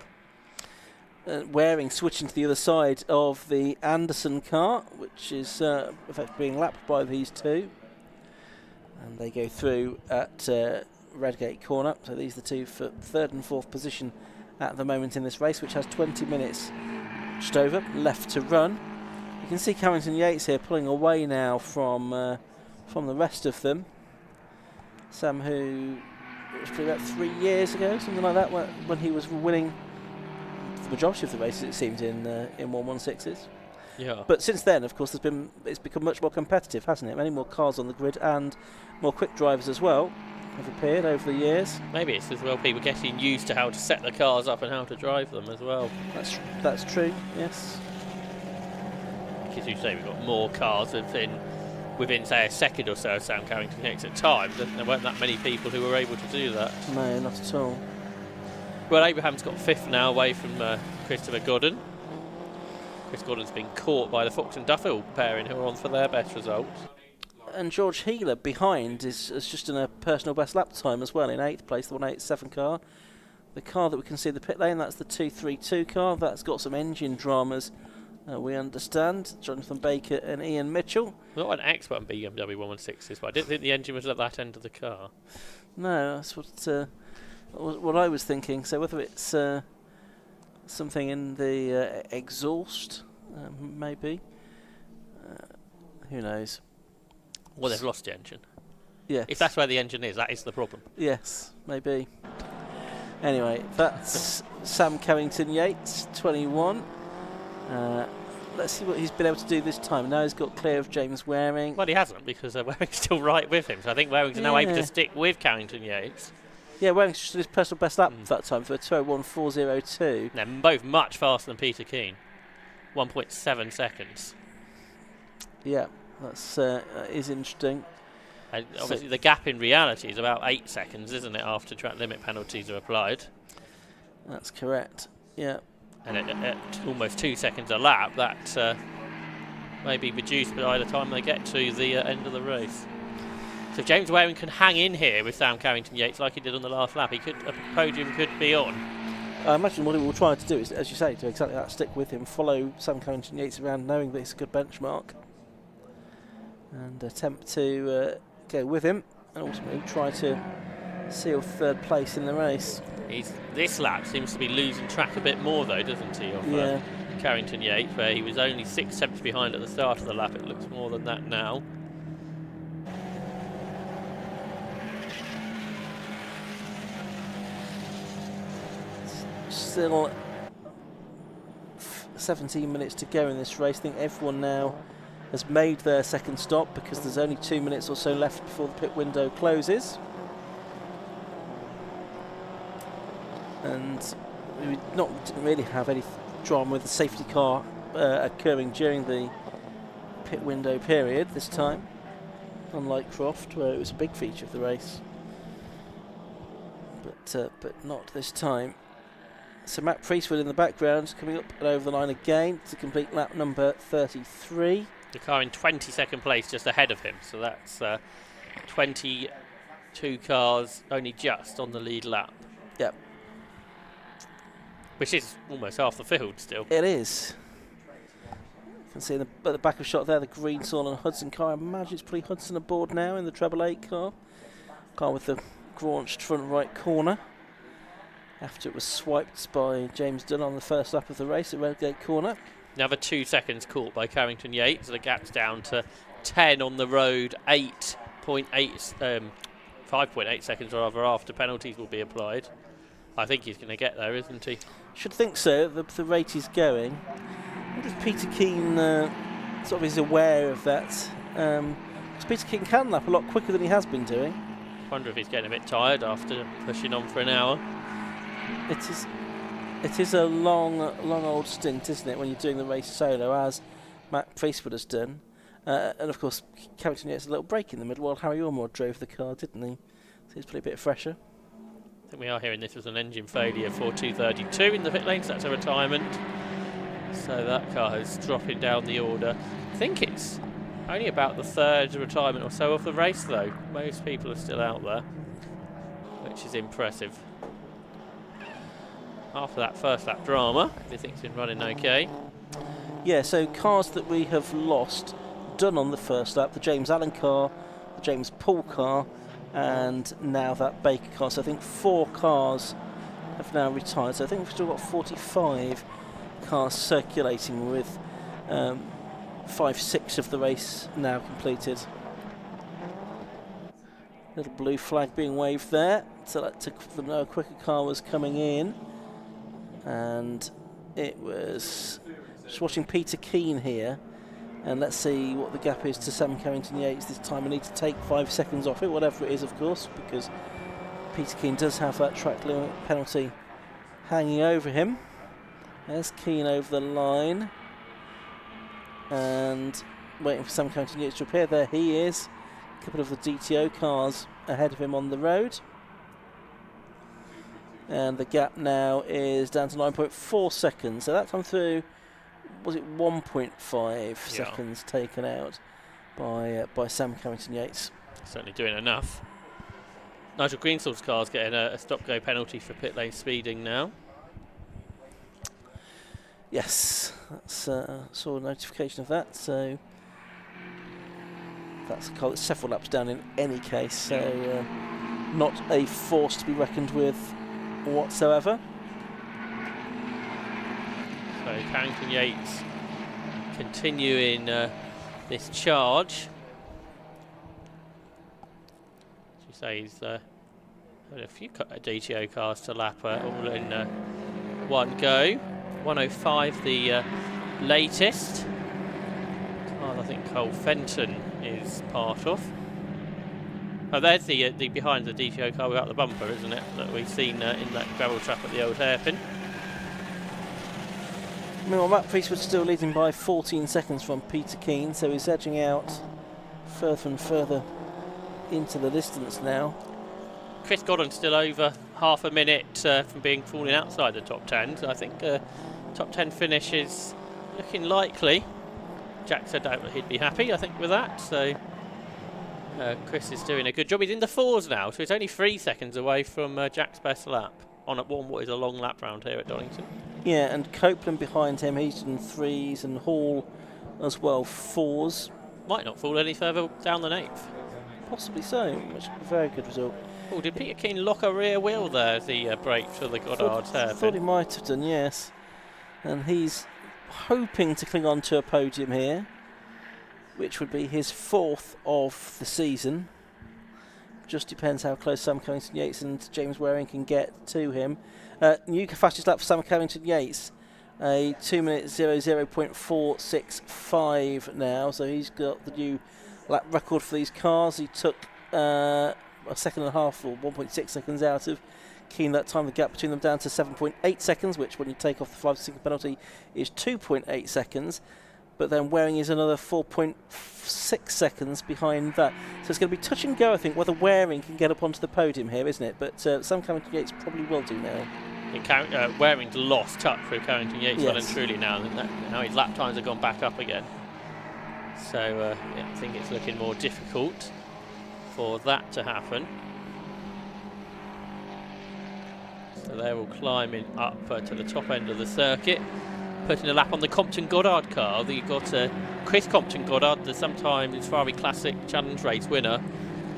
Waring switching to the other side of the Anderson car, which is effectively being lapped by these two. And they go through at Redgate Corner. So these are the two for 3rd and 4th position at the moment in this race, which has 20 minutes just over left to run. You can see Carrington-Yates here pulling away now from the rest of them. Sam, who it was probably about 3 years ago, something like that, when he was winning the majority of the races, it seemed, in 116s. Yeah. But since then, of course, it's become much more competitive, hasn't it? Many more cars on the grid and more quick drivers as well have appeared over the years. Maybe it's as well people getting used to how to set the cars up and how to drive them as well. That's true, yes. As you say, we've got more cars within say a second or so of Sam Carrington-Yates at times. There weren't that many people who were able to do that. No, not at all. Well, Abraham's got 5th now, away from Christopher Godden. Chris Gordon's been caught by the Fox and Duffield pairing, who are on for their best result. And George Healer behind is just in a personal best lap time as well in 8th place, the 187 car. The car that we can see in the pit lane, that's the 232 car. That's got some engine dramas, we understand. Jonathan Baker and Ian Mitchell. Not an expert on BMW 116s, but I didn't think the engine was at that end of the car. No, that's what I was thinking. So whether it's something in the exhaust, maybe. Who knows? Well, they've lost the engine. Yeah. If that's where the engine is, that is the problem. Yes, maybe. Anyway, that's Sam Carrington-Yates, 21. Let's see what he's been able to do this time. Now he's got clear of James Waring. Well, he hasn't, because Waring's still right with him. So I think Waring's now able to stick with Carrington-Yates. Yeah, Waring's just did his personal best lap that time for a 2:01.402. They're both much faster than Peter Keane. 1.7 seconds. Yeah, that is interesting. And obviously, the gap in reality is about 8 seconds, isn't it, after track limit penalties are applied? That's correct, yeah. And at almost 2 seconds a lap, that may be reduced by the time they get to the end of the race. So if James Waring can hang in here with Sam Carrington-Yates like he did on the last lap, a podium could be on. I imagine what he will try to do is, as you say, do exactly that, stick with him, follow Sam Carrington-Yates around knowing that it's a good benchmark, and attempt to go with him and ultimately try to seal 3rd place in the race. This lap seems to be losing track a bit more though, doesn't he, of Carrington-Yates, where he was only 6/7 behind at the start of the lap. It looks more than that now. Still 17 minutes to go in this race. I think everyone now has made their second stop because there's only 2 minutes or so left before the pit window closes. And we didn't really have any drama with the safety car occurring during the pit window period this time, unlike Croft, where it was a big feature of the race. But not this time. So Matt Priestwood in the background, coming up and over the line again to complete lap number 33. The car in 22nd place, just ahead of him. So that's 22 cars, only just on the lead lap. Yep. Which is almost half the field still. It is. You can see at the back of shot there, the Greensall and Hudson car. I imagine it's probably Hudson aboard now in the treble 8 car. Car with the graunched front right corner. After it was swiped by James Dunn on the first lap of the race at Redgate Corner. Another 2 seconds caught by Carrington-Yates. The gap's down to 10 on the road, 5.8 seconds rather after penalties will be applied. I think he's going to get there, isn't he? Should think so. The rate he's going. I wonder if Peter Keane sort of is aware of that. Because Peter Keane can lap a lot quicker than he has been doing. I wonder if he's getting a bit tired after pushing on for an hour. It is a long old stint, isn't it, when you're doing the race solo, as Matt Priestwood has done. And of course, Carrington-Yates a little break in the middle while Harry Ormond drove the car, didn't he? So he's probably a bit fresher. I think we are hearing this was an engine failure for 232 in the pit lane, so that's a retirement. So that car is dropping down the order. I think it's only about the 3rd retirement or so of the race, though. Most people are still out there, which is impressive. After that first lap drama, everything's been running okay. Yeah, so cars that we have lost, done on the first lap, the James Allen car, the James Paul car, and now that Baker car. So I think 4 cars have now retired. So I think we've still got 45 cars circulating with 5/6 of the race now completed. Little blue flag being waved there. So that took them know a quicker car was coming in. And it was just watching Peter Keane here, and let's see what the gap is to Sam Carrington-Yates this time. We need to take 5 seconds off it, whatever it is, of course, because Peter Keane does have that track limit penalty hanging over him. There's Keane over the line and waiting for Sam Carrington-Yates to appear. There he is. A couple of the DTO cars ahead of him on the road. And the gap now is down to 9.4 seconds. So that come through, was it 1.5 seconds taken out by Sam Carrington-Yates. Certainly doing enough. Nigel Greenstall's car's getting a stop-go penalty for pit lane speeding now. Yes, that's saw a notification of that. So that's a car that's several laps down in any case. So not a force to be reckoned with whatsoever. So Carrington-Yates continuing this charge. As you say, he's had a few DTO cars to lap all in one go. 105 the latest. Car I think Cole Fenton is part of. Oh, there's the behind the DTO car without the bumper, isn't it? That we've seen in that gravel trap at the old hairpin. Meanwhile, Matt Priestwood still leading by 14 seconds from Peter Keane, so he's edging out further and further into the distance now. Chris Godden's still over half a minute from being falling outside the top 10, so I think top 10 finish is looking likely. Jack said that he'd be happy, I think, with that, so Chris is doing a good job. He's in the fours now, so he's only 3 seconds away from Jack's best lap on what is a long lap round here at Donington. Yeah, and Copeland behind him, he's in threes, and Hall as well, fours. Might not fall any further down than 8th. Possibly so, which is a very good result. Oh, did Peter Keane lock a rear wheel there as he braked for the Goddard hairpin? Thought he might have done, yes. And he's hoping to cling on to a podium here, which would be his 4th of the season. Just depends how close Sam Carrington-Yates and James Waring can get to him. New fastest lap for Sam Carrington-Yates, a 2-minute 00.465 now, so he's got the new lap record for these cars. He took a second and a half, or 1.6 seconds out of Keane that time. The gap between them down to 7.8 seconds, which when you take off the 5-second penalty is 2.8 seconds. But then Waring is another 4.6 seconds behind that. So it's going to be touch and go, I think, whether Waring can get up onto the podium here, isn't it? But Sam Carrington-Yates probably will do now. Waring's lost touch through Carrington-Yates well and truly now. Now his lap times have gone back up again. So yeah, I think it's looking more difficult for that to happen. So they're all climbing up to the top end of the circuit, putting a lap on the Compton Goddard car. You've got Chris Compton Goddard, the sometimes Ferrari Classic Challenge Race winner,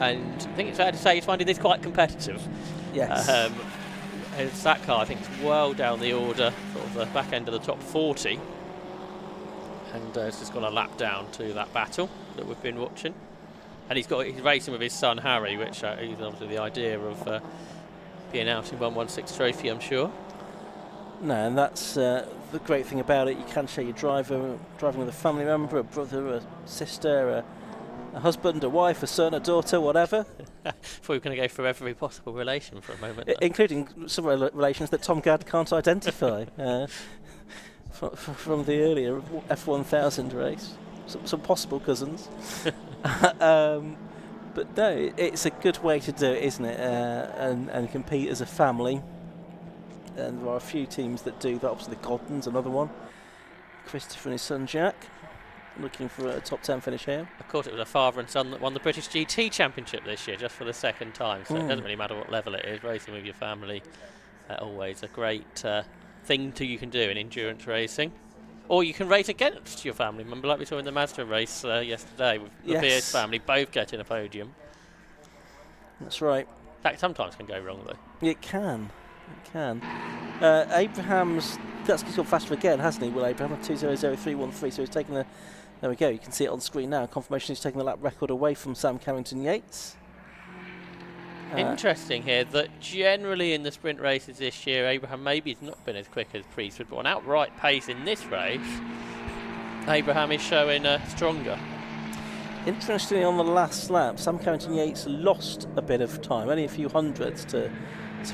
and I think it's fair to say he's finding this quite competitive. Yes. It's that car, I think, is well down the order, sort of the back end of the top 40. And it's just gone a lap down to that battle that we've been watching. And he's racing with his son Harry, which is obviously the idea of being out in 116 Trophy, I'm sure. No, and that's the great thing about it. You can share your driving with a family member, a brother, a sister, a husband, a wife, a son, a daughter, whatever. Thought we were going to go through every possible relation for a moment. Including some relations that Tom Gadd can't identify from the earlier F1000 race. Some possible cousins. But no, it's a good way to do it, isn't it? And compete as a family. And there are a few teams that do that. Obviously, the Goddens, another one. Christopher and his son Jack, looking for a top 10 finish here. Of course, it was a father and son that won the British GT Championship this year, just for the second time. So it doesn't really matter what level it is. Racing with your family, always a great thing you can do in endurance racing. Or you can race against your family member, like we saw in the Mazda race yesterday with the Beers family, both getting a podium. That's right. That sometimes can go wrong, though. It can. It can. Abraham's, that's got faster again, hasn't he? Will Abraham, 2:00.313. So he's taking the, there we go, you can see it on screen now. Confirmation he's taking the lap record away from Sam Carrington-Yates. Interesting here that generally in the sprint races this year, Abraham maybe has not been as quick as Priestwood, but on outright pace in this race, Abraham is showing stronger. Interestingly, on the last lap, Sam Carrington-Yates lost a bit of time, only a few hundredths to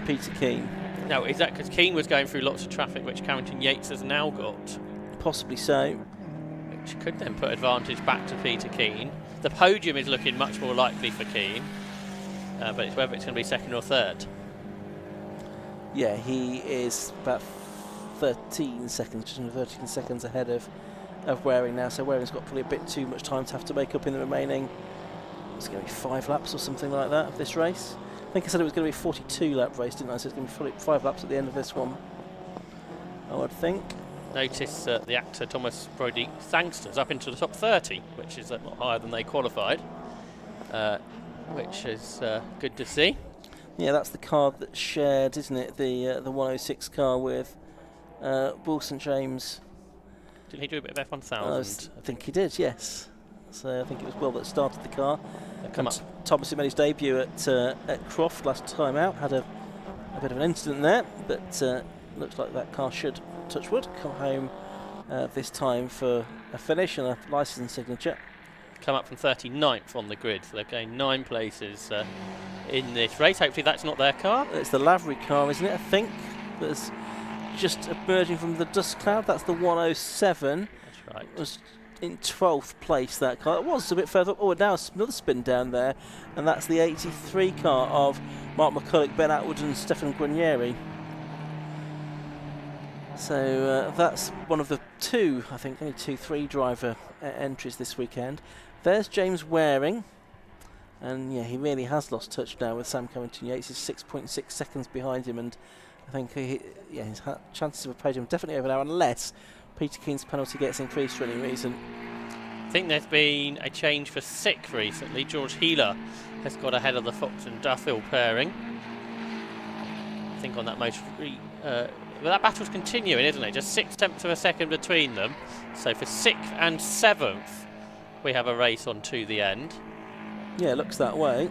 Peter Keane. No, is that because Keane was going through lots of traffic, which Carrington-Yates has now got? Possibly so. Which could then put advantage back to Peter Keane. The podium is looking much more likely for Keane. But it's whether it's going to be second or third. Yeah, he is about 13 seconds, just under 13 seconds ahead of Waring now. So Waring's got probably a bit too much time to have to make up in the remaining. It's going to be 5 laps or something like that of this race. I think I said it was going to be a 42 lap race, didn't I? So it's going to be 5 laps at the end of this one, I would think. Notice the actor Thomas Brodie Sangster's up into the top 30, which is a lot higher than they qualified, which is good to see. Yeah, that's the car that shared, isn't it? The 106 car with Will St James. Did he do a bit of F1000? I think he did, yes. So I think it was Will that started the car. Come up. Thomas, who made his debut at Croft last time out, had a bit of an incident there, but looks like that car should, touch wood, come home this time for a finish and a licence signature. Come up from 39th on the grid, so they've gained 9 places in this race. Hopefully that's not their car. It's the Lavery car, isn't it, I think, that's just emerging from the dust cloud. That's the 107. That's right. It was in 12th place, that car. It was a bit further up. Oh, now another spin down there, and that's the 83 car of Mark McCulloch, Ben Atwood and Stefan Guarnieri. So that's one of the 2, I think, only 2-3 driver entries this weekend. There's James Waring, and yeah, he really has lost touch now with Sam Carrington-Yates. He's 6.6 seconds behind him, and I think his chances of a podium definitely over now, unless Peter Keen's penalty gets increased for any reason. I think there's been a change for 6th recently. George Healer has got ahead of the Fox and Duffield pairing. I think on that most well, that battle's continuing, isn't it? Just 0.6 of a second between them. So for 6th and 7th, we have a race on to the end. Yeah, it looks that way.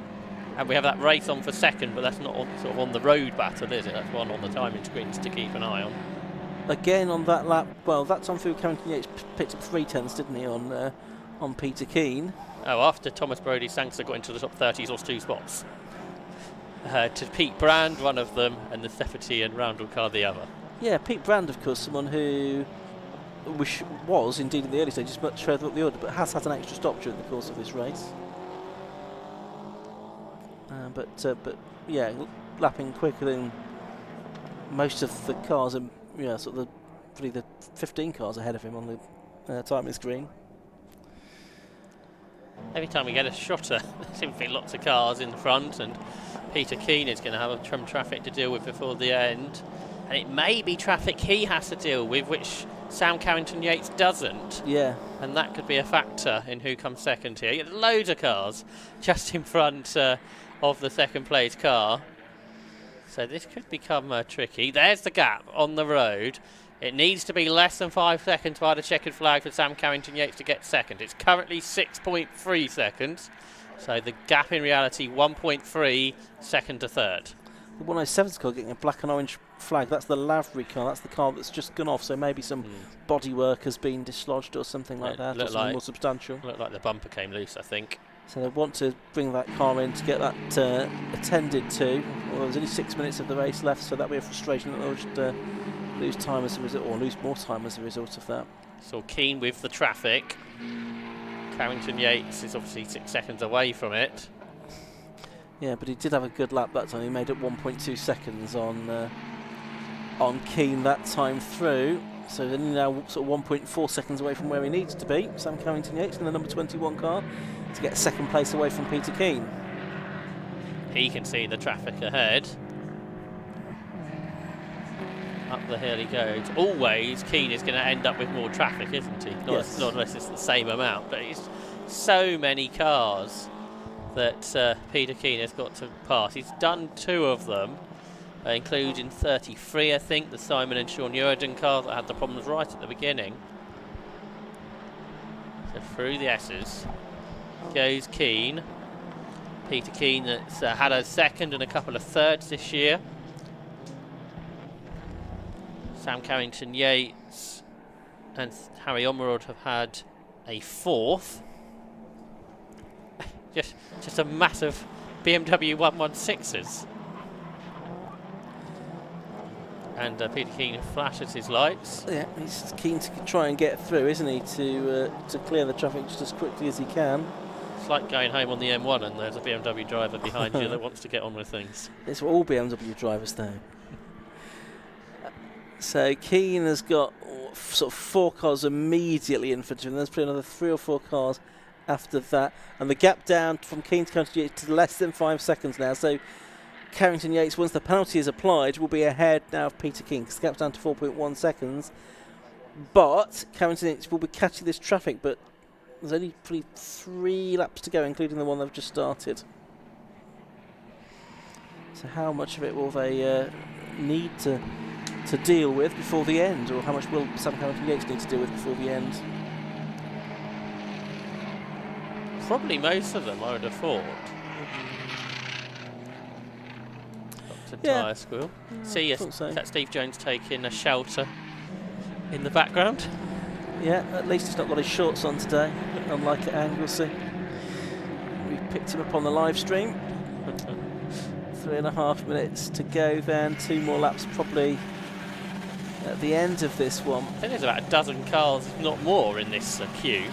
And we have that race on for 2nd, but that's not sort of on the road battle, is it? That's one on the timing screens to keep an eye on. Again on that lap, well, that time through Carrington-Yates picked up 0.3, didn't he, on Peter Keane? Oh, after Thomas Brodie Sangster got into the top 30, he's lost 2 spots. To Pete Brand, one of them, and the Sefferty and Roundel car, the other. Yeah, Pete Brand, of course, someone who was indeed in the early stages much further up the order, but has had an extra stop during the course of this race. But yeah, lapping quicker than most of the cars, and sort of probably the 15 cars ahead of him on the timing screen. Every time we get a shotter, there seems to be lots of cars in the front, and Peter Keane is going to have some traffic to deal with before the end. And it may be traffic he has to deal with, which Sam Carrington-Yates doesn't. Yeah. And that could be a factor in who comes 2nd here. You get loads of cars just in front of the 2nd place car. So this could become tricky. There's the gap on the road. It needs to be less than 5 seconds by the checkered flag for Sam Carrington-Yates to get 2nd. It's currently 6.3 seconds. So the gap in reality, 1.3 2nd to 3rd. The 107's car getting a black and orange flag. That's the Lavery car. That's the car that's just gone off. So maybe some bodywork has been dislodged or something like that, or something more substantial. Looked like the bumper came loose, I think. So they want to bring that car in to get that attended to. Well, there's only 6 minutes of the race left, so that'll be a frustration that they'll just lose time as a result, or lose more time as a result of that. So Keane with the traffic. Carrington-Yates is obviously 6 seconds away from it. Yeah, but he did have a good lap that time. He made up 1.2 seconds on Keane that time through. So then now sort of 1.4 seconds away from where he needs to be. Sam Carrington-Yates in the number 21 car to get 2nd place away from Peter Keane. He can see the traffic ahead. Up the hill he goes. Always Keane is going to end up with more traffic, isn't he? Not unless it's the same amount, but it's so many cars that Peter Keane has got to pass. He's done 2 of them, including 33, I think, the Simon and Sean Urden car that had the problems right at the beginning. So through the S's goes Keane. Peter Keane that's had a 2nd and a couple of 3rds this year. Sam Carrington-Yates and Harry Omerod have had a 4th. Just a massive BMW 116s. And Peter Keane flashes his lights. Yeah, he's keen to try and get through, isn't he, to clear the traffic just as quickly as he can. It's like going home on the M1 and there's a BMW driver behind you that wants to get on with things. It's what all BMW drivers do. So Keane has got sort of 4 cars immediately in front of him. There's probably another 3 or 4 cars after that. And the gap down from Keane to Carrington Yates to less than 5 seconds now. So Carrington Yates, once the penalty is applied, will be ahead now of Peter Keane, because the gap's down to 4.1 seconds. But Carrington Yates will be catching this traffic, but there's only probably 3 laps to go, including the one they've just started. So how much of it will they need to deal with before the end, or how much will Sam Carrington Yates need to deal with before the end? Probably most of them, I would have thought. Tyre squeal. See, is that Steve Jones taking a shelter in the background? Yeah, at least he's not got his shorts on today, unlike at Anglesey. We picked him up on the live stream. 3.5 minutes to go then, 2 more laps probably at the end of this one. I think there's about a dozen cars, if not more, in this queue.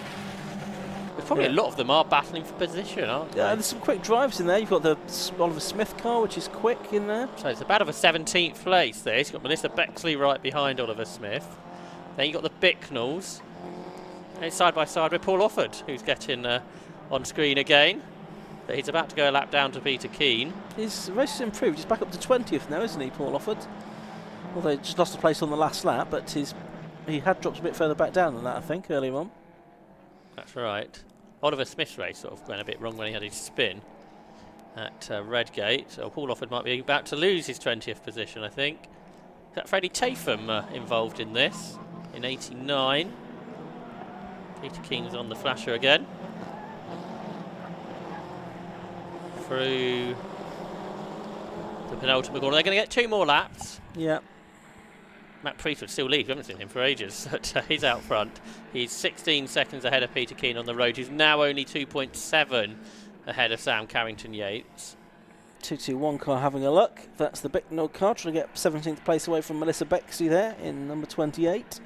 There's probably a lot of them are battling for position, aren't they? Yeah, there's some quick drives in there. You've got the Oliver Smith car, which is quick in there. So it's about of a 17th place there. You've got Melissa Bexley right behind Oliver Smith. Then you've got the Bicknells. And it's side by side with Paul Offord, who's getting on screen again. But he's about to go a lap down to Peter Keane. His race has improved. He's back up to 20th now, isn't he, Paul Offord? Although he just lost a place on the last lap, but he had dropped a bit further back down than that, I think, earlier on. That's right. Oliver Smith's race sort of went a bit wrong when he had his spin at Redgate. So Paul Offord might be about to lose his 20th position, I think. Is that Freddie Tatham involved in this in 89? Peter Keane's on the flasher again. Through the penultimate corner. They're going to get 2 more laps. Yeah. Matt Priest would still lead. We haven't seen him for ages. But, he's out front. He's 16 seconds ahead of Peter Keane on the road, who's now only 2.7 ahead of Sam Carrington Yates. 221 car having a look. That's the Bicknell car, trying to get 17th place away from Melissa Bexley there in number 28.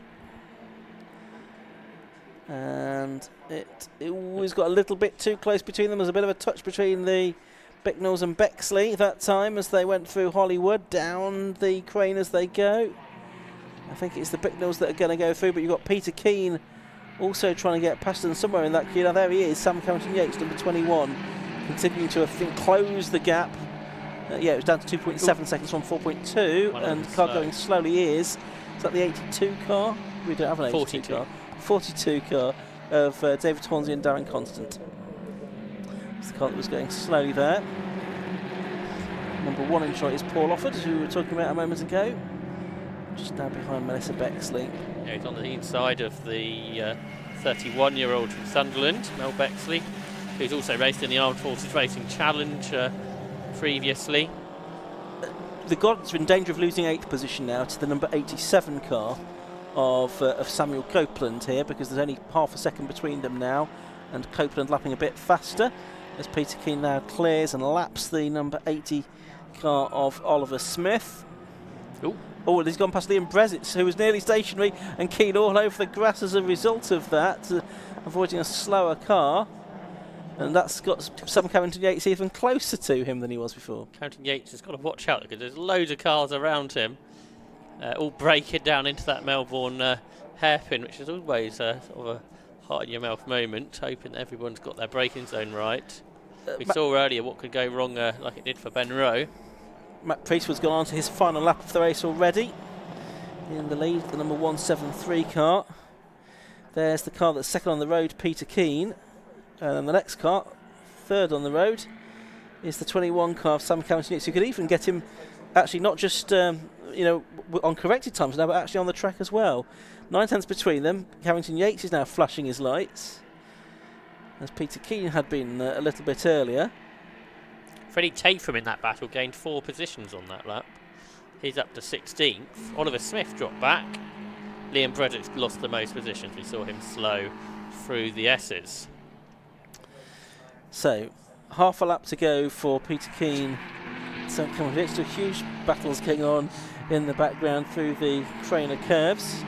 And it always got a little bit too close between them. There's a bit of a touch between the Bicknells and Bexley that time as they went through Hollywood, down the crane as they go. I think it's the Bicknells that are going to go through, but you've got Peter Keane also trying to get past them somewhere in that queue. Now there he is, Sam Carrington Yates, number 21, continuing to, I think, close the gap. Yeah, it was down to 2.7 seconds from 4.2, and the car going slowly is that the 82 car? We don't have an 82 car. 42 car of David Hornsey and Darren Constant. It's the car that was going slowly there. Number 1 in shot is Paul Offord, who we were talking about a moment ago. Just now behind Melissa Bexley. Yeah, he's on the inside of the 31-year-old from Sunderland, Mel Bexley, who's also raced in the Armed Forces Racing Challenge previously. The Gods are in danger of losing 8th position now to the number 87 car of Samuel Copeland here, because there's only half a second between them now, and Copeland lapping a bit faster as Peter Keane now clears and laps the number 80 car of Oliver Smith. Oh, and he's gone past Liam Brezitz, who was nearly stationary, and Keane all over the grass as a result of that, avoiding a slower car. And that's got Sam Carrington Yates even closer to him than he was before. Carrington Yates has got to watch out because there's loads of cars around him, all breaking down into that Melbourne hairpin, which is always sort of a heart-in-your-mouth moment, hoping that everyone's got their braking zone right. We saw earlier what could go wrong like it did for Ben Rowe. Matt Priestwood's gone on to his final lap of the race already. In the lead, the number 173 car. There's the car that's second on the road, Peter Keane. And the next car, third on the road, is the 21 car of Sam Carrington Yates, who could even get him actually not just on corrected times now, but actually on the track as well. 9 tenths between them. Carrington Yates is now flashing his lights, as Peter Keane had been a little bit earlier. Freddie Tatham in that battle gained 4 positions on that lap. He's up to 16th. Oliver Smith dropped back. Liam Brezitz lost the most positions. We saw him slow through the S's. So, half a lap to go for Peter Keane. So, come on, it's two huge battles going on in the background through the trainer curves.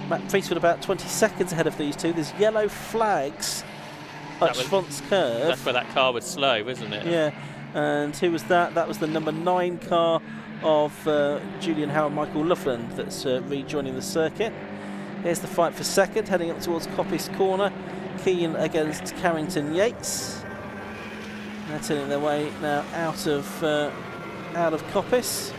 Matt Priestwood about 20 seconds ahead of these two. There's yellow flags at Schwantz curve. That's where that car was slow, wasn't it? Yeah. And who was that? That was the number 9 car of Julian Howe and Michael Loveland that's rejoining the circuit. Here's the fight for second, heading up towards Coppice Corner. Keane against Carrington Yates. They're turning their way now out of Coppice.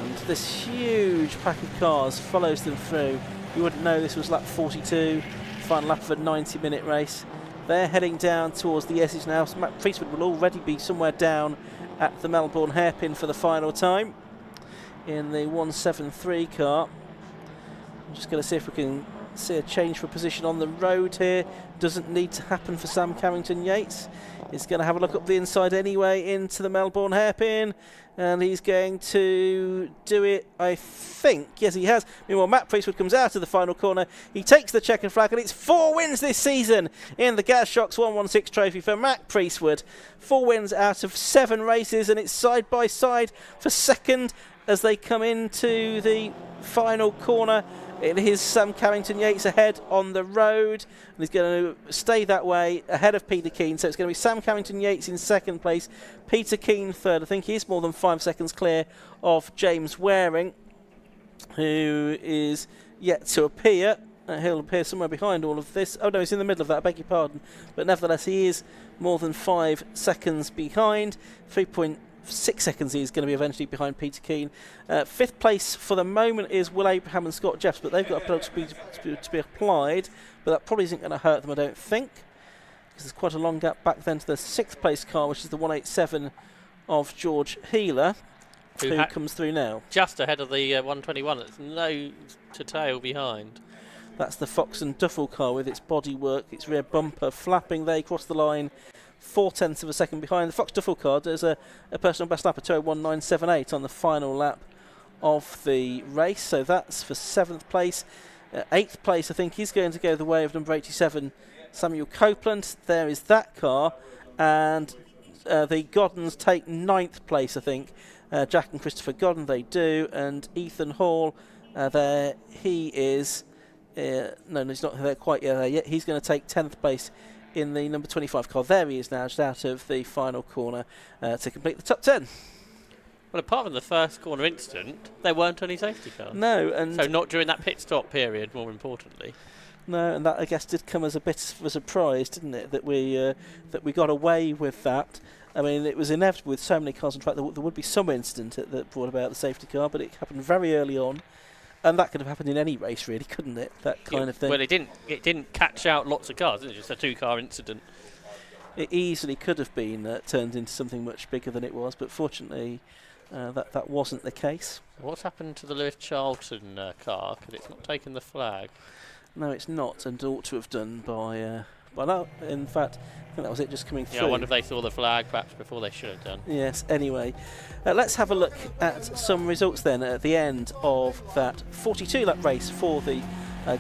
And this huge pack of cars follows them through. You wouldn't know this was lap 42, final lap of a 90-minute race. They're heading down towards the edges now. So Matt Priestwood will already be somewhere down at the Melbourne hairpin for the final time in the 173 car. I'm just going to see if we can see a change for position on the road here. Doesn't need to happen for Sam Carrington Yates. He's going to have a look up the inside anyway into the Melbourne hairpin, and he's going to do it, I think. Yes, he has. Meanwhile, Matt Priestwood comes out of the final corner. He takes the checkered flag, and it's 4 wins this season in the Gas Shocks 116 Trophy for Matt Priestwood. 4 wins out of 7 races, and it's side by side for second as they come into the final corner. It is Sam Carrington Yates ahead on the road, and he's going to stay that way ahead of Peter Keane. So it's going to be Sam Carrington Yates in second place, Peter Keane third. I think he is more than 5 seconds clear of James Waring, who is yet to appear. He'll appear somewhere behind all of this. Oh no, he's in the middle of that, I beg your pardon. But nevertheless, he is more than 5 seconds behind. 3.6 seconds he's going to be eventually behind Peter Keane. 5th place for the moment is Will Abraham and Scott Jeffs, but they've got a penalty to be applied, but that probably isn't going to hurt them, I don't think, because there's quite a long gap back then to the 6th place car, which is the 187 of George Healer, who comes through now. Just ahead of the 121, it's nose to tail behind. That's the Fox and Duffel car with its bodywork, its rear bumper flapping. They cross the line 0.4 of a second behind. The Fox Duffel car does a personal best lap of 2:01.978 on the final lap of the race, so that's for 7th place. 8th place, I think, he's going to go the way of number 87, Samuel Copeland. There is that car, and the Goddens take 9th place, I think. Jack and Christopher Godden, they do, and Ethan Hall, there he is. No, he's not there quite yet. He's going to take 10th place in the number 25 car. There he is now, just out of the final corner to complete the top 10. Well, apart from the first corner incident, there weren't any safety cars. No, and so not during that pit stop period, more importantly. No, and that I guess did come as a bit of a surprise, didn't it, that we got away with that. I mean, it was inevitable with so many cars on track. There would be some incident that brought about the safety car, but it happened very early on. And that could have happened in any race, really, couldn't it? That kind of thing. Well, it didn't catch out lots of cars. It was just a 2-car incident. It easily could have been turned into something much bigger than it was, but fortunately, that wasn't the case. What's happened to the Lewis Charlton car? Because it's not taken the flag. No, it's not, and ought to have done by now. In fact, I think that was it just coming through. Yeah, I wonder if they saw the flag perhaps before they should have done. Yes, anyway. Let's have a look at some results then at the end of that 42-lap race for the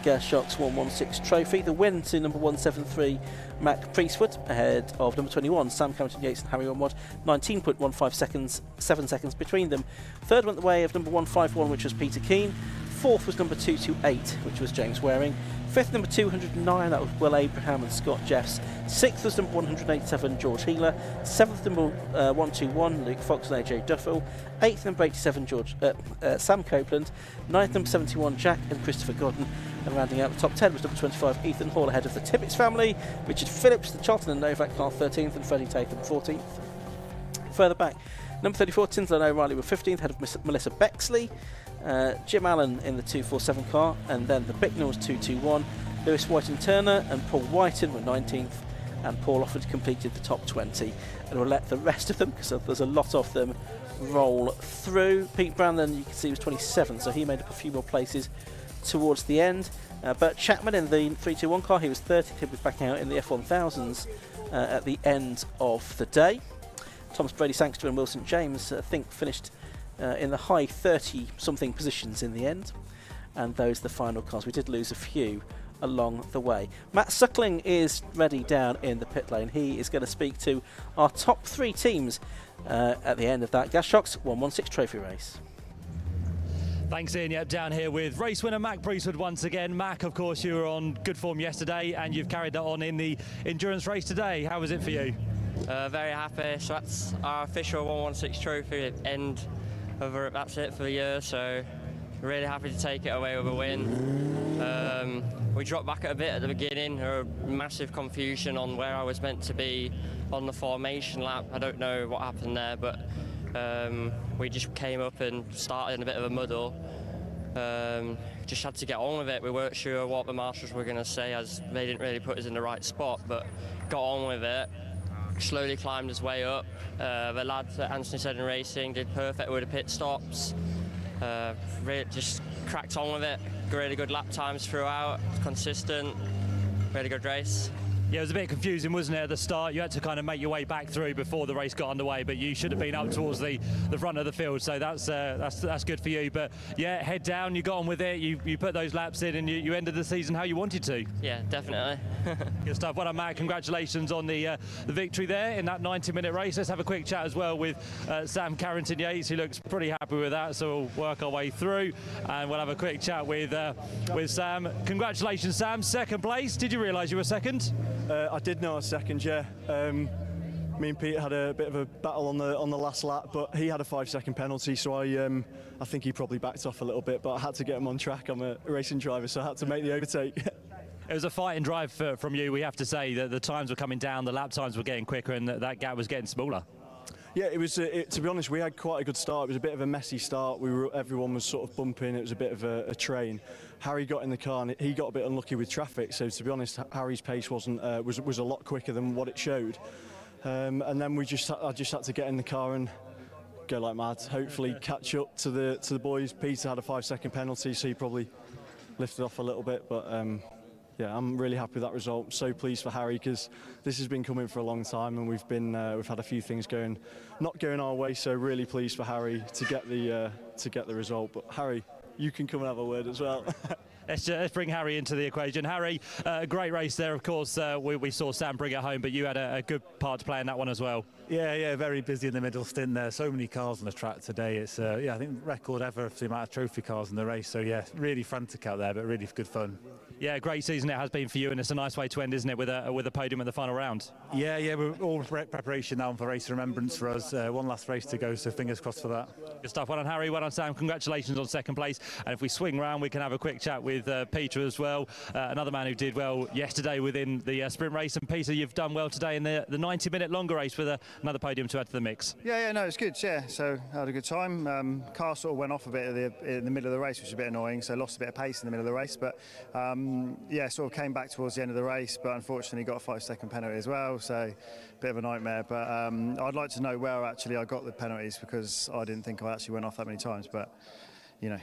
Gas Shocks 116 Trophy. The win to number 173, Mac Priestwood, ahead of number 21, Sam Carrington Yates and Harry Onward, 19.15 seconds, 7 seconds between them. Third went the way of number 151, which was Peter Keane. Fourth was number 228, which was James Waring. Fifth, number 209, that was Will Abraham and Scott Jeffs. Sixth was number 187, George Healer. Seventh, number 121, Luke Fox and AJ Duffel. Eighth, number 87, Sam Copeland. Ninth, number 71, Jack and Christopher Godden. And rounding out the top 10 was number 25, Ethan Hall, ahead of the Tibbets family. Richard Phillips, the Charlton and Novak car, 13th, and Freddie Tatham, 14th. Further back, number 34, Tinsel and O'Reilly were 15th, ahead of Melissa Bexley. Jim Allen in the 247 car, and then the Bicknells 221. Lewis White and Turner and Paul Whiten were 19th, and Paul Offord completed the top 20. And we'll let the rest of them, because there's a lot of them, roll through. Pete Brandon, you can see, was 27th, so he made up a few more places towards the end. Bert Chapman in the 321 car, he was 30th, he was back out in the F1000s at the end of the day. Thomas Brady Sangster and Wilson James, I think, finished in the high 30-something positions in the end, and those are the final cars. We did lose a few along the way. Matt Suckling is ready down in the pit lane. He is going to speak to our top 3 teams at the end of that Gas Shocks 116 Trophy race. Thanks, Ian. Yep, down here with race winner Mac Priestwood once again. Mac, of course, you were on good form yesterday, and you've carried that on in the endurance race today. How was it for you? Very happy. So that's our official 116 trophy end. That's it for the year. So really happy to take it away with a win. We dropped back a bit at the beginning. There was massive confusion on where I was meant to be on the formation lap. I don't know what happened there, but we just came up and started in a bit of a muddle. Just had to get on with it. We weren't sure what the marshals were going to say, as they didn't really put us in the right spot, but got on with it. Slowly climbed his way up. The lads at Anthony Racing did perfect with the pit stops. Really just cracked on with it. Really good lap times throughout, consistent, really good race. Yeah, it was a bit confusing, wasn't it, at the start? You had to kind of make your way back through before the race got underway, but you should have been up towards the front of the field, so that's good for you. But yeah, head down, you got on with it, you put those laps in, and you ended the season how you wanted to. Yeah, definitely. Good stuff. Well done, Matt. Congratulations on the victory there in that 90-minute race. Let's have a quick chat as well with Sam Carrington-Yates, who looks pretty happy with that, so we'll work our way through, and we'll have a quick chat with Sam. Congratulations, Sam. Second place. Did you realise you were second? I did know I was second, yeah. Me and Pete had a bit of a battle on the last lap, but he had a 5-second penalty, so I think he probably backed off a little bit, but I had to get him on track. I'm a racing driver, so I had to make the overtake. It was a fighting drive from you, we have to say. That the times were coming down, the lap times were getting quicker, and that gap was getting smaller. Yeah, it was. To be honest, we had quite a good start. It was a bit of a messy start. Everyone was sort of bumping. It was a bit of a train. Harry got in the car and he got a bit unlucky with traffic. So to be honest, Harry's pace was a lot quicker than what it showed. And then I just had to get in the car and go like mad. Hopefully catch up to the boys. Peter had a 5-second penalty, so he probably lifted off a little bit, but. Yeah, I'm really happy with that result. So pleased for Harry, because this has been coming for a long time, and we've had a few things not going our way. So really pleased for Harry to get the result. But Harry, you can come and have a word as well. Let's bring Harry into the equation. Harry, great race there, of course. We saw Sam bring it home, but you had a good part to play in that one as well. Yeah, very busy in the middle stint there. So many cars on the track today. It's I think record ever for the amount of trophy cars in the race. So yeah, really frantic out there, but really good fun. Yeah, great season it has been for you, and it's a nice way to end, isn't it, with a podium at the final round? Yeah, we're all preparation now for race remembrance for us. One last race to go, so fingers crossed for that. Good stuff. Well done, Harry. Well done, Sam. Congratulations on second place. And if we swing round, we can have a quick chat with Peter as well, another man who did well yesterday within the sprint race. And Peter, you've done well today in the 90-minute longer race with another podium to add to the mix. Yeah, no, it's good. Yeah, so I had a good time. Car sort of went off a bit in the middle of the race, which was a bit annoying. So lost a bit of pace in the middle of the race, but sort of came back towards the end of the race. But unfortunately, got a 5-second penalty as well. So bit of a nightmare. But I'd like to know where actually I got the penalties, because I didn't think I actually went off that many times. But you know,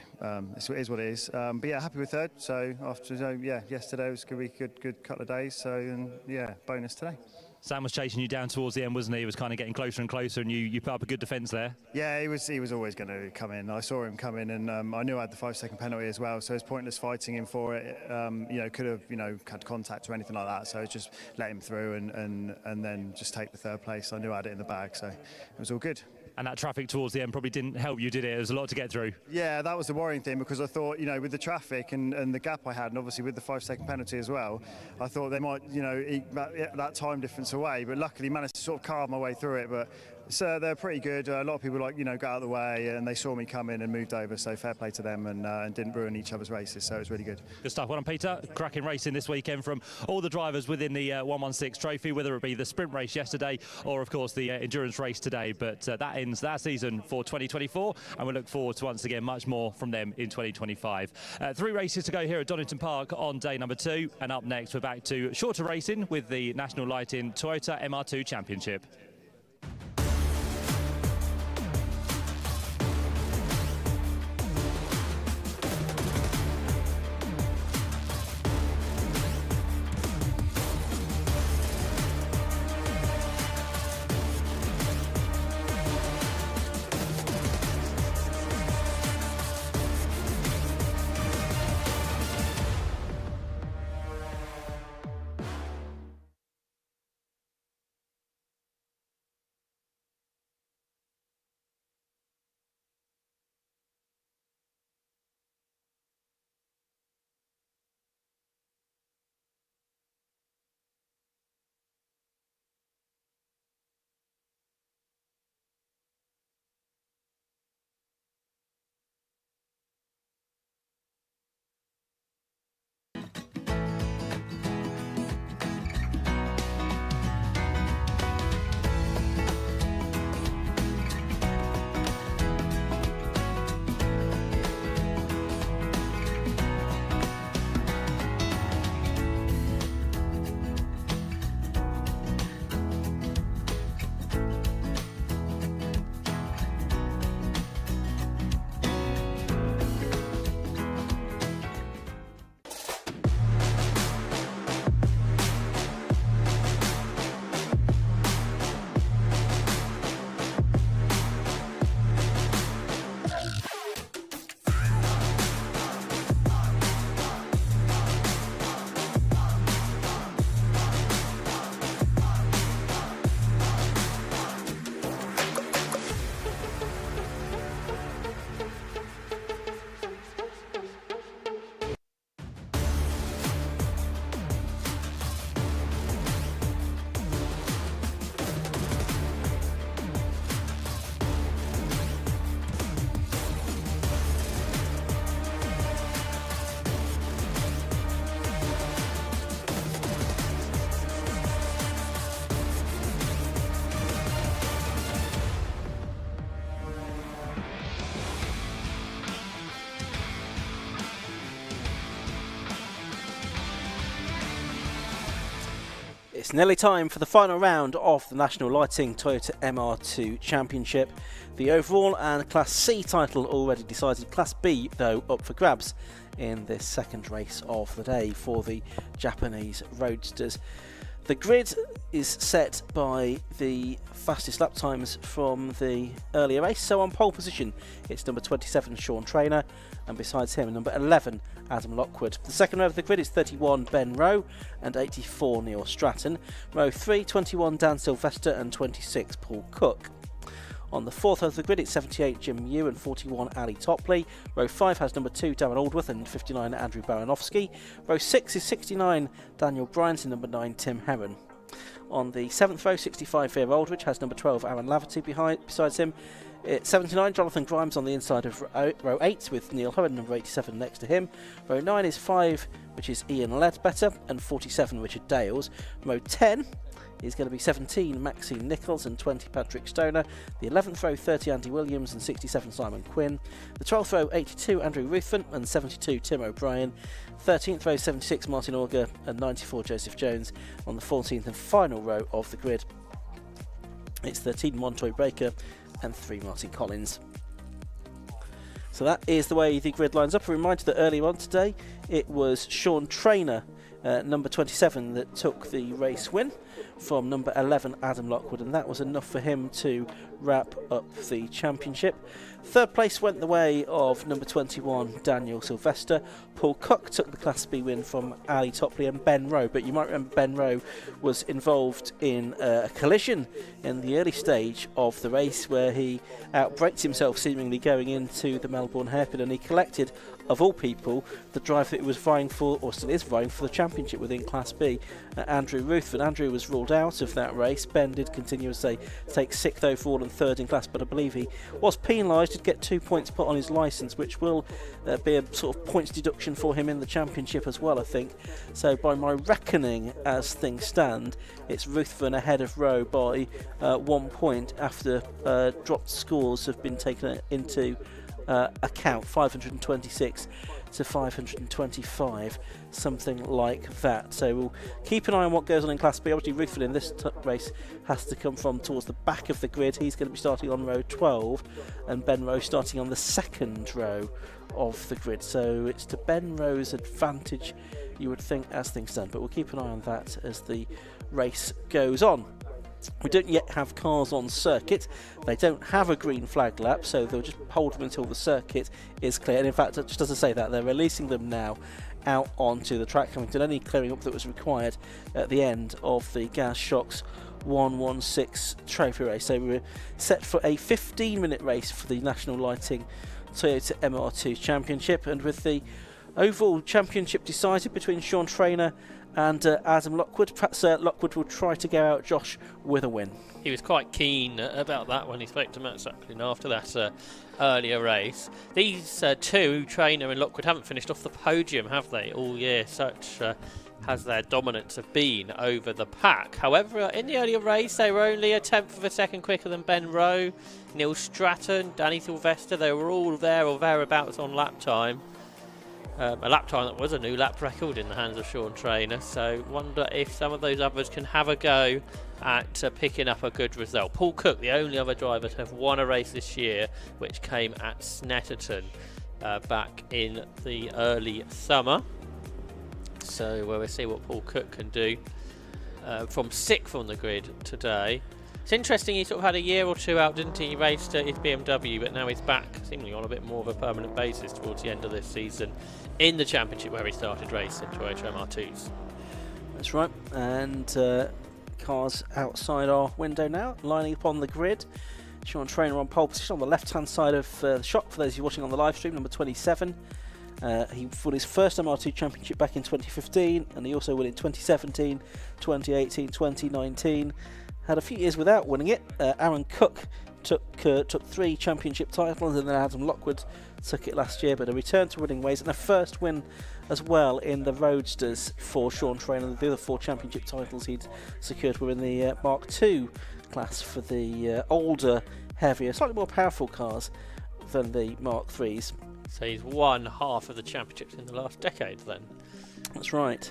it is what it is. But yeah, happy with third. So yesterday was going to be a good couple of days. So and yeah, bonus today. Sam was chasing you down towards the end, wasn't he? He was kind of getting closer and closer, and you put up a good defence there. Yeah, he was always going to come in. I saw him come in, and I knew I had the 5-second penalty as well, so it's pointless fighting him for it. Could have had contact or anything like that, so just let him through and then just take the third place. I knew I had it in the bag, so it was all good. And that traffic towards the end probably didn't help you, did it? There was a lot to get through. Yeah, that was the worrying thing, because I thought, with the traffic and the gap I had, and obviously with the 5-second penalty as well, I thought they might, eke that time difference away. But luckily managed to sort of carve my way through it. But so they're pretty good. A lot of people got out of the way, and they saw me come in and moved over. So fair play to them, and didn't ruin each other's races. So it was really good. Good stuff. Well done, Peter. Cracking racing this weekend from all the drivers within the 116 Trophy, whether it be the sprint race yesterday or, of course, the endurance race today. But that ends that season for 2024, and we look forward to once again much more from them in 2025. 3 races to go here at Donington Park on day number 2, and up next we're back to shorter racing with the National Lighting Toyota MR2 Championship. It's nearly time for the final round of the National Lighting Toyota MR2 Championship. The overall and Class C title already decided. Class B, though, up for grabs in this second race of the day for the Japanese roadsters. The grid is set by the fastest lap times from the earlier race. So on pole position, it's number 27, Sean Traynor, and besides him, number 11, Adam Lockwood. The second row of the grid is 31, Ben Rowe, and 84, Neil Stratton. Row 3, 21, Dan Sylvester, and 26, Paul Cook. On the fourth row of the grid, it's 78, Jim Mew, and 41, Ali Topley. Row 5 has number 2, Darren Aldworth, and 59, Andrew Baranowski. Row 6 is 69, Daniel Bryant, and number 9, Tim Herron. On the 7th row, 65, Veer Aldridge has number 12, Aaron Laverty besides him. It's 79, Jonathan Grimes on the inside of row 8 with Neil Hurren, number 87, next to him. Row 9 is 5, which is Ian Ledbetter, and 47, Richard Dales. Row 10 is going to be 17, Maxine Nichols, and 20, Patrick Stoner. The 11th row, 30, Andy Williams, and 67, Simon Quinn. The 12th row, 82, Andrew Ruthven, and 72, Tim O'Brien. 13th row, 76, Martin Auger, and 94, Joseph Jones. On the 14th and final row of the grid, it's 13, Montoy Breaker, and 3, Martin Collins. So that is the way the grid lines up. A reminder that earlier on today, it was Sean Traynor, number 27, that took the race win from number 11, Adam Lockwood, and that was enough for him to wrap up the championship. Third place went the way of number 21, Daniel Sylvester. Paul Cook took the Class B win from Ali Topley and Ben Rowe, but you might remember Ben Rowe was involved in a collision in the early stage of the race where he outbraked himself, seemingly going into the Melbourne hairpin, and he collected, of all people, the drive that he was vying for, or still is vying for, the championship within Class B, Andrew Ruthven. Andrew was ruled out of that race. Ben did continue to take 6th overall and 3rd in class, but I believe he was penalised. Did get 2 points put on his licence, which will be a sort of points deduction for him in the championship as well, I think. So by my reckoning, as things stand, it's Ruthven ahead of Rowe by 1 point after dropped scores have been taken into account, 526 to 525, something like that. So we'll keep an eye on what goes on in Class B. Obviously Ruthven in this race has to come from towards the back of the grid. He's going to be starting on row 12, and Ben Rowe starting on the second row of the grid. So it's to Ben Rowe's advantage, you would think, as things stand, but we'll keep an eye on that as the race goes on. We don't yet have cars on circuit. They don't have a green flag lap, so they'll just hold them until the circuit is clear. And in fact, just as I say that, they're releasing them now out onto the track, having done any clearing up that was required at the end of the Gas Shocks 116 Trophy Race. So we're set for a 15-minute race for the National Lighting Toyota MR2 Championship, and with the overall championship decided between Sean Traynor and Adam Lockwood. Perhaps Lockwood will try to go out Josh with a win. He was quite keen about that when he spoke to Matt Suckling after that earlier race. These two, Traynor and Lockwood, haven't finished off the podium, have they, all year? Such has their dominance have been over the pack. However, in the earlier race, they were only a tenth of a second quicker than Ben Rowe, Neil Stratton, Danny Sylvester. They were all there or thereabouts on lap time. A lap time that was a new lap record in the hands of Sean Traynor, so wonder if some of those others can have a go at picking up a good result. Paul Cook, the only other driver to have won a race this year, which came at Snetterton back in the early summer. So we'll see what Paul Cook can do from 6th on the grid today. It's interesting, he sort of had a year or two out, didn't he? He raced his BMW, but now he's back, seemingly on a bit more of a permanent basis towards the end of this season in the championship where he started racing Toyota MR2s. That's right, and cars outside our window now, lining up on the grid. Sean Traynor on pole position on the left-hand side of the shot, for those of you watching on the live stream, number 27. He won his first MR2 championship back in 2015, and he also won in 2017, 2018, 2019. Had a few years without winning it. Aaron Cook took 3 championship titles, and then Adam Lockwood took it last year, but a return to winning ways and a first win as well in the Roadsters for Sean Traynor. The other 4 championship titles he'd secured were in the Mark II class for the older, heavier, slightly more powerful cars than the Mark IIIs. So he's won half of the championships in the last decade then. That's right.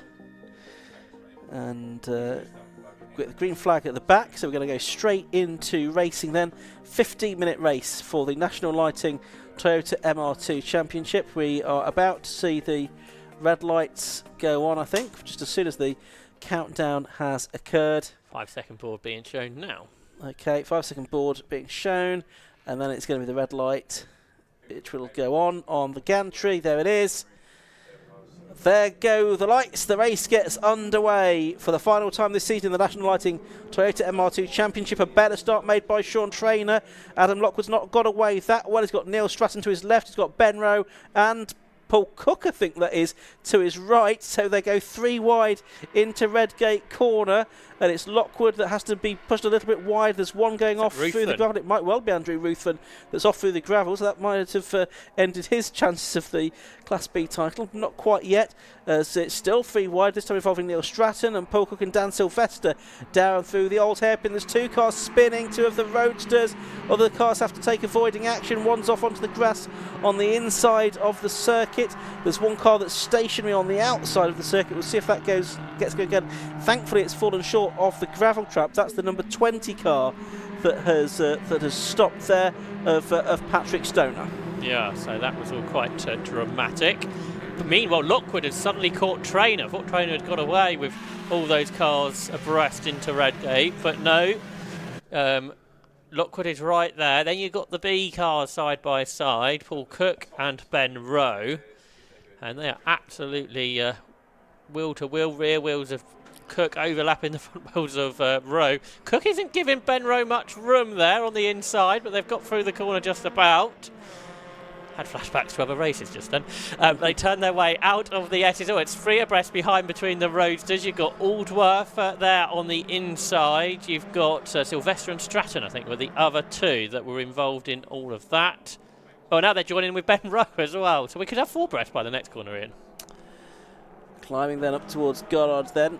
And We've got the green flag at the back, so we're going to go straight into racing then. 15-minute race for the National Lighting Toyota MR2 Championship. We are about to see the red lights go on, I think, just as soon as the countdown has occurred. 5-second board being shown now. Okay, 5-second board being shown, and then it's going to be the red light, which will go on the gantry. There it is. There go the lights. The race gets underway for the final time this season. The National Lighting Toyota MR2 Championship. A better start made by Sean Traynor. Adam Lockwood's not got away that well. He's got Neil Stratton to his left. He's got Ben Rowe and Paul Cook, I think that is, to his right. So they go 3 wide into Redgate corner. And it's Lockwood that has to be pushed a little bit wide. There's one going off through the gravel. It might well be Andrew Ruthven that's off through the gravel, so that might have ended his chances of the Class B title. Not quite yet, as it's still 3 wide, this time involving Neil Stratton and Paul Cook and Dan Sylvester down through the old hairpin. There's 2 cars spinning, 2 of the roadsters. Other cars have to take avoiding action. One's off onto the grass on the inside of the circuit. There's one car that's stationary on the outside of the circuit. We'll see if that gets going again. Thankfully, it's fallen short of the gravel trap. That's the number 20 car that has stopped there of Patrick Stoner. Yeah, so that was all quite dramatic. But meanwhile, Lockwood has suddenly caught Traynor. I thought Traynor had got away with all those cars abreast into Redgate, but no. Lockwood is right there. Then you've got the B cars side by side, Paul Cook and Ben Rowe. And they are absolutely wheel to wheel, rear wheels of Cook overlapping the front wheels of Rowe. Cook isn't giving Ben Rowe much room there on the inside, but they've got through the corner just about. Had flashbacks to other races just then. They turn their way out of the S's. Oh, it's 3 abreast behind between the roadsters. You've got Aldworth there on the inside. You've got Sylvester and Stratton, I think, were the other 2 that were involved in all of that. Oh, now they're joining with Ben Rowe as well. So we could have 4 abreast by the next corner in. Climbing then up towards Goddard then.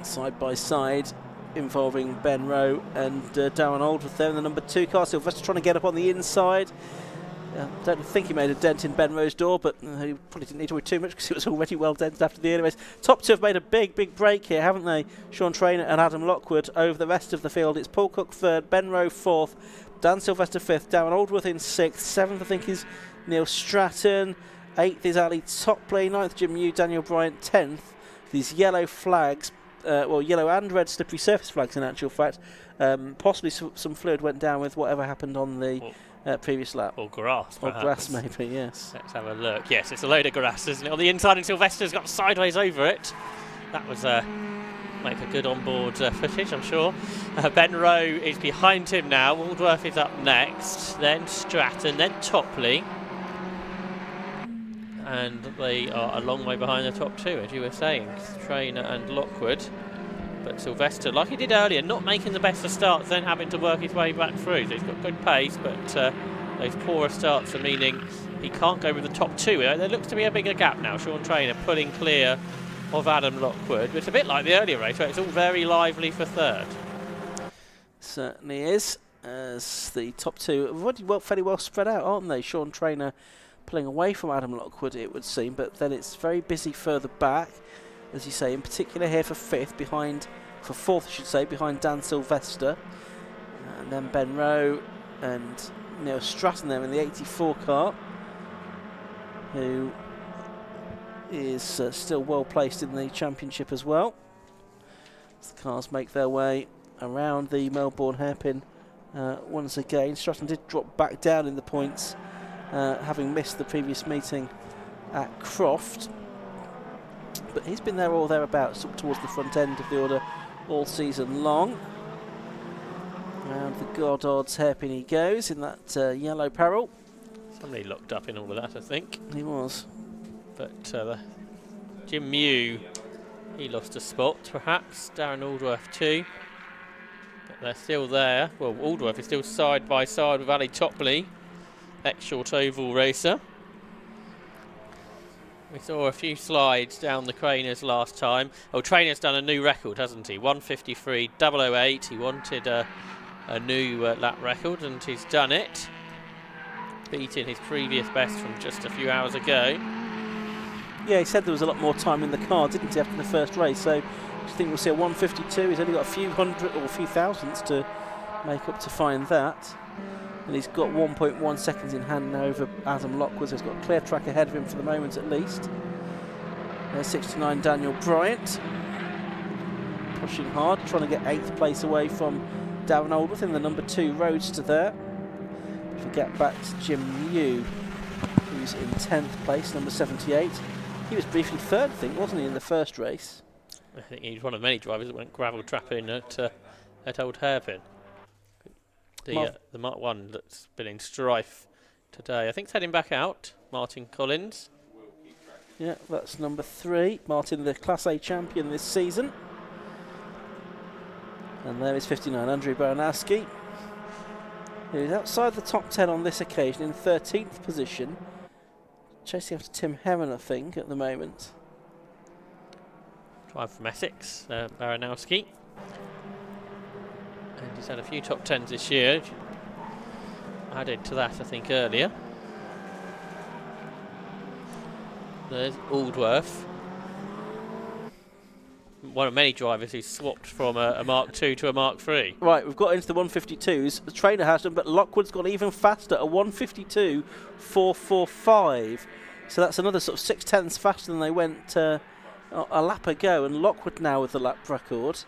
Side by side, involving Ben Rowe and Darren Aldworth there in the number 2 car. Sylvester trying to get up on the inside. Don't think he made a dent in Ben Rowe's door, but he probably didn't need to worry too much because it was already well dented after the early race. Top 2 have made a big break here, haven't they? Sean Traynor and Adam Lockwood over the rest of the field. It's Paul Cook 3rd, Ben Rowe 4th, Dan Sylvester 5th, Darren Aldworth in 6th, 7th I think is Neil Stratton, 8th is Ali Topley, 9th Jim Mew, Daniel Bryant 10th. These yellow flags, well, yellow and red slippery surface flags in actual fact. Possibly some fluid went down with whatever happened on the previous lap. Or grass, perhaps. Or grass, maybe, yes. Let's have a look. Yes, it's a load of grass, isn't it? On the inside, and Sylvester's got sideways over it. That was make a good onboard footage, I'm sure. Ben Rowe is behind him now. Aldworth is up next. Then Stratton, then Topley. And they are a long way behind the top 2, as you were saying. Traynor and Lockwood. But Sylvester, like he did earlier, not making the best of starts, then having to work his way back through. So he's got good pace, but those poorer starts are meaning he can't go with the top 2. There looks to be a bigger gap now. Sean Traynor pulling clear of Adam Lockwood. It's a bit like the earlier race, where it's all very lively for 3rd. Certainly is, as the top 2 are already fairly well spread out, aren't they? Sean Traynor pulling away from Adam Lockwood, it would seem, but then it's very busy further back, as you say, in particular here for 5th, for 4th I should say, behind Dan Sylvester, and then Ben Rowe and Neil Stratton there in the 84 car, who is still well placed in the championship as well. As the cars make their way around the Melbourne hairpin once again. Stratton did drop back down in the points, having missed the previous meeting at Croft, but he's been there or thereabouts up towards the front end of the order all season long. Around the Goddard's hairpin he goes in that yellow apparel. Somebody locked up in all of that, I think. He was. But Jim Mew, he lost a spot perhaps. Darren Aldworth too. But they're still there. Well, Aldworth is still side by side with Ali Topley, ex-short oval racer. We saw a few slides down the Traynors last time. Oh, Traynor's done a new record, hasn't he? 1:53.008. He wanted a new lap record, and he's done it, beating his previous best from just a few hours ago. Yeah, he said there was a lot more time in the car, didn't he, after the first race, so Do you think we'll see a 152? He's only got a few hundred or a few thousandths to make up to find that. And he's got 1.1 seconds in hand now over Adam Lockwood, so he's got a clear track ahead of him for the moment at least. There's 69 Daniel Bryant, pushing hard, trying to get 8th place away from Darren Oldworth in the number 2 roadster there. If we get back to Jim New, who's in 10th place, number 78. He was briefly 3rd, I think, wasn't he, in the first race? I think he's one of many drivers that went gravel trapping at Old Hairpin. The Mark 1 that's been in strife today. I think it's heading back out. Martin Collins. Yeah, that's number 3. Martin, the Class A champion this season. And there is 59, Andrew Baranowski, who's outside the top 10 on this occasion in 13th position. Chasing after Tim Heron, I think, at the moment. Driver from Essex, Baranowski. And he's had a few top 10s this year. Added to that, I think, earlier. There's Aldworth. One of many drivers who's swapped from a Mark II to a Mark III. Right, we've got into the 152s. The trainer has them, but Lockwood's gone even faster, a 152.445. So that's another sort of 6/10ths faster than they went a lap ago. And Lockwood now with the lap record.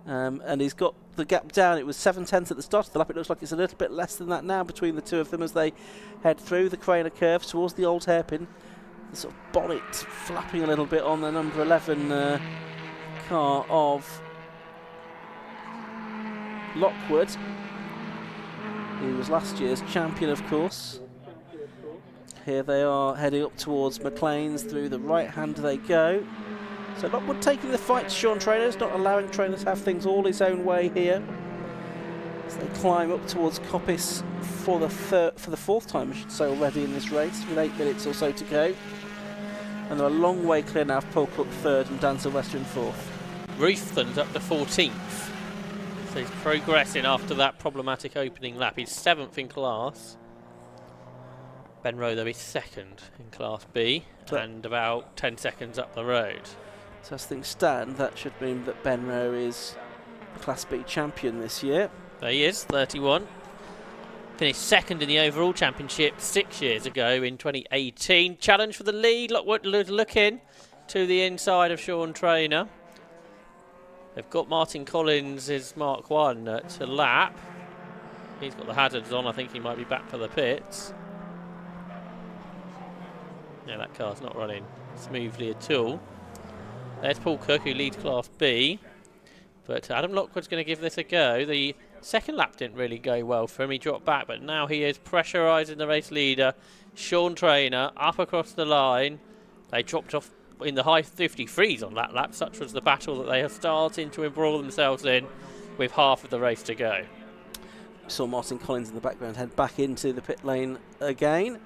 And he's got the gap down. It was 7/10ths at the start of the lap. It looks like it's a little bit less than that now between the two of them as they head through the Craner curve towards the Old Hairpin. The sort of bonnet flapping a little bit on the number 11 car of Lockwood, who was last year's champion, of course. Here they are heading up towards McLean's. Through the right hand they go. So Lockwood taking the fight to Sean Trainers, not allowing Trainers to have things all his own way here. As they climb up towards Coppice for the 4th time, I should say, already in this race, with 8 minutes or so to go. And they're a long way clear now of Paul Cook 3rd and Dan Sylvester in 4th. Ruthven's up to 14th. So he's progressing after that problematic opening lap. He's 7th in class. Ben Rowe, though, is 2nd in Class B and about 10 seconds up the road. So as things stand, that should mean that Ben Rowe is the Class B champion this year. There he is, 31. Finished 2nd in the overall championship 6 years ago in 2018. Challenge for the lead. Lockwood looking to the inside of Sean Trainer. They've got Martin Collins' his Mark 1 to lap. He's got the hazards on. I think he might be back for the pits. Yeah, that car's not running smoothly at all. There's Paul Cook, who leads Class B. But Adam Lockwood's going to give this a go. The second lap didn't really go well for him. He dropped back, but now he is pressurising the race leader, Sean Trainer, up across the line. They dropped off in the high 53s on that lap. Such was the battle that they are starting to embroil themselves in with half of the race to go. Saw Martin Collins in the background head back into the pit lane again.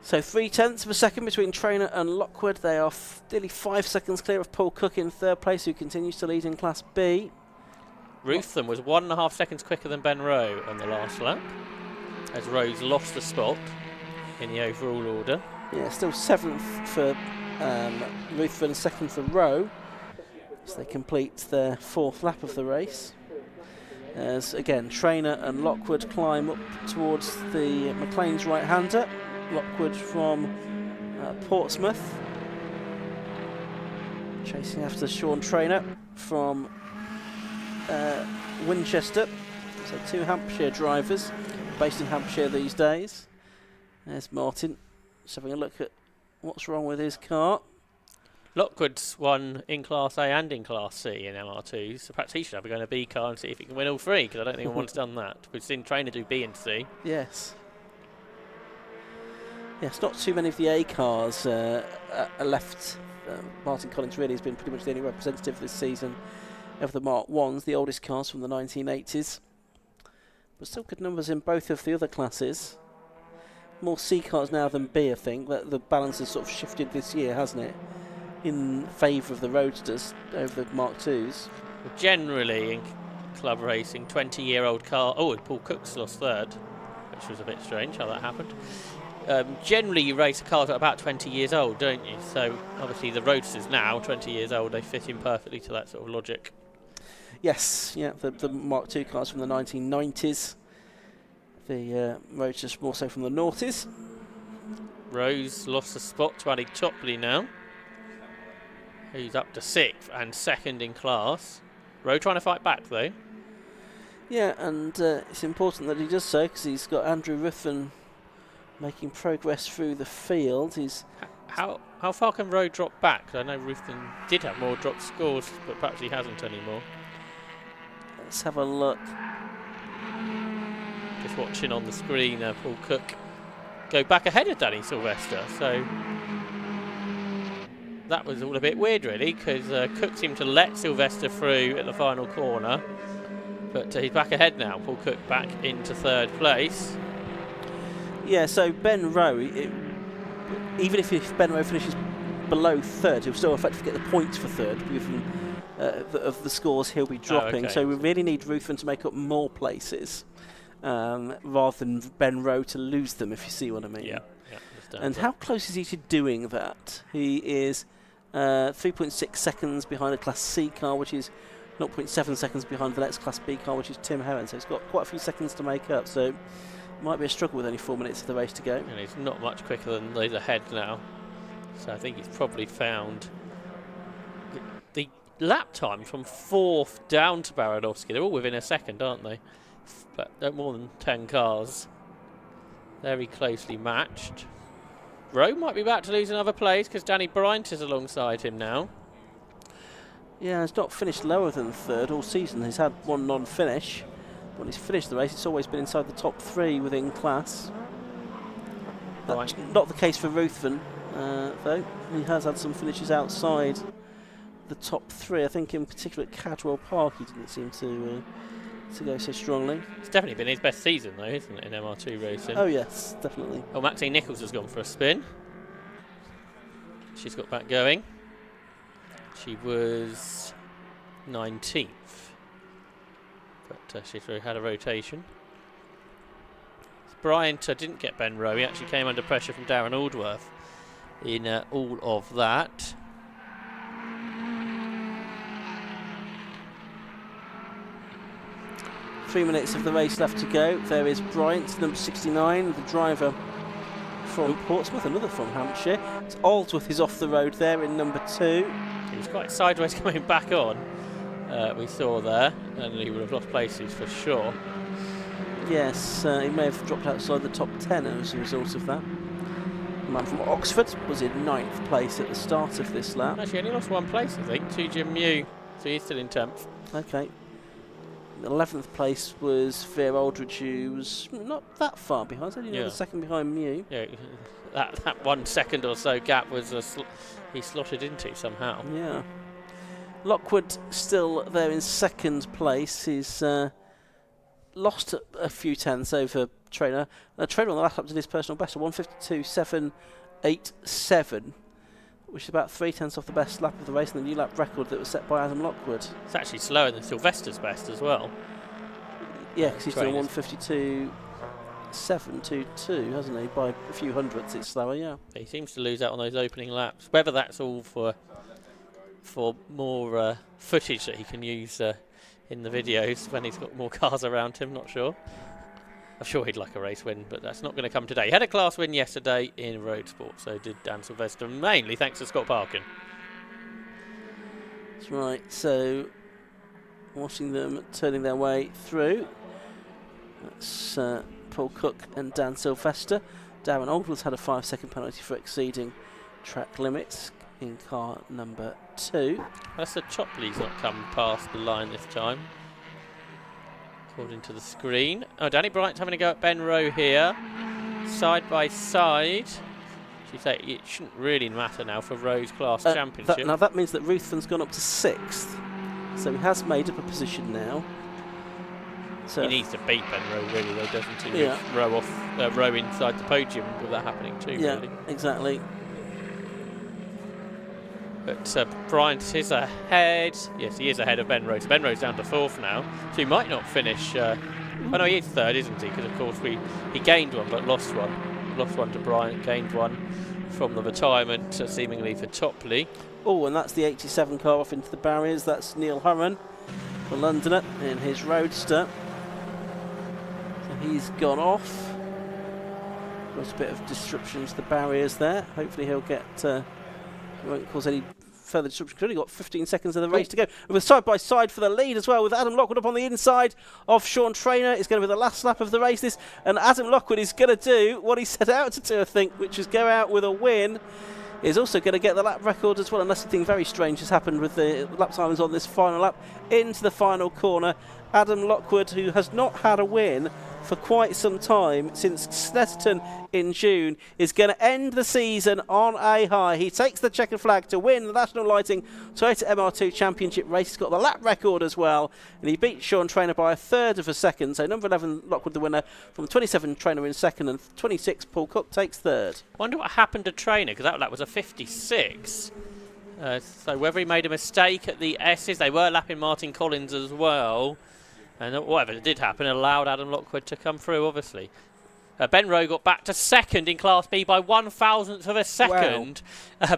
So 0.3 of a second between Trainer and Lockwood. They are nearly 5 seconds clear of Paul Cook in 3rd place, who continues to lead in Class B. Ruthven was 1.5 seconds quicker than Ben Rowe on the last lap, as Rowe's lost the spot in the overall order. Yeah, still 7th for Ruthven, 2nd for Rowe, as they complete their 4th lap of the race. As again, Trainer and Lockwood climb up towards the McLean's right-hander. Lockwood from Portsmouth, chasing after Sean Trainer from Winchester. So 2 Hampshire drivers based in Hampshire these days. There's Martin, just having a look at what's wrong with his car. Lockwood's won in Class A and in Class C in MR2s, so perhaps he should have a go in a B car and see if he can win all 3, because I don't think anyone's done that. We've seen Trainer do B and C. Yes. Yes, not too many of the A cars are left. Martin Collins really has been pretty much the only representative this season of the Mark 1s, the oldest cars from the 1980s. But still good numbers in both of the other classes. More C cars now than B, I think. The balance has sort of shifted this year, hasn't it? In favour of the Roadsters over the Mark 2s. Generally in club racing, 20-year-old car. Oh, Paul Cook's lost 3rd, which was a bit strange how that happened. generally you race cars at about 20 years old, don't you? So obviously the Roadsters now, 20 years old, they fit in perfectly to that sort of logic. Yes, yeah, the Mark II cars from the 1990s. The Roadsters more so from the noughties. Rose lost a spot to Ali Topley now, who's up to 6th and 2nd in class. Rowe trying to fight back though. Yeah, and it's important that he does so because he's got Andrew Ruthven making progress through the field. He's how far can Rowe drop back? 'Cause I know Ruthven did have more drop scores, but perhaps he hasn't anymore. Let's have a look. Just watching on the screen, Paul Cook go back ahead of Danny Sylvester. So that was all a bit weird, really, because Cook seemed to let Sylvester through at the final corner. But he's back ahead now. Paul Cook back into 3rd place. Yeah, so Ben Rowe, even if Ben Rowe finishes below 3rd, he'll still effectively get the points for 3rd, given of the scores he'll be dropping. So we really need Ruthven to make up more places, rather than Ben Rowe to lose them, if you see what I mean. Yeah. And how close is he to doing that? He is 3.6 seconds behind a Class C car, which is 0.7 seconds behind the next Class B car, which is Tim Heron. So he's got quite a few seconds to make up. So it might be a struggle with only 4 minutes of the race to go. And he's not much quicker than those ahead now. So I think he's probably found the lap time from 4th down to Baranowski. They're all within a second, aren't they? But no more than 10 cars. Very closely matched. Rowe might be about to lose another place because Danny Bryant is alongside him now. Yeah, he's not finished lower than 3rd all season. He's had one non-finish. When he's finished the race, it's always been inside the top 3 within class. That's not the case for Ruthven, though. He has had some finishes outside the top 3. I think in particular at Cadwell Park he didn't seem to go so strongly. It's definitely been his best season though, isn't it, in MR2 racing? Oh yes, definitely. Oh, Maxine Nichols has gone for a spin. She's got back going. She was 19th, but she's had a rotation. Bryant didn't get Ben Rowe. He actually came under pressure from Darren Aldworth in all of that. Three minutes of the race left to go. There is Bryant, number 69, the driver from Portsmouth, another from Hampshire. It's Aldworth is off the road there in number 2. He was quite sideways coming back on, we saw there, and he would have lost places for sure. Yes, he may have dropped outside the top 10 as a result of that. The man from Oxford was in 9th place at the start of this lap. Actually, only lost 1 place, I think, to Jim Mew, so he's still in 10th. Okay. 11th place was Veer Aldridge, who was not that far behind, only another second behind Mew. Yeah, that 1 second or so gap was he slotted into somehow. Yeah. Lockwood still there in 2nd place. He's lost a few tenths over Traynor. Traynor on the last lap did his personal best, a 1:52.787, which is about 3 tenths off the best lap of the race and the new lap record that was set by Adam Lockwood. It's actually slower than Sylvester's best as well. Yeah, because he's done a 1:52.722, hasn't he? By a few hundredths, it's slower, yeah. He seems to lose out on those opening laps. Whether that's all for more footage that he can use in the videos when he's got more cars around him, not sure. I'm sure he'd like a race win, but that's not going to come today. He had a class win yesterday in road sport, so did Dan Sylvester, mainly thanks to Scott Parkin. That's right, so watching them turning their way through. That's Paul Cook and Dan Sylvester. Darren Aldworth had a 5-second penalty for exceeding track limits in car number 2. That's the Chopley's not come past the line this time, according to the screen. Oh, Danny Bryant's having a go at Ben Rowe here, side by side. She say it shouldn't really matter now for Rowe's class championship. Now that means that Ruthven's gone up to 6th, so he has made up a position now. So he needs to beat Ben Rowe, really, though, doesn't he? Yeah. Rowe inside the podium with that happening too. Yeah, really. Exactly. But Bryant is ahead. Yes, he is ahead of Ben Rowe. So Ben Rowe's down to 4th now, so he might not finish. Oh no, he is 3rd, isn't he? Because of course he gained 1 but lost 1. lost one to Bryant, gained one from the retirement, seemingly for Topley. Oh, and that's the 87 car off into the barriers. That's Neil Hurren, the Londoner, in his Roadster. So he's gone off. There's a bit of disruption to the barriers there. Hopefully he'll get, won't cause any further disruption. We've only got 15 seconds of the race to go. And we're side by side for the lead as well, with Adam Lockwood up on the inside of Sean Traynor. It's going to be the last lap of the race. And Adam Lockwood is going to do what he set out to do, I think, which is go out with a win. Is also going to get the lap record as well, unless something very strange has happened with the lap times on this final lap. Into the final corner, Adam Lockwood, who has not had a win for quite some time, since Snetterton in June, is going to end the season on a high. He takes the checkered flag to win the National Lighting Toyota MR2 Championship race. He's got the lap record as well, and he beat Sean Traynor by a third of a second. So number 11 Lockwood the winner, from 27 Traynor in second, and 26 Paul Cook takes third. Wonder what happened to Traynor, because that lap was a 56. So whether he made a mistake at the S's, they were lapping Martin Collins as well. And whatever did happen, it allowed Adam Lockwood to come through, obviously. Ben Rowe got back to second in Class B by 1/1000th of a second,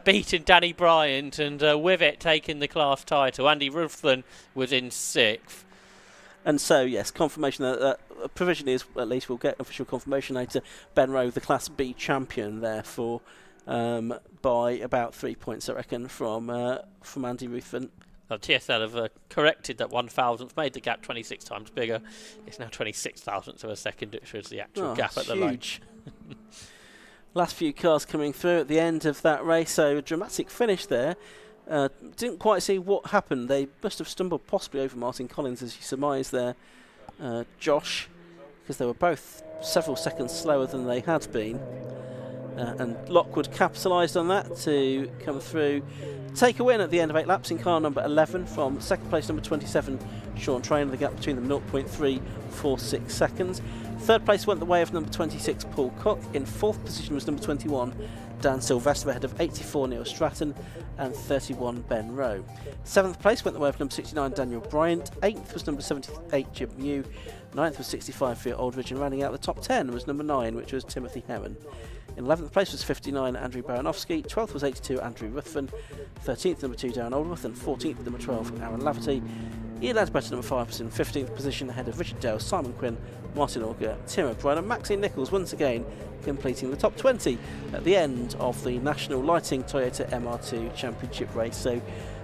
beating Danny Bryant, and with it taking the class title. Andy Ruthven was in sixth. And so, yes, confirmation that provision is, at least we'll get official confirmation later, Ben Rowe, the Class B champion, therefore, by about 3 points, I reckon, from Andy Ruthven. Well, TSL have corrected that 1/1000th, made the gap 26 times bigger. It's now 26,000ths of a second, which was the actual gap at the line. Last few cars coming through at the end of that race, so a dramatic finish there. Didn't quite see what happened. They must have stumbled possibly over Martin Collins, as you surmise there, Josh, because they were both several seconds slower than they had been. And Lockwood capitalised on that to come through, take a win at the end of 8 laps in car number 11 from second place number 27 Sean Traynor. The gap between them 0.346 seconds. Third place went the way of number 26 Paul Cook. In fourth position was number 21 Dan Sylvester, ahead of 84 Neil Stratton and 31 Ben Rowe. Seventh place went the way of number 69 Daniel Bryant. Eighth was number 78 Jim Mew. Ninth was 65 for Aldridge, and rounding out the top 10 was number 9, which was Timothy Heron. In 11th place was 59 Andrew Baranowski, 12th was 82 Andrew Ruthven, 13th number 2 Darren Aldworth, and 14th number 12 Aaron Laverty. Ian Ledbetter number 5 was in 15th position, ahead of Richard Dale, Simon Quinn, Martin Auger, Tim O'Brien, and Maxine Nichols, once again completing the top 20 at the end of the National Lighting Toyota MR2 Championship race. So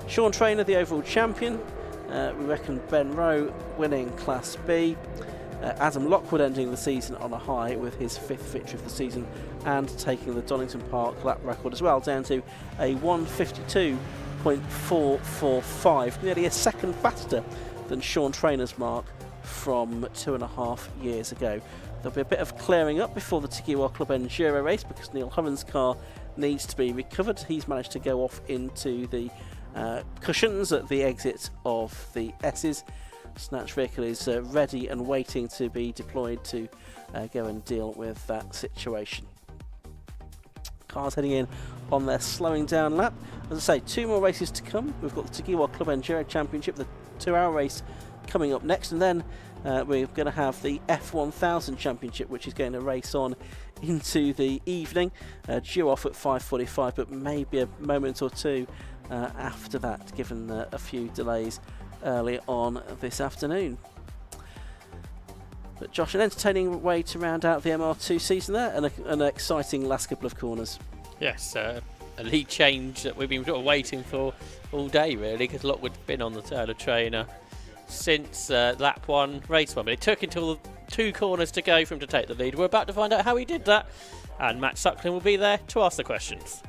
Sean Traynor, the overall champion. We reckon Ben Rowe winning Class B. Adam Lockwood ending the season on a high with his 5th victory of the season and taking the Donington Park lap record as well, down to a 1:52.445, nearly a second faster than Sean Traynor's mark from 2.5 years ago. There'll be a bit of clearing up before the Tikiwa Club Enduro race, because Neil Hurren's car needs to be recovered. He's managed to go off into the cushions at the exit of the S's. Snatch vehicle is ready and waiting to be deployed to go and deal with that situation. Cars heading in on their slowing down lap. As I say, 2 more races to come. We've got the Tikiwa Club Enduro Championship, the 2-hour race coming up next, and then we're going to have the F1000 Championship, which is going to race on into the evening, due off at 5:45, but maybe a moment or two after that, given a few delays early on this afternoon. But Josh, an entertaining way to round out the MR2 season there, and an exciting last couple of corners. Yes, a lead change that we've been sort of waiting for all day, really, because Lockwood's been on the tail of Traynor since lap 1, race 1, but it took until 2 corners to go for him to take the lead. We're about to find out how he did that, and Matt Suckling will be there to ask the questions.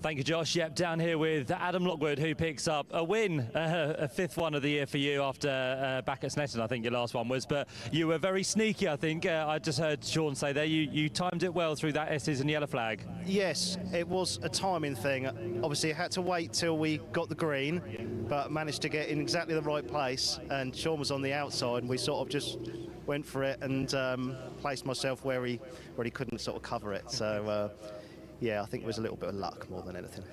Thank you, Josh. Yep, down here with Adam Lockwood, who picks up a win, a 5th one of the year for you after back at Snetterton, I think your last one was. But you were very sneaky, I think. I just heard Sean say there, you timed it well through that S's and yellow flag. Yes, it was a timing thing. Obviously, I had to wait till we got the green, but managed to get in exactly the right place. And Sean was on the outside, and we sort of just went for it and placed myself where he couldn't sort of cover it. So. Yeah, I think it was a little bit of luck more than anything.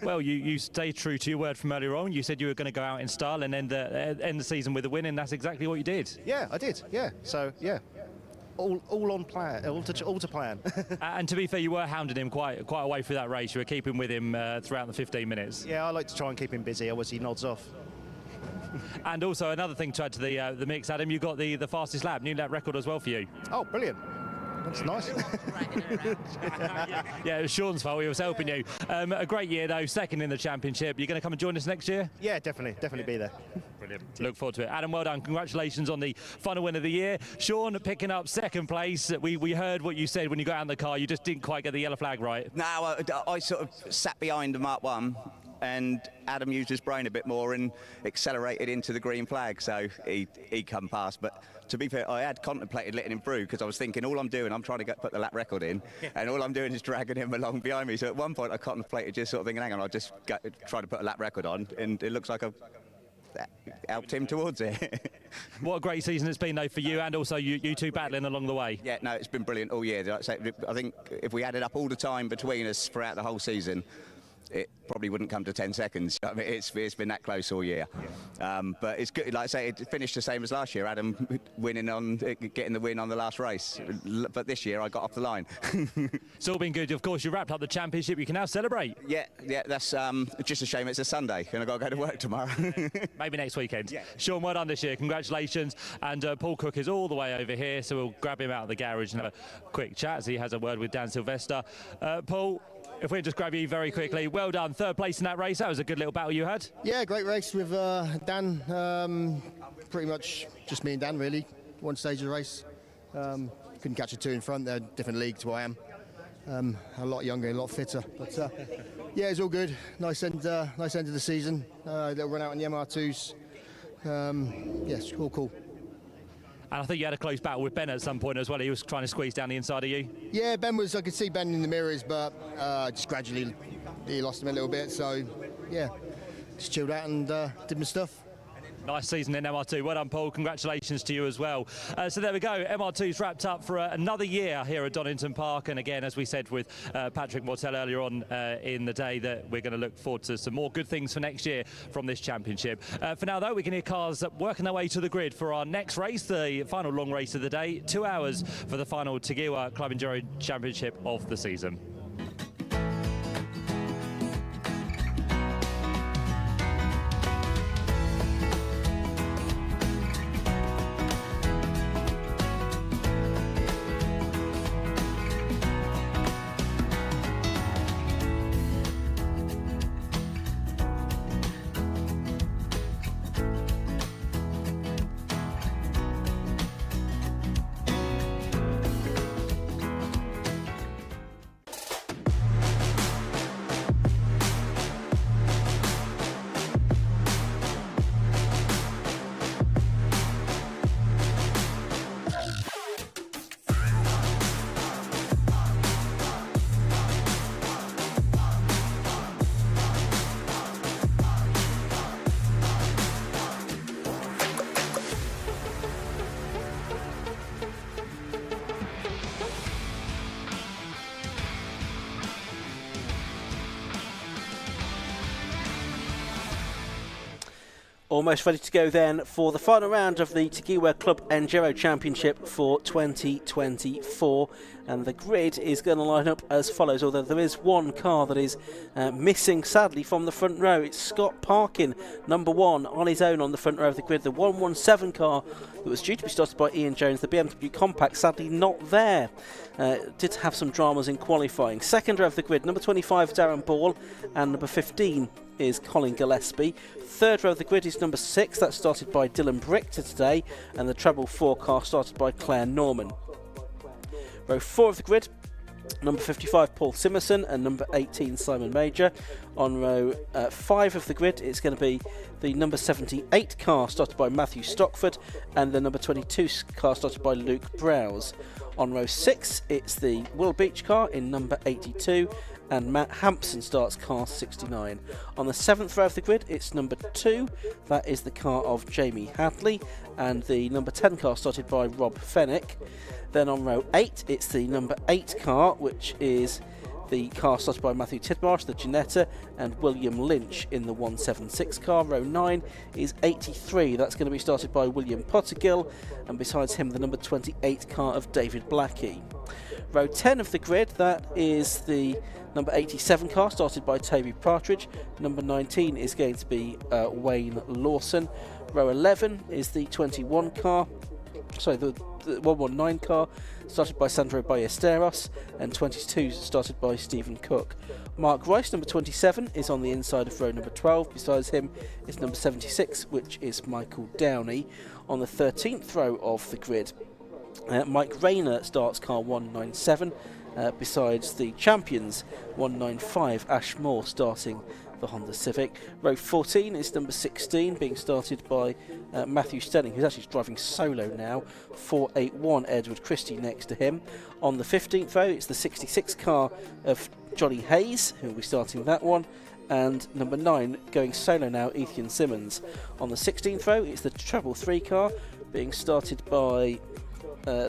Well, you stayed true to your word from earlier on. You said you were going to go out in style and end the season with a win, and that's exactly what you did. Yeah, I did. Yeah. So, yeah. all on plan, all to plan. And to be fair, you were hounding him quite a way through that race. You were keeping with him throughout the 15 minutes. Yeah, I like to try and keep him busy. Otherwise, he nods off. And also another thing to add to the mix, Adam, you got the fastest lap, new lap record as well for you. Oh, brilliant. That's nice. Yeah, it was Sean's fault. He was helping you. A great year, though, second in the championship. You're going to come and join us next year? Yeah, definitely be there. Brilliant. Look forward to it. Adam, well done. Congratulations on the final win of the year. Sean picking up second place. We heard what you said when you got out in the car. You just didn't quite get the yellow flag right. No, I sort of sat behind the Mark 1 and Adam used his brain a bit more and accelerated into the green flag, so he come past. But to be fair, I had contemplated letting him through because I was thinking all I'm doing, I'm trying to put the lap record in, and all I'm doing is dragging him along behind me. So at one point I contemplated just sort of thinking, hang on, I'll just try to put a lap record on, and it looks like I've helped him towards it. What a great season it's been, though, for you and also you two battling along the way. Yeah, no, it's been brilliant all year. Like I say, I think if we added up all the time between us throughout the whole season, it probably wouldn't come to 10 seconds. I mean, it's been that close all year. But it's good. Like I say, it finished the same as last year. Adam getting the win on the last race. But this year I got off the line. It's all been good. Of course, you wrapped up the championship. You can now celebrate. Yeah. That's just a shame it's a Sunday and I've got to go to work tomorrow. Maybe next weekend. Yeah. Sean, well done this year. Congratulations. And Paul Cook is all the way over here, so we'll grab him out of the garage and have a quick chat as he has a word with Dan Sylvester. Paul, if we just grab you very quickly, well done. Third place in that race. That was a good little battle you had. Yeah, great race with Dan. Pretty much just me and Dan, really. One stage of the race. Couldn't catch a two in front. They're a different league to what I am. A lot younger, a lot fitter. But yeah, it's all good. Nice end of the season. They'll run out on the MR2s. Yes, all cool. And I think you had a close battle with Ben at some point as well. He was trying to squeeze down the inside of you. Yeah, I could see Ben in the mirrors, but just gradually he lost him a little bit. So, yeah, just chilled out and did my stuff. Nice season in MR2. Well done, Paul. Congratulations to you as well. So there we go. MR2's wrapped up for another year here at Donington Park. And again, as we said with Patrick Mortel earlier on in the day, that we're going to look forward to some more good things for next year from this championship. For now, though, we can hear cars working their way to the grid for our next race, the final long race of the day. 2 hours for the final Tagiwa Club Enduro Championship of the season. Almost ready to go then for the final round of the Tagiwa Club Enduro Championship for 2024, and the grid is going to line up as follows, although there is one car that is missing sadly from the front row. It's Scott Parkin, number 1, on his own on the front row of the grid. The 117 car that was due to be started by Ian Jones, the BMW Compact, sadly not there. Did have some dramas in qualifying. Second row of the grid, number 25 Darren Ball, and number 15 is Colin Gillespie. Third row of the grid is number 6, that's started by Dylan Brichter today, and the treble 4 car started by Claire Norman. Row 4 of the grid, number 55 Paul Simerson and number 18 Simon Major. On row 5 of the grid, it's going to be the number 78 car started by Matthew Stockford and the number 22 car started by Luke Browse. On row 6, it's the Will Beach car in number 82, and Matt Hampson starts car 69. On the 7th row of the grid, it's number 2, that is the car of Jamie Hadley, and the number 10 car started by Rob Fennick. Then on row 8, it's the number 8 car, which is the car started by Matthew Tidmarsh, the Ginetta, and William Lynch in the 176 car. Row 9 is 83. That's going to be started by William Pottergill, and besides him, the number 28 car of David Blackie. Row 10 of the grid, that is the number 87 car, started by Toby Partridge. Number 19 is going to be Wayne Lawson. Row 11 is the 21 car, sorry, the 119 car, started by Sandro Ballesteros, and 22 started by Stephen Cook. Mark Rice, number 27, is on the inside of row number 12. Besides him is number 76, which is Michael Downey. On the 13th row of the grid, Mike Rayner starts car 197, besides the champions 195, Ash Moore, starting the Honda Civic. Row 14 is number 16, being started by Matthew Stenning, who's actually driving solo now, 481, Edward Christie next to him. On the 15th row, it's the 66 car of Johnny Hayes, who will be starting that one, and number 9, going solo now, Ethan Simmons. On the 16th row, it's the treble 3 car, being started by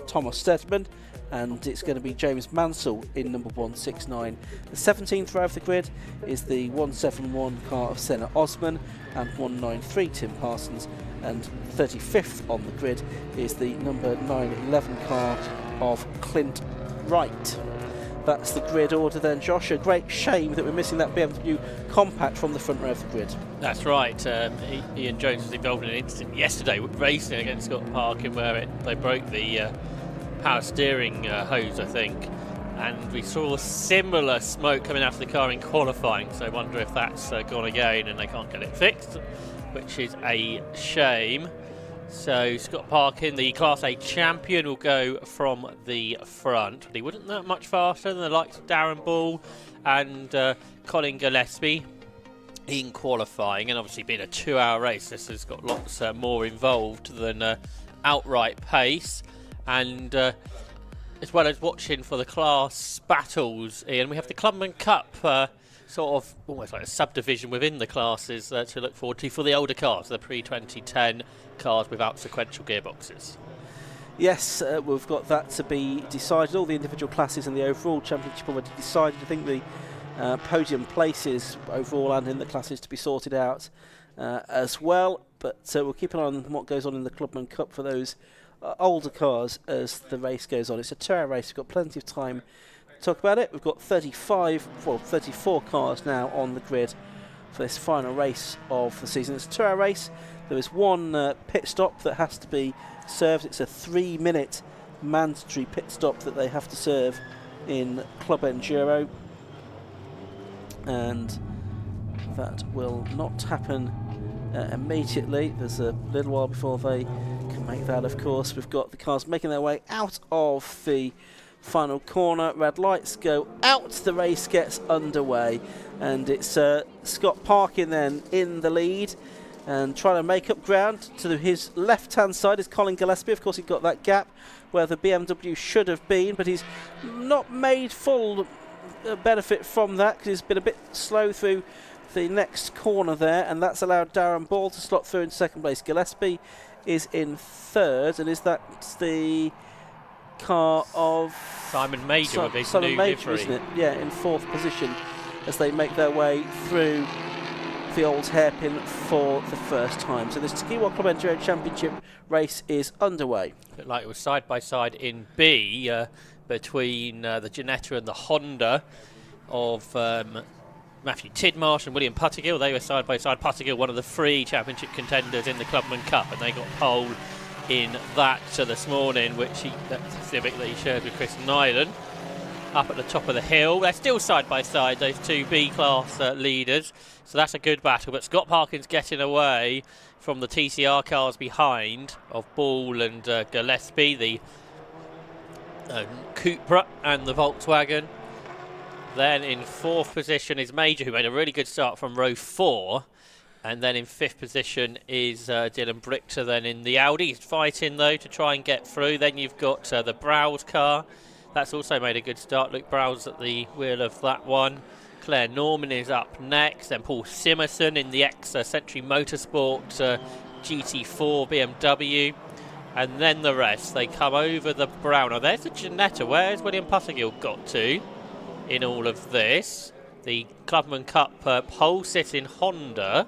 Thomas Stedman, and it's going to be James Mansell in number 169. The 17th row of the grid is the 171 car of Senna Osman and 193 Tim Parsons, and 35th on the grid is the number 911 car of Clint Wright. That's the grid order then, Josh. A great shame that we're missing that BMW compact from the front row of the grid. That's right. Ian Jones was involved in an incident yesterday racing against Scott Parkin where they broke the power steering hose, I think, and we saw similar smoke coming out of the car in qualifying, so I wonder if that's gone again and they can't get it fixed, which is a shame. So Scott Parkin, the Class A champion, will go from the front. He wasn't that much faster than the likes of Darren Ball and Colin Gillespie in qualifying, and obviously being a 2-hour race, this has got lots more involved than outright pace. And as well as watching for the class battles, Ian, we have the Clubman Cup, sort of almost like a subdivision within the classes to look forward to for the older cars, the pre-2010 cars without sequential gearboxes. Yes, we've got that to be decided. All the individual classes and the overall championship already decided. I think the podium places overall and in the classes to be sorted out as well. But we'll keep an eye on what goes on in the Clubman Cup for those older cars as the race goes on. It's a 2-hour race. We've got plenty of time to talk about it. We've got 34 cars now on the grid for this final race of the season. It's a 2-hour race. There is one pit stop that has to be served. It's a 3-minute mandatory pit stop that they have to serve in Club Enduro, and that will not happen immediately. There's a little while before they can make that, of course. We've got the cars making their way out of the final corner. Red lights go out, the race gets underway, and it's Scott Parkin then in the lead and trying to make up ground. To his left hand side is Colin Gillespie. Of course, he got that gap where the BMW should have been, but he's not made full benefit from that because he's been a bit slow through the next corner there, and that's allowed Darren Ball to slot through in second place. Gillespie is in third, and is that the car of Simon Major with his Simon new Major, livery. isn't it? Yeah, in fourth position as they make their way through the old hairpin for the first time. So this Skiwa Club Enduro Championship race is underway. A bit like it was side by side in B between the Ginetta and the Honda of Matthew Tidmarsh and William Pottergill. They were side by side. Pottergill, one of the 3 championship contenders in the Clubman Cup, and they got pole in that this morning, which that's the Civic that he shared with Chris Nyland up at the top of the hill. They're still side by side, those 2 B-class leaders, so that's a good battle. But Scott Parkin's getting away from the TCR cars behind of Ball and Gillespie, the Cupra and the Volkswagen. Then in 4th position is Major, who made a really good start from row 4. And then in 5th position is Dylan Brichter. Then in the Audi, he's fighting though to try and get through. Then you've got the Browse car. That's also made a good start. Luke Browse at the wheel of that one. Claire Norman is up next. Then Paul Simerson in the Century Motorsport GT4 BMW. And then the rest. They come over the brown. Now there's the Ginetta. Where's William Pottergill got to? in all of this. The Clubman Cup pole sitting Honda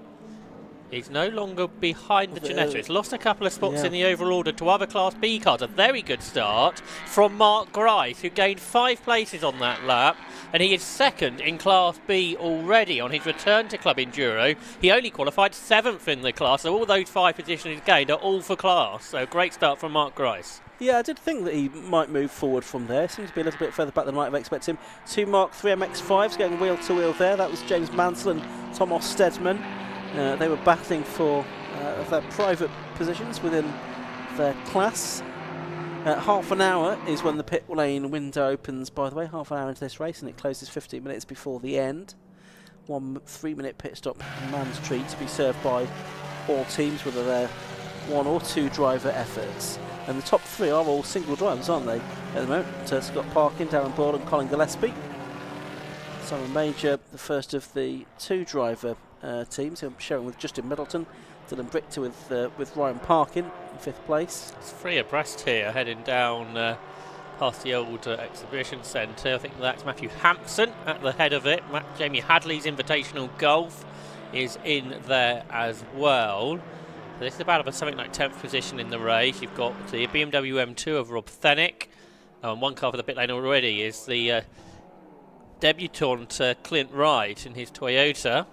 is no longer behind the Ginetta. It's lost a couple of spots in the overall order to other Class B cars. A very good start from Mark Grice, who gained 5 places on that lap, and he is second in Class B already on his return to Club Enduro. He only qualified 7th in the class, so all those 5 positions he's gained are all for class. So great start from Mark Grice. Yeah, I did think that he might move forward from there. Seems to be a little bit further back than I might have expected him. 2 Mark 3 MX-5s going wheel to wheel there. That was James Mansell and Tomas Stedman. They were battling for their private positions within their class. Half an hour is when the pit lane window opens, by the way, half an hour into this race, and it closes 15 minutes before the end. 1 3-minute pit stop man's treat to be served by all teams, whether they're 1 or 2 driver efforts. And the top 3 are all single drivers, aren't they, at the moment? Scott Parkin, Darren Ball and Colin Gillespie. Simon Major, the first of the 2 driver teams, he'll be sharing with Justin Middleton. Dylan Brichter with Ryan Parkin in 5th place. It's 3 abreast here, heading down past the old exhibition centre. I think that's Matthew Hampson at the head of it. Jamie Hadley's Invitational Golf is in there as well. So this is about something like 10th position in the race. You've got the BMW M2 of Rob Fennick. One car for the pit lane already is the debutant Clint Wright in his Toyota.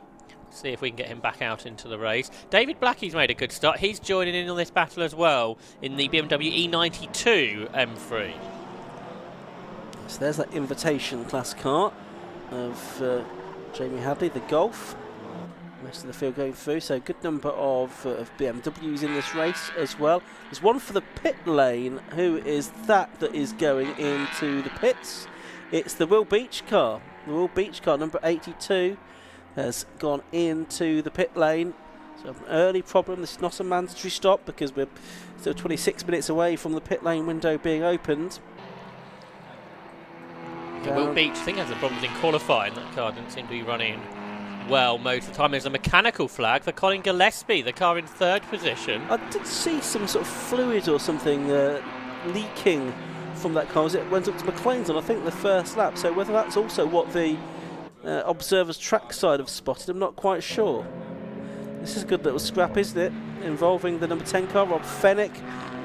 See if we can get him back out into the race. David Blackie's made a good start. He's joining in on this battle as well in the BMW E92 M3. So there's that invitation class car of Jamie Hadley, the Golf. Rest of the field going through, so a good number of BMWs in this race as well. There's one for the pit lane. Who is that is going into the pits? It's the Will Beach car. The Will Beach car, number 82, has gone into the pit lane. So an early problem. This is not a mandatory stop because we're still 26 minutes away from the pit lane window being opened. Will Beach, I think, has the problems in qualifying. That car didn't seem to be running well most of the time. There's a mechanical flag for Colin Gillespie, the car in 3rd position. I did see some sort of fluid or something leaking from that car as it went up to McLean's on, I think, the first lap. So whether that's also what the observers trackside have spotted, I'm not quite sure. This is a good little scrap, isn't it? Involving the number 10 car, Rob Fennick,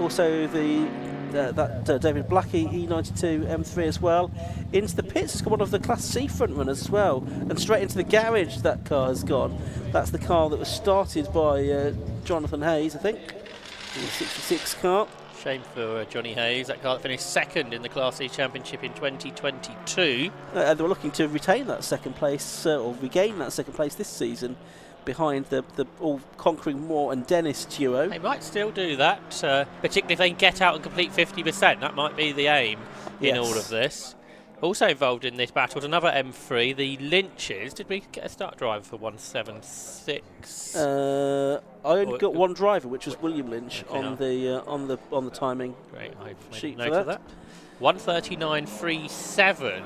also the David Blackie E92 M3 as well. Into the pits, it's got one of the Class C front runners as well, and straight into the garage that car has gone. That's the car that was started by Jonathan Hayes, I think, the 66 car. Shame for Johnny Hayes, that car that finished 2nd in the Class C Championship in 2022. They were looking to retain that 2nd place, or regain that 2nd place this season, behind the all-conquering Moore and Dennis duo. They might still do that, particularly if they can get out and complete 50%. That might be the aim in all of this. Also involved in this battle was another M3, the Lynches. Did we get a start driver for 176? I only got one driver, which was William Lynch on the timing. Great, I've sheet made note of that. 139.37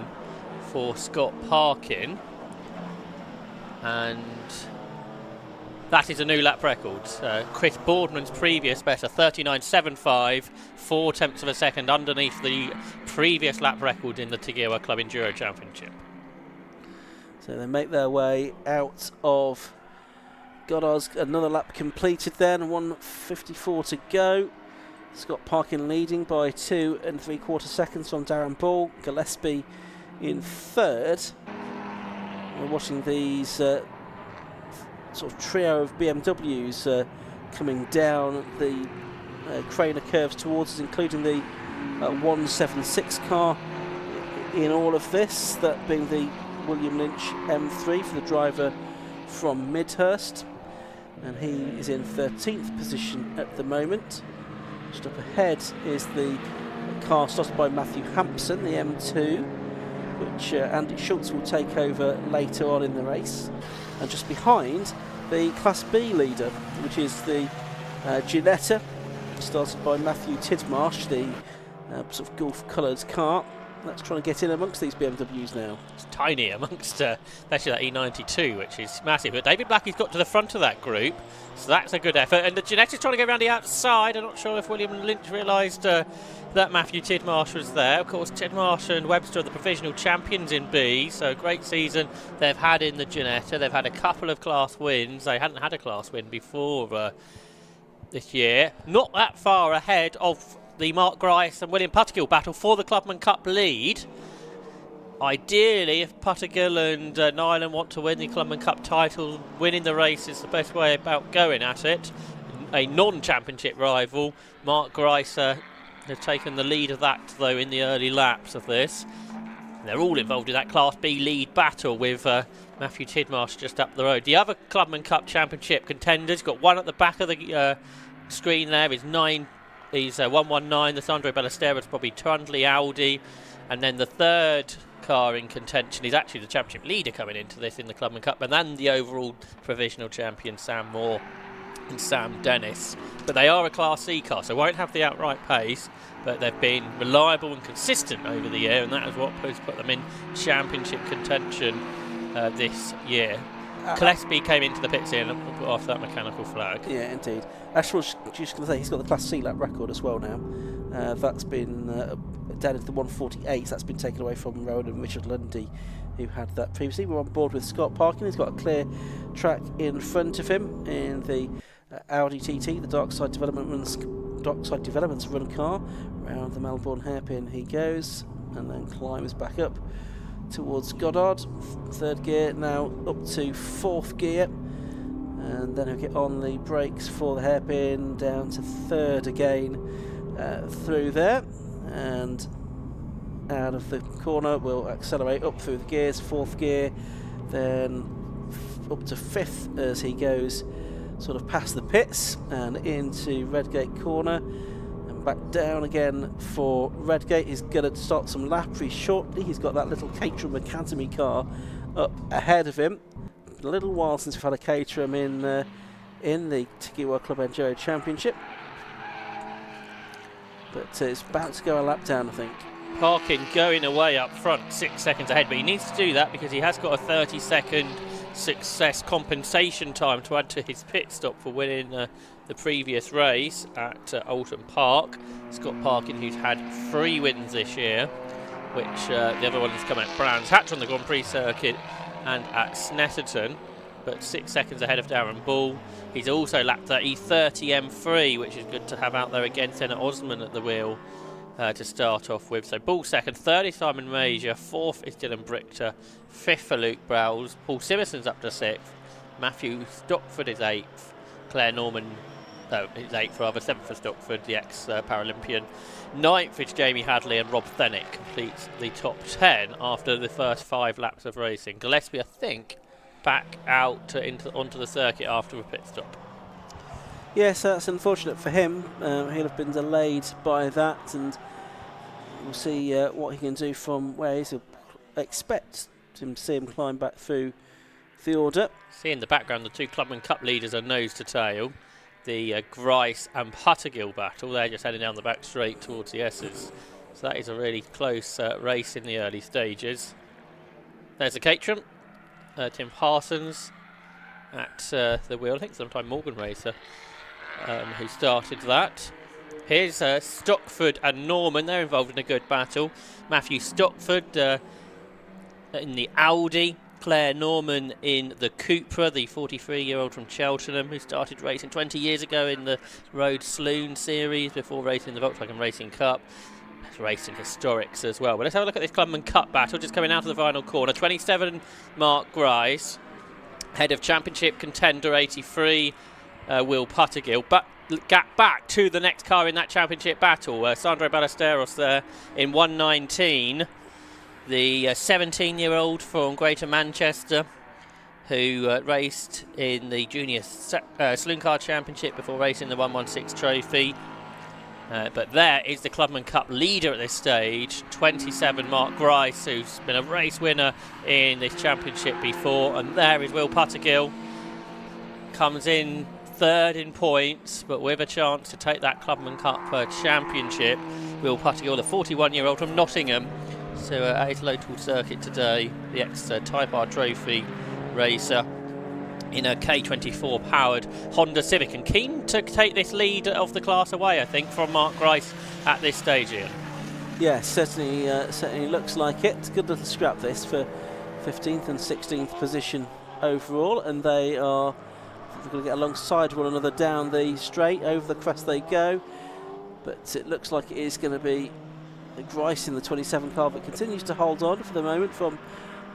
for Scott Parkin, and that is a new lap record. Chris Boardman's previous better, 39.75, 0.4 of a second underneath the previous lap record in the Tegewa Club Enduro Championship. So they make their way out of Goddard's. Another lap completed then, 1:54 to go. Scott Parkin leading by 2 3/4 seconds from Darren Ball. Gillespie in 3rd. We're watching these sort of trio of BMWs coming down the Craner curves towards us, including the 176 car in all of this, that being the William Lynch M3 for the driver from Midhurst, and he is in 13th position at the moment. Just up ahead is the car started by Matthew Hampson, the M2, which Andy Schultz will take over later on in the race. And just behind, the Class B leader, which is the Ginetta, started by Matthew Tidmarsh, the sort of golf coloured car. That's trying to get in amongst these BMWs now. It's tiny amongst, especially that E92, which is massive. But David Blackie's got to the front of that group, so that's a good effort. And the Genetics trying to go around the outside. I'm not sure if William Lynch realised that Matthew Tidmarsh was there. Of course, Tidmarsh and Webster are the provisional champions in B, so a great season they've had in the Ginetta. They've had a couple of class wins. They hadn't had a class win before this year. Not that far ahead of the Mark Grice and William Puttergill battle for the Clubman Cup lead. Ideally, if Puttergill and Nyland want to win the Clubman Cup title, winning the race is the best way about going at it. A non-championship rival, Mark Grice, has taken the lead of that, though, in the early laps of this. They're all involved in that Class B lead battle with Matthew Tidmarsh just up the road. The other Clubman Cup championship contenders, got one at the back of the screen there, is 119, the Sandro Ballesteros, Bobby Trundley, Audi, and then the third car in contention is actually the championship leader coming into this in the Clubman Cup, and then the overall provisional champion Sam Moore and Sam Dennis. But they are a Class C car, so won't have the outright pace, but they've been reliable and consistent over the year, and that is what has put them in championship contention this year. Gillespie came into the pits here after that mechanical flag. Yeah, indeed. Ash was just going to say he's got the Class C lap record as well now. That's been down into the 148. That's been taken away from Rowan and Richard Lundy, who had that previously. We're on board with Scott Parkin. He's got a clear track in front of him in the Audi TT, the Darkside Developments run car. Round the Melbourne hairpin he goes, and then climbs back up towards Goddard. Third gear, now up to fourth gear, and then he'll get on the brakes for the hairpin, down to third again through there, and out of the corner we'll accelerate up through the gears, fourth gear, then up to fifth as he goes sort of past the pits and into Redgate corner, and back down again for Redgate. He's going to start some lappery shortly. He's got that little Caterham Academy car up ahead of him. A little while since we've had a Caterham in the Tiki World Club Enduro Championship, but it's about to go a lap down, I think. Parkin going away up front, 6 seconds ahead, but he needs to do that because he has got a 30-second success compensation time to add to his pit stop for winning the previous race at Alton Park. Scott Parkin, who's had 3 wins this year, which the other ones come at Brands Hatch on the Grand Prix circuit and at Snetterton, but 6 seconds ahead of Darren Ball. He's also lapped that E30 M3, which is good to have out there against Senna Osman at the wheel to start off with. So Ball second, third is Simon Major, fourth is Dylan Brichter, fifth for Luke Browse, Paul Simerson's up to sixth, Matthew Stockford is eighth, Claire Norman, no, he's eighth rather, seventh for Stockford, the ex-Paralympian, ninth is Jamie Hadley, and Rob Thenick completes the top 10 after the first 5 laps of racing. Gillespie, I think, back out onto the circuit after a pit stop. Yes, that's unfortunate for him. He'll have been delayed by that, and we'll see what he can do from where he's. Expect to see him climb back through the order. See in the background the 2 Clubman Cup leaders are nose to tail. The Grice and Puttergill battle. They're just heading down the back straight towards the S's. So that is a really close race in the early stages. There's the Caterham. Tim Parsons at the wheel. I think sometime Morgan Racer who started that. Here's Stockford and Norman. They're involved in a good battle. Matthew Stockford in the Audi. Claire Norman in the Cupra, the 43-year-old from Cheltenham who started racing 20 years ago in the Road Slough series before racing the Volkswagen Racing Cup. Has raced in historics as well. But let's have a look at this Clubman Cup battle just coming out of the final corner. 27 Mark Grice, head of championship contender 83 Will Puttergill, but gap back to the next car in that championship battle. Sandro Ballesteros there in 119. The 17-year-old from Greater Manchester who raced in the Junior Saloon Car Championship before racing the 116 Trophy. But there is the Clubman Cup leader at this stage, 27 Mark Grice, who's been a race winner in this championship before. And there is Will Puttergill, comes in third in points, but with a chance to take that Clubman Cup championship. Will Puttergill, the 41-year-old from Nottingham, So at his local circuit today, the ex-Type R Trophy racer in a K24 powered Honda Civic, and keen to take this lead of the class away, I think, from Mark Grice at this stage, Ian. Yeah, certainly looks like it. Good little scrap this for 15th and 16th position overall, and they are going to get alongside one another down the straight. Over the crest they go, but it looks like it is going to be Grice in the 27 car that continues to hold on for the moment from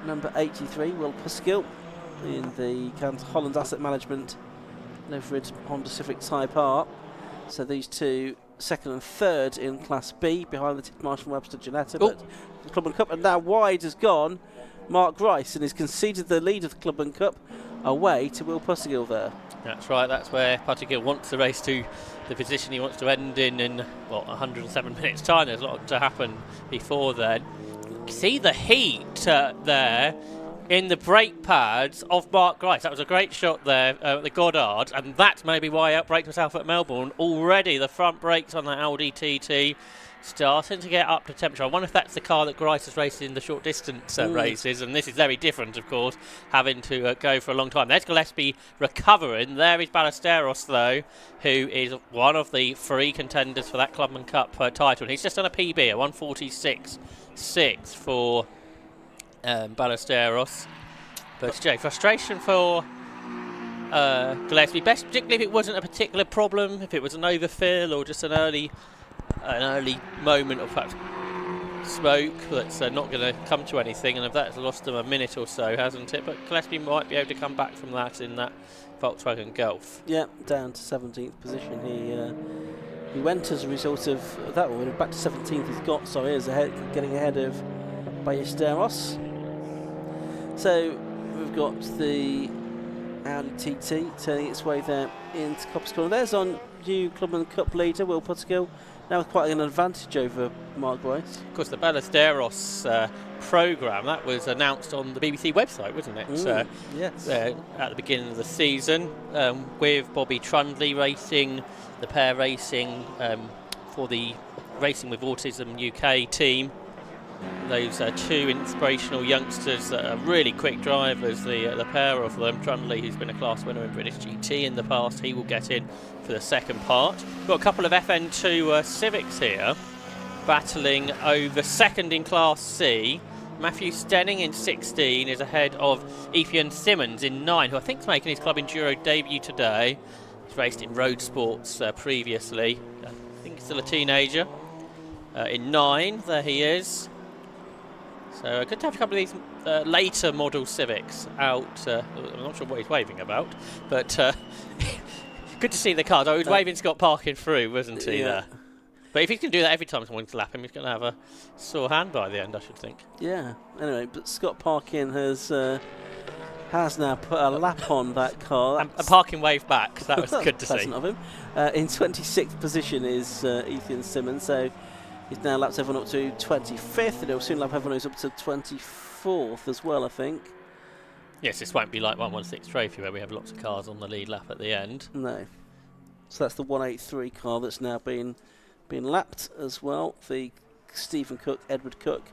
number 83, Will Puskill, in the Holland Asset Management Leverage Honda Civic Type R. So these two, second and third in Class B, behind the Marshall Webster Janetta. But the Club and Cup, and now wide has gone Mark Grice, and has conceded the lead of the Club and Cup away to Will Puskill there. That's right, that's where Puskill wants the race to the position he wants to end in 107 minutes time. There's a lot to happen before then. See the heat there in the brake pads of Mark Grice. That was a great shot there at the Goddard, and that's maybe why he outbraked himself at Melbourne. Already the front brakes on the Audi TT starting to get up to temperature. I wonder if that's the car that Grice has raced in the short distance races, and this is very different, of course, having to go for a long time. There's Gillespie recovering. There is Ballesteros, though, who is one of the three contenders for that Clubman Cup title. And he's just done a PB, a 146.6 for Ballesteros. But Jay, frustration for Gillespie, best particularly if it wasn't a particular problem, if it was an overfill or just an early moment of perhaps smoke that's not going to come to anything, and if that's lost them a minute or so, hasn't it? But Gillespie might be able to come back from that in that Volkswagen Golf. Yeah, down to 17th position. He went as a result of that one. Back to 17th. He's got getting ahead of Ballesteros. So we've got the Audi TT turning its way there into Coppice Corner. There's on new Clubman Cup leader Will Puskill, now with quite an advantage over Mark Grice. Of course, the Ballesteros programme, that was announced on the BBC website, wasn't it? Yes. At the beginning of the season, with Bobby Trundley racing, the pair racing for the Racing with Autism UK team. Those two inspirational youngsters that are really quick drivers, the pair of them. Trundley, who's been a class winner in British GT in the past, he will get in for the second part. We've got a couple of FN2 Civics here, battling over second in Class C. Matthew Stenning in 16 is ahead of Ethan Simmons in 9, who I think is making his Club Enduro debut today. He's raced in road sports previously. I think he's still a teenager. In 9, there he is. So good to have a couple of these later model Civics out. I'm not sure what he's waving about, but good to see the cars. Oh, he was waving Scott Parkin through, wasn't he? There? But if he's going to do that every time someone's lap him, he's going to have a sore hand by the end, I should think. Yeah. Anyway, but Scott Parkin has now put a lap on that car. And Parkin waved back. So that was good to see. Of him. In 26th position is Ethan Simmons. So he's now lapped everyone up to 25th, and he'll soon lap everyone who's up to 24th as well, I think. Yes, this won't be like 116 Trophy where we have lots of cars on the lead lap at the end. No. So that's the 183 car that's now been lapped as well. The Stephen Cook, Edward Cook,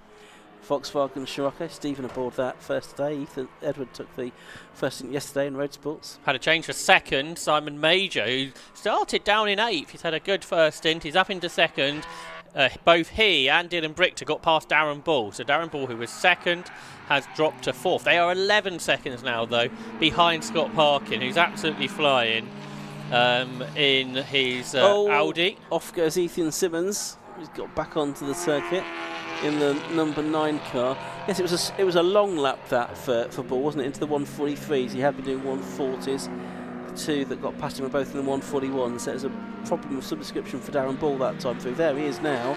Volkswagen Scirocco. Stephen aboard that first today. Edward took the first yesterday in road sports. Had a change for second. Simon Major, who started down in 8th. He's had a good first stint. He's up into second. Both he and Dylan Brichter got past Darren Ball. So Darren Ball, who was second, has dropped to 4th. They are 11 seconds now, though, behind Scott Parkin, who's absolutely flying in his Audi. Off goes Ethan Simmons. He's got back onto the circuit in the number 9 car. Yes, it was a long lap that for Ball, wasn't it? Into the 143s. He had been doing 140s. The two that got past him were both in the 141. So it was a problem of some description for Darren Ball that time through. There he is now.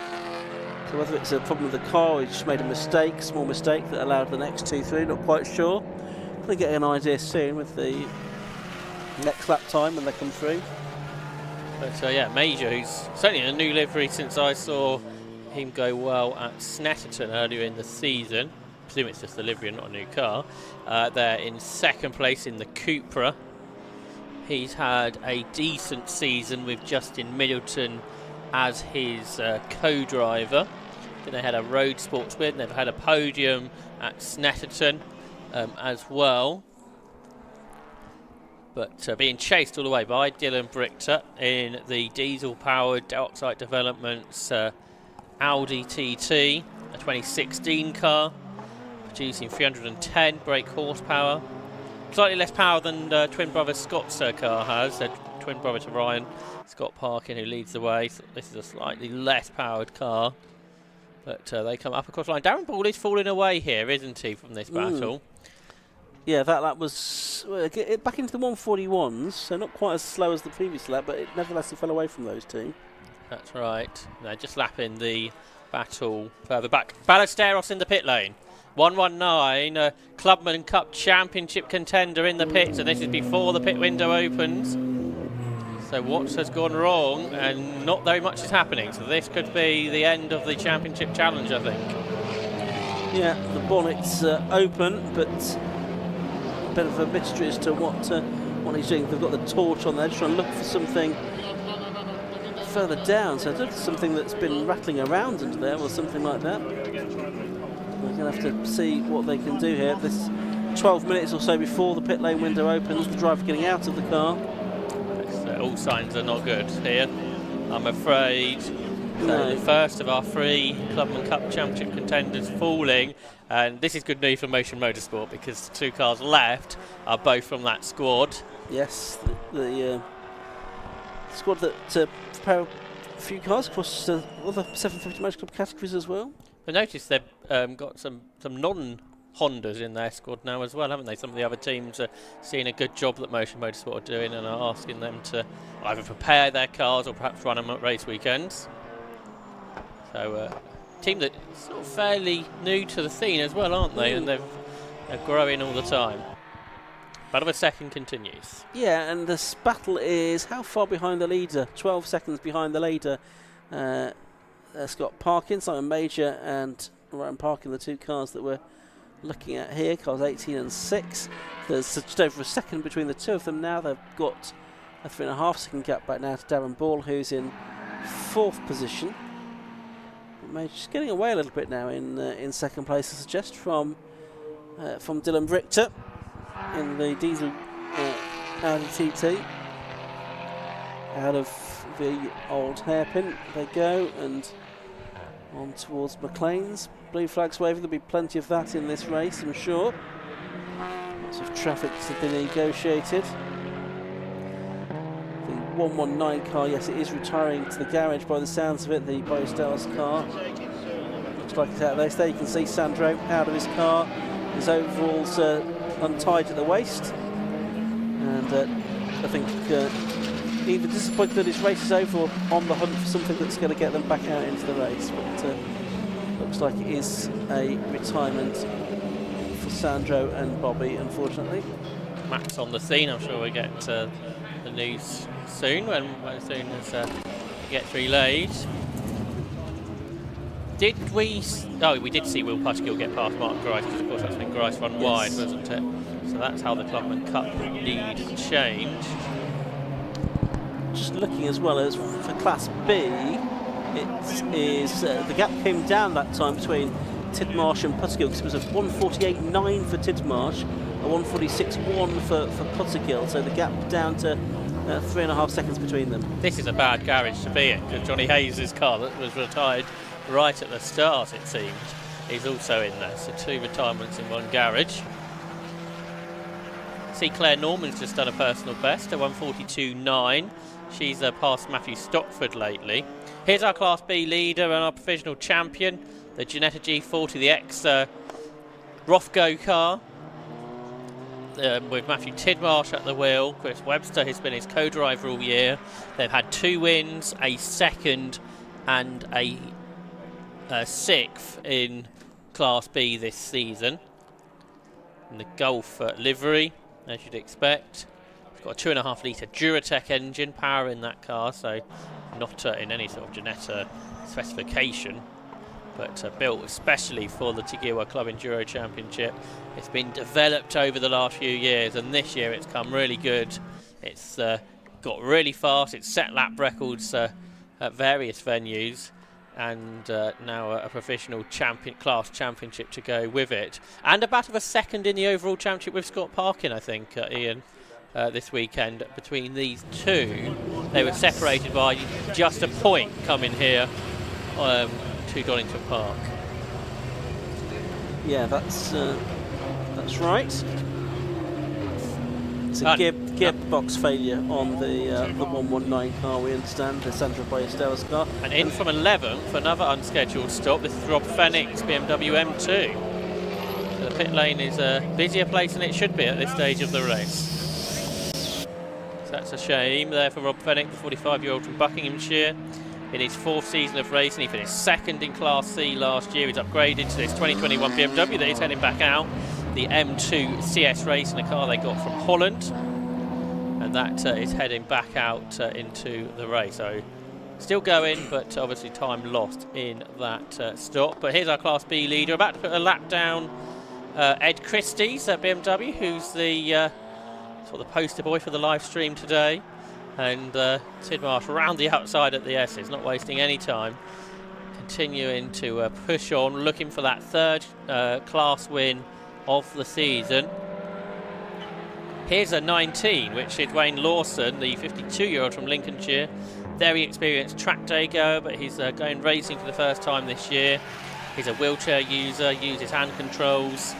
So whether it's a problem with the car or he just made a mistake, small mistake that allowed the next 2 through, not quite sure. We'll get an idea soon with the next lap time when they come through. But yeah, Major, who's certainly in a new livery since I saw him go well at Snetterton earlier in the season. I presume it's just the livery and not a new car. They're in second place in the Cupra. He's had a decent season with Justin Middleton as his co-driver. Then they had a road sports win. They've had a podium at Snetterton as well. But being chased all the way by Dylan Brichter in the diesel-powered Dioxide Developments Audi TT, a 2016 car, producing 310 brake horsepower. Slightly less power than twin brother Scott's car has. Twin brother to Ryan, Scott Parkin, who leads the way. So this is a slightly less powered car. But they come up across the line. Darren Ball is falling away here, isn't he, from this battle? Yeah, that lap was back into the 141s, so not quite as slow as the previous lap, but nevertheless he fell away from those two. That's right. They're just lapping the battle further back. Ballesteros in the pit lane. 119, Clubman Cup Championship contender in the pits, and this is before the pit window opens. So what has gone wrong, and not very much is happening. So this could be the end of the Championship Challenge, I think. Yeah, the bonnet's open, but a bit of a mystery as to what he's doing. They've got the torch on there, just trying to look for something further down. So it's something that's been rattling around under there, or something like that. We're going to have to see what they can do here. This 12 minutes or so before the pit lane window opens, the driver getting out of the car. All signs are not good here, I'm afraid. No. The first of our 3 Clubman Cup Championship contenders falling, and this is good news for Motion Motorsport because the 2 cars left are both from that squad. Yes, the squad that prepare a few cars across other 750 Motor Club categories as well. I noticed they've got some non-Hondas in their squad now as well, haven't they? Some of the other teams are seeing a good job that Motion Motorsport are doing and are asking them to either prepare their cars or perhaps run them at race weekends. So a team that's sort of fairly new to the scene as well, aren't they? And they're growing all the time. Battle of a second continues. Yeah, and this battle is how far behind the leader? 12 seconds behind the leader. Scott Parkin, Simon Major and Ryan Parkin, the 2 cars that we're looking at here, cars 18 and 6. There's just over a second between the 2 of them now. They've got a 3.5 second gap back now to Darren Ball, who's in 4th position. Major's getting away a little bit now in second place, I suggest, from Dylan Brichter in the diesel Audi TT. Out of the old hairpin they go and on towards McLean's. Blue flags waving, there'll be plenty of that in this race, I'm sure. Lots of traffic to be negotiated. The 119 car, yes, it is retiring to the garage by the sounds of it, the Boystell's car. Looks like it's out there. So you can see Sandro out of his car. His overalls untied at the waist. And I think either disappointed that his race is over or on the hunt for something that's going to get them back out into the race. But looks like it is a retirement for Sandro and Bobby, unfortunately. Matt's on the scene. I'm sure we'll get the news soon, as soon as it gets relayed. Did we... Oh, we did see Will Putchgill get past Mark Grice, because of course that's when Grice run wide, wasn't it? So that's how the Clubman Cup lead changed. Just looking as well as for Class B, it is the gap came down that time between Tidmarsh and Putchgill, because it was a 148.9 for Tidmarsh, a 146.1 for Putchgill, so the gap down to 3.5 seconds between them. This is a bad garage to be in, because Johnny Hayes' car that was retired right at the start, it seemed, is also in there. So 2 retirements in one garage. See, Claire Norman's just done a personal best, a 142.9. She's passed Matthew Stockford lately. Here's our Class B leader and our provisional champion, the Ginetta G40, the ex-Rothgo car. With Matthew Tidmarsh at the wheel. Chris Webster has been his co-driver all year. They've had 2 wins, a 2nd and a 6th in Class B this season. In the Golf livery, as you'd expect. It's got a 2.5 litre Duratec engine, power in that car, so not in any sort of Ginetta specification, but built especially for the Tiguewa Club Enduro Championship. It's been developed over the last few years, and this year it's come really good. It's got really fast, it's set lap records at various venues, and now a professional class championship to go with it. And a battle of a second in the overall championship with Scott Parkin, I think, Ian, this weekend. Between these two, they were separated by just a point coming here to Donington Park. Yeah, that's right. It's a gearbox failure on the 119 car, we understand, the Sandra Ballesteros car. And in from 11th for another unscheduled stop. This is Rob Fennick's BMW M2. So the pit lane is a busier place than it should be at this stage of the race. So that's a shame there for Rob Fennick, the 45-year-old from Buckinghamshire. In his 4th season of racing, he finished 2nd in Class C last year. He's upgraded to this 2021 BMW that he's heading back out. The M2 CS Race in a car they got from Holland, and that is heading back out into the race. So still going, but obviously time lost in that stop. But here's our Class B leader, about to put a lap down Ed Christie's at BMW, who's the sort of the poster boy for the live stream today. And Sid Marsh round the outside at the S's, not wasting any time, continuing to push on, looking for that 3rd class win of the season. Here's a 19, which is Wayne Lawson, the 52-year-old from Lincolnshire. Very experienced track day goer, but he's going racing for the first time this year. He's a wheelchair user, uses hand controls.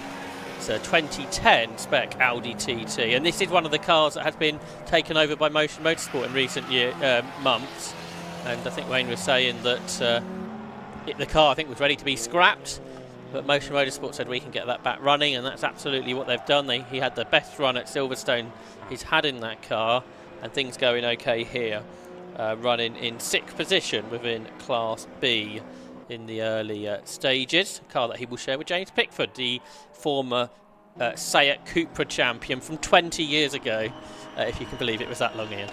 It's a 2010 spec Audi TT, and this is one of the cars that has been taken over by Motion Motorsport in recent months. And I think Wayne was saying that the car, I think, was ready to be scrapped, but Motion Motorsport said we can get that back running, and that's absolutely what they've done. He had the best run at Silverstone he's had in that car, and things going okay here. Running in 6th position within Class B in the early stages. A car that he will share with James Pickford, the former Seat Cupra champion from 20 years ago, if you can believe it was that long, Ian.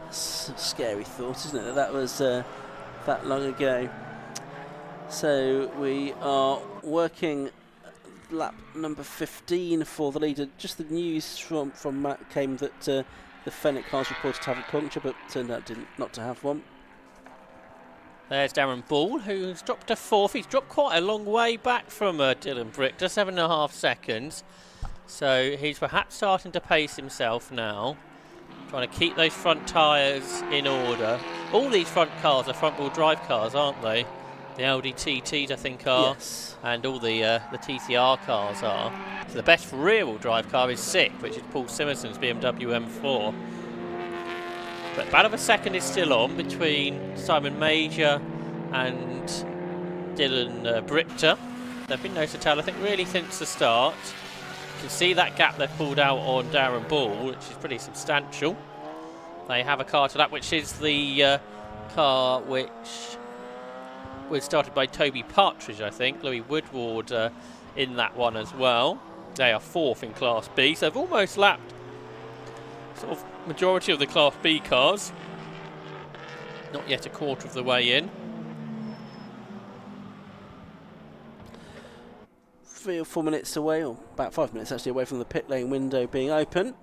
It's a scary thought, isn't it? That was that long ago. So we are working lap number 15 for the leader. Just the news from Matt came that the Fenwick car's reported to have a puncture, but turned out not to have one. There's Darren Ball, who's dropped to 4th. He's dropped quite a long way back from Dylan Brichter, 7.5 seconds. So he's perhaps starting to pace himself now, trying to keep those front tyres in order. All these front cars are front-wheel drive cars, aren't they? The Audi TTs, I think, are. Yes. And all the TCR cars are. So the best rear-wheel drive car is 6th, which is Paul Simerson's BMW M4. But battle of a second is still on between Simon Major and Dylan Brichter. There have been no to tell, I think, really since the start. You can see that gap they've pulled out on Darren Ball, which is pretty substantial. They have a car to that, which is the car which was started by Toby Partridge, I think. Louis Woodward in that one as well. They are 4th in Class B, so they've almost lapped sort of majority of the Class B cars. Not yet a quarter of the way in. 3 or 4 minutes away, or about 5 minutes actually, away from the pit lane window being open.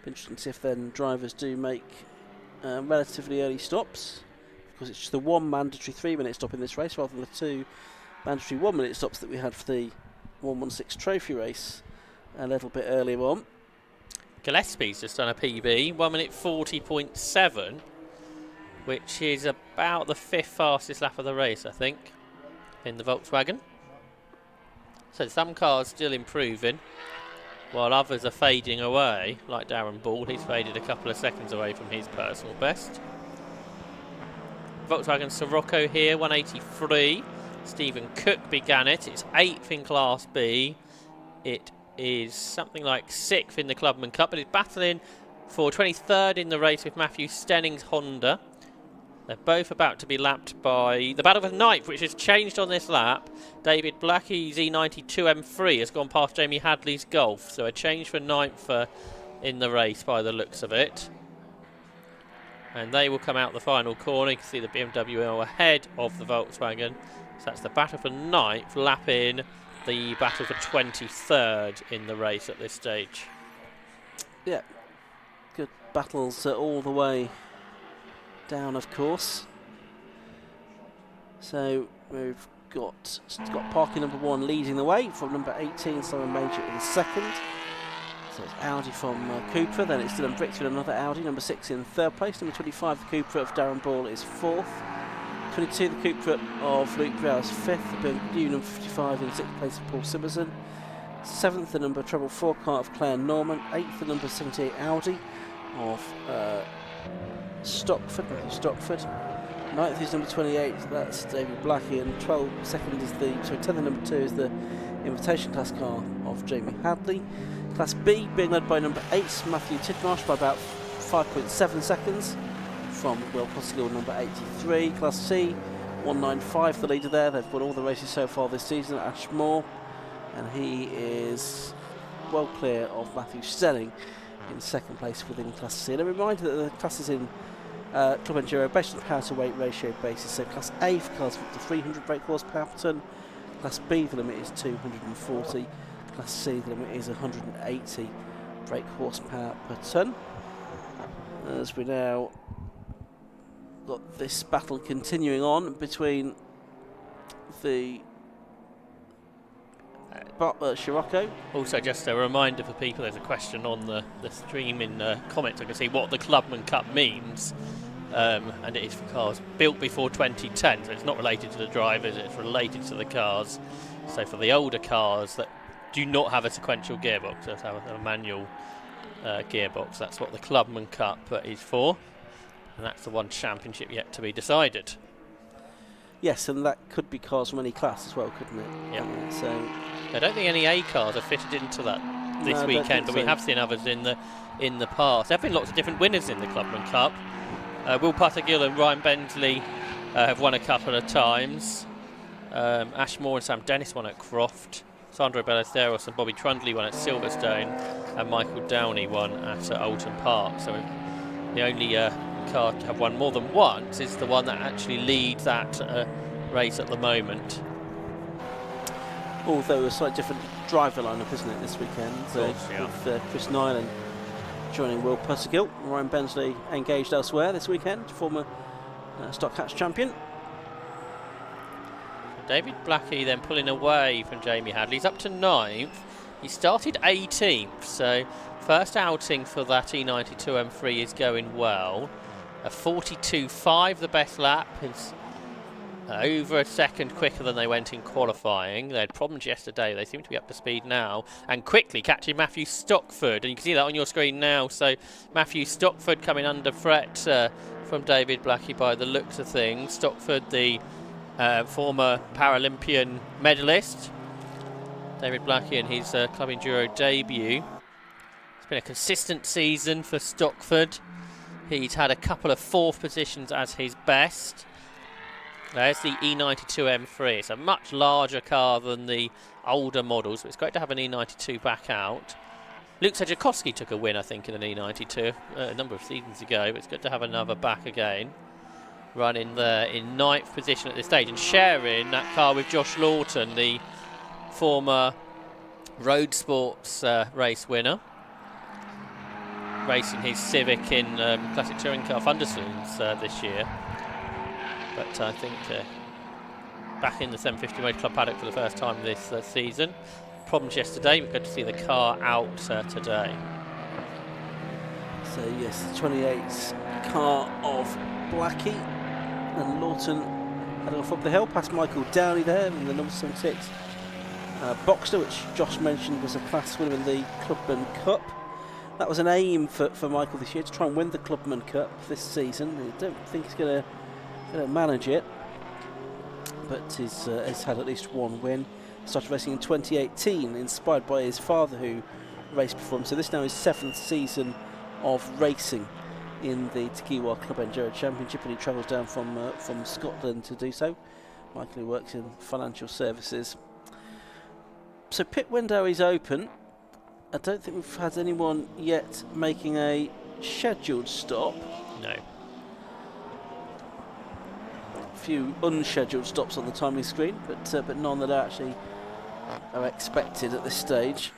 Interesting to see if then drivers do make relatively early stops, because it's just the 1 mandatory 3-minute stop in this race rather than the 2 mandatory 1-minute stops that we had for the 116 Trophy Race a little bit earlier on. Gillespie's just done a PB, 1 minute 40.7, which is about the 5th fastest lap of the race, I think, in the Volkswagen. So some cars still improving, while others are fading away, like Darren Ball. He's faded a couple of seconds away from his personal best. Volkswagen Sirocco here, 183. Stephen Cook began it. It's 8th in Class B. It is something like 6th in the Clubman Cup, but it's battling for 23rd in the race with Matthew Stenning's Honda. They're both about to be lapped by the battle for 9th, which has changed on this lap. David Blackie's E92 M3 has gone past Jamie Hadley's Golf, so a change for 9th in the race by the looks of it. And they will come out the final corner. You can see the BMW are ahead of the Volkswagen. So that's the battle for 9th, lapping the battle for 23rd in the race at this stage. Yeah, good battles all the way down, of course. So we've got Scott Parker, number 1, leading the way from number 18, Simon Major in second. So it's Audi from Cooper, then it's Dylan Bricks with another Audi, number 6 in third place. Number 25, the Cooper of Darren Ball, is fourth. 22, the Cooper of Luke Browse, fifth. The new number 55 in sixth place of Paul Simerson. Seventh, the number treble 4 car of Claire Norman. Eighth, the number 78 Audi of Stockford. Ninth is number 28, that's David Blackie, and 10th the number 2 is the invitation class car of Jamie Hadley. Class B being led by number 8, Matthew Tidmarsh, by about 5.7 seconds from Will Possible, number 83. Class C, 195, the leader there. They've won all the races so far this season, Ash Moore, and he is well clear of Matthew Stelling in second place within Class C. And a reminder that the classes in Club Enduro based on power to weight ratio basis. So Class A for cars up to 300 brake horsepower per tonne. Class B the limit is 240. Class C the limit is 180 brake horsepower per tonne. As we now got this battle continuing on between the Scirocco. Also, just a reminder for people, there's a question on the stream in comments. I can see what the Clubman Cup means, and it is for cars built before 2010, so it's not related to the drivers, it's related to the cars. So for the older cars that do not have a sequential gearbox, that have a manual gearbox, that's what the Clubman Cup is for, and that's the one championship yet to be decided. Yes, and that could be cars from any class as well, couldn't it? Yeah. So I don't think any A cars are fitted into that this weekend, but we have seen others in the past. There have been lots of different winners in the Clubman Cup. Will Puttergill and Ryan Bensley have won a couple of times. Ash Moore and Sam Dennis won at Croft. Sandro Ballesteros and Bobby Trundley won at Silverstone, and Michael Downey won at Oulton Park. So the only car to have won more than once is the one that actually leads that race at the moment. Although a slightly different driver lineup, isn't it, this weekend? With Chris Nyland joining Will Puttergill. Ryan Bensley engaged elsewhere this weekend, former Stock Hatch champion. David Blackie then pulling away from Jamie Hadley. He's up to 9th. He started 18th, so first outing for that E92 M3 is going well. A 42.5 the best lap. Is over a second quicker than they went in qualifying. They had problems yesterday, they seem to be up to speed now, and quickly catching Matthew Stockford, and you can see that on your screen now. So Matthew Stockford coming under threat from David Blackie by the looks of things. Stockford, the former Paralympian medalist. David Blackie in his Club Enduro debut. It's been a consistent season for Stockford. He's had a couple of 4th positions as his best. There's the E92 M3. It's a much larger car than the older models, but it's great to have an E92 back out. Luke Sejakowski took a win, I think, in an E92 a number of seasons ago, but it's good to have another back again. Running there in 9th position at this stage, and sharing that car with Josh Lawton, the former Road Sports race winner. Racing his Civic in Classic Touring Car Thunderstorms this year. But I think back in the 750 Motor Club paddock for the first time this season. Problems yesterday, but good to see the car out today. So yes, the 28's car of Blackie, and Lawton heading off up the hill past Michael Downey there in the number 76 Boxster, which Josh mentioned was a class winner in the Clubman Cup. That was an aim for Michael this year, to try and win the Clubman Cup this season. I don't think he's going to manage it, but he's had at least one win. Started racing in 2018, inspired by his father who raced before him. So this now is 7th season of racing in the Takiwa Club Enduro Championship, and he travels down from Scotland to do so. Michael, who works in financial services. So pit window is open. I don't think we've had anyone yet making a scheduled stop. No. A few unscheduled stops on the timing screen, but none that actually are expected at this stage.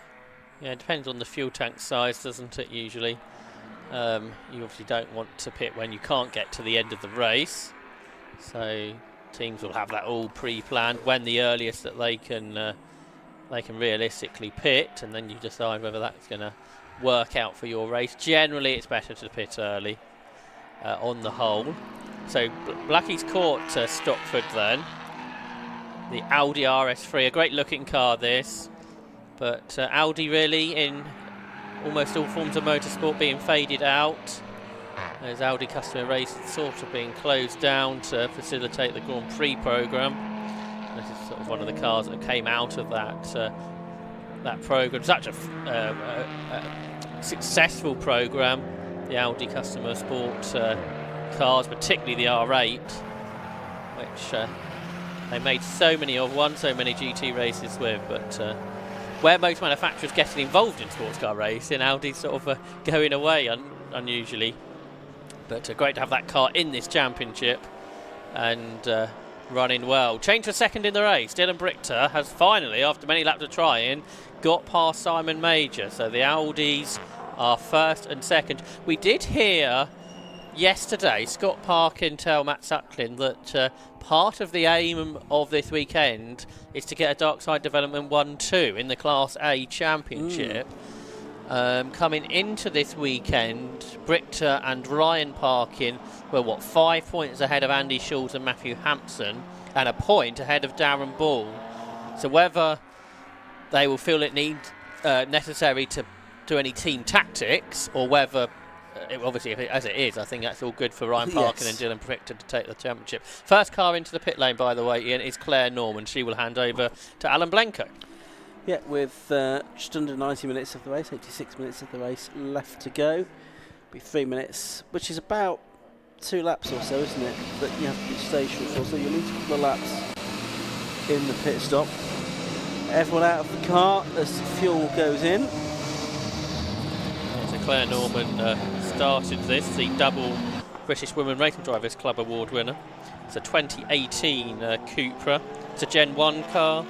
Yeah, it depends on the fuel tank size, doesn't it, usually? You obviously don't want to pit when you can't get to the end of the race. So teams will have that all pre-planned when the earliest that they can realistically pit, and then you decide whether that's going to work out for your race. Generally, it's better to pit early on the whole. So Blackie's caught Stockford then. The Audi RS3, a great looking car this, but Audi really in almost all forms of motorsport being faded out. There's Audi Customer Race sort of being closed down to facilitate the Grand Prix programme. This is sort of one of the cars that came out of that programme. Such a successful programme, the Audi Customer Sport cars, particularly the R8, which they made so many of, won so many GT races with, but where most manufacturers getting involved in sports car racing, Audi's sort of going away unusually. But great to have that car in this championship and running well. Change for second in the race. Dylan Brichter has finally, after many laps of trying, got past Simon Major. So the Audis are first and second. We did hear yesterday Scott Parkin tell Matt Suckling that part of the aim of this weekend is to get a Dark Side Development 1-2 in the Class A Championship. Coming into this weekend, Brichter and Ryan Parkin were 5 points ahead of Andy Schultz and Matthew Hampson, and a point ahead of Darren Ball. So whether they will feel it necessary to do any team tactics, or whether obviously, as it is, I think that's all good for Ryan Parkin and Dylan Brichter to take the championship. First car into the pit lane, by the way, Ian, is Claire Norman. She will hand over to Alan Blenko. Yeah, with just under 90 minutes of the race, 86 minutes of the race left to go. Be 3 minutes, which is about 2 laps or so, isn't it? That you have to be stationary for, so you'll need a couple of laps in the pit stop. Everyone out of the car as fuel goes in. So Claire Norman started this, the double British Women Racing Drivers Club Award winner. It's a 2018 Cupra. It's a Gen 1 car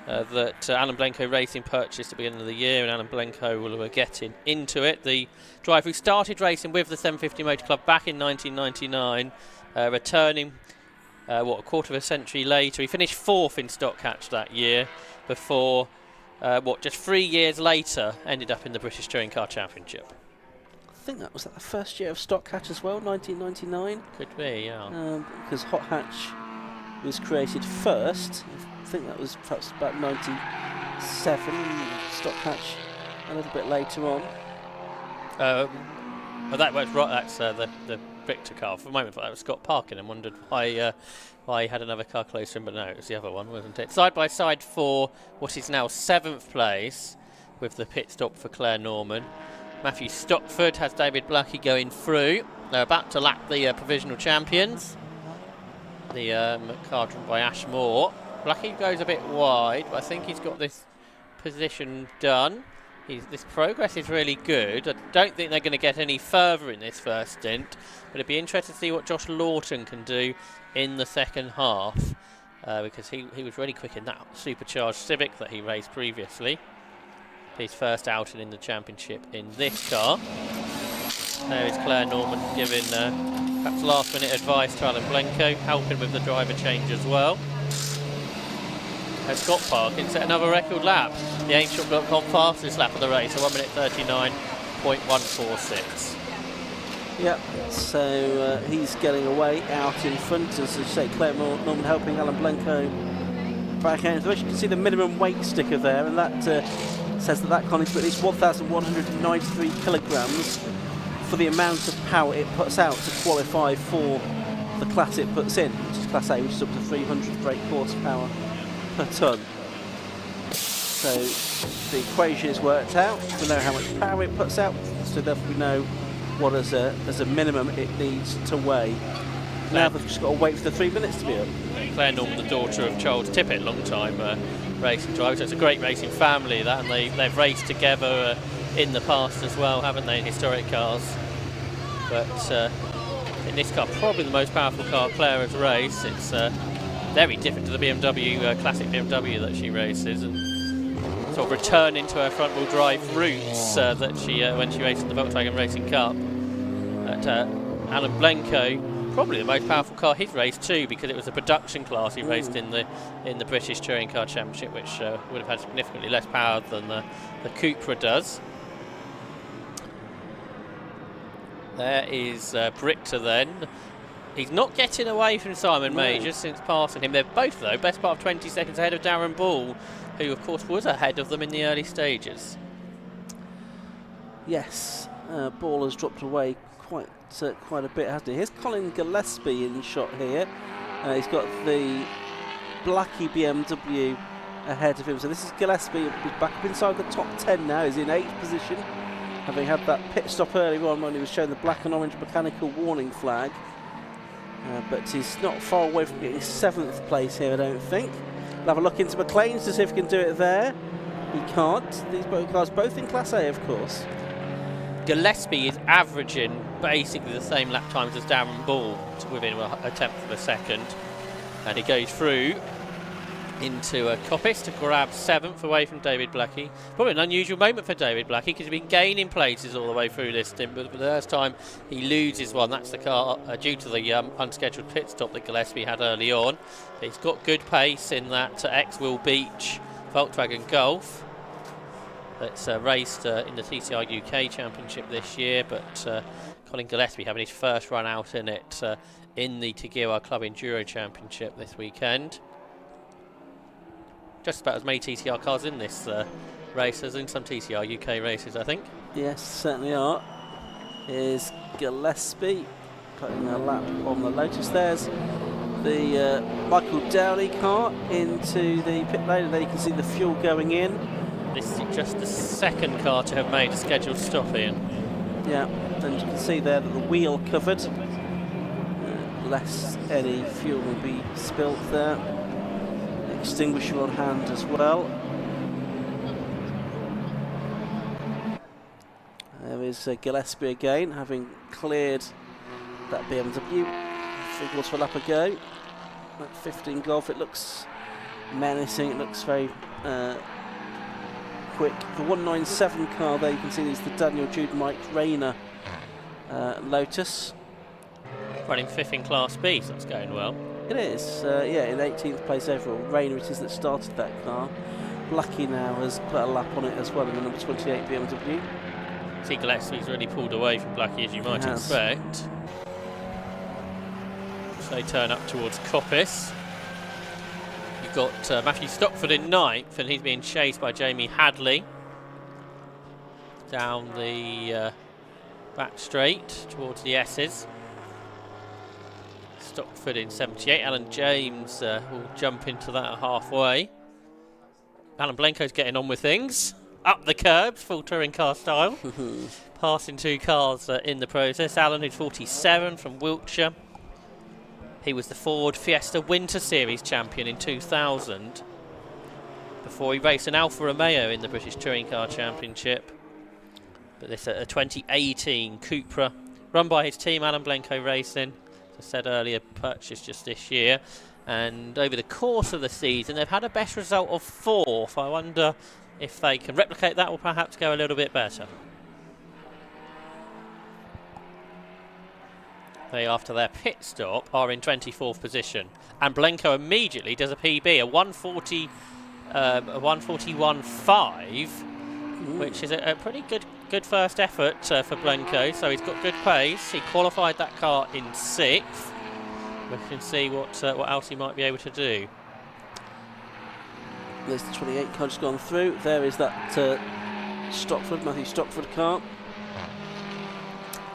that Alan Blenko Racing purchased at the beginning of the year, and Alan Blenko will be getting into it. The driver who started racing with the 750 Motor Club back in 1999, returning a quarter of a century later. He finished 4th in Stock Hatch that year before, just 3 years later, ended up in the British Touring Car Championship. I think that was the first year of Stock Hatch as well, 1999. Could be, yeah. Because Hot Hatch was created first. I think that was perhaps about 97, Stock Hatch a little bit later on. That was right. That's the Brichter car. For a moment, I thought that was Scott Parkin and wondered why he had another car close to him, but no, it was the other one, wasn't it? Side by side for what is now 7th place, with the pit stop for Claire Norman. Matthew Stockford has David Blackie going through. They're about to lap the provisional champions. The car driven by Ash Moore. Blackie goes a bit wide, but I think he's got this position done. This progress is really good. I don't think they're going to get any further in this first stint, but it'd be interesting to see what Josh Lawton can do in the second half, because he was really quick in that supercharged Civic that he raced previously. His first outing in the championship in this car. There is Claire Norman giving perhaps last minute advice to Alan Blenko, helping with the driver change as well. Scott Parkin set another record lap. The AimShot.com fastest lap of the race, a 1 minute 39.146. Yep, so he's getting away out in front, as I say, Claire Norman helping Alan Blenko back out into the race. You can see the minimum weight sticker there, and that says that car needs to be at least 1,193 kilograms for the amount of power it puts out to qualify for the class it puts in, which is Class A, which is up to 300 brake horsepower per tonne. So the equation is worked out. We know how much power it puts out, so therefore we know what as a minimum it needs to weigh. Now they've just got to wait for the 3 minutes to be up. Claire Norman, the daughter of Charles Tippett, long time racing driver. So it's a great racing family, that, and they've raced together in the past as well, haven't they, in historic cars. But in this car, probably the most powerful car Claire has raced. It's very different to the BMW, classic BMW that she races, and sort of returning to her front-wheel drive roots that she when she raced in the Volkswagen Racing Cup. Alan Blenko probably the most powerful car he's raced too, because it was a production class he raced in the British Touring Car Championship, which would have had significantly less power than the Cupra does. There is Brichter then. He's not getting away from Simon Majors since passing him. They're both, though, best part of 20 seconds ahead of Darren Ball, who, of course, was ahead of them in the early stages. Yes, Ball has dropped away quite a bit, hasn't he? Here's Colin Gillespie in shot here. He's got the Blackie BMW ahead of him. So this is Gillespie. He's back up inside the top 10 now. He's in 8th position, having had that pit stop earlier on when he was showing the black and orange mechanical warning flag. But he's not far away from getting 7th place here, I don't think. We'll have a look into McLean's to see if he can do it there. He can't. These both cars both in Class A, of course. Gillespie is averaging basically the same lap times as Darren Ball, within a tenth of a second. And he goes through into a Coppice to grab 7th away from David Blackie. Probably an unusual moment for David Blackie, because he's been gaining places all the way through this stint, but for the first time he loses one. That's the car due to the unscheduled pit stop that Gillespie had early on. He's got good pace in that X-Will Beach Volkswagen Golf that's raced in the TCR UK Championship this year, but Colin Gillespie having his first run out in it in the Tiguera Club Enduro Championship this weekend. Just about as many TCR cars in this race as in some TCR UK races, I think. Yes, certainly are. Here's Gillespie putting a lap on the Lotus. There's the Michael Downey car into the pit lane, and there you can see the fuel going in. This is just the second car to have made a scheduled stop, Ian. Yeah, and you can see there that the wheel covered, lest any fuel will be spilt there. Extinguisher on hand as well. There is Gillespie again, having cleared that BMW. 3/4 of a lap ago. That 15 Golf, it looks menacing, it looks very quick. The 197 car there, you can see is the Daniel Jude Mike Rayner Lotus. Running 5th in Class B, so that's going well. It is, yeah, in 18th place overall. Rayner it is that started that car. Blackie now has put a lap on it as well in the number 28 BMW. See, Gillespie's really pulled away from Blackie, as you might expect. So they turn up towards Coppice. You've got Matthew Stockford in 9th, and he's being chased by Jamie Hadley down the back straight towards the S's. Stockford in 78. Alan James will jump into that halfway. Alan Blenco's getting on with things. Up the curbs, full touring car style. Passing 2 cars in the process. Alan, who's 47 from Wiltshire. He was the Ford Fiesta Winter Series champion in 2000. Before he raced an Alfa Romeo in the British Touring Car Championship. But this a 2018 Cupra, run by his team, Alan Blenco Racing. As I said earlier, purchased just this year, and over the course of the season they've had a best result of 4th. I wonder if they can replicate that or perhaps go a little bit better. They, after their pit stop, are in 24th position, and Blenco immediately does a PB, a 141.5, which is a pretty good first effort for Blenco. So he's got good pace. He qualified that car in 6th. We can see what else he might be able to do. There's the 28 car just gone through. There is that Matthew Stockford car,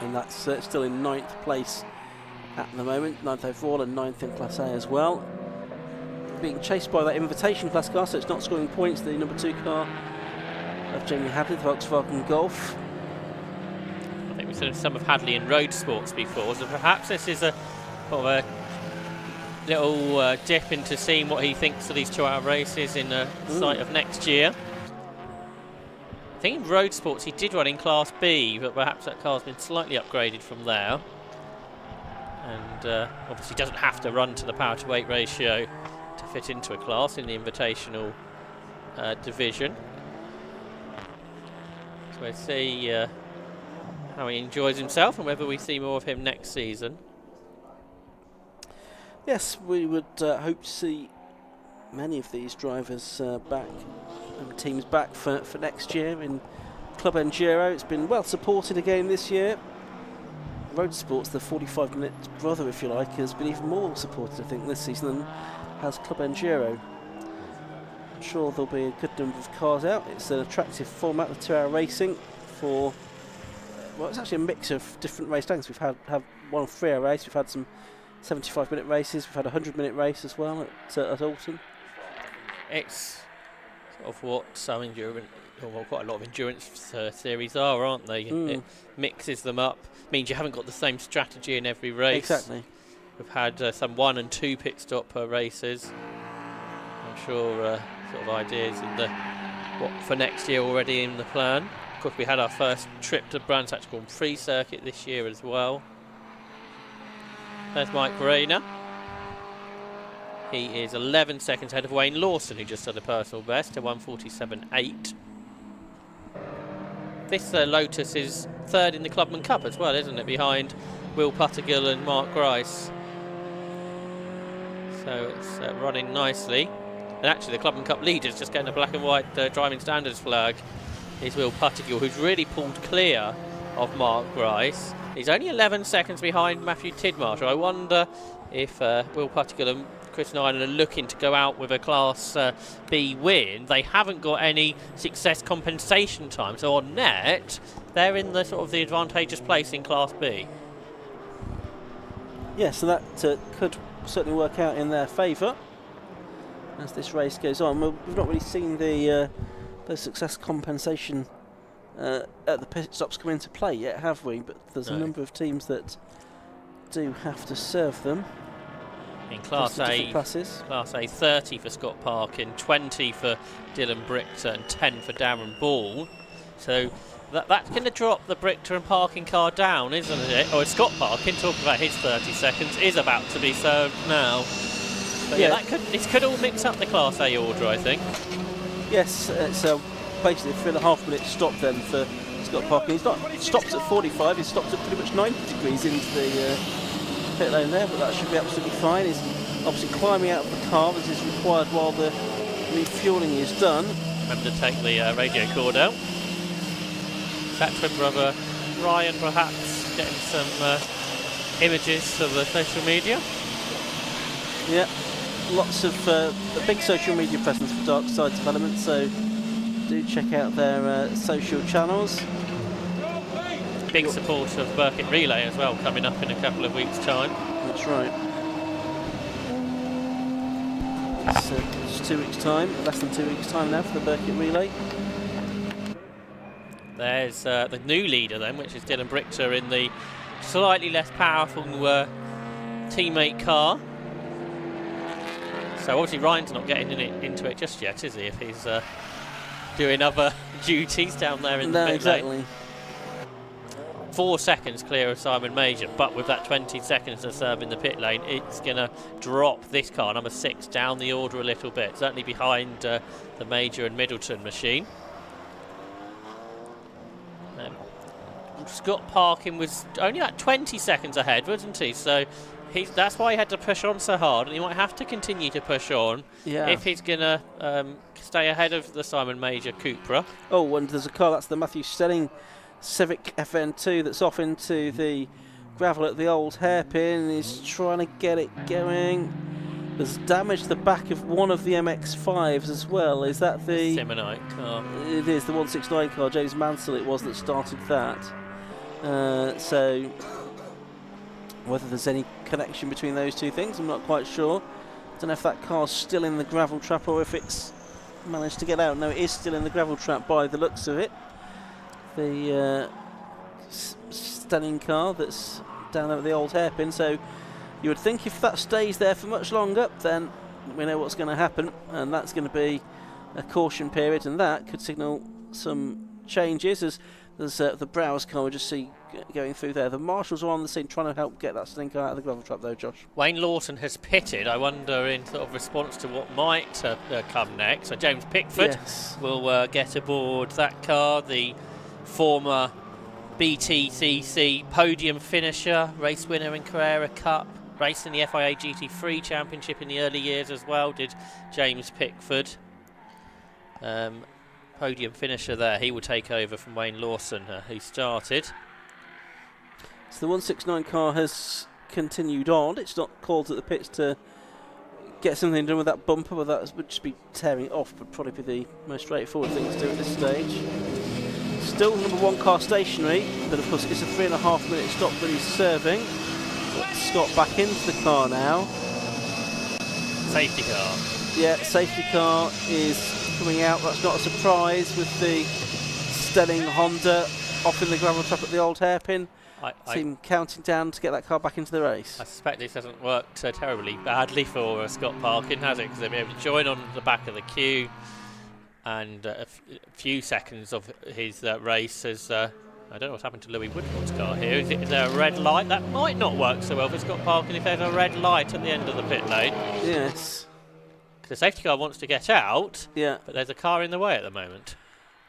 and that's still in 9th place at the moment. 9th overall and 9th in Class A as well. Being chased by that invitation class car, so it's not scoring points. The number 2 car of Jamie Hadley, the Volkswagen Golf. I think we've seen some of Hadley in road sports before, so perhaps this is a little dip into seeing what he thinks of these 2-hour races in sight of next year. I think in road sports he did run in Class B, but perhaps that car's been slightly upgraded from there. And obviously doesn't have to run to the power to weight ratio to fit into a class in the invitational division. So we'll see how he enjoys himself and whether we see more of him next season. Yes, we would hope to see many of these drivers back, and teams back for next year in Club Enduro. It's been well supported again this year. Road Sports, the 45-minute brother, if you like, has been even more supported, I think, this season than has Club Enduro. I'm sure there'll be a good number of cars out. It's an attractive format of 2-hour racing for, well, it's actually a mix of different race lengths. We've had one 3-hour race, we've had some 75-minute races, we've had a 100-minute race as well at Alton. It's sort of what some endurance, well, quite a lot of endurance series are, aren't they? It mixes them up. Means you haven't got the same strategy in every race. Exactly. We've had some 1 and 2 pit stop races. I'm sure sort of ideas in the for next year already in the plan. Of course, we had our first trip to Brands Hatch Grand Prix circuit this year as well. There's Mike Rayner. He is 11 seconds ahead of Wayne Lawson, who just had a personal best, a 1:47.8. This Lotus is third in the Clubman Cup as well, isn't it? Behind Will Puttergill and Mark Grice. So it's running nicely. And actually, the Clubman Cup leader's just getting a black and white driving standards flag. Is Will Puttergill, who's really pulled clear of Mark Grice. He's only 11 seconds behind Matthew Tidmarsh. I wonder if Will Puttergill and Chris Nyland are looking to go out with a Class B win. They haven't got any success compensation time, so on net, they're in the sort of the advantageous place in Class B. Yes, so that could certainly work out in their favour as this race goes on. Well, we've not really seen the success compensation at the pit stops come into play yet, have we? But there's a number of teams that do have to serve them. In Class A, Class A 30 for Scott Parkin, 20 for Dylan Brichter and 10 for Darren Ball. So that's going to drop the Brichter and Parkin car down, isn't it? Or Scott Parkin, talking about his 30 seconds, is about to be served now. But yeah, this could all mix up the Class A order, I think. Yes, it's basically a 3.5 minute stop then for Scott Parkin. He's not stopped at 45, he's stopped at pretty much 90 degrees into the pit lane there, but that should be absolutely fine. He's obviously climbing out of the car as is required while the refuelling is done. Remember to take the radio cord out. That twin brother Ryan perhaps getting some images of the social media. Yeah, lots of a big social media presence for Dark Side Development, so do check out their social channels. Big support of Burkitt Relay as well, coming up in a couple of weeks' time. That's right. It's 2 weeks' time, less than 2 weeks' time now for the Burkitt Relay. There's the new leader then, which is Dylan Brichter in the slightly less powerful teammate car. So obviously Ryan's not getting into it just yet, is he? If he's doing other duties down there in the pit lane. 4 seconds clear of Simon Major, but with that 20 seconds to serve in the pit lane, it's going to drop this car, number 6, down the order a little bit, certainly behind the Major and Middleton machine. Scott Parkin was only about 20 seconds ahead, wasn't he? So that's why he had to push on so hard, and he might have to continue to push on if he's going to stay ahead of the Simon Major Cupra. Oh, and there's a car, that's the Matthew Stelling Civic FN2 that's off into the gravel at the old hairpin. He's trying to get it going. There's damaged the back of one of the MX-5s as well. Is that the Simonite car? It is the 169 car. James Mansell it was that started that. So whether there's any connection between those two things, I'm not quite sure. Don't know if that car's still in the gravel trap or if it's managed to get out. No, it is still in the gravel trap by the looks of it. The stunning car that's down there at the old hairpin. So you would think if that stays there for much longer, then we know what's going to happen, and that's going to be a caution period, and that could signal some changes. As there's the Browers car we just see going through there. The marshals are on the scene trying to help get that stunning car out of the gravel trap, though, Josh. Wayne Lawson has pitted. I wonder in sort of response to what might come next. So James Pickford will get aboard that car. The former BTCC podium finisher, race winner in Carrera Cup, raced in the FIA GT3 Championship in the early years as well, did James Pickford. Podium finisher there. He will take over from Wayne Lawson, who started. So the 169 car has continued on. It's not called at the pits to get something done with that bumper, but that would just be tearing it off, would probably be the most straightforward thing to do at this stage. Still number 1 car stationary, but of course it's a 3.5 minute stop that he's serving. Scott back into the car now. Safety car. Yeah, safety car is coming out. That's not a surprise with the Stelling Honda off in the gravel trap at the old hairpin. Team counting down to get that car back into the race. I suspect this hasn't worked terribly badly for Scott Parkin, has it? Because they'll be able to join on the back of the queue, and a few seconds of his race as I don't know what's happened to Louis Woodward's car here. Is there a red light? That might not work so well for Scott Parkin if there's a red light at the end of the pit lane. Yes. The safety car wants to get out, yeah, but there's a car in the way at the moment.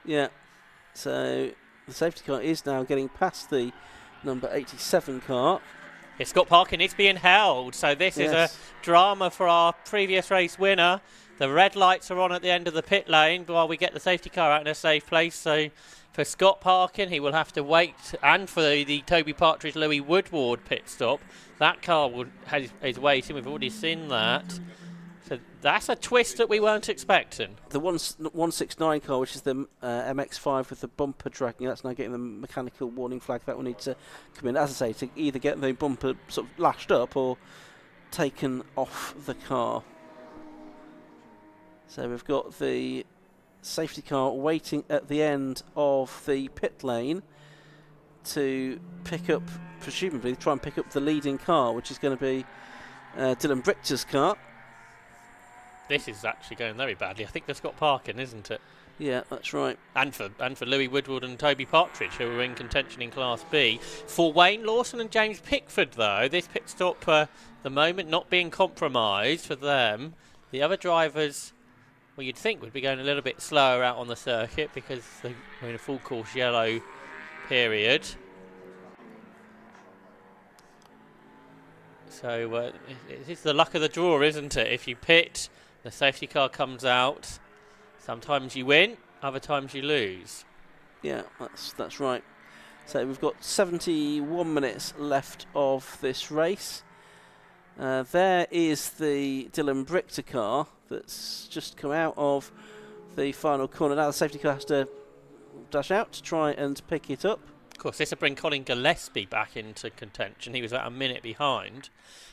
Yeah. So the safety car is now getting past the number 87 car. It's Scott Parkin, it's being held, so this is a drama for our previous race winner. The red lights are on at the end of the pit lane while we get the safety car out in a safe place. So for Scott Parkin, he will have to wait, and for the Toby Partridge Louis Woodward pit stop, that car is waiting. We've already seen that. So that's a twist that we weren't expecting. The 169 car, which is the MX-5 with the bumper dragging, that's now getting the mechanical warning flag. That will need to come in, as I say, to either get the bumper sort of lashed up or taken off the car. So we've got the safety car waiting at the end of the pit lane to pick up, presumably try and pick up the leading car, which is going to be Dylan Brichter's car. This is actually going very badly. I think for Scott Parkin, isn't it? Yeah, that's right. And for Louis Woodward and Toby Partridge, who are in contention in Class B. For Wayne Lawson and James Pickford, though, this pit stop, the moment not being compromised for them. The other drivers, well, you'd think would be going a little bit slower out on the circuit because they're in a full course yellow period. So it's the luck of the draw, isn't it? If you pit, the safety car comes out. Sometimes you win, other times you lose. Yeah, that's right. So we've got 71 minutes left of this race. There is the Dylan Brichter car that's just come out of the final corner. Now the safety car has to dash out to try and pick it up. Of course, this will bring Colin Gillespie back into contention. He was about a minute behind.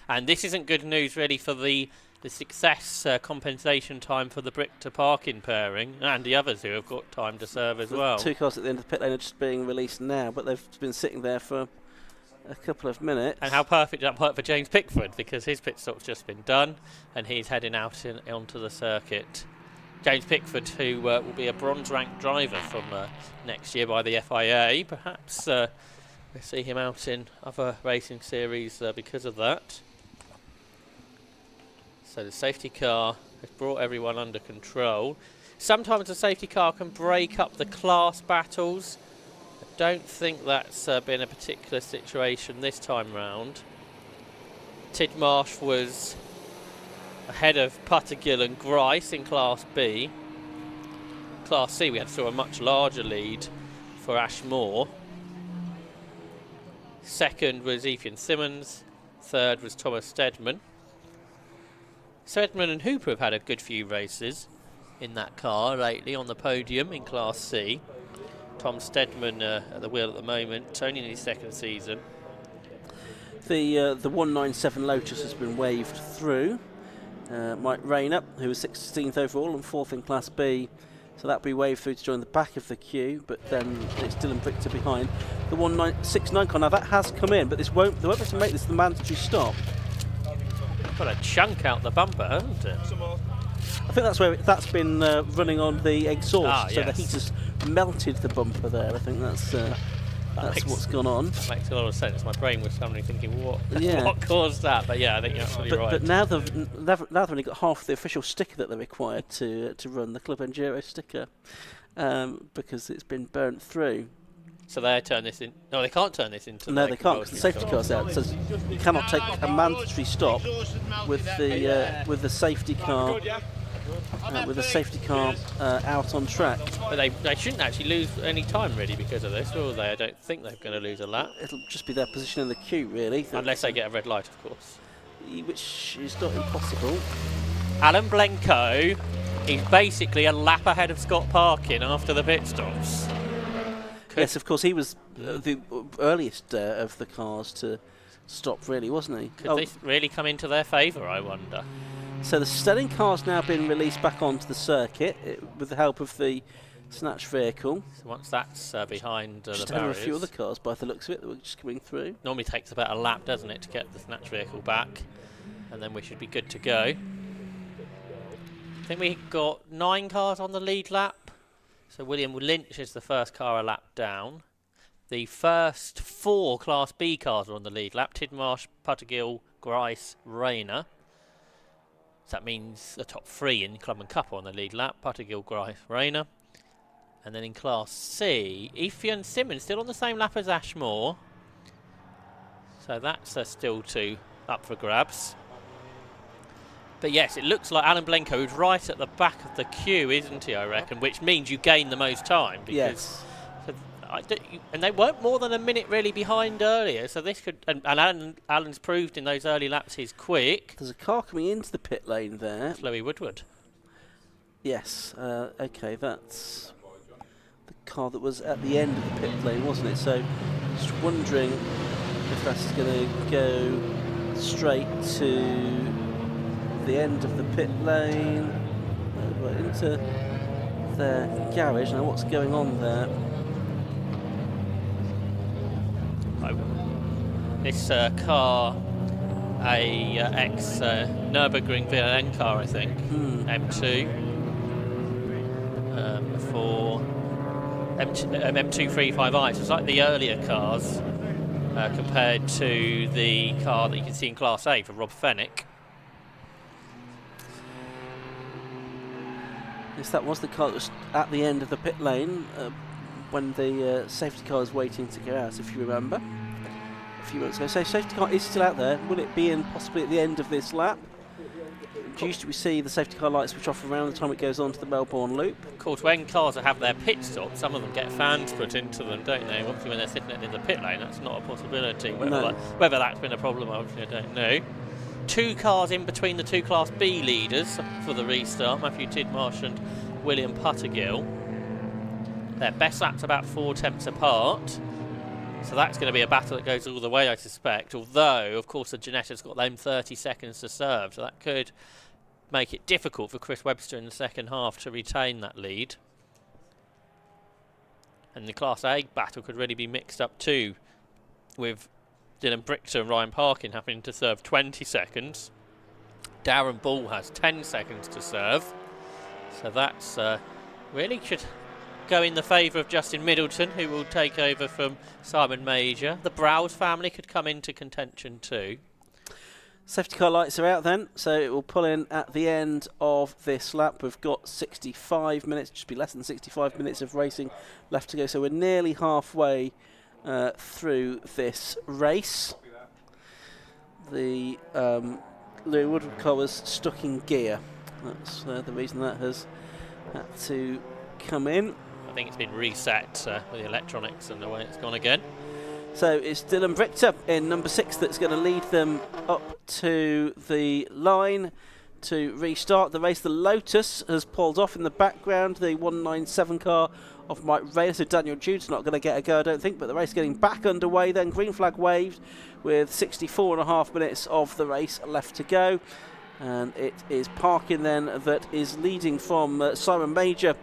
And this isn't good news, really, for the success compensation time for the Brichter Parkin pairing and the others who have got time to serve as well. 2 cars at the end of the pit lane are just being released now, but they've been sitting there for a couple of minutes. And how perfect that worked for James Pickford, because his pit stop's just been done and he's heading out onto the circuit. James Pickford, who will be a bronze-ranked driver from next year by the FIA. Perhaps we'll see him out in other racing series because of that. So the safety car has brought everyone under control. Sometimes the safety car can break up the class battles. I don't think that's been a particular situation this time round. Tidmarsh was ahead of Puttergill and Grice in Class B. Class C, we saw a much larger lead for Ashmore. Second was Ethan Simmons. Third was Thomas Stedman. Stedman and Hooper have had a good few races in that car lately on the podium in Class C. Tom Stedman at the wheel at the moment, only in his second season. The 197 Lotus has been waved through. Mike Rayner, who was 16th overall and 4th in Class B, so that'll be waved through to join the back of the queue, but then it's Dylan Brichter behind. The 169 car, now that has come in, but they won't be able to make this the mandatory stop. Got a chunk out the bumper, hasn't it? I think that's where that's been running on the exhaust, so the heater's melted the bumper there. I think that's what's gone on. That makes a lot of sense. My brain was suddenly thinking, what caused that? But yeah, I think you're absolutely right. But now they've only got half the official sticker that they're required to run, the Club Enduro sticker, because it's been burnt through. So they turn this in. No, they can't turn this into. No, they can't because the safety car's out. It says you cannot take a mandatory stop with the safety car. With the safety car out on track. But they shouldn't actually lose any time really because of this, will they? I don't think they're going to lose a lap. It'll just be their position in the queue really. Unless they get a red light, of course. Which is not impossible. Alan Blenko is basically a lap ahead of Scott Parkin after the pit stops. Yes, of course, he was the earliest of the cars to stop, really, wasn't he? Could this really come into their favour, I wonder? So the Stelling car's now been released back onto the circuit with the help of the snatch vehicle. So once that's behind the barriers. Just over a few other cars by the looks of it that were just coming through. Normally takes about a lap, doesn't it, to get the snatch vehicle back, and then we should be good to go. I think we've got 9 cars on the lead lap. So William Lynch is the first car a lap down. The first 4 Class B cars are on the lead lap. Tidmarsh, Puttergill, Grice, Rayner. So that means the top 3 in Club and Cup are on the lead lap. Puttergill, Grice, Rayner. And then in Class C, Ethan Simmons still on the same lap as Ashmore. So that's still 2 up for grabs. But yes, it looks like Alan Blenko is right at the back of the queue, isn't he, I reckon, which means you gain the most time. Because yes. And they weren't more than a minute really behind earlier, so this could... And Alan's proved in those early laps he's quick. There's a car coming into the pit lane there. It's Louis Woodward. Yes, okay, that's the car that was at the end of the pit lane, wasn't it? So, just wondering if that's going to go straight to the end of the pit lane, right into their garage. Now what's going on there? This car, a ex-Nürburgring VLN car, I think, M2, for M235i. So it's like the earlier cars compared to the car that you can see in Class A for Rob Fennick. Yes, that was the car that was at the end of the pit lane when the safety car was waiting to go out, if you remember, a few minutes ago. So safety car is still out there. Will it be in possibly at the end of this lap? Usually we see the safety car lights switch off around the time it goes on to the Melbourne Loop. Of course, when cars have their pit stop, some of them get fans put into them, don't they? Obviously when they're sitting in the pit lane, that's not a possibility. Whether that's been a problem, obviously I don't know. 2 cars in between the 2 Class B leaders for the restart, Matthew Tidmarsh and William Puttergill. Their best lap's about 4 tenths apart, so that's going to be a battle that goes all the way, I suspect, although, of course, the Giannetta's got them 30 seconds to serve, so that could make it difficult for Chris Webster in the second half to retain that lead. And the Class A battle could really be mixed up too, with Dylan Brichter and Ryan Parkin having to serve 20 seconds. Darren Ball has 10 seconds to serve. So that's really should go in the favour of Justin Middleton, who will take over from Simon Major. The Browse family could come into contention too. Safety car lights are out then, so it will pull in at the end of this lap. We've got 65 minutes, just be less than 65 minutes of racing left to go. So we're nearly halfway through this race. The Louis Woodward car was stuck in gear. That's the reason that has had to come in. I think it's been reset with the electronics and the way it's gone again. So it's Dylan Brichter in number 6 that's going to lead them up to the line to restart the race. The Lotus has pulled off in the background, the 197 car of Mike Rayner, so Daniel Jude's not going to get a go, I don't think, but the race getting back underway then. Green flag waved with 64.5 minutes of the race left to go. And it is Parkin then that is leading from Simon Major.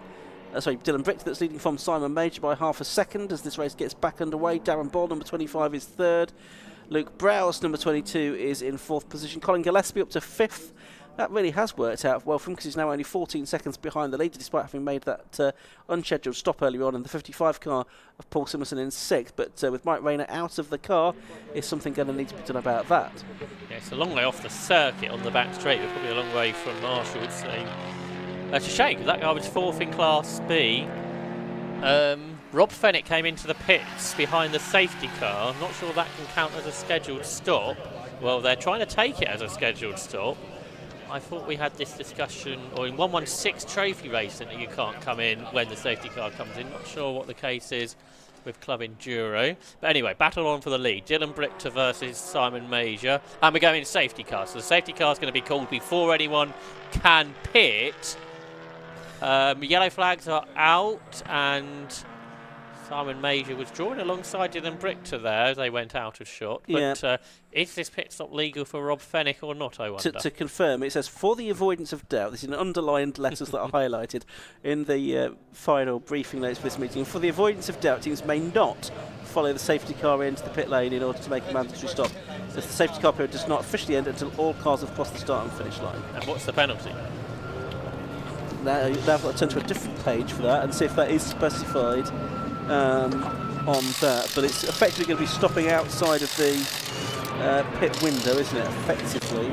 Dylan Brichter that's leading from Simon Major by half a second as this race gets back underway. Darren Ball, number 25, is 3rd. Luke Browse, number 22, is in 4th position. Colin Gillespie up to 5th. That really has worked out well for him because he's now only 14 seconds behind the leader despite having made that unscheduled stop earlier on in the 55 car of Paul Simonson in 6th. But with Mike Rayner out of the car, is something going to need to be done about that? Yeah, it's a long way off the circuit on the back straight. We're probably a long way from Marshall, it's a shame because that guy was 4th in Class B. Rob Fennick came into the pits behind the safety car. I'm not sure that can count as a scheduled stop. Well, they're trying to take it as a scheduled stop. I thought we had this discussion, or in 116 Trophy Racing, that you can't come in when the safety car comes in. Not sure what the case is with Club Enduro. But anyway, battle on for the lead. Dylan Brichter versus Simon Major. And we're going safety car. So the safety car is going to be called before anyone can pit. Yellow flags are out, and Simon Major was drawing alongside Dylan Brichter there as they went out of shot. But is this pit stop legal for Rob Fennick or not, I wonder? To confirm, it says, for the avoidance of doubt, this is an underlined letters that are highlighted in the final briefing notes for this meeting. For the avoidance of doubt, teams may not follow the safety car into the pit lane in order to make a mandatory stop. So the safety car period does not officially end until all cars have crossed the start and finish line. And what's the penalty? Now I've got to turn to a different page for that and see if that is specified on that. But it's effectively going to be stopping outside of the pit window, isn't it? Effectively.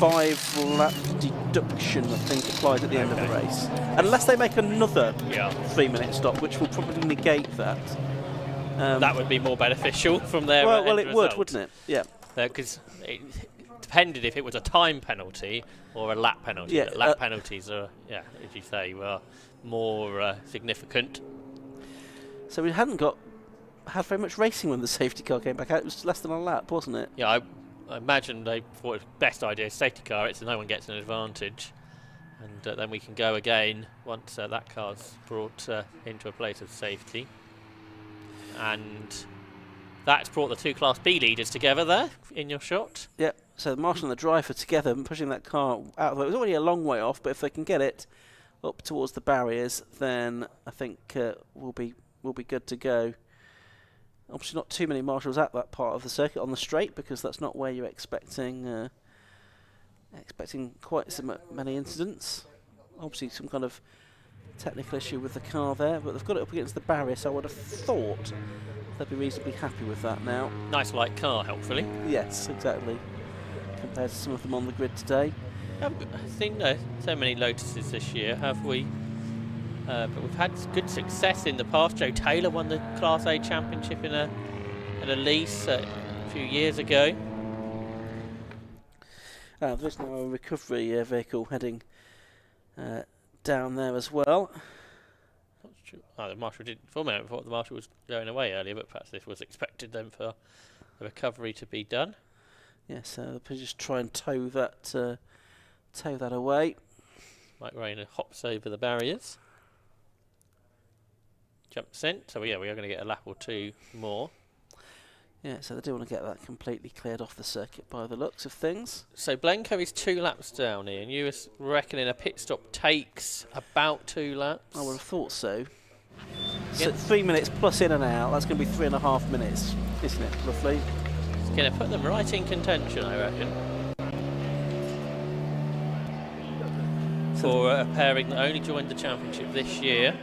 5-lap deduction, I think, applies at the end of the race. Unless they make another 3-minute stop, which will probably negate that. That would be more beneficial from their well, it result. would, wouldn't it? Yeah. Because it depended if it was a time penalty or a lap penalty. Yeah, Lap penalties are, as you say, were more significant. So we hadn't had very much racing when the safety car came back out. It was less than a lap, wasn't it? Yeah, I imagine they thought it was the best idea, safety car it, so no one gets an advantage. And then we can go again once that car's brought into a place of safety. And that's brought the two Class B leaders together there in your shot. Yep. So the marshal and the driver together and pushing that car out of the way. It was already a long way off, but if they can get it up towards the barriers, then I think we'll be good to go. Obviously, not too many marshals at that part of the circuit on the straight, because that's not where you're expecting quite so many incidents. Obviously, some kind of technical issue with the car there, but they've got it up against the barrier, so I would have thought they'd be reasonably happy with that now. Nice light car, helpfully. Yes, exactly. Compared to some of them on the grid today. I've seen so many Lotuses this year, have we? But we've had good success in the past. Joe Taylor won the Class A Championship in a lease a few years ago. There's now a recovery vehicle heading down there as well. The marshal didn't. For a moment, I thought the marshal was going away earlier, but perhaps this was expected then for the recovery to be done. Yes, so they'll just try and tow that away. Mike Rayner hops over the barriers. Jumps in, so we are going to get a lap or two more. Yeah, so they do want to get that completely cleared off the circuit by the looks of things. So Blenko is 2 laps down here, and you were reckoning a pit stop takes about 2 laps? I would have thought so. So 3 minutes plus in and out, that's going to be 3.5 minutes, isn't it, roughly? It's going to put them right in contention, I reckon. For a pairing that only joined the championship this year.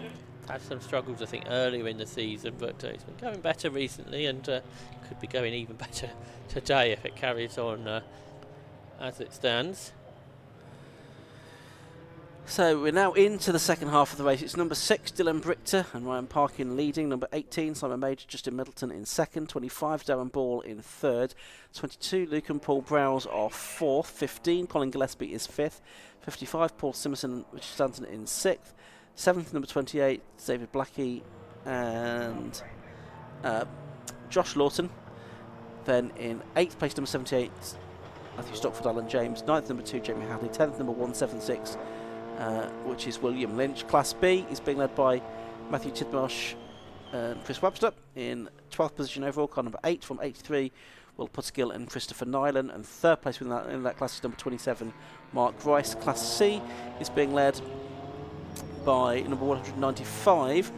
Had some struggles, I think, earlier in the season, but it's been going better recently, and could be going even better today if it carries on as it stands. So we're now into the second half of the race. It's number 6, Dylan Brichter, and Ryan Parkin leading. Number 18, Simon Major, Justin Middleton in second. 25, Darren Ball in third. 22, Luke and Paul Browse are fourth. 15, Colin Gillespie is fifth. 55, Paul Simonson and Richard Stanton in sixth. 7th, number 28, David Blackie and Josh Lawton. Then in 8th place, number 78, Matthew Stockford, Alan James. 9th, number 2, Jamie Hadley. 10th, number 176, which is William Lynch. Class B is being led by Matthew Tidmarsh and Chris Webster. In 12th position overall, car number 8 from 83, Will Puttergill and Christopher Nyland. And 3rd place in that class is number 27, Mark Rice. Class C is being led by number 195,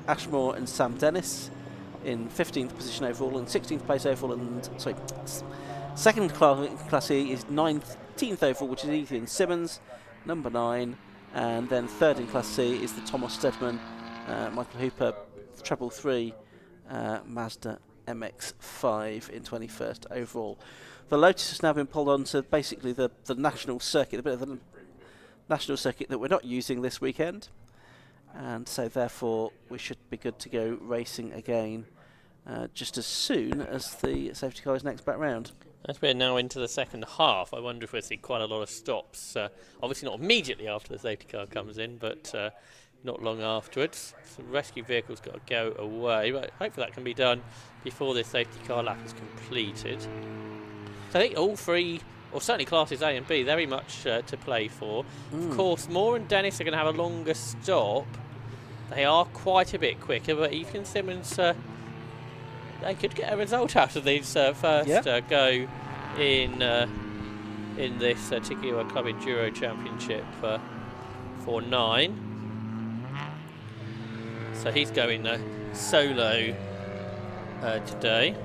Ashmore and Sam Dennis in 15th position overall, and 16th place overall, and second class E is 19th overall, which is Ethan Simmons, number 9, and then third in class C is the Thomas Stedman, Michael Hooper, treble 3, Mazda MX-5 in 21st overall. The Lotus has now been pulled onto basically the national circuit, a bit of the national circuit that we're not using this weekend, and so therefore we should be good to go racing again just as soon as the safety car is next back round. As we're now into the second half, I wonder if we'll see quite a lot of stops. Obviously not immediately after the safety car comes in, but not long afterwards. So rescue vehicle's got to go away, but hopefully that can be done before this safety car lap is completed. So I think all three, or certainly classes A and B, very much to play for. Of course, Moore and Dennis are going to have a longer stop. They are quite a bit quicker, but Ethan and Simmons, they could get a result out of these first go in this Tikio Club Enduro Championship for 9. So he's going solo today.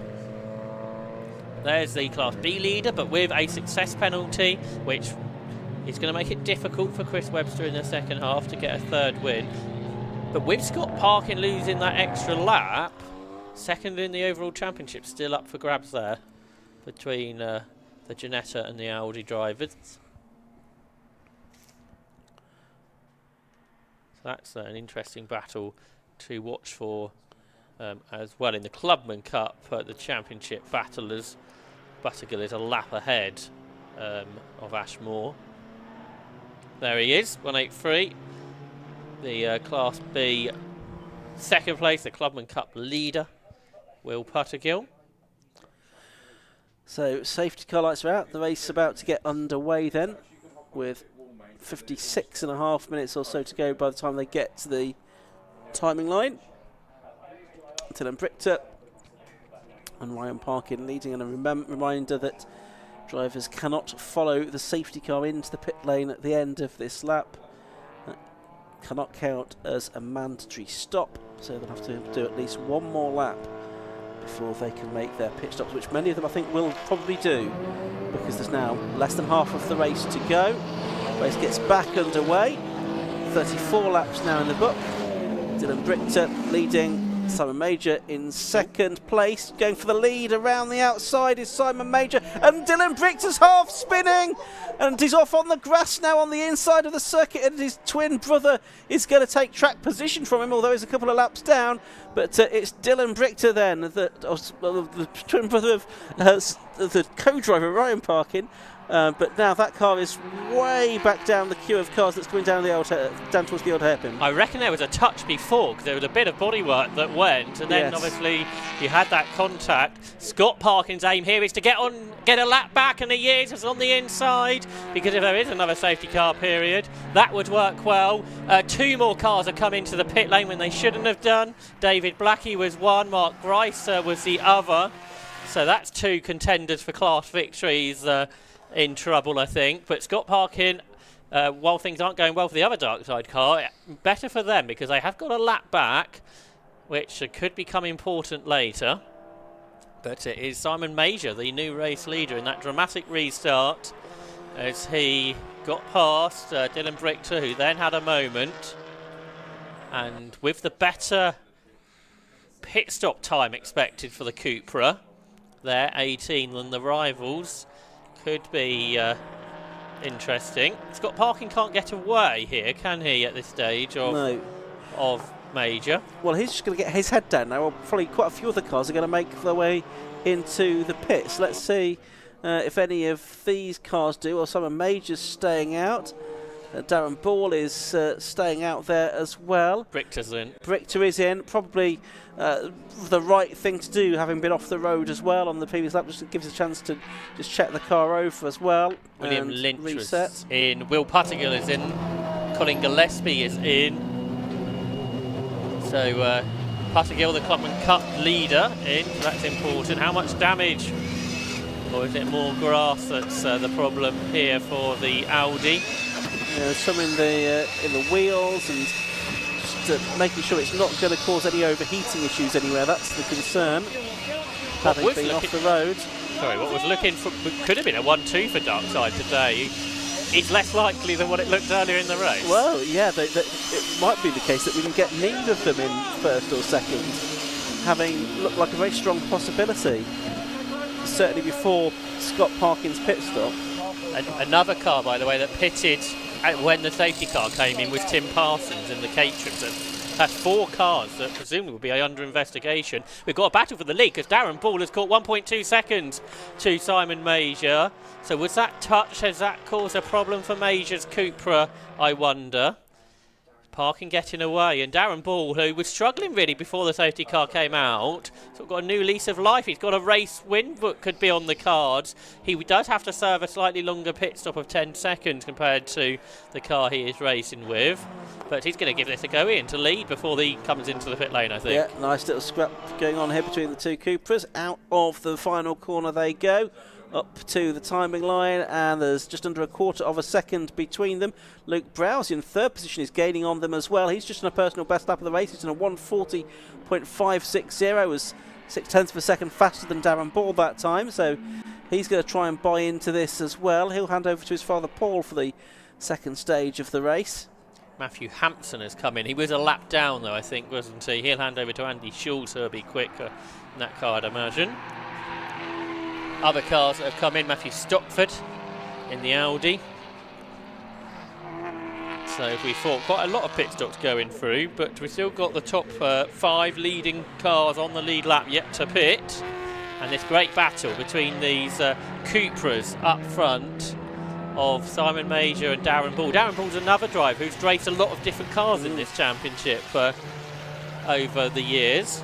There's the Class B leader, but with a success penalty, which is going to make it difficult for Chris Webster in the second half to get a third win. But with Scott Parkin losing that extra lap, second in the overall championship, still up for grabs there between the Ginetta and the Audi drivers. So that's an interesting battle to watch for as well. In the Clubman Cup, the championship battlers, Buttergill is a lap ahead of Ashmore. There he is, 183. The Class B second place, the Clubman Cup leader, Will Buttergill. So safety car lights are out. The race about to get underway then, with 56.5 minutes or so to go by the time they get to the timing line. Dylan Brichter and Ryan Parkin leading, and a reminder that drivers cannot follow the safety car into the pit lane at the end of this lap. That cannot count as a mandatory stop, so they'll have to do at least one more lap before they can make their pit stops, which many of them I think will probably do, because there's now less than half of the race to go. Race gets back underway. 34 laps now in the book. Dylan Brichter leading, Simon Major in second place. Going for the lead around the outside is Simon Major, and Dylan Brichter's half spinning, and he's off on the grass now on the inside of the circuit, and his twin brother is going to take track position from him, although he's a couple of laps down. But it's Dylan Brichter then, the twin brother of the co-driver Ryan Parkin. But now that car is way back down the queue of cars that's coming down down towards the old hairpin. I reckon there was a touch before, because there was a bit of bodywork that went, and then obviously you had that contact. Scott Parkin's aim here is to get a lap back, and he is on the inside, because if there is another safety car period, that would work well. Two more cars have come into the pit lane when they shouldn't have done. David Blackie was one, Mark Grice was the other. So that's two contenders for class victories in trouble, I think. But Scott Parkin, while things aren't going well for the other dark side car, better for them, because they have got a lap back, which could become important later. But it is Simon Major, the new race leader, in that dramatic restart, as he got past Dylan Brichter, who then had a moment. And with the better pit stop time expected for the Cupra, they're 18 than the rivals, could be interesting. Scott Parkin can't get away here, can he, at this stage of Major? Well, he's just going to get his head down now. Well, probably quite a few other cars are going to make their way into the pits. Let's see if any of these cars do, or some of Major's staying out. Darren Ball is staying out there as well. Brichter's in. Brichter is in. Probably the right thing to do, having been off the road as well on the previous lap. Just gives us a chance to just check the car over as well. William Lynch is in. Will Buttergill is in. Colin Gillespie is in. So Buttergill, the Clubman Cup leader, in. So that's important. How much damage? Or is it more grass that's the problem here for the Audi? Some in the wheels, and just making sure it's not going to cause any overheating issues anywhere. That's the concern. Having been off the road. Sorry, what was looking for could have been a 1-2 for Darkside today. It's less likely than what it looked earlier in the race. Well, yeah, it might be the case that we can get neither of them in first or second. having looked like a very strong possibility, certainly before Scott Parkin's pit stop. Another car, by the way, that pitted when the safety car came in was Tim Parsons in the Caterhams. That's 4 cars that presumably will be under investigation. We've got a battle for the lead because Darren Ball has caught 1.2 seconds to Simon Major. So was that touch? Has that caused a problem for Major's Cupra, I wonder? Parkin getting away, and Darren Ball, who was struggling really before the safety car came out, sort of got a new lease of life. He's got a race win that could be on the cards. He does have to serve a slightly longer pit stop of 10 seconds compared to the car he is racing with, but he's going to give this a go in to lead before he comes into the pit lane, I think. Yeah, nice little scrap going on here between the two Cupras. Out of the final corner they go, up to the timing line, and there's just under a quarter of a second between them. Luke Browse in third position is gaining on them as well. He's just in a personal best lap of the race. He's in a 1:40.560, was 0.6 of a second faster than Darren Ball that time, so he's going to try and buy into this as well. He'll hand over to his father Paul for the second stage of the race. Matthew Hampson has come in. He was a lap down though, I think, wasn't he? He'll hand over to Andy Schultz, who'll be quicker in that car, I'd imagine. Other cars that have come in, Matthew Stockford in the Audi. So we thought quite a lot of pit stops going through, but we've still got the top 5 leading cars on the lead lap yet to pit. And this great battle between these Cupras up front of Simon Major and Darren Ball. Darren Ball's another driver who's raced a lot of different cars in this championship over the years.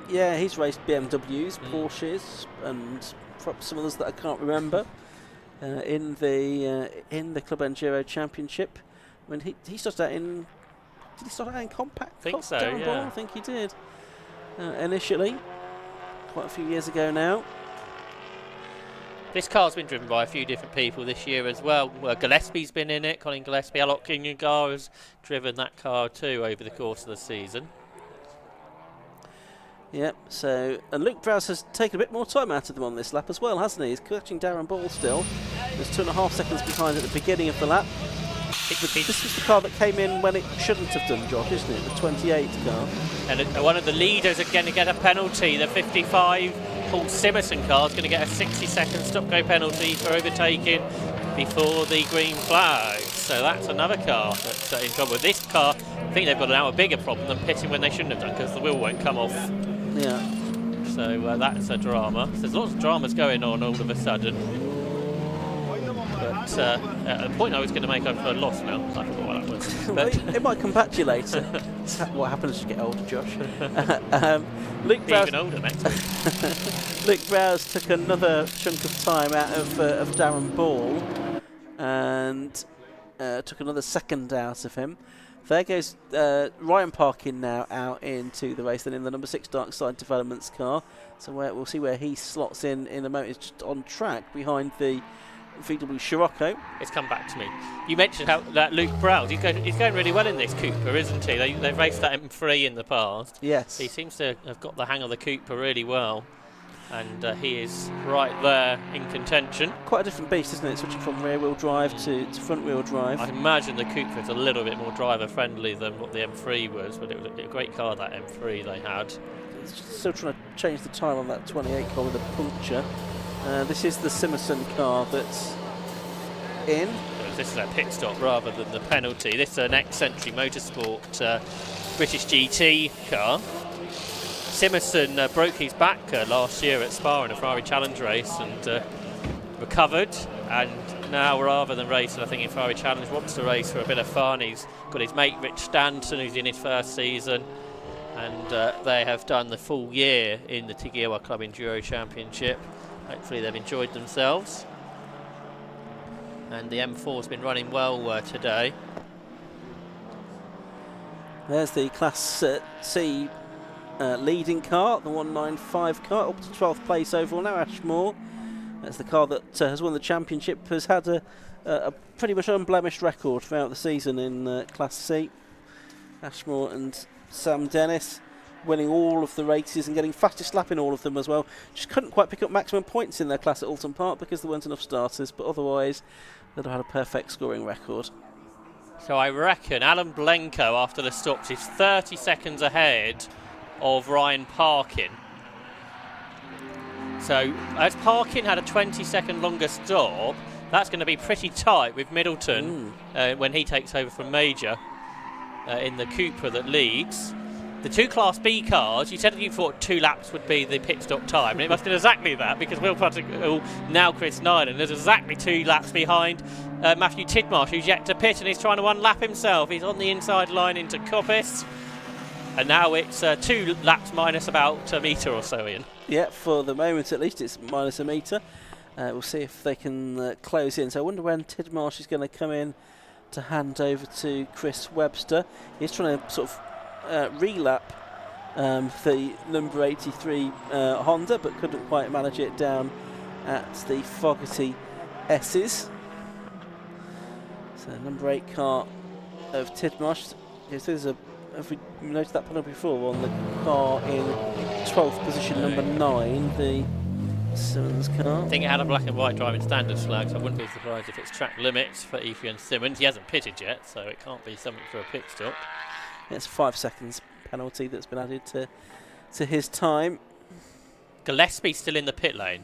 Yeah, he's raced BMWs, Porsches, and some others that I can't remember in the Club Enduro Championship. I mean, he started out in. Did he start out in compact? I think so, Darren Ball? I think he did initially, quite a few years ago now. This car's been driven by a few different people this year as well. Gillespie's been in it. Colin Gillespie, Alok Kinyagar has driven that car too over the course of the season. Yep, so, and Luke Browse has taken a bit more time out of them on this lap as well, hasn't he? He's catching Darren Ball still. There's 2.5 seconds behind at the beginning of the lap. This was the car that came in when it shouldn't have done, Josh, isn't it? The 28 car. And one of the leaders are going to get a penalty. The 55 Paul Simerson car is going to get a 60-second stop-go penalty for overtaking before the green flag. So that's another car that's in trouble. This car, I think they've got now a bigger problem than pitting when they shouldn't have done because the wheel won't come off. Yeah. So that's a drama. So there's lots of dramas going on all of a sudden. But at the point I was going to make, I've lost now. I forgot what that was. Well, it might come back to you later. What happens as you get older, Josh. Luke Browse, even older next week. Luke Browse took another chunk of time out of Darren Ball and took another second out of him. There goes Ryan Parkin now out into the race, then in the number 6 Dark Side Developments car. So we'll see where he slots in a moment. It's just on track behind the VW Scirocco. It's come back to me. You mentioned how that Luke Browse, he's going really well in this Cooper, isn't he? They've raced that M3 in the past. Yes. He seems to have got the hang of the Cooper really well. And he is right there in contention. Quite a different beast, isn't it? Switching from rear-wheel drive to front-wheel drive. I imagine the Cooper is a little bit more driver-friendly than what the M3 was, but it was a great car, that M3 they had. Still trying to change the tyre on that 28 car with a puncture. This is the Simerson car that's in. This is a pit stop rather than the penalty. This is an ex-Century Motorsport British GT car. Simerson broke his back last year at Spa in a Ferrari Challenge race and recovered, and now rather than racing I think in Ferrari Challenge wants to race for a bit of fun. He's got his mate Rich Stanton who's in his first season, and they have done the full year in the Tigiawa Club Enduro Championship. Hopefully they've enjoyed themselves, and the M4's been running well today. There's the Class C leading car, the 195 car, up to 12th place overall now. Ashmore, that's the car that has won the championship, has had a pretty much unblemished record throughout the season in Class C. Ashmore and Sam Dennis winning all of the races and getting fastest lap in all of them as well. Just couldn't quite pick up maximum points in their class at Alton Park because there weren't enough starters, but otherwise they'd have had a perfect scoring record. So I reckon Alan Blenko after the stops is 30 seconds ahead of Ryan Parkin. So as Parkin had a 20-second longer stop, that's going to be pretty tight with Middleton when he takes over from Major in the Cupra that leads. The two Class B cars, you said that you thought 2 laps would be the pit stop time, and it must have been exactly that, because Will Puttigle, now Chris Nyland, is exactly 2 laps behind Matthew Tidmarsh, who's yet to pit, and he's trying to unlap himself. He's on the inside line into Coppice, and now it's 2 laps minus about a metre or so, Ian. Yeah, for the moment at least, it's minus a metre. We'll see if they can close in. So I wonder when Tidmarsh is going to come in to hand over to Chris Webster. He's trying to sort of relap the number 83 Honda, but couldn't quite manage it down at the Fogarty S's. So number 8 car of Tidmarsh. Have we noticed that panel before on the car in 12th position, number 9, the Simmons car? I think it had a black and white driving standards flag, so I wouldn't be surprised if it's track limits for Ethan Simmons. He hasn't pitted yet, so it can't be something for a pit stop. It's 5 seconds penalty that's been added to his time. Gillespie's still in the pit lane,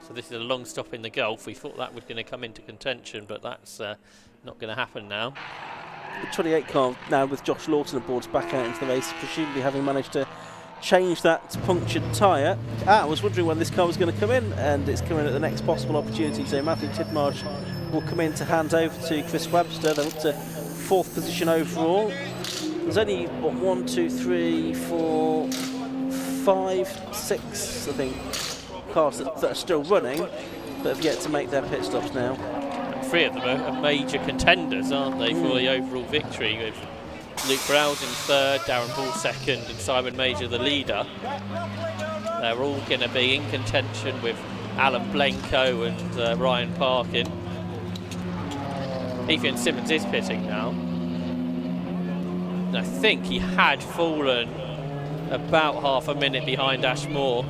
so this is a long stop in the Gulf. We thought that was going to come into contention, but that's not going to happen now. The 28 car now with Josh Lawton aboard back out into the race, presumably having managed to change that punctured tyre. I was wondering when this car was going to come in, and it's coming at the next possible opportunity. So Matthew Tidmarsh will come in to hand over to Chris Webster. They're up to 4th position overall. There's only, what, 1, 2, 3, 4, 5, 6, I think, cars that are still running, but have yet to make their pit stops now. 3 of them are major contenders, aren't they, for the overall victory, with Luke Browse in 3rd, Darren Ball 2nd, and Simon Major the leader. They're all going to be in contention with Alan Blenko and Ryan Parkin. Ethan Simmons is pitting now. And I think he had fallen about half a minute behind Ashmore.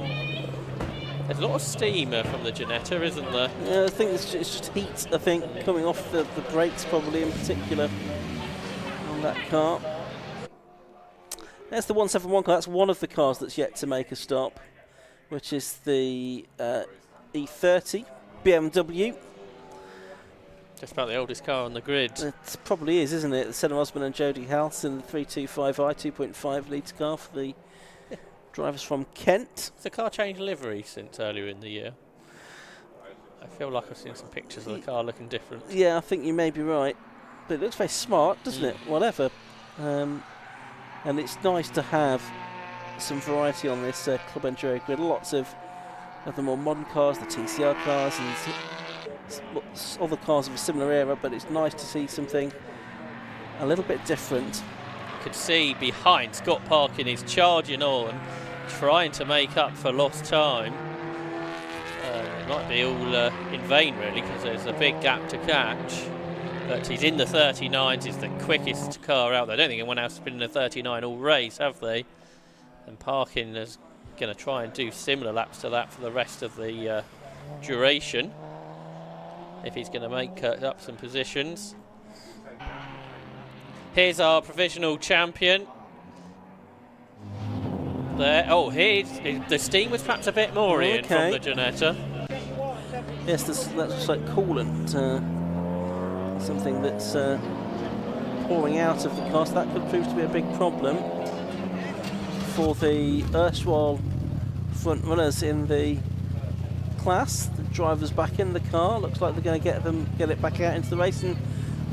There's a lot of steam from the Ginetta, isn't there? Yeah, I think it's just heat, I think, coming off the brakes probably in particular on that car. There's the 171 car. That's one of the cars that's yet to make a stop, which is the E30 BMW. Just about the oldest car on the grid. It probably is, isn't it? Senna Osman and Jodie Halson, the 325i 2.5 litre car for the drivers from Kent. Has the car changed livery since earlier in the year? I feel like I've seen some pictures of the car looking different. Yeah, I think you may be right. But it looks very smart, doesn't it? Whatever. And it's nice to have some variety on this Club Enduro grid. Lots of the more modern cars, the TCR cars, and other cars of a similar era, but it's nice to see something a little bit different. You could see behind Scott Parkin is charging on, trying to make up for lost time. It might be all in vain really, because there's a big gap to catch, but he's in the 39s. He's the quickest car out there. I don't think anyone else has been in the 39 all race, have they? And Parkin is going to try and do similar laps to that for the rest of the duration, if he's going to make up some positions. Here's our provisional champion. There. Oh, here's the steam was perhaps a bit more in from the Ginetta. Yes, that's just like coolant, something that's pouring out of the car. So that could prove to be a big problem for the erstwhile front runners in the class. The drivers back in the car. Looks like they're going to get it back out into the race and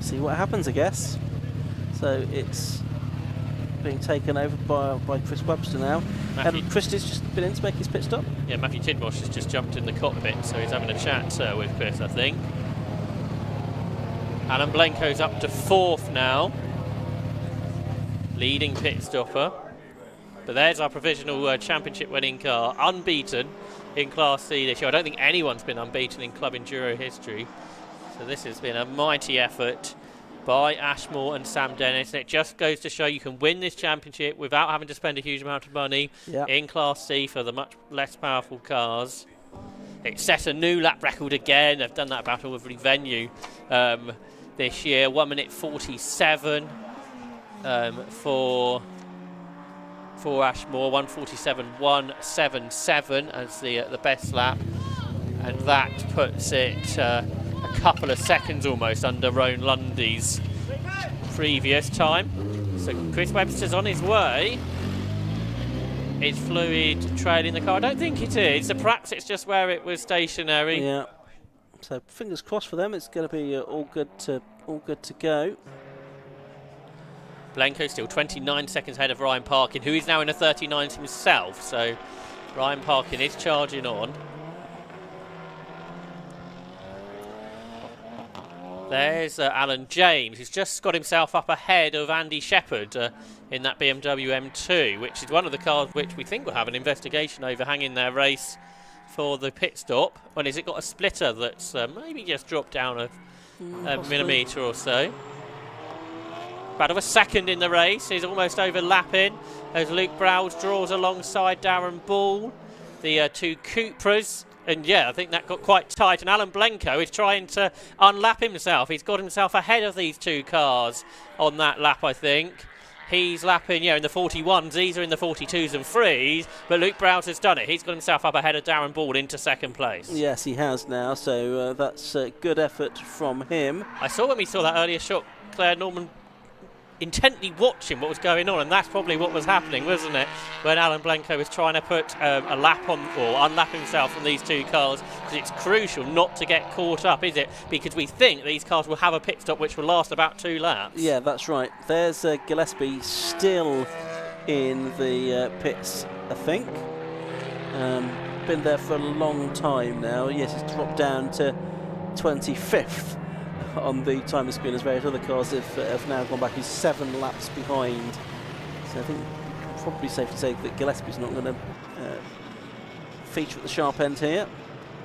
see what happens, I guess. So it's being taken over by Chris Webster now. Christie's just been in to make his pit stop. Yeah, Matthew Tidmarsh has just jumped in the cockpit, so he's having a chat with Chris, I think. Alan Blenko's up to 4th now, leading pit stopper. But there's our provisional championship winning car, unbeaten in Class C this year. I don't think anyone's been unbeaten in Club Enduro history. So this has been a mighty effort by Ashmore and Sam Dennis. And it just goes to show you can win this championship without having to spend a huge amount of money in Class C for the much less powerful cars. It set a new lap record again. They've done that about all every venue this year. 1 minute 47 for for Ashmore, 1:47.177 as the best lap, and that puts it a couple of seconds almost under Rowan Lundy's previous time. So Chris Webster's on his way. Is fluid trailing the car? I don't think it is. So perhaps it's just where it was stationary. Yeah. So fingers crossed for them. It's going to be all good to go. Blanco still 29 seconds ahead of Ryan Parkin, who is now in a 39 himself. So Ryan Parkin is charging on. There's Alan James, who's just got himself up ahead of Andy Shepherd in that BMW M2, which is one of the cars which we think will have an investigation overhanging their race for the pit stop. When has it got a splitter that's maybe just dropped down a millimetre or so? About of a second in the race, he's almost overlapping as Luke Browse draws alongside Darren Ball, the two Cupras. And yeah, I think that got quite tight, and Alan Blenko is trying to unlap himself. He's got himself ahead of these two cars on that lap, I think. He's lapping, in the 41s, these are in the 42s and 3s, but Luke Browse has done it. He's got himself up ahead of Darren Ball into second place. Yes, he has now, so that's a good effort from him. I saw when we saw that earlier shot, Claire Norman intently watching what was going on, and that's probably what was happening, wasn't it, when Alan Blenko was trying to put a lap on or unlap himself from these two cars, because it's crucial not to get caught up, is it, because we think these cars will have a pit stop which will last about 2 laps. Yeah, that's right. There's Gillespie still in the pits, I think. Been there for a long time now. Yes, it's dropped down to 25th on the timer screen, as various other cars have now gone back. He's 7 laps behind. So I think it's probably safe to say that Gillespie's not going to feature at the sharp end here.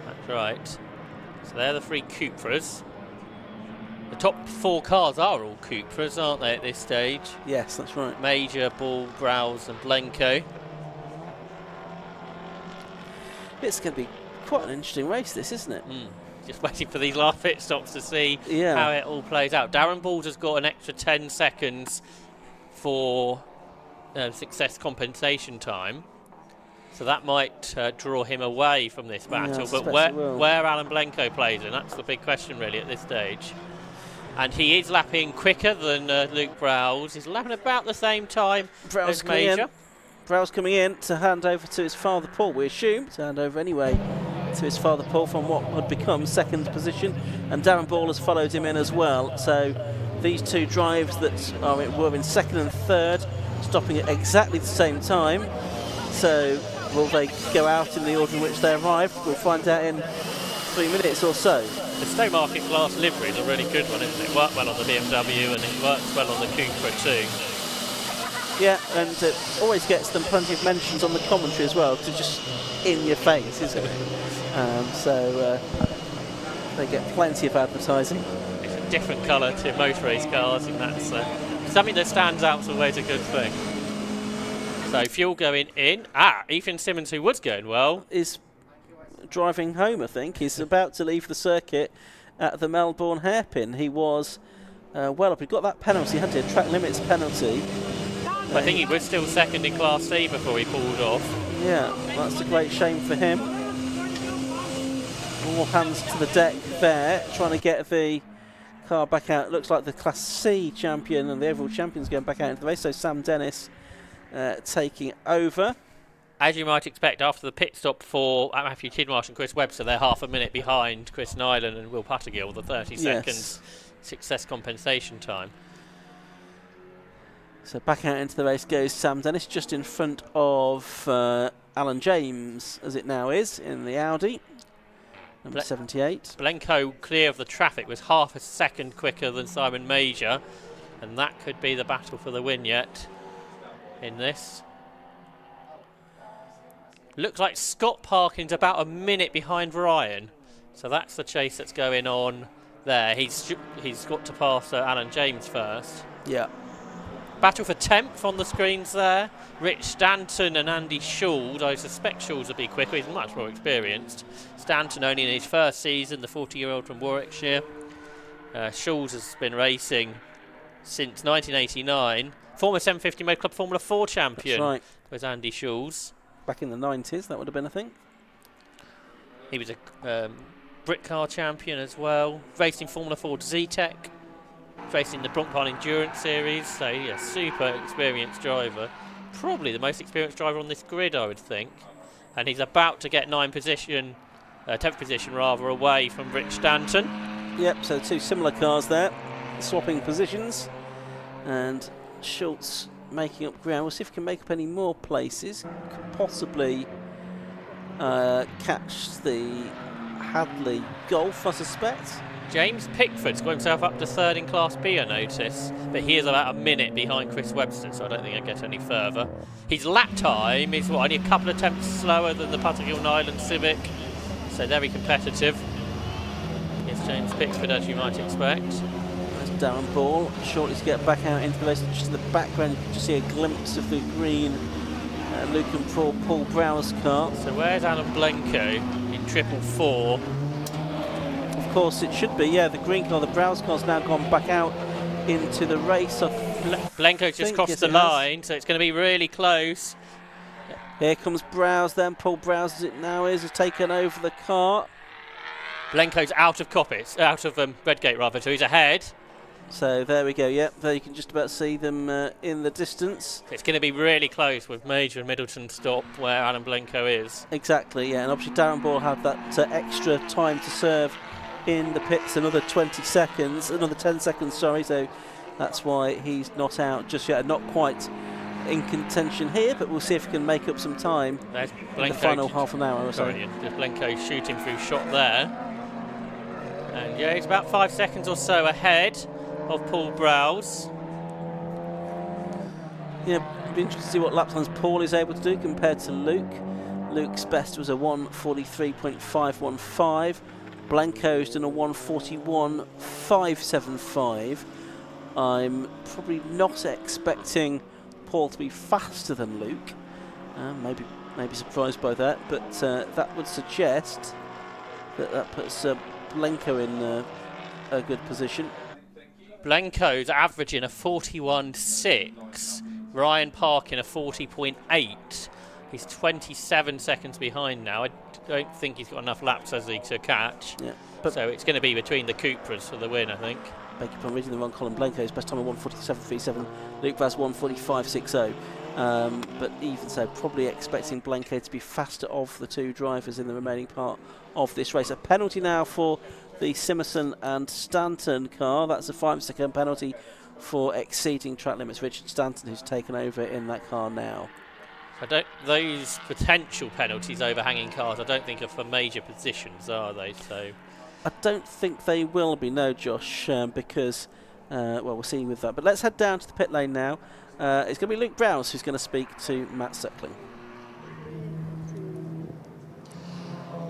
That's right. So they're the 3 Cupras. The top 4 cars are all Cupras, aren't they, at this stage? Yes, that's right. Major, Ball, Browse and Blenko. It's going to be quite an interesting race, this, isn't it? Just waiting for these last pit stops to see how it all plays out. Darren Balls has got an extra 10 seconds for success compensation time, so that might draw him away from this battle. But where Alan Blenko plays in, that's the big question really at this stage. And he is lapping quicker than Luke Browse. He's lapping about the same time as Major. Browse coming in to hand over to his father Paul, we assume, to hand over anyway to his father Paul from what had become second position, and Darren Ball has followed him in as well. So these two drives that were in second and third, stopping at exactly the same time. So will they go out in the order in which they arrived? We'll find out in 3 minutes or so. The Stowmarket glass livery is a really good one, isn't it? It worked well on the BMW and it works well on the Cupra too. Yeah, and it always gets them plenty of mentions on the commentary as well, because it's just in your face, isn't it? So they get plenty of advertising. It's a different colour to motor race cars, and that's something that stands out, is always a good thing. So fuel going in. Ethan Simmons, who was going well, is driving home, I think. He's about to leave the circuit at the Melbourne hairpin. He was well up. He got that penalty. He had to track limits penalty. I think he was still second in Class C before he pulled off. Yeah, that's a great shame for him. All hands to the deck there, trying to get the car back out. It looks like the Class C champion and the overall champion's going back out into the race, so Sam Dennis taking over. As you might expect, after the pit stop for Matthew Tidmarsh and Chris Webster, they're half a minute behind Chris Nyland and Will Puttergill, the 30 seconds success compensation time. So back out into the race goes Sam Dennis, just in front of Alan James, as it now is, in the Audi, number 78. Blenko, clear of the traffic, was half a second quicker than Simon Major, and that could be the battle for the win yet in this. Looks like Scott Parkin's about a minute behind Ryan, so that's the chase that's going on there. He's got to pass Alan James first. Yeah. Battle for 10th on the screens there. Rich Stanton and Andy Schulz. I suspect Schulz will be quicker. He's much more experienced. Stanton only in his first season, the 40-year-old from Warwickshire. Schulz has been racing since 1989. Former 750 Motor Club Formula 4 champion. That's right. Was Andy Schulz. Back in the 90s, that would have been, I think. He was a Brit car champion as well. Raced in Formula 4 Z-Tech. Raced in the Bronkpile Endurance Series. So, yeah, super experienced driver. Probably the most experienced driver on this grid, I would think. And he's about to get 10th position rather, away from Rich Stanton. Yep, so two similar cars there, swapping positions. And Schultz making up ground. We'll see if he can make up any more places. Could possibly catch the Hadley Golf, I suspect. James Pickford's got himself up to 3rd in Class B, I notice, but he is about a minute behind Chris Webster, so I don't think he'll get any further. His lap time is only a couple of tenths slower than the Puttergill Nyland Civic, so very competitive. Here's James Pickford, as you might expect. There's Darren Ball, shortly to get back out into the race. Just in the background, you can just see a glimpse of the green Luke and Paul Brower's car. So where's Alan Blenko in 444? Of course it should be, yeah, the green car, the Browse car's now gone back out into the race. Blenko just crossed the line, so it's going to be really close. Here comes Browse then, Paul Browse as it now is, has taken over the car. Blenko's out of Redgate rather, so he's ahead. So there we go, yep, there you can just about see them in the distance. It's going to be really close with Major and Middleton stop where Alan Blenko is. Exactly, yeah, and obviously Darren Ball had that extra time to serve in the pits, another 10 seconds, sorry, so that's why he's not out just yet, not quite in contention here, but we'll see if he can make up some time in the final half an hour or so. Just Blenko shooting through shot there. And yeah, he's about 5 seconds or so ahead of Paul Browse. Yeah, be interesting to see what lap times Paul is able to do compared to Luke. Luke's best was a 1:43.515. Blanco's done a 1:41.575. I'm probably not expecting Paul to be faster than Luke. Maybe surprised by that, but that would suggest that puts Blanco in a good position. Blanco's averaging a 41.6. Ryan Park in a 40.8. He's 27 seconds behind now. I don't think he's got enough laps, has he, to catch. Yeah, so it's going to be between the Cupras for the win, I think. Beg your pardon, reading the wrong column. Blanco's best time of 1:47.37. Luke Vaz 1:45.60. But even so, probably expecting Blanco to be faster of the two drivers in the remaining part of this race. A penalty now for the Simerson and Stanton car. That's a 5-second penalty for exceeding track limits. Richard Stanton, who's taken over in that car now. Those potential penalties overhanging cars, I don't think are for major positions, are they? So I don't think they will be, no, Josh, because, well, we'll see with that. But let's head down to the pit lane now. It's going to be Luke Browse who's going to speak to Matt Suckling.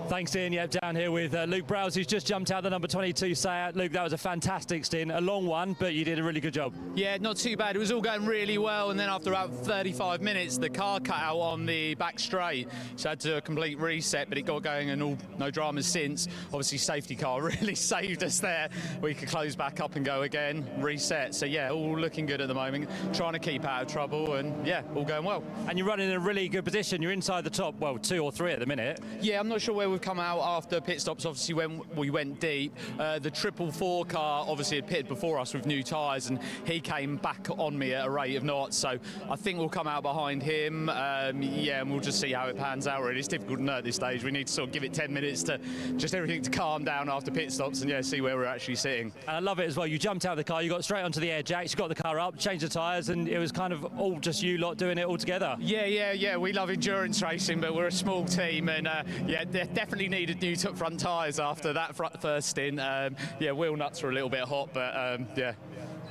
Thanks, Ian. Yep, down here with Luke Browse, who's just jumped out the number 22 Seat. Luke, that was a fantastic stint, a long one, but you did a really good job. Yeah, not too bad. It was all going really well, and then after about 35 minutes, the car cut out on the back straight, so I had to do a complete reset, but it got going and no dramas since. Obviously, safety car really saved us there. We could close back up and go again, reset. So yeah, all looking good at the moment, trying to keep out of trouble, and yeah, all going well. And you're running in a really good position. You're inside the top, well, 2 or 3 at the minute. Yeah, I'm not sure where we've come out after pit stops, obviously when we went deep. The 444 car obviously had pitted before us with new tyres, and he came back on me at a rate of knots, so I think we'll come out behind him. Yeah, and we'll just see how it pans out really. It's difficult to know at this stage. We need to sort of give it 10 minutes to just everything to calm down after pit stops and yeah, see where we're actually sitting. And I love it as well. You jumped out of the car, you got straight onto the air jacks, you got the car up, changed the tyres, and it was kind of all just you lot doing it all together. Yeah. We love endurance racing, but we're a small team, and yeah, they definitely needed new front tyres after that first stint. Yeah, wheel nuts were a little bit hot, but yeah,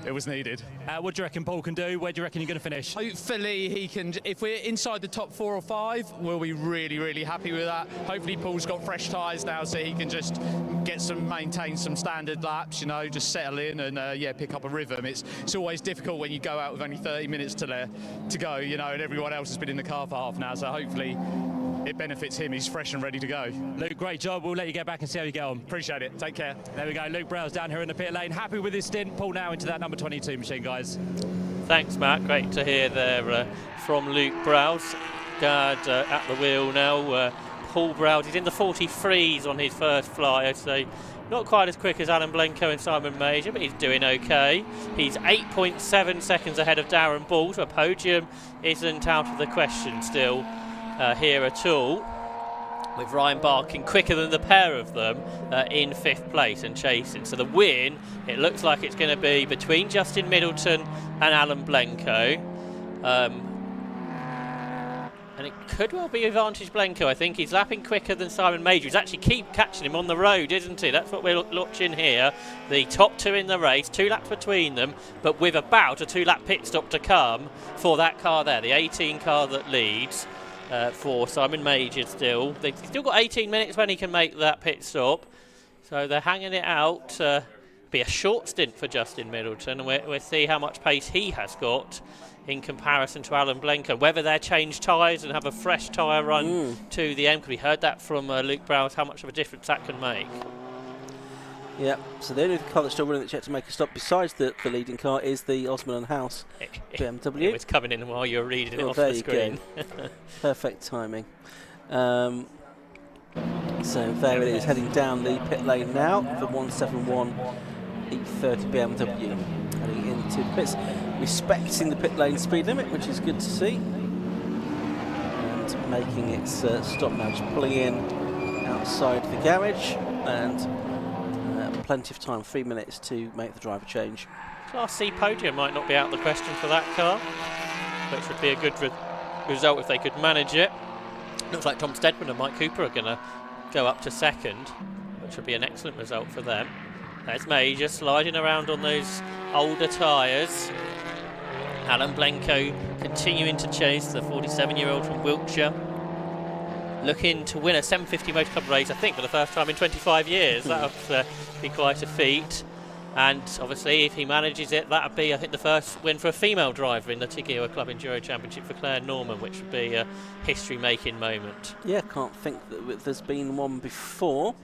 it was needed. What do you reckon Paul can do? Where do you reckon you're going to finish? Hopefully he can, if we're inside the top 4 or 5, we'll be really, really happy with that. Hopefully Paul's got fresh tyres now, so he can just maintain some standard laps, you know, just settle in and yeah, pick up a rhythm. It's always difficult when you go out with only 30 minutes to go, you know, and everyone else has been in the car for half an hour, so hopefully it benefits him. He's fresh and ready to go. Luke, great job. We'll let you get back and see how you get on. Appreciate it. Take care. There we go. Luke Browse down here in the pit lane. Happy with his stint. Paul now into that number 22 machine, guys. Thanks, Matt. Great to hear there from Luke Browse. Dad at the wheel now. Paul Browse, he's in the 43s on his first fly, so not quite as quick as Alan Blencoe and Simon Major, but he's doing okay. He's 8.7 seconds ahead of Darren Ball, so a podium isn't out of the question still here at all. With Ryan Barkin quicker than the pair of them in 5th place and chasing. So the win, it looks like it's going to be between Justin Middleton and Alan Blencoe. And it could well be advantage Blencoe. I think he's lapping quicker than Simon Major. He's actually keep catching him on the road, isn't he? That's what we're watching here. The top 2 in the race, 2 laps between them, but with about a 2-lap pit stop to come for that car there, the 18 car that leads. For Simon Major still. They've still got 18 minutes when he can make that pit stop. So they're hanging it out. Be a short stint for Justin Middleton, and we'll see how much pace he has got in comparison to Alan Blencoe. Whether they change tyres and have a fresh tyre run to the end, because we heard that from Luke Browse, how much of a difference that can make. Yeah, so the only car that's still running that's yet to make a stop besides the leading car is the Osman and House BMW. It was coming in while you were reading it off there the screen. Perfect timing. So there it is, heading down the pit lane now, the 171 E30 BMW heading into the pits, respecting the pit lane speed limit, which is good to see, and making its stop now, just pulling in outside the garage, and plenty of time, 3 minutes to make the driver change. Class C podium might not be out of the question for that car, which would be a good result if they could manage it. Looks like Tom Stedman and Mike Cooper are going to go up to 2nd, which would be an excellent result for them. There's Major sliding around on those older tyres. Alan Blencoe continuing to chase, the 47-year-old from Wiltshire. Looking to win a 750 Motor Club race, I think, for the first time in 25 years. That would be quite a feat. And obviously, if he manages it, that would be, I think, the first win for a female driver in the Tigua Club Enduro Championship for Claire Norman, which would be a history-making moment. Yeah, can't think that there's been one before.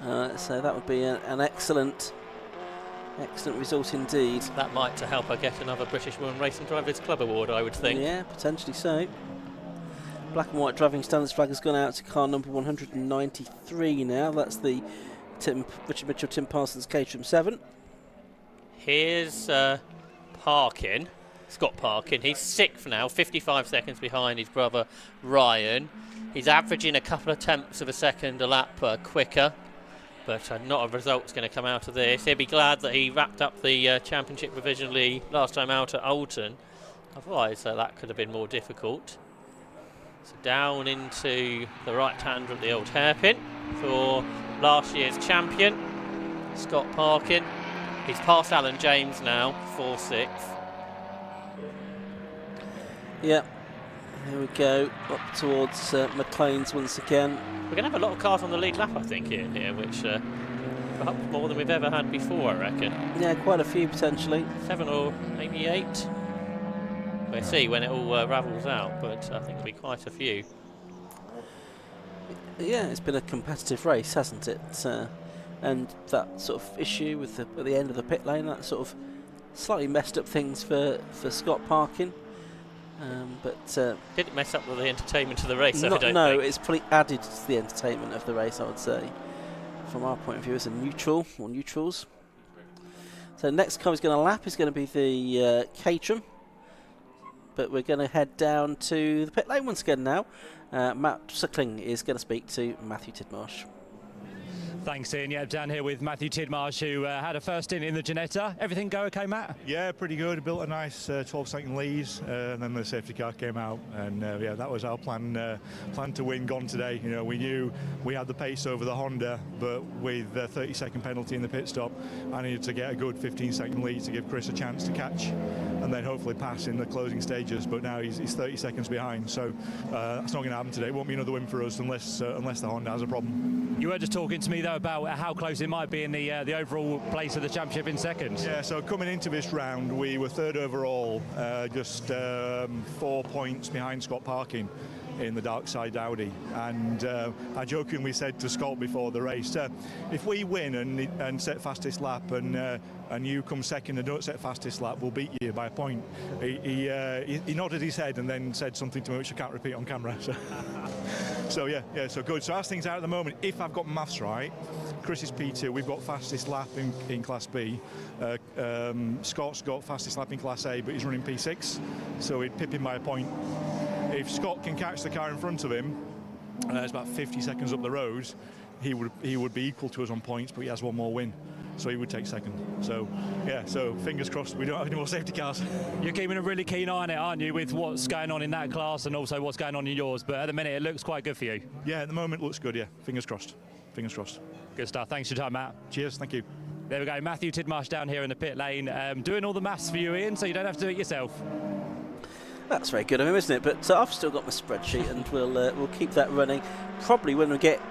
So that would be an excellent result indeed. That might to help her get another British Women Racing Drivers Club Award, I would think. Yeah, potentially so. Black and white driving standards flag has gone out to car number 193 now. That's the Richard Mitchell, Tim Parsons Caterham 7. Here's Parkin, Scott Parkin. He's 6th now, 55 seconds behind his brother Ryan. He's averaging a couple of tenths of a second a lap quicker, but not a result's going to come out of this. He'll be glad that he wrapped up the championship provisionally last time out at Oulton. Otherwise, that could have been more difficult. So down into the right-hander at the old hairpin for last year's champion, Scott Parkin. He's past Alan James now, 4-6. Yeah, here we go, up towards McLean's once again. We're going to have a lot of cars on the lead lap, I think, in here, which perhaps more than we've ever had before, I reckon. Yeah, quite a few potentially. 7 or maybe 8. We'll see when it all ravels out, but I think there'll be quite a few. Yeah, it's been a competitive race, hasn't it? And that sort of issue with at the end of the pit lane, that sort of slightly messed up things for Scott Parkin. Didn't mess up with the entertainment of the race, I don't think. No, it's probably added to the entertainment of the race, I would say, from our point of view as a neutral, or neutrals. So next car is going to lap is going to be the Caterham. But we're going to head down to the pit lane once again now. Matt Suckling is going to speak to Matthew Tidmarsh. Thanks, Ian. Yeah, down here with Matthew Tidmarsh, who had a first in the Ginetta. Everything go okay, Matt? Yeah, pretty good. Built a nice 12-second lead, and then the safety car came out, and yeah, that was our plan to win gone today. You know, we knew we had the pace over the Honda, but with the 30-second penalty in the pit stop, I needed to get a good 15-second lead to give Chris a chance to catch, and then hopefully pass in the closing stages. But now he's 30 seconds behind, so that's not going to happen today. It won't be another win for us unless the Honda has a problem. You were just talking to me though about how close it might be in the overall place of the championship in seconds. Yeah, so coming into this round, we were 3rd overall, just 4 points behind Scott Parkin. in the dark side Audi. And I jokingly said to Scott before the race, if we win and set fastest lap and you come second and don't set fastest lap, we'll beat you by a point. He nodded his head and then said something to me which I can't repeat on camera. So so good. So as things are at the moment, if I've got maths right, Chris is P2, we've got fastest lap in Class B. Scott's got fastest lap in Class A, but he's running P6, so he'd pip him by a point. If Scott can catch the car in front of him, it's about 50 seconds up the road, he would be equal to us on points, but he has one more win, so he would take second. So so fingers crossed we don't have any more safety cars. You're keeping a really keen eye on it, aren't you, with what's going on in that class and also what's going on in yours, but at the minute it looks quite good for you. Yeah, at the moment it looks good, fingers crossed. Fingers crossed. Good stuff. Thanks for your time, Matt. Cheers, thank you. There we go, Matthew Tidmarsh down here in the pit lane, doing all the maths for you, Ian, so you don't have to do it yourself. That's very good of him, isn't it? But I've still got my spreadsheet, and we'll keep that running. Probably when we get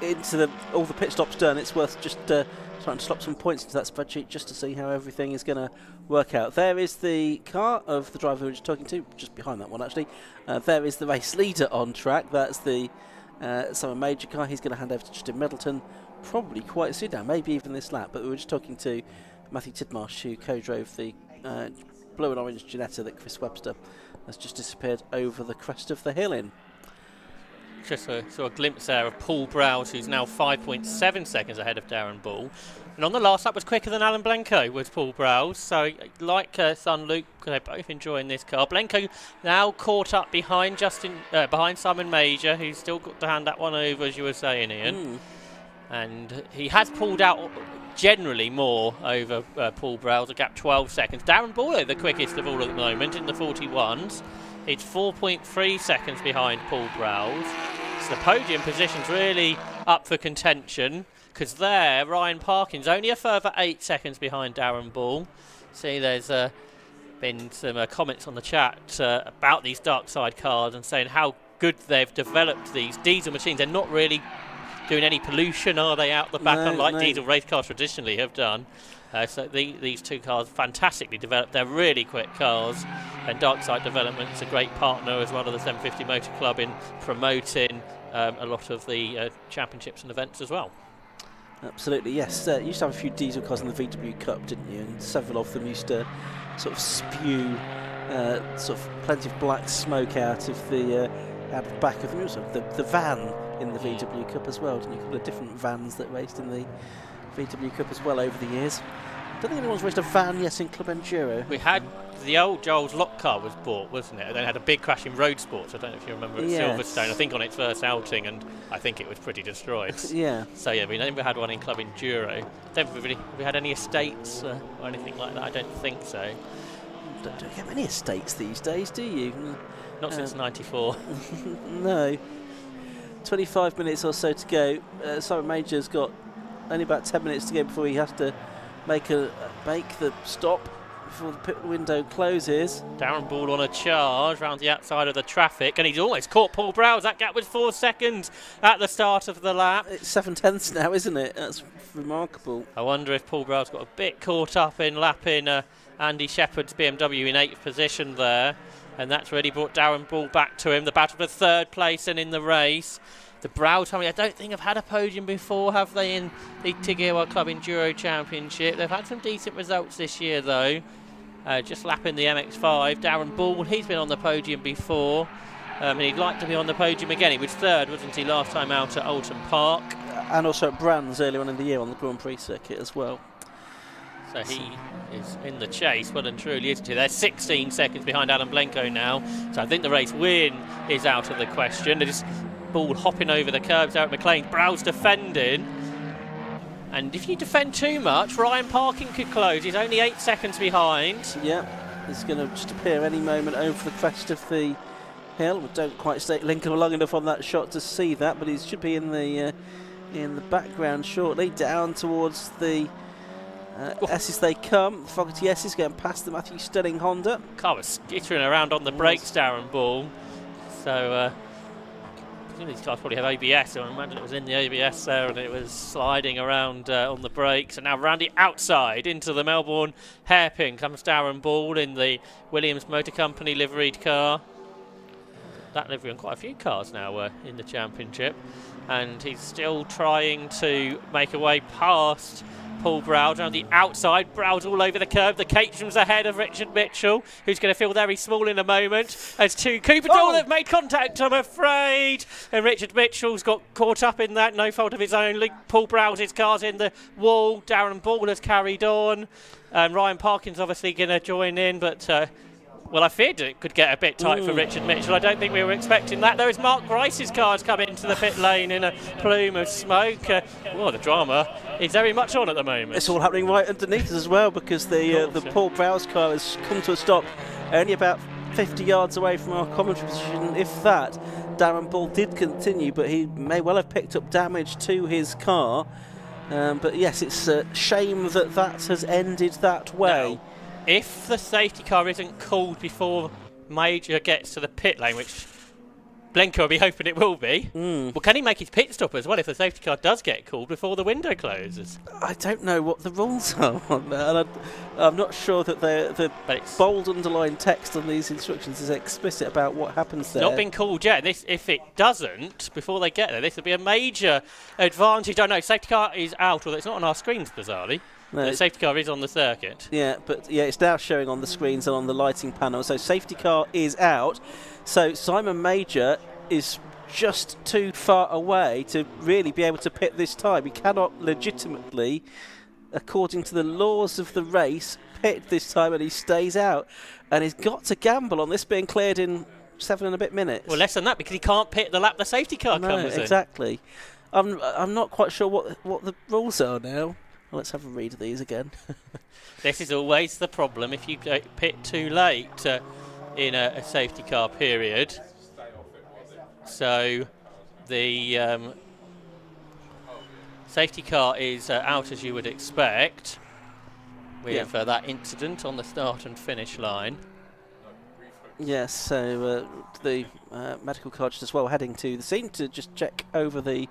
into all the pit stops done, it's worth just trying to slot some points into that spreadsheet just to see how everything is going to work out. There is the car of the driver we were just talking to, just behind that one actually. There is the race leader on track. That's the Summer Major car. He's going to hand over to Justin Middleton probably quite soon now, maybe even this lap. But we were just talking to Matthew Tidmarsh, who co-drove the blue and orange Ginetta that Chris Webster has just disappeared over the crest of the hill in. Just saw a glimpse there of Paul Browse, who's now 5.7 seconds ahead of Darren Ball. And on the last lap was quicker than Alan Blenko, was Paul Browse. So like son Luke, they're both enjoying this car. Blenko now caught up behind behind Simon Major, who's still got to hand that one over, as you were saying, Ian. And he has pulled out generally more over Paul Browse, a gap 12 seconds. Darren Ball, the quickest of all at the moment in the 41s. It's 4.3 seconds behind Paul Browse. So the podium position's really up for contention, because there, Ryan Parkin's only a further 8 seconds behind Darren Ball. See, there's been some comments on the chat about these dark side cars and saying how good they've developed these diesel machines. They're not really doing any pollution, are they, out the back, unlike diesel race cars traditionally have done. So these two cars fantastically developed. They're really quick cars, and Darkside Development's a great partner as well of the 750 Motor Club in promoting a lot of the championships and events as well. Absolutely, yes. You used to have a few diesel cars in the VW Cup, didn't you? And several of them used to sort of spew sort of plenty of black smoke out of the back of them. Also, the van in the VW Cup as well, didn't you? A couple of different vans that raced in the VW Cup as well over the years. I don't think anyone's raced a van yet in Club Enduro. We had the old Joel's Lock car was bought, wasn't it? And then had a big crash in Road Sports. I don't know if you remember at Silverstone. I think on its first outing, and I think it was pretty destroyed. Yeah. So we never had one in Club Enduro. Have we had any estates or anything like that? I don't think so. Don't get many estates these days, do you? Not since '94. No. 25 minutes or so to go. Simon Major's got only about 10 minutes to go before he has to make the stop before the pit window closes. Darren Ball on a charge round the outside of the traffic, and he's almost caught Paul Browse. That gap was 4 seconds at the start of the lap. It's 7/10 now, isn't it? That's remarkable. I wonder if Paul Browse got a bit caught up in lapping Andy Shepherd's BMW in 8th position there, and that's really brought Darren Ball back to him. The battle for 3rd place and in the race. The Browse family, I don't think have had a podium before, have they, in the Tiguewa Club Enduro Championship? They've had some decent results this year, though. Just lapping the MX-5. Darren Ball, he's been on the podium before, and he'd like to be on the podium again. He was 3rd, wasn't he, last time out at Oulton Park? And also at Brands earlier on in the year on the Grand Prix circuit as well. So he is in the chase, well and truly, isn't he? They're 16 seconds behind Alan Blenko now, so I think the race win is out of the question. There's Ball hopping over the curbs out at McLean. Browse defending, and if you defend too much, Ryan Parkin could close. He's only 8 seconds behind. Yeah, he's going to just appear any moment over the crest of the hill. We don't quite link him long enough on that shot to see that, but he should be in the background shortly, down towards the S's they come. The Fogarty S's going past the Matthew Stirling Honda. Car was skittering around on the brakes, Darren Ball. So these cars probably have ABS, so I imagine it was in the ABS there and it was sliding around on the brakes. And now round the outside into the Melbourne hairpin comes Darren Ball in the Williams Motor Company liveried car. that livery on quite a few cars now in the championship, and he's still trying to make a way past Paul Browder on the outside. Browder all over the curb. The Caterham's ahead of Richard Mitchell, who's going to feel very small in a moment. As two Cooper Doyle have made contact, I'm afraid. And Richard Mitchell's got caught up in that, no fault of his own. Paul Browder's car's in the wall. Darren Ball has carried on. Ryan Parkin's obviously going to join in, but well, I feared it could get a bit tight for Richard Mitchell. I don't think we were expecting that. There is Mark Rice's car's come into the pit lane in a plume of smoke. Well, the drama is very much on at the moment. It's all happening right underneath us as well, because the Paul Browder's car has come to a stop only about 50 yards away from our commentary position. If that, Darren Ball did continue, but he may well have picked up damage to his car. But yes, it's a shame that that has ended that way. Now, if the safety car isn't called before Major gets to the pit lane, which Blenko will be hoping it will be, well, can he make his pit stop as well if the safety car does get called before the window closes? I don't know what the rules are on that, and I'm not sure that the bold underlined text on these instructions is explicit about what happens there. Not been called yet. If it doesn't, before they get there, this would be a major advantage. I know safety car is out, although it's not on our screens, bizarrely. No, the safety car is on the circuit. Yeah, but yeah, it's now showing on the screens and on the lighting panel. So safety car is out. So Simon Major is just too far away to really be able to pit this time. He cannot legitimately, according to the laws of the race, pit this time, and he stays out. And he's got to gamble on this being cleared in 7 and a bit minutes. Well, less than that, because he can't pit the lap the safety car comes in. Exactly. I'm not quite sure what the rules are now. Well, let's have a read of these again. This is always the problem if you pit too late in a safety car period. So the safety car is out as you would expect with that incident on the start and finish line. Yes, so the medical car just as well heading to the scene to just check over the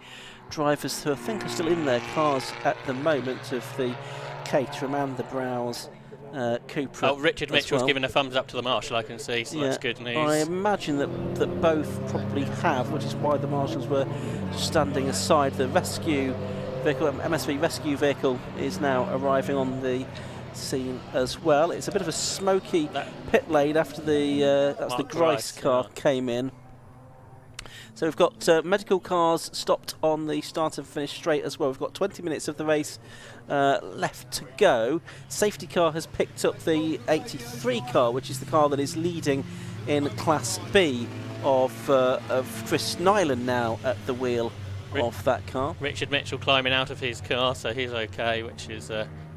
drivers who I think are still in their cars at the moment, of the Caterham and the Browse Cooper. Oh, Richard Mitchell's given a thumbs up to the marshal, I can see, so that's good news. I imagine that both probably have, which is why the marshals were standing aside. The rescue vehicle, MSV rescue vehicle, is now arriving on the scene as well. It's a bit of a smoky pit lane after the Grice car came in. So we've got medical cars stopped on the start and finish straight as well. We've got 20 minutes of the race left to go. Safety car has picked up the 83 car, which is the car that is leading in Class B of Chris Nyland now at the wheel of that car. Richard Mitchell climbing out of his car, so he's okay, which is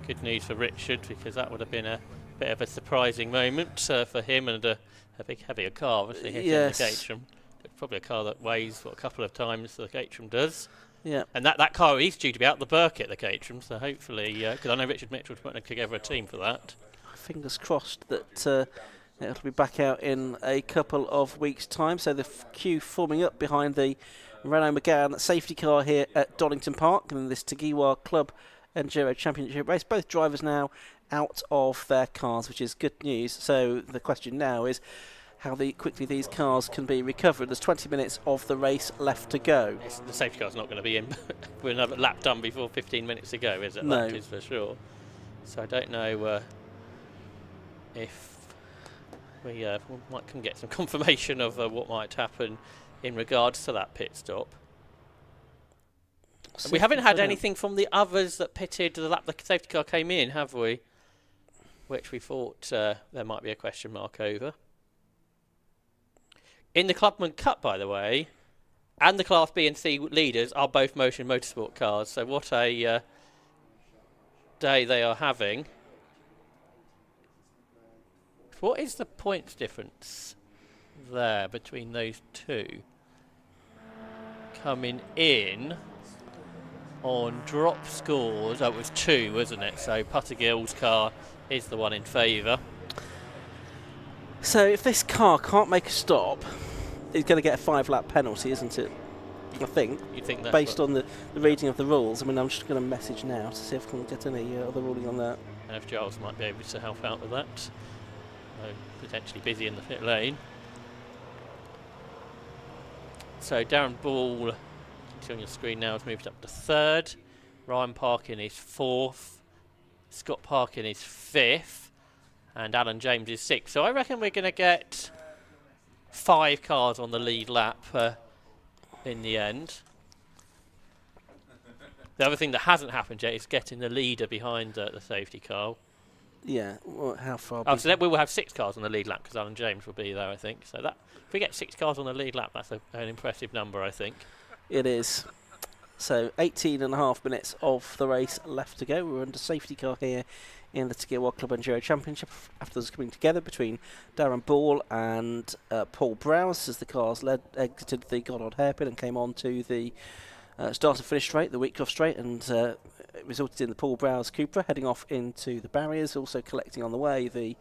good news for Richard, because that would have been a bit of a surprising moment for him, and a big heavier car obviously hitting the Caterham. Probably a car that weighs a couple of times the Caterham does. Yeah. And that car is due to be out the Burkett, the Caterham, so hopefully, because I know Richard Mitchell's putting together a team for that. Fingers crossed that it'll be back out in a couple of weeks' time. So the queue forming up behind the Renault Megane safety car here at Donington Park, and this Tagiwa Club Enduro Championship race. Both drivers now out of their cars, which is good news. So the question now is how quickly these cars can be recovered. There's 20 minutes of the race left to go. The safety car's not going to be in with another lap done before 15 minutes to go, is it? No. That is for sure. So I don't know if we might come get some confirmation of what might happen in regards to that pit stop. We haven't had anything from the others that pitted the lap the safety car came in, have we? Which we thought there might be a question mark over. In the Clubman Cup, by the way, and the Class B and C leaders are both Motion Motorsport cars. So what a day they are having. What is the points difference there between those two? Coming in on drop scores, it was 2, wasn't it? So Puttergill's car is the one in favour. So if this car can't make a stop, it's going to get a 5-lap penalty, isn't it? I think. You think that's based on the reading of the rules. I mean, I'm just going to message now to see if I can get any other ruling on that. And if Giles might be able to help out with that. Potentially busy in the pit lane. So Darren Ball, on your screen now, has moved up to 3rd. Ryan Parkin is 4th. Scott Parkin is 5th. And Alan James is 6th. So I reckon we're going to get 5 cars on the lead lap in the end. The other thing that hasn't happened yet is getting the leader behind the safety car. Yeah, well, how far? Oh, so then we will have 6 cars on the lead lap because Alan James will be there, I think. So that if we get 6 cars on the lead lap, that's an impressive number, I think. It is. So 18.5 minutes of the race left to go. We're under safety car here in the Tagir World Club Enduro Championship after those coming together between Darren Ball and Paul Browse as the cars exited the Goddard hairpin and came on to the start and finish straight, the Wheatcroft straight, and it resulted in the Paul Browse Cupra heading off into the barriers, also collecting on the way the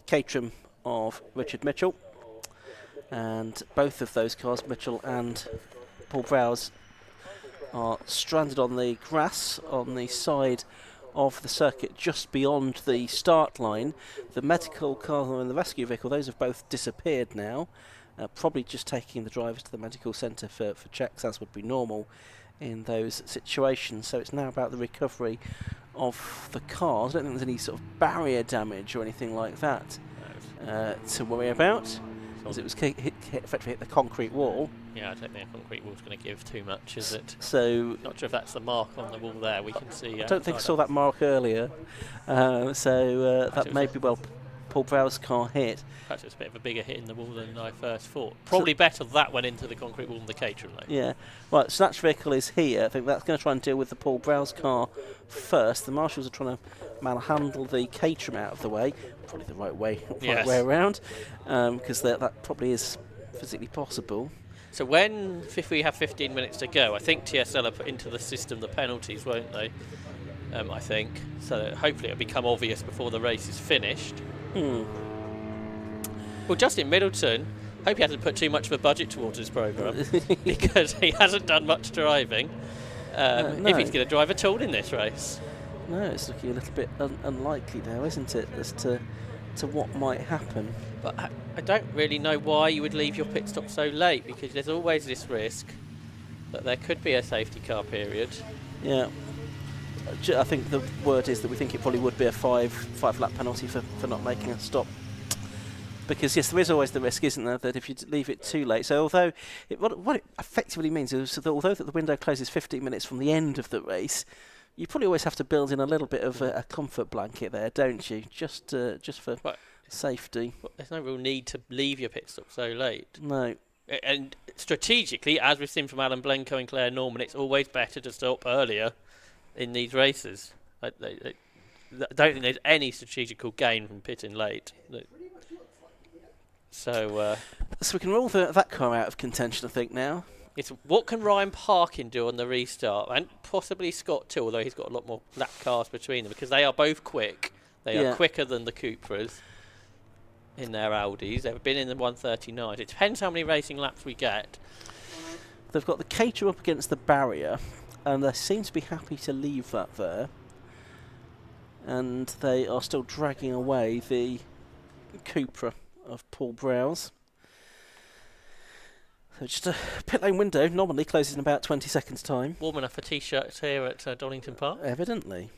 Caterham of Richard Mitchell. And both of those cars, Mitchell and Paul Browse, are stranded on the grass on the side of the circuit just beyond the start line. The medical car and the rescue vehicle, those have both disappeared now, probably just taking the drivers to the medical centre for checks, as would be normal in those situations. So it's now about the recovery of the cars. I don't think there's any sort of barrier damage or anything like that to worry about, as it was effectively hit the concrete wall. Yeah, I don't think the concrete wall's going to give too much, is it? So not sure if that's the mark on the wall there. We can see. I don't think I saw that mark earlier. That may be well Paul Browse's car hit. Perhaps it's a bit of a bigger hit in the wall than I first thought. Probably better that went into the concrete wall than the Caterham, though. Yeah. Right, snatch vehicle is here. I think that's going to try and deal with the Paul Browse car first. The marshals are trying to manhandle the Caterham out of the way. Probably the right way around, because that probably is physically possible. So if we have 15 minutes to go, I think TSL have put into the system the penalties, won't they? I think. So hopefully it'll become obvious before the race is finished. Well, Justin Middleton, hope he hasn't put too much of a budget towards his programme because he hasn't done much driving. No. If he's going to drive at all in this race. No, it's looking a little bit unlikely now, isn't it, as to what might happen. But I don't really know why you would leave your pit stop so late, because there's always this risk that there could be a safety car period. Yeah. I think the word is that we think it probably would be a five lap penalty for not making a stop. Because yes, there is always the risk, isn't there, that if you leave it too late. So although what it effectively means is that although the window closes 15 minutes from the end of the race, you probably always have to build in a little bit of a comfort blanket there, don't you? Just for safety. There's no real need to leave your pit stop so late. No. And strategically, as we've seen from Alan Blencoe and Claire Norman, it's always better to stop earlier in these races. I don't think there's any strategical gain from pitting late. So we can rule that car out of contention, I think, now. It's what can Ryan Parkin do on the restart, and possibly Scott too, although he's got a lot more lap cars between them, because they are both quick. They are quicker than the Cupras in their Audis. They've been in the 139. It depends how many racing laps we get. They've got the Caterham up against the barrier, and they seem to be happy to leave that there. And they are still dragging away the Cupra of Paul Browse. So just a pit lane window normally closes in about 20 seconds time. Warm enough for t-shirts here at Donington Park? Evidently.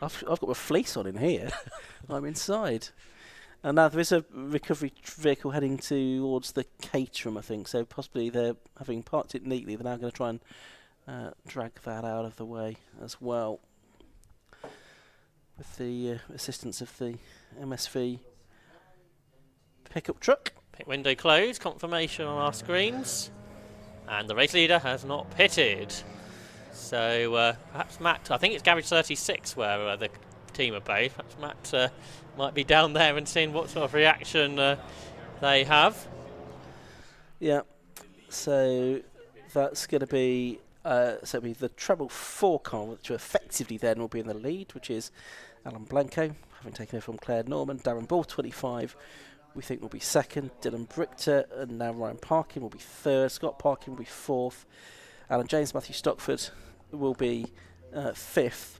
I've got my fleece on in here. I'm inside. And now there is a recovery vehicle heading towards the Caterham, I think. So possibly they're, having parked it neatly, they're now going to try and drag that out of the way as well, with the assistance of the MSV pickup truck. Pit window closed, confirmation on our screens, and the race leader has not pitted. So perhaps Matt, I think it's garage 36 where the team are based. Perhaps Matt might be down there and seeing what sort of reaction they have. Yeah, so that's going to be the treble 4 car, which effectively then will be in the lead, which is Alan Blencoe, having taken over from Claire Norman. Darren Ball, 25, we think will be second. Dylan Brichter and now Ryan Parkin will be third. Scott Parkin will be fourth. Alan James, Matthew Stockford will be fifth.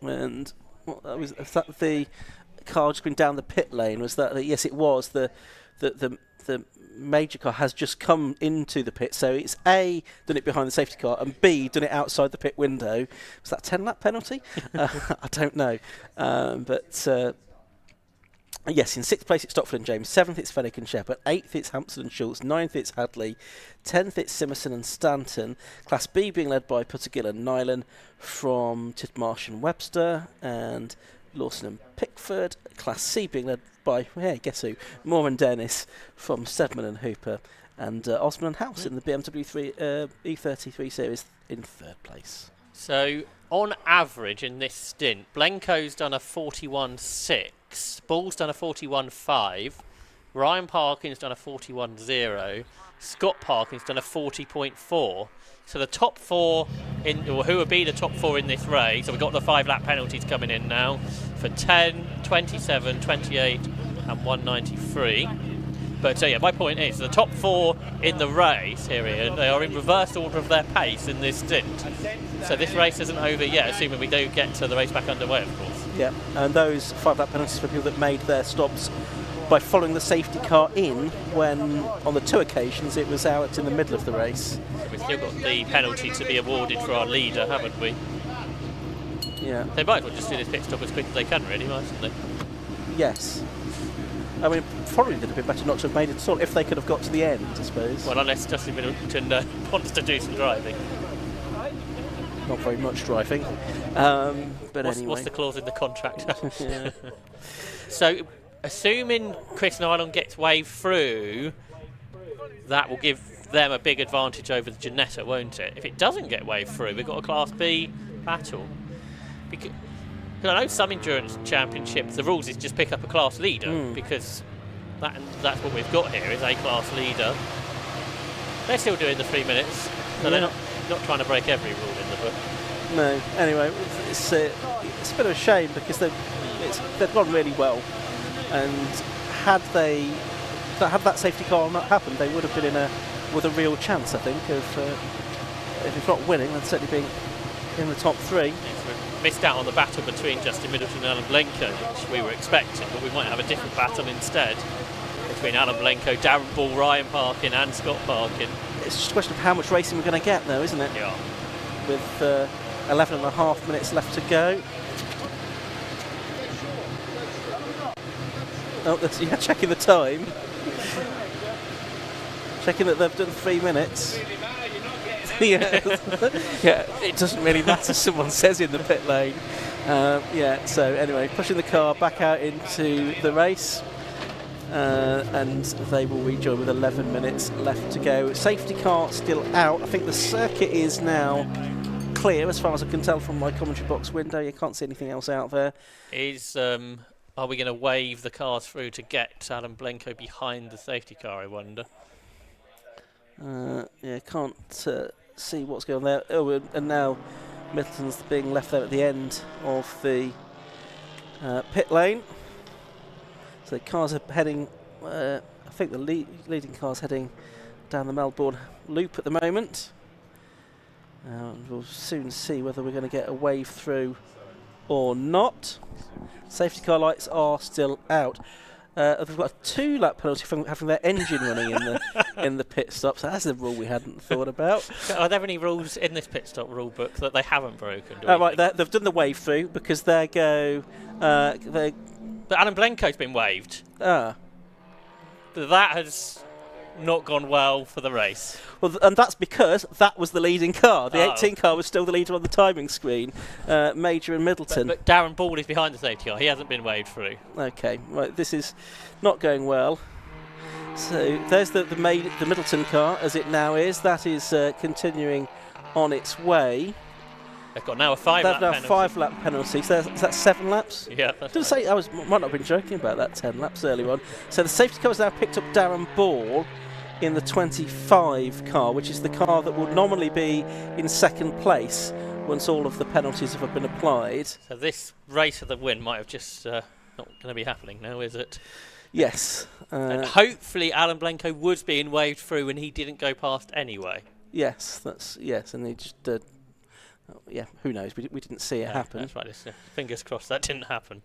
And was that the car just going down the pit lane? Was that yes, it was the the major car has just come into the pit, so it's A, done it behind the safety car, and B, done it outside the pit window. Was that 10-lap penalty? I don't know. Yes, in 6th place it's Stotfield and James, 7th it's Fenwick and Shepherd, 8th it's Hampson and Schultz, 9th it's Hadley, 10th it's Simerson and Stanton, Class B being led by Puttergill and Nyland from Titmarsh and Webster, and Lawson and Pickford. Class C being led by, guess who, Moore and Dennis from Stedman and Hooper, and Osman and House in the BMW E33 series in 3rd place. So, on average in this stint, Blenco's done a 41.6, Ball's done a 41.5, Ryan Parkin's done a 41.0, Scott Parkin's done a 40.4. So the top 4 or who would be the top 4 in this race? So we've got the 5-lap penalties coming in now for 10, 27, 28, and 193. But yeah, my point is the top 4 in the race here, Ian, they are in reverse order of their pace in this stint. So this race isn't over yet, assuming we do get to the race back underway, of course. Yeah, and those 5-lap penalties for people that made their stops by following the safety car in when, on the 2 occasions, it was out in the middle of the race. So we've still got the penalty to be awarded for our leader, haven't we? Yeah. They might as well just do this pit stop as quick as they can, really, mightn't they? Yes. I mean, probably would have been better not to have made it at all if they could have got to the end, I suppose. Well, unless Justin Middleton wants to do some driving. Not very much driving. But anyway. What's the clause in the contract? So, assuming Chris Nylon gets waved through, that will give them a big advantage over the Ginetta, won't it? If it doesn't get waved through, we've got a Class B battle. Because I know some endurance championships, the rules is just pick up a class leader, because that's what we've got here, is a class leader. They're still doing the 3 minutes, so they're not trying to break every rule in the book. No, anyway, it's a bit of a shame because they've gone really well, and had that safety car not happened, they would have been with a real chance, I think, of if not winning, then certainly being in the top 3. Missed out on the battle between Justin Middleton and Alan Blenco, which we were expecting, but we might have a different battle instead between Alan Blenco, Darren Ball, Ryan Parkin and Scott Parkin. It's just a question of how much racing we're going to get, though, isn't it? Yeah. With 11.5 minutes left to go. Oh, yeah, checking the time. Checking that they've done 3 minutes. Yeah, it doesn't really matter, someone says in the pit lane. So anyway, pushing the car back out into the race, and they will rejoin with 11 minutes left to go. Safety car still out. I think the circuit is now clear as far as I can tell from my commentary box window. You can't see anything else out there. Are we going to wave the cars through to get Alan Blenco behind the safety car, I wonder? Can't see what's going on there. Oh, and now Middleton's being left there at the end of the pit lane. So the cars are heading, I think the leading car's heading down the Melbourne loop at the moment. We'll soon see whether we're going to get a wave through or not. Safety car lights are still out. They've got a 2-lap penalty for having their engine running in the pit stop. So that's a rule we hadn't thought about. Are there any rules in this pit stop rule book that they haven't broken? Right, they've done the wave through because they go. But Alan Blenco's been waived. But that has not gone well for the race. Well, and that's because that was the leading car. The 18 car was still the leader on the timing screen, Major and Middleton. But Darren Ball is behind the safety car. He hasn't been waved through. Okay, right, this is not going well. So there's the Middleton car as it now is. That is continuing on its way. They've got now a 5-lap penalty. They've now a 5-lap penalty. So is that 7 laps? Yeah. Didn't say might not have been joking about that 10 laps earlier on. So the safety car has now picked up Darren Ball in the 25 car, which is the car that will normally be in 2nd place once all of the penalties have been applied. So this race for the win might have just not going to be happening now, is it? Yes. And hopefully Alan Blenco was being waved through and he didn't go past anyway. Yes, and he just who knows? We didn't see it happen. That's right. Fingers crossed that didn't happen.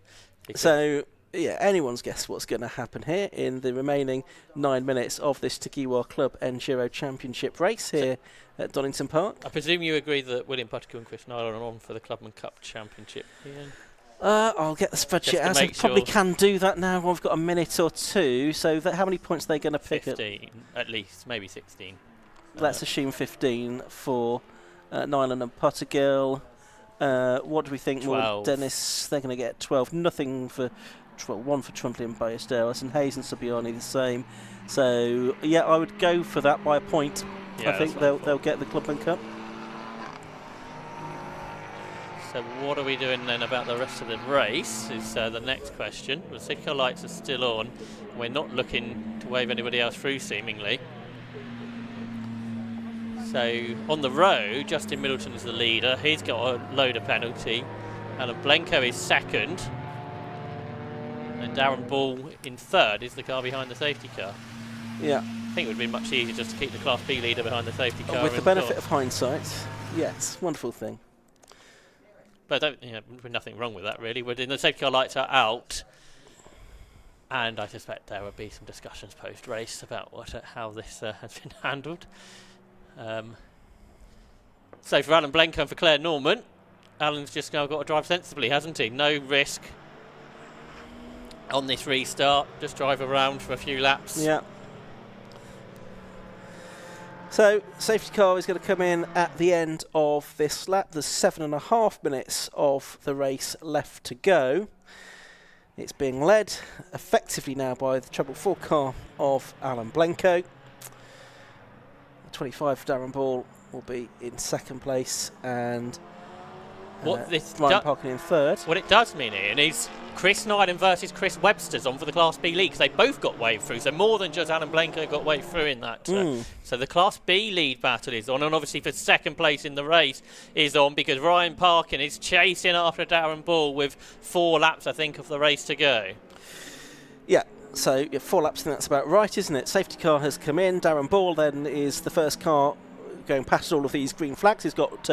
So yeah, anyone's guess what's going to happen here in the remaining 9 minutes of this Takiwa Club Enduro Championship race here at Donington Park. I presume you agree that William Puttick and Chris Nyland are on for the Clubman Cup Championship. Ian? I'll get the spreadsheet out. I probably can do that now. We've got a minute or two. So how many points are they going to pick up? 15, at least, maybe 16. Let's assume 15 for Nyland and Pottergill. What do we think? 12. Dennis, they're going to get 12. Nothing for 1 for Trumpley and Ballesteros, and Hayes and Subiani the same. So yeah, I would go for that by a point. Yeah, I think they'll get the Clubman Cup. So what are we doing then about the rest of the race is the next question. The safety car lights are still on. We're not looking to wave anybody else through, seemingly. So on the road, Justin Middleton is the leader. He's got a loader penalty. Alan Blenko is second. And Darren Ball in third is the car behind the safety car. Yeah. I think it would be much easier just to keep the Class B leader behind the safety car. With the benefit of hindsight, yes, wonderful thing. But there's nothing wrong with that, really. The safety car lights are out. And I suspect there will be some discussions post-race about how this has been handled. So for Alan Blenko and for Claire Norman, Alan's just now got to drive sensibly, hasn't he? No risk on this restart. Just drive around for a few laps. Yeah. So safety car is going to come in at the end of this lap. There's 7.5 minutes of the race left to go. It's being led effectively now by the Treble 4 car of Alan Blenko. 25 Darren Ball will be in second place, and Ryan Parkin in third. What it does mean, Ian, is Chris Nyland versus Chris Webster's on for the Class B lead, because they both got waved through. So more than just Alan Blenko got waved through in that. So the Class B lead battle is on, and obviously for second place in the race is on, because Ryan Parkin is chasing after Darren Ball with 4 laps, I think, of the race to go. Yeah. So 4 laps, and that's about right, isn't it? Safety car has come in. Darren Ball then is the first car going past all of these green flags. He's got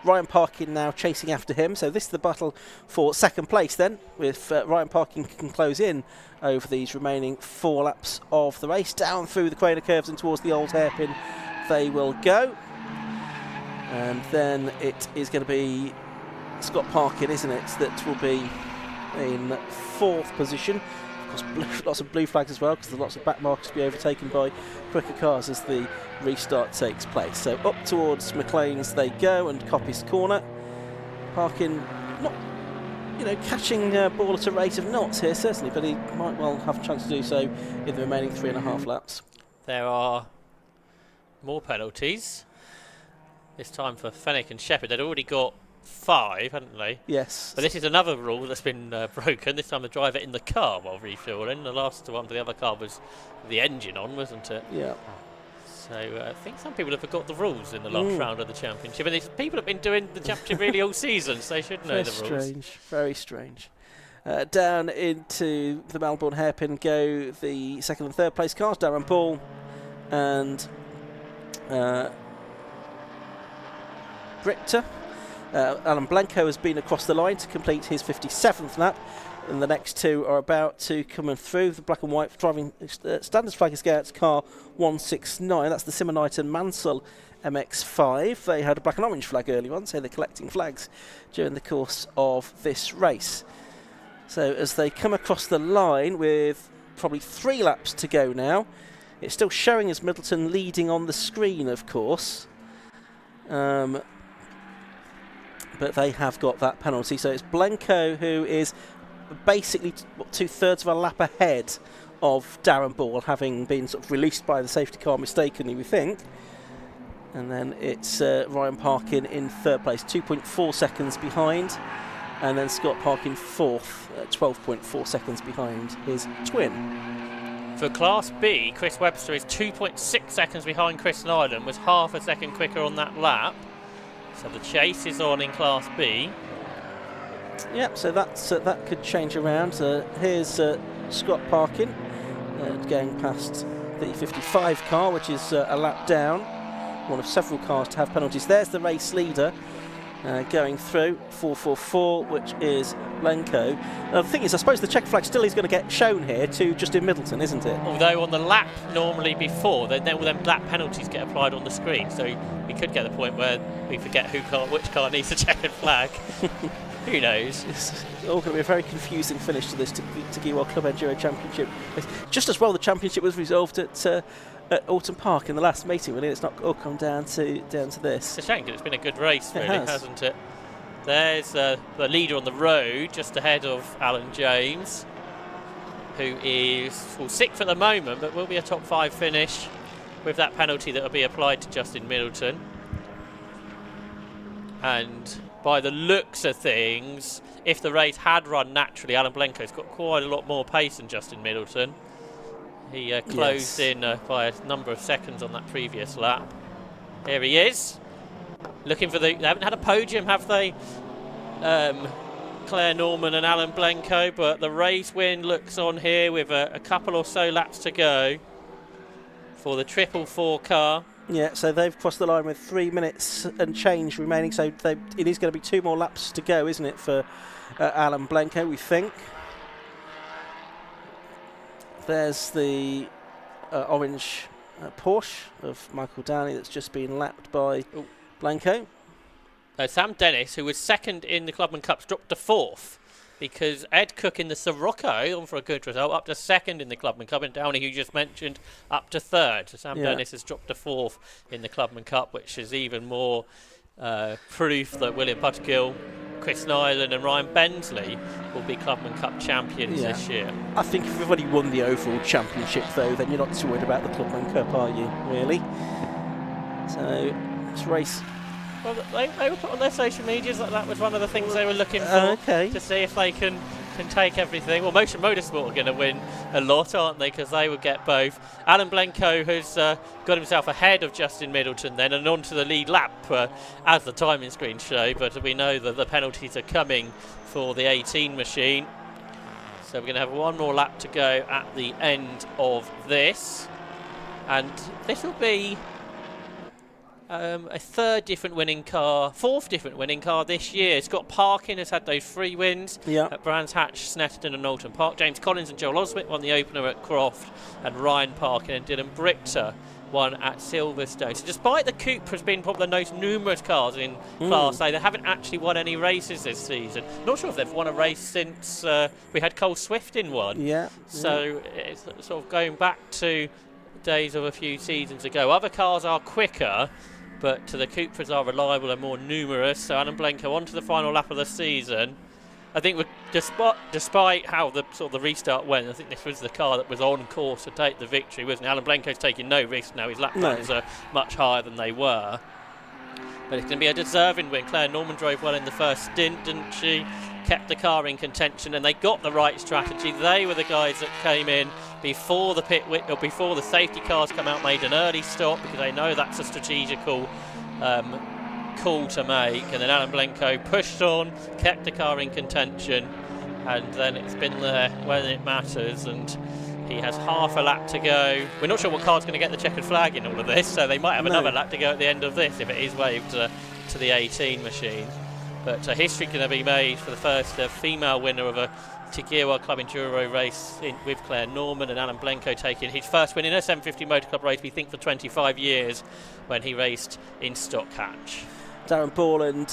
Ryan Parkin now chasing after him. So this is the battle for second place then, with Ryan Parkin can close in over these remaining 4 laps of the race. Down through the corner curves and towards the old hairpin they will go. And then it is going to be Scott Parkin, isn't it, that will be in 4th position. Lots of blue flags as well, because there's lots of back markers to be overtaken by quicker cars as the restart takes place. So up towards McLean's they go, and Coppice Corner. Parkin not, catching Ball at a rate of knots here, certainly, but he might well have a chance to do so in the remaining 3.5 laps. There are more penalties. This time for Fenwick and Shepherd. They'd already got 5, hadn't they? Yes. But this is another rule that's been broken. This time the driver in the car while refueling. The last one for the other car was the engine on, wasn't it? Yeah. So I think some people have forgot the rules in the last round of the championship. And people have been doing the championship really all season, so they should know the rules. Very strange. Down into the Melbourne hairpin go the second and third place cars. Darren Ball and Brichter. Alan Blenko has been across the line to complete his 57th lap, and the next 2 are about to come through. The black and white driving standards flag scouts car 169. That's the Simonite and Mansell MX5. They had a black and orange flag earlier on, so they're collecting flags during the course of this race. So as they come across the line with probably 3 laps to go now, it's still showing as Middleton leading on the screen, of course. But they have got that penalty. So it's Blenko who is basically 2/3 of a lap ahead of Darren Ball, having been sort of released by the safety car mistakenly, we think. And then it's Ryan Parkin in 3rd place, 2.4 seconds behind. And then Scott Parkin 4th, 12.4 seconds behind his twin. For Class B, Chris Webster is 2.6 seconds behind Chris Nyland, was half a second quicker on that lap. So the chase is on in Class B. Yep, so that could change around. Here's Scott Parkin going past the 55 car, which is a lap down. One of several cars to have penalties. There's the race leader, going through 444, which is Blanco. The thing is, I suppose the checker flag still is going to get shown here to Justin Middleton, isn't it? Although on the lap normally before, then lap penalties get applied on the screen, so we could get the point where we forget which car needs a checkered flag. Who knows? It's all going to be a very confusing finish to this Tiguan World Club Enduro Championship. Just as well, the championship was resolved at Alton Park in the last meeting. Really, it's not all come down to this. It's a shame because it's been a good race, really, hasn't it? There's the leader on the road, just ahead of Alan James, who is 6th at the moment, but will be a top 5 finish with that penalty that will be applied to Justin Middleton. And by the looks of things, if the race had run naturally, Alan Blenco's got quite a lot more pace than Justin Middleton. He closed in by a number of seconds on that previous lap. Here he is, looking for they haven't had a podium, have they? Claire Norman and Alan Blenco, but the race win looks on here with a couple or so laps to go for the 444 car. Yeah, so they've crossed the line with 3 minutes and change remaining, so it is going to be 2 more laps to go, isn't it, for Alan Blenco, we think. There's the orange Porsche of Michael Downey that's just been lapped by Blanco. Sam Dennis, who was 2nd in the Clubman Cups, dropped to 4th because Ed Cook in the Sirocco, on for a good result, up to 2nd in the Clubman Cup, and Downey, who you just mentioned, up to 3rd. So Sam Dennis has dropped to 4th in the Clubman Cup, which is even more proof that William Buttergill, Chris Nyland and Ryan Bensley will be Clubman Cup champions this year. I think if everybody won the overall championship, though, then you're not too worried about the Clubman Cup, are you, really? So, this race... Well, they were put on their social medias that was one of the things they were looking for, to see if they can take everything. Well, Motion Motorsport are going to win a lot, aren't they, because they would get both. Alan Blenco has got himself ahead of Justin Middleton then and onto the lead lap, as the timing screens show, but we know that the penalties are coming for the 18 machine. So we're going to have 1 more lap to go at the end of this, and this will be a 4th different winning car this year. Scott Parkin has had those 3 wins at Brands Hatch, Snetterton and Knowlton Park. James Collins and Joel Oswit won the opener at Croft, and Ryan Parkin and Dylan Brichter won at Silverstone. So despite the Coupe has been probably the most numerous cars in Class A, they haven't actually won any races this season. Not sure if they've won a race since we had Cole Swift in one. So it's sort of going back to days of a few seasons ago. Other cars are quicker, but the Coupras are reliable and more numerous. So Alan Blenco on to the final lap of the season. I think despite how the restart went, I think this was the car that was on course to take the victory, wasn't it? Alan Blenco's taking no risk now. His lap times are much higher than they were. But it's going to be a deserving win. Claire Norman drove well in the first stint, didn't she? Kept the car in contention, and they got the right strategy. They were the guys that came in before the before the safety cars come out, made an early stop because they know that's a strategical call to make. And then Alan Blenco pushed on, kept the car in contention, and then it's been there when it matters. And he has half a lap to go. We're not sure what car's going to get the checkered flag in all of this, so they might have another lap to go at the end of this if it is waved to the 18 machine. But history going to be made for the first female winner of a Tiguan World Club Enduro race with Claire Norman, and Alan Blenco taking his first win in a 750 Motor Club race, we think, for 25 years when he raced in Stock Hatch. Darren Ball and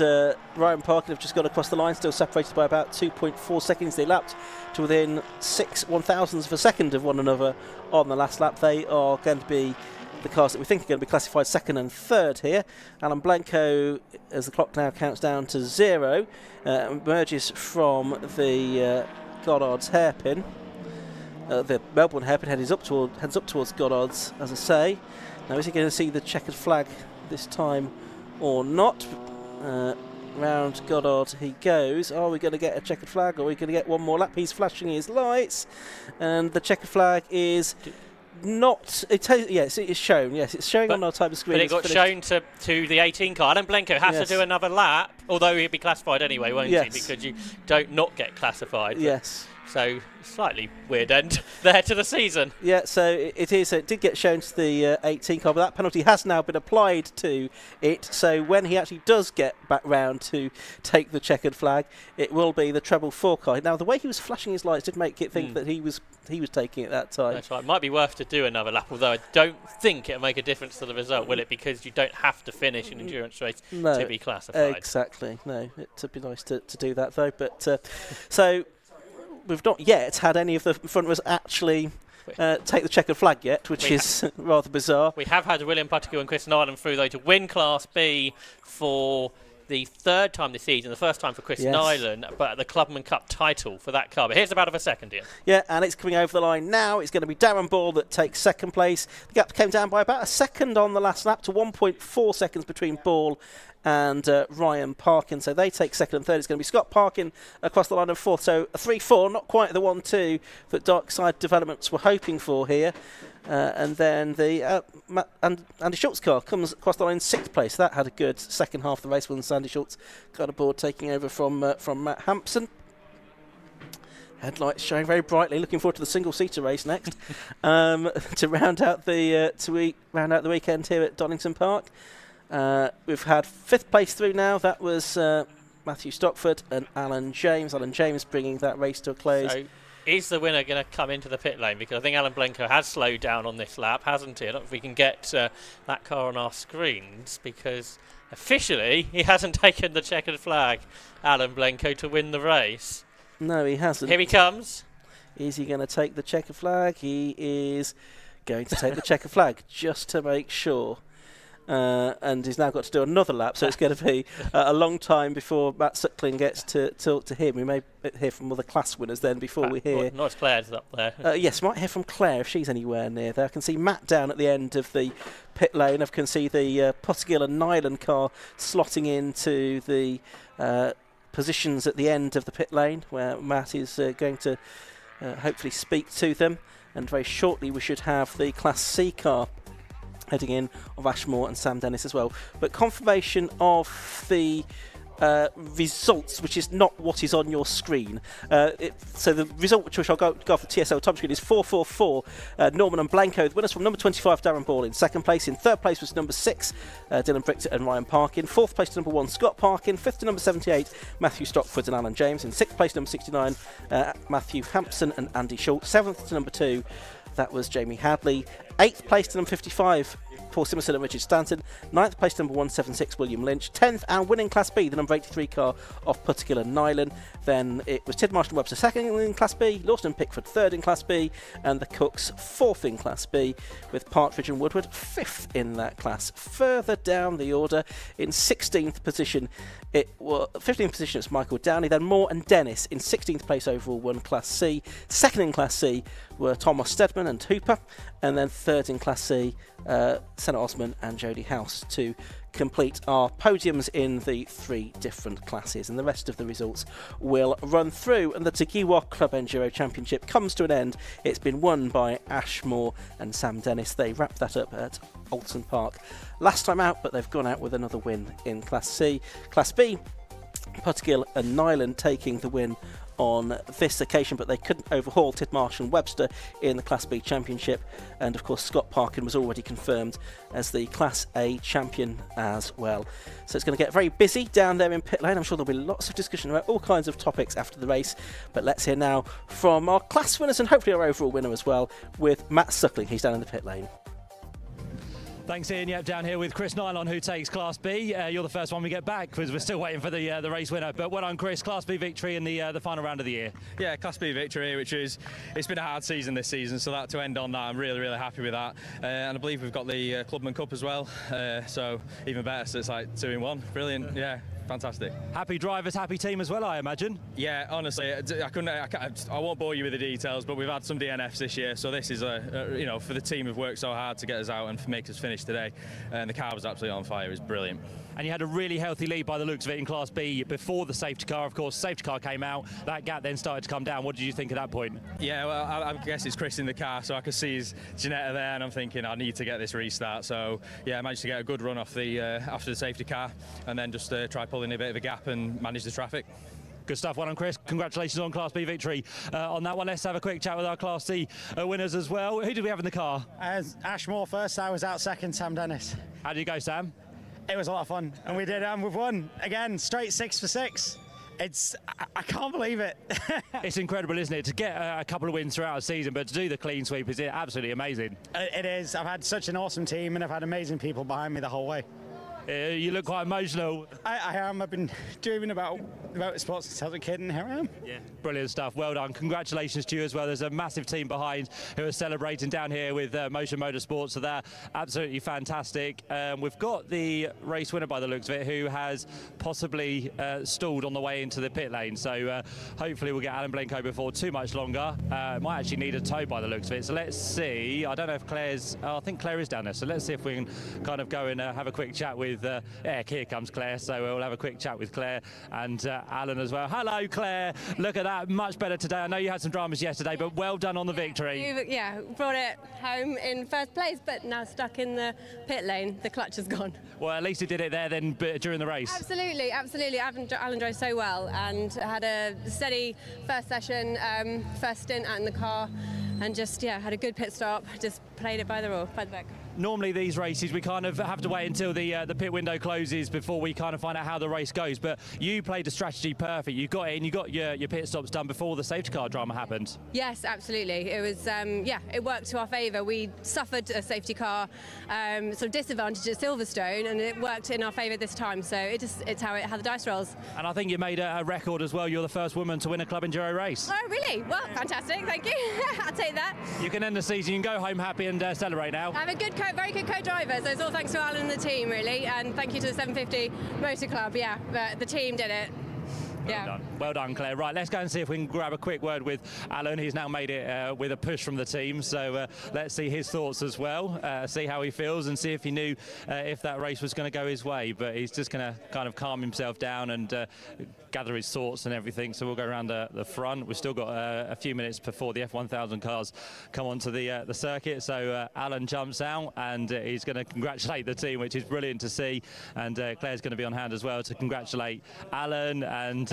Ryan Parkin have just got across the line, still separated by about 2.4 seconds. They lapped to within 6 1,000ths of a second of one another on the last lap. They are going to be the cars that we think are going to be classified 2nd and 3rd here. Alan Blenco, as the clock now counts down to 0, emerges from the Goddard's hairpin. The Melbourne hairpin heads up towards Goddard's, as I say. Now, is he going to see the checkered flag this time or not? Round Goddard he goes. Are we going to get a checkered flag, or are we going to get 1 more lap? He's flashing his lights, and the checkered flag is not. Yes, it is shown. Yes, it's showing on our type of screen. But it got shown to the 18 car. Alan Blenco has to do another lap, although he'd be classified anyway, won't he? Because you don't not get classified. Yes. So slightly weird end there to the season. Yeah, so it is. It did get shown to the 18 car, but that penalty has now been applied to it. So when he actually does get back round to take the checkered flag, it will be the treble 4 car. Now, the way he was flashing his lights did make it think that he was taking it that time. That's right. It might be worth to do another lap, although I don't think it'll make a difference to the result, will it? Because you don't have to finish an endurance race to be classified. Exactly. No, it would be nice to do that though. But so. We've not yet had any of the front runners actually take the checkered flag yet, which is rather bizarre. We have had William Puttigill and Chris Nyland through, though, to win Class B for the 3rd time this season, the 1st time for Chris Nyland, but the Clubman Cup title for that car. But here's about of a second here. Yeah, and it's coming over the line now. It's going to be Darren Ball that takes 2nd place. The gap came down by about a second on the last lap to 1.4 seconds between Ball and Ryan Parkin, so they take 2nd and 3rd. It's going to be Scott Parkin across the line of 4th, so a 3-4, not quite the 1-2 that Darkside Developments were hoping for here. And then the Andy Schultz car comes across the line in 6th place. That had a good second half of the race when Sandy Schultz got aboard, taking over from Matt Hampson. Headlights showing very brightly. Looking forward to the single-seater race next to round out the weekend here at Donington Park. We've had 5th place through now. That was Matthew Stockford and Alan James. Alan James bringing that race to a close. So is the winner going to come into the pit lane? Because I think Alan Blencoe has slowed down on this lap, hasn't he? I don't know if we can get that car on our screens, because officially he hasn't taken the checkered flag, Alan Blencoe, to win the race. No, he hasn't. Here he comes. Is he going to take the checkered flag? He is going to take the checkered flag, just to make sure. And he's now got to do another lap, so it's going to be a long time before Matt Suckling gets to talk to him. We may hear from other class winners then before we hear... Nice Claire's up there. Yes, might hear from Claire if she's anywhere near there. I can see Matt down at the end of the pit lane. I can see the Puttigill and Nyland car slotting into the positions at the end of the pit lane, where Matt is going to hopefully speak to them. And very shortly we should have the Class C car heading in of Ashmore and Sam Dennis as well. But confirmation of the results, which is not what is on your screen. So the result, which I'll go for TSL time screen, is 444. Norman and Blanco, the winners from number 25, Darren Ball, in 2nd place. In 3rd place was number 6, Dylan Brichter and Ryan Parkin. 4th place to number 1, Scott Parkin. 5th to number 78, Matthew Stockford and Alan James. In 6th place, number 69, Matthew Hampson and Andy Schultz. 7th to number 2, that was Jamie Hadley. 8th place to number 55, Paul Simonson and Richard Stanton. 9th place to number 176, William Lynch. 10th and winning Class B, the number 83 car of Puttigill and Nyland. Then it was Tid Marshall Webster 2nd in Class B, Lawson and Pickford 3rd in Class B, and the Cooks 4th in Class B, with Partridge and Woodward 5th in that class. Further down the order, in 16th position, 15th position it's Michael Downey, then Moore and Dennis in 16th place overall, won Class C. 2nd in Class C were Thomas Stedman and Hooper, and then 3rd in Class C, Senna Osman and Jodie House, to complete our podiums in the 3 different classes. And the rest of the results will run through, and the Tagiwa Club Enduro Championship comes to an end. It's been won by Ashmore and Sam Dennis. They wrapped that up at Alton Park last time out, but they've gone out with another win in Class C. Class B, Puttigill and Nyland taking the win on this occasion, but they couldn't overhaul Tidmarsh and Webster in the Class B Championship, and of course Scott Parkin was already confirmed as the Class A champion as well. So it's going to get very busy down there in pit lane. I'm sure there'll be lots of discussion about all kinds of topics after the race, but let's hear now from our class winners and hopefully our overall winner as well, with Matt Suckling. He's down in the pit lane. Thanks, Ian. Yep, down here with Chris Nylon, who takes Class B. You're the first one we get back, because we're still waiting for the race winner. But well done, Chris. Class B victory in the final round of the year. Yeah, Class B victory, it's been a hard season this season, so that to end on that, I'm really, really happy with that. And I believe we've got the Clubman Cup as well, so even better. So it's like 2 in 1. Brilliant. Yeah. Fantastic. Happy drivers, happy team as well, I imagine. Yeah, honestly, I won't bore you with the details, but we've had some DNFs this year, so this is for the team who've worked so hard to get us out and make us finish today, and the car was absolutely on fire. It was brilliant. And you had a really healthy lead by the looks of it in Class B before the safety car. Of course, safety car came out, that gap then started to come down. What did you think at that point? Yeah, well, I guess it's Chris in the car, so I could see his Janetta there, and I'm thinking I need to get this restart. So yeah, I managed to get a good run off the after the safety car, and then just try pulling a bit of a gap and manage the traffic. Good stuff. Well done, Chris. Congratulations on Class B victory on that one. Let's have a quick chat with our Class C winners as well. Who did we have in the car? Ashmore first. I was out second. Sam Dennis. How did you go, Sam? It was a lot of fun, and we did. We've won again, straight 6 for 6. I can't believe it. It's incredible, isn't it, to get a couple of wins throughout the season, but to do the clean sweep is absolutely amazing. It is. I've had such an awesome team, and I've had amazing people behind me the whole way. You look quite emotional. I am. I've been dreaming about sports since I was a kid, and here I am. Yeah, brilliant stuff. Well done. Congratulations to you as well. There's a massive team behind who are celebrating down here with Motion Motorsport, so they're absolutely fantastic. We've got the race winner by the looks of it, who has possibly stalled on the way into the pit lane. So hopefully we'll get Alan Blenko before too much longer. Might actually need a tow by the looks of it. So let's see. I don't know if Claire's. I think Claire is down there. So let's see if we can kind of go and have a quick chat with. Here comes Claire. So we'll have a quick chat with Claire and Alan as well. Hello, Claire. Look at that. Much better today. I know you had some dramas yesterday, but well done on the victory. Yeah, brought it home in first place, but now stuck in the pit lane. The clutch has gone. Well, at least you did it there then during the race. Absolutely, absolutely. Alan drove so well and had a steady first session, first stint out in the car, and just had a good pit stop. Just played it by the book. Normally these races we kind of have to wait until the pit window closes before we kind of find out how the race goes, but you played the strategy perfect. You got in, you got your pit stops done before the safety car drama happened. Yes, absolutely. It was it worked to our favour. We suffered a safety car sort of disadvantage at Silverstone, and it worked in our favour this time. So it's how the dice rolls. And I think you made a record as well. You're the first woman to win a Club Enduro race. Oh really? Well, fantastic. Thank you. I'll take that. You can end the season. You can go home happy and celebrate now. I have a very good co-driver, so it's all thanks to Alan and the team, really, and thank you to the 750 Motor Club. Yeah, but the team did it. Well done, Claire. Right, let's go and see if we can grab a quick word with Alan. He's now made it with a push from the team, so let's see his thoughts as well, see how he feels and see if he knew if that race was going to go his way. But he's just going to kind of calm himself down and gather his thoughts and everything. So we'll go around the front. We've still got a few minutes before the F1000 cars come onto the circuit. So Alan jumps out and he's going to congratulate the team, which is brilliant to see. And Claire's going to be on hand as well to congratulate Alan. And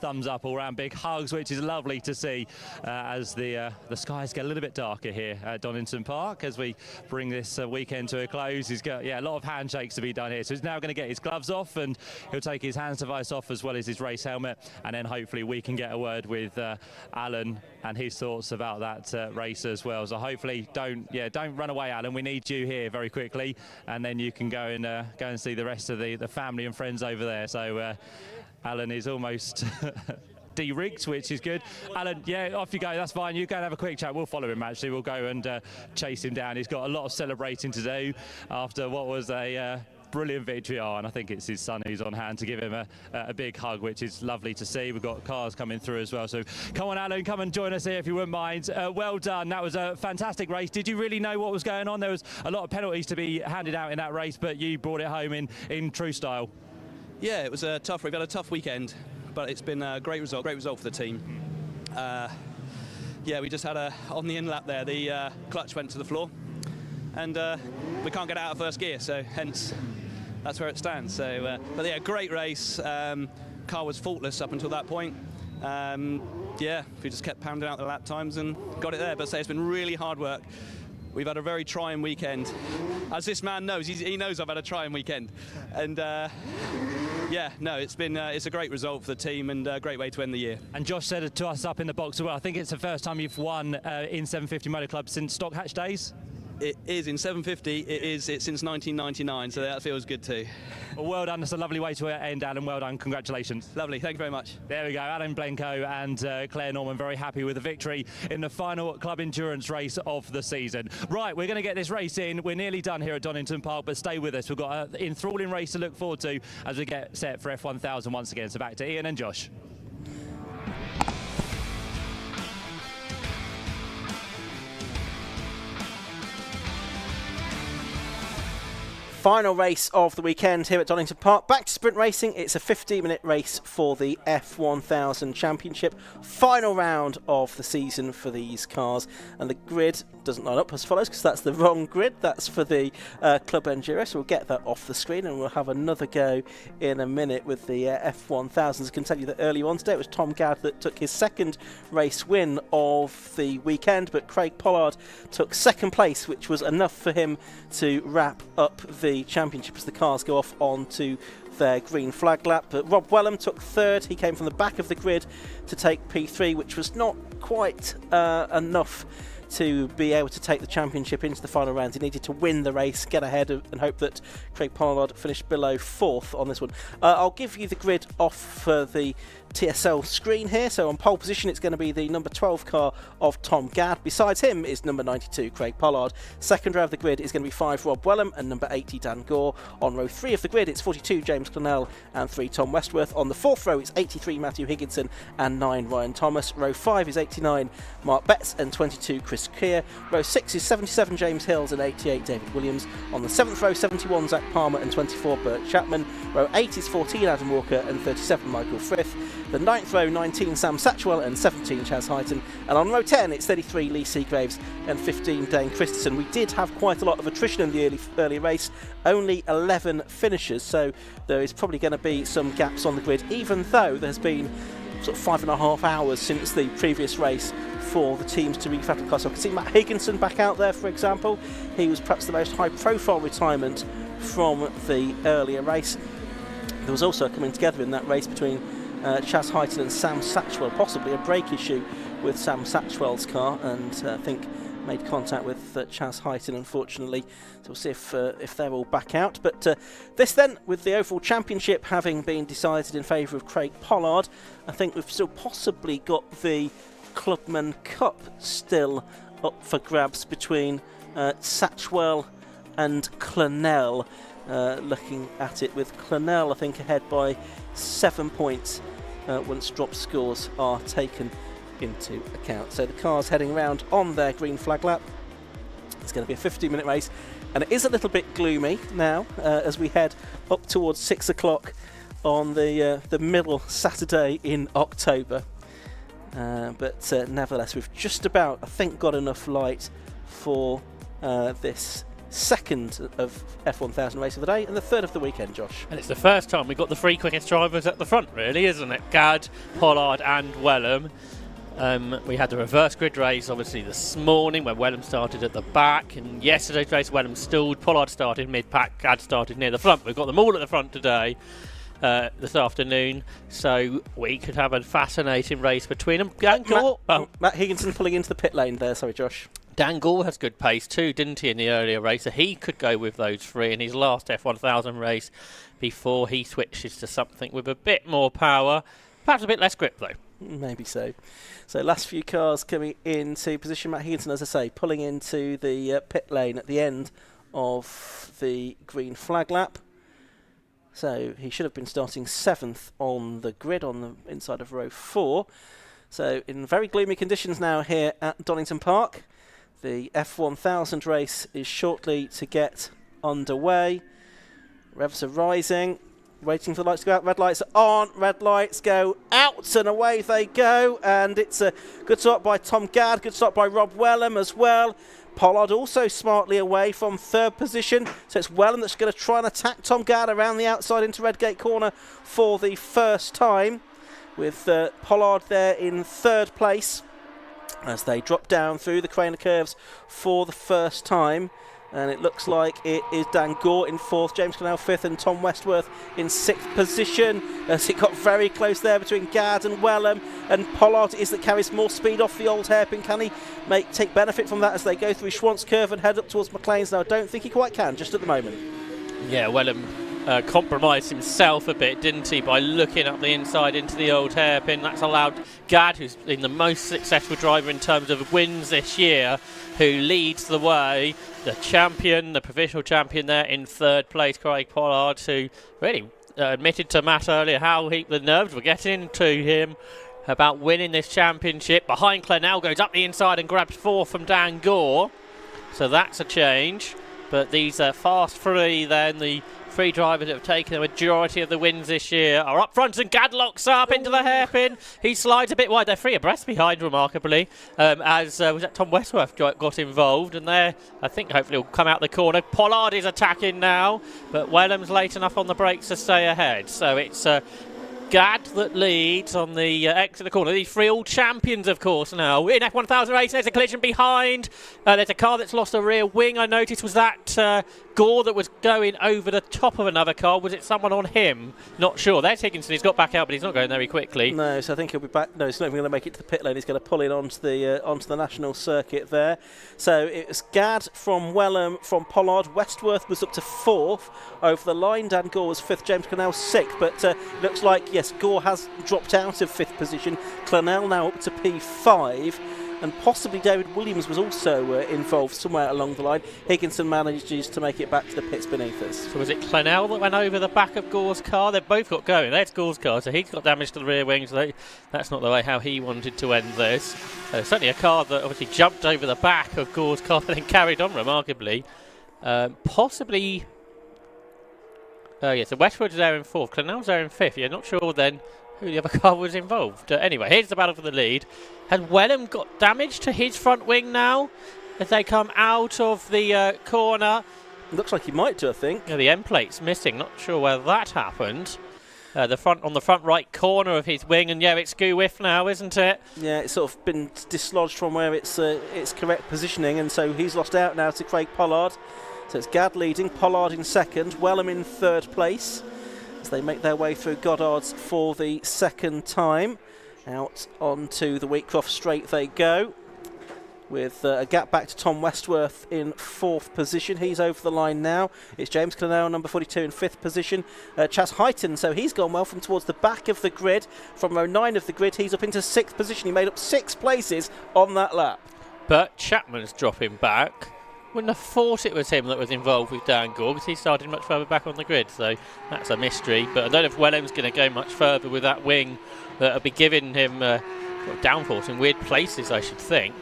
thumbs up all around, big hugs, which is lovely to see as the skies get a little bit darker here at Donington Park as we bring this weekend to a close. He's got a lot of handshakes to be done here, so he's now going to get his gloves off and he'll take his hands device off as well as his race helmet, and then hopefully we can get a word with Alan and his thoughts about that race as well. So hopefully don't run away, Alan. We need you here very quickly, and then you can go and see the rest of the family and friends over there. So Alan is almost de-rigged, which is good. Alan, off you go. That's fine. You go and have a quick chat. We'll follow him, actually. We'll go and chase him down. He's got a lot of celebrating to do after what was a brilliant victory. And I think it's his son who's on hand to give him a big hug, which is lovely to see. We've got cars coming through as well. So come on, Alan, come and join us here if you wouldn't mind. Well done. That was a fantastic race. Did you really know what was going on? There was a lot of penalties to be handed out in that race, but you brought it home in true style. Yeah, it was tough. We've had a tough weekend, but it's been a great result for the team. We just had on the in lap there, the clutch went to the floor, and we can't get out of first gear, so hence that's where it stands. So, but yeah, great race. Car was faultless up until that point. We just kept pounding out the lap times and got it there. But it's been really hard work. We've had a very trying weekend. As this man knows, he knows I've had a trying weekend. And it's a great result for the team and a great way to end the year. And Josh said it to us up in the box as well. I think it's the first time you've won in 750 Motor Club since Stock Hatch days. It is in 750. It's since 1999, so that feels good too. Well done. That's a lovely way to end, Alan. Well done. Congratulations. Lovely. Thank you very much. There we go. Alan Blenko and Claire Norman very happy with the victory in the final club endurance race of the season. Right, we're going to get this race in. We're nearly done here at Donington Park, but stay with us. We've got an enthralling race to look forward to as we get set for F1000 once again. So back to Ian and Josh. Final race of the weekend here at Donington Park. Back to sprint racing. It's a 15-minute race for the F1000 Championship. Final round of the season for these cars. And the grid doesn't line up as follows because that's the wrong grid. That's for the Club Enduro. So we'll get that off the screen and we'll have another go in a minute with the F1000s. I can tell you that earlier on today it was Tom Gadd that took his second race win of the weekend. But Craig Pollard took second place, which was enough for him to wrap up the championship as the cars go off onto their green flag lap. But Rob Wellham took third. He came from the back of the grid to take P3, which was not quite enough to be able to take the championship into the final round. He needed to win the race, get ahead and hope that Craig Pollard finished below fourth on this one. I'll give you the grid off for the TSL screen here. So on pole position it's going to be the number 12 car of Tom Gadd. Besides him is number 92 Craig Pollard. Second row of the grid is going to be 5 Rob Wellham and number 80 Dan Gore. On row 3 of the grid it's 42 James Clennell and 3 Tom Westworth. On the fourth row it's 83 Matthew Higginson and 9 Ryan Thomas. Row 5 is 89 Mark Betts and 22 Chris Keir. Row 6 is 77 James Hills and 88 David Williams. On the 7th row 71 Zach Palmer and 24 Bert Chapman. Row 8 is 14 Adam Walker and 37 Michael Frith. The 9th row 19 Sam Satchwell and 17 Chaz Hyton. And on row 10 it's 33 Lee Seagraves and 15 Dane Christensen. We did have quite a lot of attrition in the early race, only 11 finishers, so there is probably going to be some gaps on the grid, even though there's been sort of 5.5 hours since the previous race for the teams to refat the car. So I can see Matt Higginson back out there, for example. He was perhaps the most high profile retirement from the earlier race. There was also coming together in that race between Chaz Hyton and Sam Satchwell, possibly a brake issue with Sam Satchwell's car, and I think made contact with Chaz Hyton, unfortunately. So we'll see if they're all back out. But this then, with the overall championship having been decided in favour of Craig Pollard, I think we've still possibly got the Clubman Cup still up for grabs between Satchwell and Clennell. Looking at it with Clennell, I think, ahead by 7 points once drop scores are taken into account. So the car's heading around on their green flag lap. It's going to be a 15-minute race, and it is a little bit gloomy now as we head up towards 6 o'clock on the middle Saturday in October. But nevertheless, we've just about, I think, got enough light for this second of F1000 race of the day and the third of the weekend, Josh. And it's the first time we've got the three quickest drivers at the front, really, isn't it? Gadd, Pollard and Wellham. We had the reverse grid race obviously this morning where Wellham started at the back, and yesterday's race Wellham stalled, Pollard started mid-pack, Gadd started near the front. We've got them all at the front today, this afternoon, so we could have a fascinating race between them. Matt Higginson pulling into the pit lane there, sorry Josh. Dan Gore has good pace too, didn't he, in the earlier race? So he could go with those three in his last F1000 race before he switches to something with a bit more power. Perhaps a bit less grip, though. Maybe so. So last few cars coming into position. Matt Higginson, as I say, pulling into the pit lane at the end of the green flag lap. So he should have been starting 7th on the grid on the inside of row 4. So in very gloomy conditions now here at Donington Park. The F1000 race is shortly to get underway. Revs are rising, waiting for the lights to go out. Red lights are on, red lights go out, and away they go. And it's a good start by Tom Gadd, good start by Rob Wellham as well. Pollard also smartly away from third position. So it's Wellham that's going to try and attack Tom Gadd around the outside into Redgate Corner for the first time, with Pollard there in third place as they drop down through the Craner curves for the first time. And it looks like it is Dan Gore in 4th, James Clennell 5th and Tom Westworth in 6th position, as it got very close there between Gadd and Wellham, and Pollard is that carries more speed off the old hairpin. Can he take benefit from that as they go through Schwantz curve and head up towards McLean's? Now I don't think he quite can just at the moment. Yeah, Wellham compromised himself a bit, didn't he, by looking up the inside into the old hairpin. That's allowed Gadd, who's been the most successful driver in terms of wins this year, who leads the way. The champion, the provisional champion there in third place, Craig Pollard, who really admitted to Matt earlier how the nerves were getting into him about winning this championship. Behind Clennell, goes up the inside and grabs 4 from Dan Gore. So that's a change. But these fast three then, the three drivers that have taken the majority of the wins this year are up front, and Gadd locks up into the hairpin. He slides a bit wide. They're three abreast behind, remarkably, as was that Tom Westworth got involved, and there I think hopefully will come out the corner. Pollard is attacking now, but Wellham's late enough on the brakes to stay ahead. So it's Gadd that leads on the exit of the corner. These three all champions, of course, now. In F1000 Race, there's a collision behind. There's a car that's lost a rear wing, I noticed. Was that Gore that was going over the top of another car? Was it someone on him? Not sure. There's Higginson. He's got back out, but he's not going very quickly. No, so I think he'll be back. No, he's not even going to make it to the pit lane. He's going to pull in onto the national circuit there. So it's Gadd from Wellham, from Pollard. Westworth was up to 4th over the line. Dan Gore was 5th. James Clennell 6th. But looks like, yes, Gore has dropped out of 5th position. Clennell now up to P5. And possibly David Williams was also involved somewhere along the line. Higginson manages to make it back to the pits beneath us. So was it Clennell that went over the back of Gore's car? They've both got going. There's Gore's car, so he's got damage to the rear wings. That's not the way how he wanted to end this. Certainly a car that obviously jumped over the back of Gore's car and then carried on remarkably. Possibly... yeah, so Westwood's there in 4th. Clennell's there in 5th. Yeah, not sure then who the other car was involved. Anyway, here's the battle for the lead. Has Wellham got damage to his front wing now as they come out of the corner? Looks like he might do, I think. Yeah, the end plate's missing. Not sure where that happened. On the front right corner of his wing, and yeah, it's Goo Whiff now, isn't it? Yeah, it's sort of been dislodged from where it's correct positioning, and so he's lost out now to Craig Pollard. So it's Gadd leading, Pollard in 2nd, Wellham in 3rd place as they make their way through Goddard's for the 2nd time. Out onto the Wheatcroft straight they go, with a gap back to Tom Westworth in 4th position. He's over the line now. It's James Clennell, number 42, in 5th position. Chas Heighton, so he's gone well from towards the back of the grid. From row 9 of the grid, he's up into 6th position. He made up 6 places on that lap. But Chapman's dropping back. Wouldn't have thought it was him that was involved with Dan Gore, because he started much further back on the grid, so that's a mystery. But I don't know if Wellham's going to go much further with that wing that'll be giving him downforce in weird places, I should think.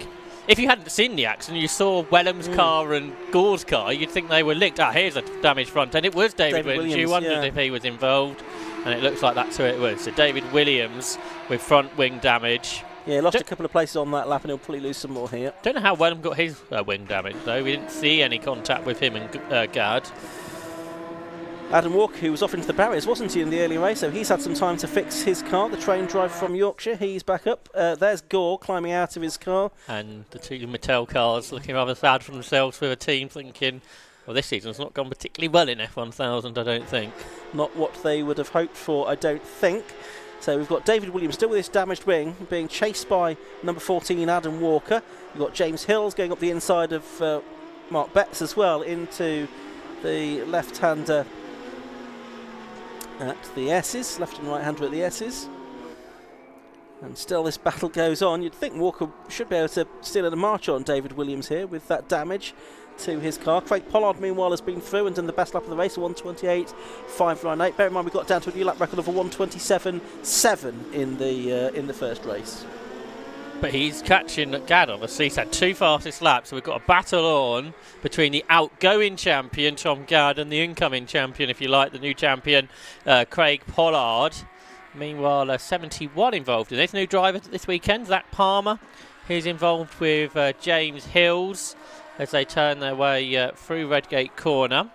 If you hadn't seen the accident, you saw Wellham's car and Gore's car, you'd think they were linked. Here's a damaged front end. It was David Williams. You wondered if he was involved, and it looks like that's who it was. So David Williams with front wing damage. Yeah, he lost a couple of places on that lap, and he'll probably lose some more here. Don't know how Wellham got his wing damage, though. We didn't see any contact with him and Gadd. Adam Walker, who was off into the barriers, wasn't he, in the early race? So he's had some time to fix his car. The train driver from Yorkshire, he's back up. There's Gore climbing out of his car. And the two Mattel cars looking rather sad for themselves with a team thinking, well, this season's not gone particularly well in F1000, I don't think. Not what they would have hoped for, I don't think. So we've got David Williams still with his damaged wing, being chased by number 14, Adam Walker. You've got James Hills going up the inside of Mark Betts as well into the left-hander at the S's, left and right-hander at the S's. And still this battle goes on. You'd think Walker should be able to steal a march on David Williams here with that damage to his car. Craig Pollard, meanwhile, has been through and done the best lap of the race, 1:28.598. Bear in mind, we got down to a new lap record of a 1:27.7 in the first race. But he's catching Gadd, obviously. He's had 2 fastest laps, so we've got a battle on between the outgoing champion, Tom Gadd, and the incoming champion, if you like, the new champion, Craig Pollard. Meanwhile, 71 involved in this. New driver this weekend, Zach Palmer. He's involved with James Hills as they turn their way through Redgate Corner.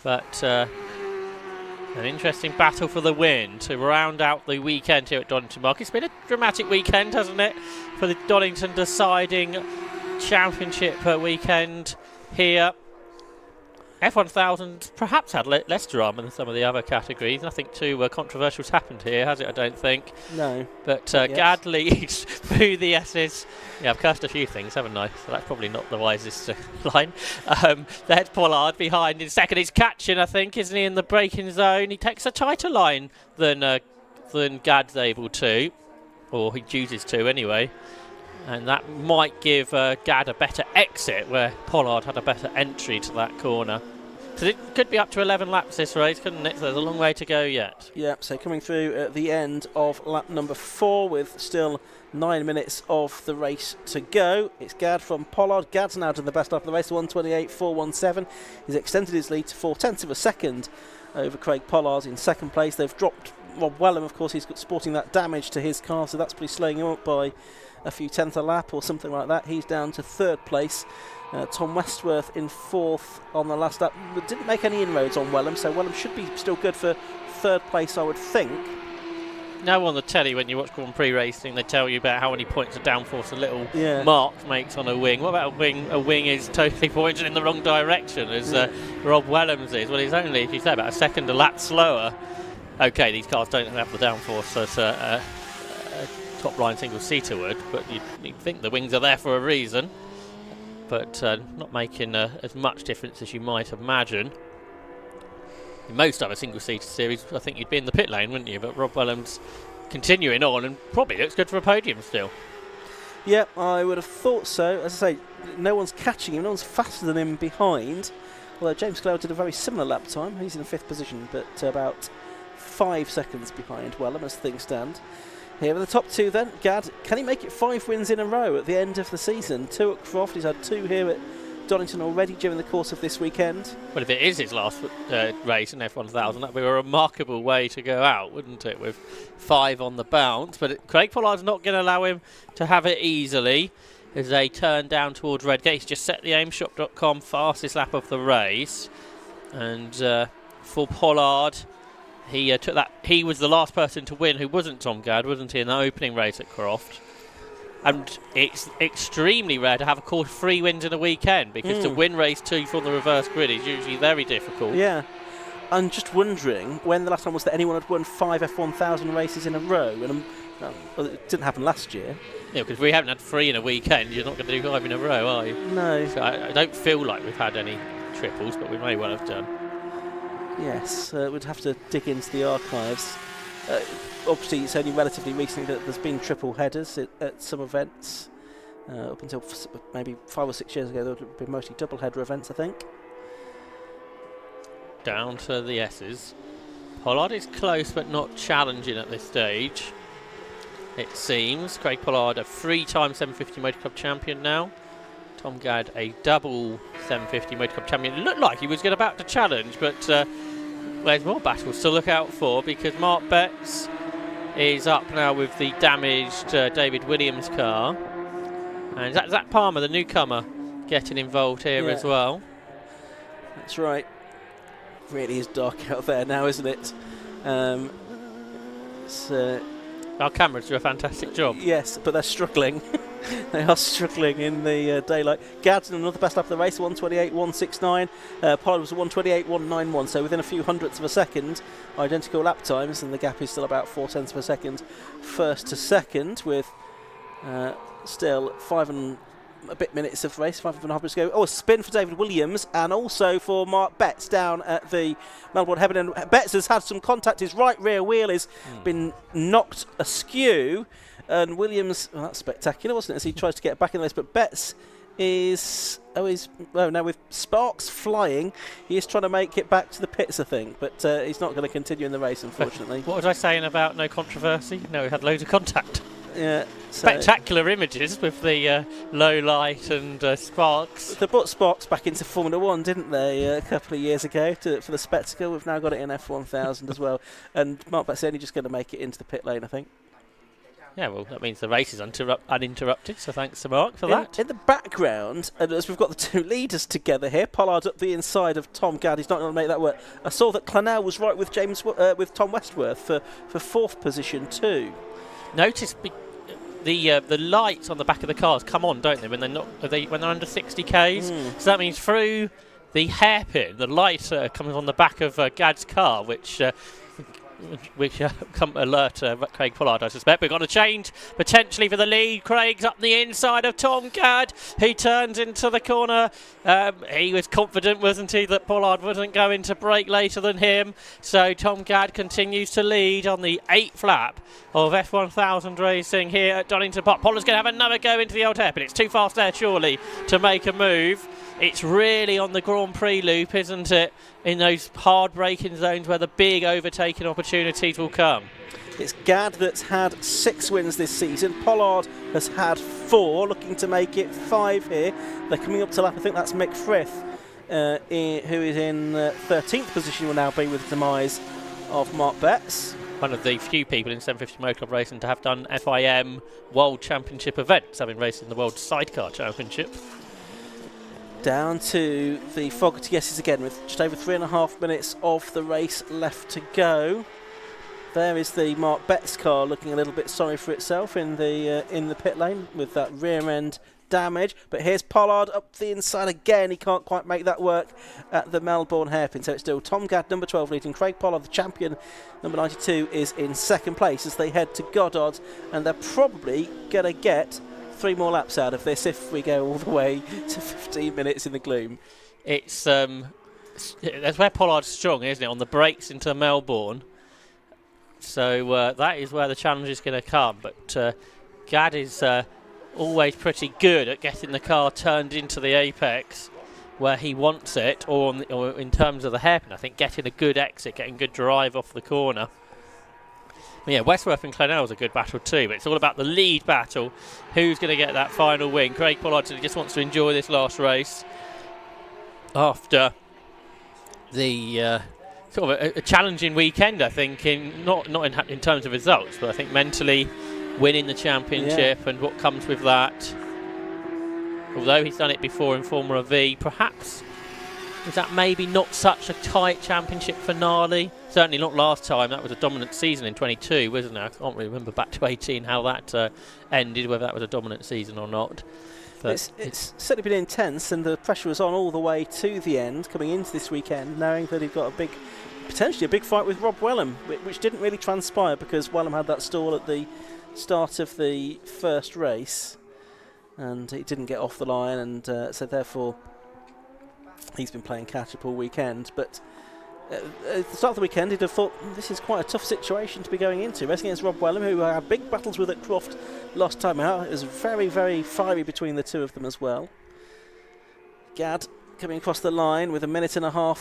But an interesting battle for the win to round out the weekend here at Donington Park. It's been a dramatic weekend, hasn't it, for the Donington deciding championship weekend here. F1000 perhaps had less drama than some of the other categories. Nothing too controversial has happened here, has it? I don't think. No. But Gadd leads through the S's. Yeah, I've cursed a few things, haven't I? So that's probably not the wisest line. There's Pollard behind in 2nd. He's catching, I think, isn't he, in the braking zone? He takes a tighter line than Gadd's able to, or he chooses to anyway. And that might give Gadd a better exit, where Pollard had a better entry to that corner. Because it could be up to 11 laps this race, couldn't it? So there's a long way to go yet. Yeah, so coming through at the end of lap number 4 with still 9 minutes of the race to go. It's Gad from Pollard. Gad's now done the best lap of the race, 1:28.417. He's extended his lead to 0.4 of a second over Craig Pollard in second place. They've dropped Rob Wellham, of course. He's got sporting that damage to his car, so that's probably slowing him up by a few tenths a lap or something like that. He's down to third place. Tom Westworth in fourth on the last lap. Didn't make any inroads on Wellham, so Wellham should be still good for third place, I would think. Now on the telly, when you watch Grand Prix racing, they tell you about how many points of downforce a little mark makes on a wing. What about a wing? A wing is totally pointed in the wrong direction, as Rob Wellham's is. Well, he's only, if you say, about a second a lap slower. Okay, these cars don't have the downforce that a top-line single-seater would, but you'd think the wings are there for a reason. But not making as much difference as you might imagine. In most other single-seater series, I think you'd be in the pit lane, wouldn't you? But Rob Wellham's continuing on and probably looks good for a podium still. Yeah, I would have thought so. As I say, no one's catching him, no one's faster than him behind. Although James Cloud did a very similar lap time. He's in 5th position, but about 5 seconds behind Wellham as things stand. Here are the top 2 then. Gad, can he make it 5 wins in a row at the end of the season? 2 at Croft, he's had 2 here at Donington already during the course of this weekend. Well, if it is his last race in F1000, that'd be a remarkable way to go out, wouldn't it? With 5 on the bounce. But Craig Pollard's not going to allow him to have it easily as they turn down towards Redgate. He's just set the aimshop.com fastest lap of the race. And for Pollard, he took that. He was the last person to win who wasn't Tom Gad, wasn't he, in the opening race at Croft? And it's extremely rare to have, of course, 3 wins in a weekend, because to win race 2 from the reverse grid is usually very difficult. Yeah. I'm just wondering when the last time was that anyone had won 5 F1000 races in a row. And well, it didn't happen last year. Yeah, because if we haven't had 3 in a weekend, you're not going to do 5 in a row, are you? No. So I don't feel like we've had any triples, but we may well have done. Yes, we'd have to dig into the archives. Obviously, it's only relatively recently that there's been triple headers at some events. Up until maybe 5 or 6 years ago, there would be mostly double header events, I think. Down to the S's. Pollard is close but not challenging at this stage, it seems. Craig Pollard, a 3-time 750 Motor Club champion now. Tom Gad, a double 750 Motor Club champion. It looked like he was about to challenge, but there's more battles to look out for, because Mark Betts is up now with the damaged David Williams car. And Zach Palmer, the newcomer, getting involved here as well. That's right. Really is dark out there now, isn't it? Our cameras do a fantastic job. Yes, but they're struggling. They are struggling in the daylight. Gad's done another best lap of the race, 1:28.169. Pollard was 1:28.191, so within a few hundredths of a second. Identical lap times, and the gap is still about 0.4 of a second first to second, with still 5 and a bit minutes of race, 5.5 minutes to go. Oh, a spin for David Williams, and also for Mark Betts down at the Melbourne Heaven. And Betts has had some contact. His right rear wheel has been knocked askew. And Williams, well, that's spectacular, wasn't it, as he tries to get back in the race. But Betts is, now with sparks flying, he is trying to make it back to the pits, I think. But he's not going to continue in the race, unfortunately. What was I saying about no controversy? No, we had loads of contact. Yeah. Spectacular images with the low light and sparks. They brought sparks back into Formula 1, didn't they, a couple of years ago for the spectacle. We've now got it in F1000 as well. And Mark Betts only just going to make it into the pit lane, I think. Yeah, well, that means the race is uninterrupted, so thanks to Mark for that. In the background, as we've got the 2 leaders together here, Pollard up the inside of Tom Gad. He's not going to make that work. I saw that Clanell was right with with Tom Westworth for 4th position too. Notice the lights on the back of the cars come on, don't they, when they're under 60 k's? So that means through the hairpin, the light comes on the back of Gad's car, which come alert Craig Pollard, I suspect. We've got a change potentially for the lead. Craig's up the inside of Tom Gad. He turns into the corner. He was confident, wasn't he, that Pollard wasn't going to brake later than him. So Tom Gad continues to lead on the 8th lap of F1000 racing here at Donington Park. Pollard's going to have another go into the old hairpin. It's too fast there, surely, to make a move. It's really on the Grand Prix loop, isn't it? In those hard braking zones where the big overtaking opportunities will come. It's Gadd that's had 6 wins this season. Pollard has had 4, looking to make it 5 here. They're coming up to lap, I think that's Mick Frith, who is in 13th position, will now be with the demise of Mark Betts. One of the few people in 750 Motor Club Racing to have done FIM World Championship events, having raced in the World Sidecar Championship. Down to the Fogarty Yeses again with just over 3.5 minutes of the race left to go. There is the Mark Betts car looking a little bit sorry for itself in the pit lane with that rear end damage. But here's Pollard up the inside again. He can't quite make that work at the Melbourne hairpin. So it's still Tom Gadd, number 12, leading. Craig Pollard, the champion, number 92, is in second place as they head to Goddard. And they're probably going to get 3 more laps out of this if we go all the way to 15 minutes in the gloom. It's that's where Pollard's strong, isn't it? On the brakes into Melbourne. So that is where the challenge is going to come. But Gadd is always pretty good at getting the car turned into the apex where he wants it, or in terms of the hairpin, I think getting a good exit, getting good drive off the corner. But yeah, Westworth and Clennell is a good battle too, but it's all about the lead battle. Who's going to get that final win? Craig Pollard just wants to enjoy this last race after the sort of a challenging weekend, I think, not in terms of results, but I think mentally winning the championship and what comes with that. Although he's done it before in Formula V, perhaps is that maybe not such a tight championship finale? Certainly not last time. That was a dominant season in 22, wasn't it? I can't really remember back to 18 how that ended, whether that was a dominant season or not. But it's certainly been intense, and the pressure was on all the way to the end, coming into this weekend, knowing that he'd got potentially a big fight with Rob Wellham, which didn't really transpire because Wellham had that stall at the start of the first race, and he didn't get off the line, and so therefore he's been playing catch-up all weekend. But at the start of the weekend, he'd have thought this is quite a tough situation to be going into. Racing against Rob Wellham, who had big battles with at Croft last time out. It was very, very fiery between the two of them as well. Gadd coming across the line with 1.5 minutes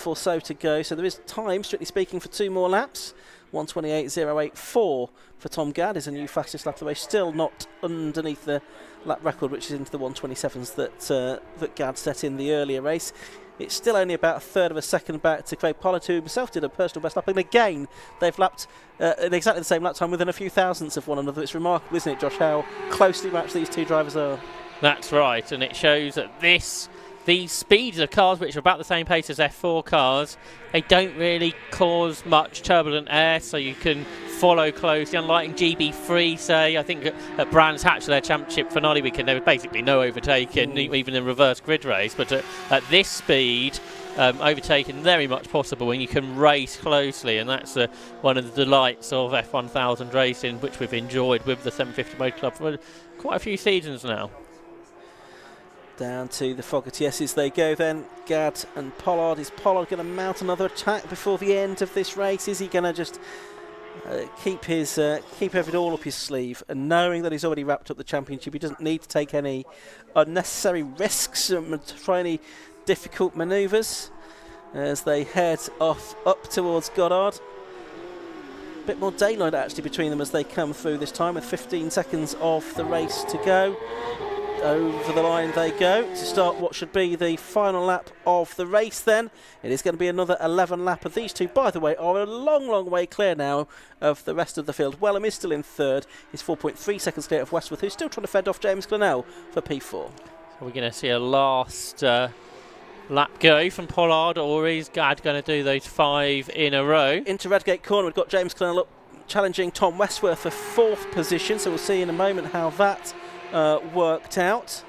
or so to go. So there is time, strictly speaking, for 2 more laps. 1:28.084 for Tom Gadd is a new fastest lap of the race. Still not underneath the lap record, which is into the 1:27s that Gadd set in the earlier race. It's still only about 1/3 of a second back to Craig Pollard, who himself did a personal best lap. And again, they've lapped in exactly the same lap time within a few thousandths of one another. It's remarkable, isn't it, Josh, how closely matched these two drivers are? That's right, and it shows that these speeds of cars, which are about the same pace as F4 cars, they don't really cause much turbulent air, so you can follow closely. Unlike in GB3, say, I think at Brands Hatch, their championship finale weekend, there was basically no overtaking, even in reverse grid race. But at this speed, overtaking very much possible, and you can race closely, and that's one of the delights of F1000 racing, which we've enjoyed with the 750 Motor Club for quite a few seasons now. Down to the Fogarty Yeses they go then. Gadd and Pollard. Is Pollard going to mount another attack before the end of this race? Is he going to just keep everything all up his sleeve, and knowing that he's already wrapped up the championship, he doesn't need to take any unnecessary risks and try any difficult manoeuvres as they head off up towards Goddard. A bit more daylight actually between them as they come through this time, with 15 seconds of the race to go. Over the line they go to start what should be the final lap of the race then. It is going to be another 11 lap of these two, by the way, are a long, long way clear now of the rest of the field. Wellham is still in third. He's 4.3 seconds clear of Westworth, who's still trying to fend off James Clennell for P4. So we're going to see a last lap go from Pollard, or is Gadd going to do those 5 in a row? Into Redgate Corner, we've got James Clennell up challenging Tom Westworth for 4th position, so we'll see in a moment how that worked out.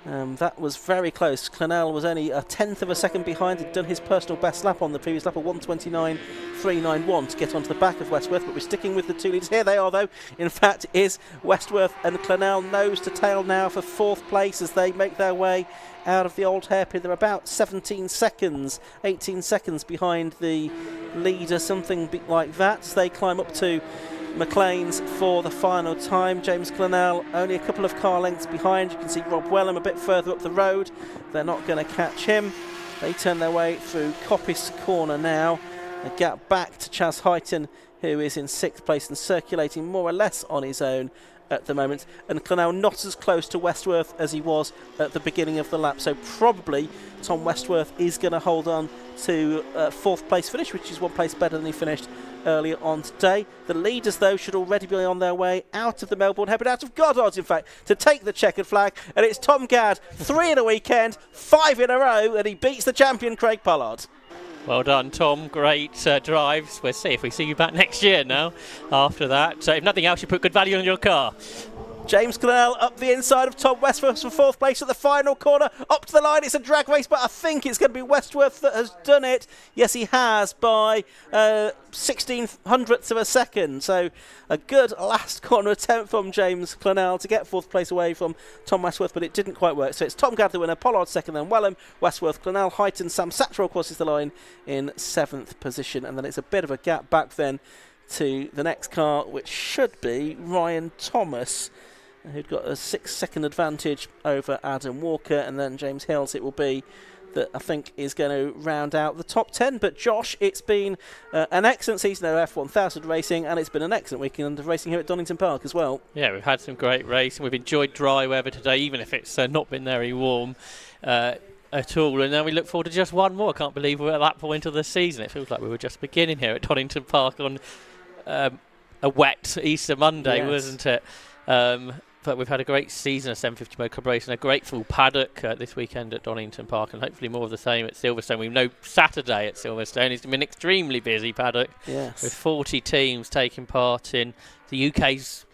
That was very close. Clennell was only 1/10 of a second behind. He'd done his personal best lap on the previous lap of 1:29.391 to get onto the back of Westworth, but we're sticking with the 2 leaders. Here they are though. In fact, is Westworth and Clennell nose to tail now for 4th place as they make their way out of the old hairpin. They're about 18 seconds behind the leader, something like that. As they climb up to McLean's for the final time. James Clennell only a couple of car lengths behind. You can see Rob Wellham a bit further up the road. They're not going to catch him. They turn their way through Coppice Corner now. A gap back to Chaz Heighton, who is in 6th place and circulating more or less on his own at the moment. And Clennell not as close to Westworth as he was at the beginning of the lap. So probably Tom Westworth is going to hold on to 4th place finish, which is 1 place better than he finished earlier on today. The leaders, though, should already be on their way out of the Melbourne Head, out of Goddard's, in fact, to take the checkered flag. And it's Tom Gadd, 3 in a weekend, 5 in a row, and he beats the champion Craig Pollard. Well done, Tom. Great drives. We'll see if we see you back next year now after that. So if nothing else, you put good value on your car. James Clennell up the inside of Tom Westworth for 4th place at the final corner. Up to the line, it's a drag race, but I think it's going to be Westworth that has done it. Yes, he has, by 1600ths of a second. So a good last corner attempt from James Clennell to get 4th place away from Tom Westworth, but it didn't quite work. So it's Tom Gadd the winner, Pollard second, then Wellham, Westworth, Clennell, Heighton, Sam Satchell crosses the line in 7th position. And then it's a bit of a gap back then to the next car, which should be Ryan Thomas, who'd got a 6-second advantage over Adam Walker, and then James Hills it will be that I think is going to round out the top 10. But Josh, it's been an excellent season of F1000 racing, and it's been an excellent weekend of racing here at Donington Park as well. Yeah, we've had some great racing. We've enjoyed dry weather today, even if it's not been very warm at all. And now we look forward to just one more. I can't believe we're at that point of the season. It feels like we were just beginning here at Donington Park on a wet Easter Monday, yes. Wasn't it? But we've had a great season of 750 Motor Club racing, a great full paddock this weekend at Donington Park, and hopefully more of the same at Silverstone. We know Saturday at Silverstone is going to be an extremely busy paddock, yes, with 40 teams taking part in the UK's,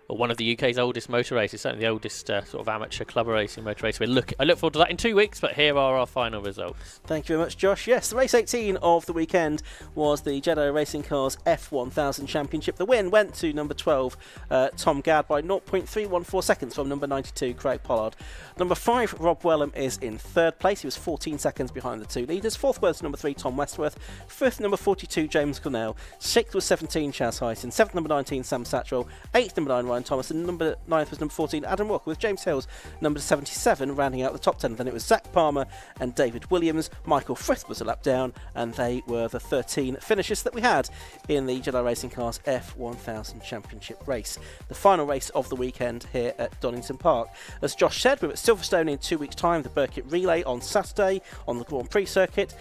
or one of the UK's oldest motor races, certainly the oldest sort of amateur club racing motor race. I look forward to that in 2 weeks, but here are our final results. Thank you very much, Josh. Yes, the race 18 of the weekend was the Jedi Racing Cars F1000 Championship. The win went to number 12, Tom Gadd, by 0.314 seconds from number 92, Craig Pollard. Number 5, Rob Wellham, is in 3rd place. He was 14 seconds behind the 2 leaders. 4th was number 3, Tom Westworth. 5th, number 42, James Clennell. 6th was 17, Chaz Heighton. 7th, number 19, Sam Satchell. 8th, number 9, Ryan Thomas. And number 9th was number 14, Adam Walker, with James Hills, number 77, rounding out the top 10. Then it was Zach Palmer and David Williams. Michael Frith was a lap down, and they were the 13 finishes that we had in the Jedi Racing Cars F1000 Championship race. The final race of the weekend here at Donington Park. As Josh said, we're at Silverstone in 2 weeks' time, the Burkitt Relay on Saturday on the Grand Prix circuit,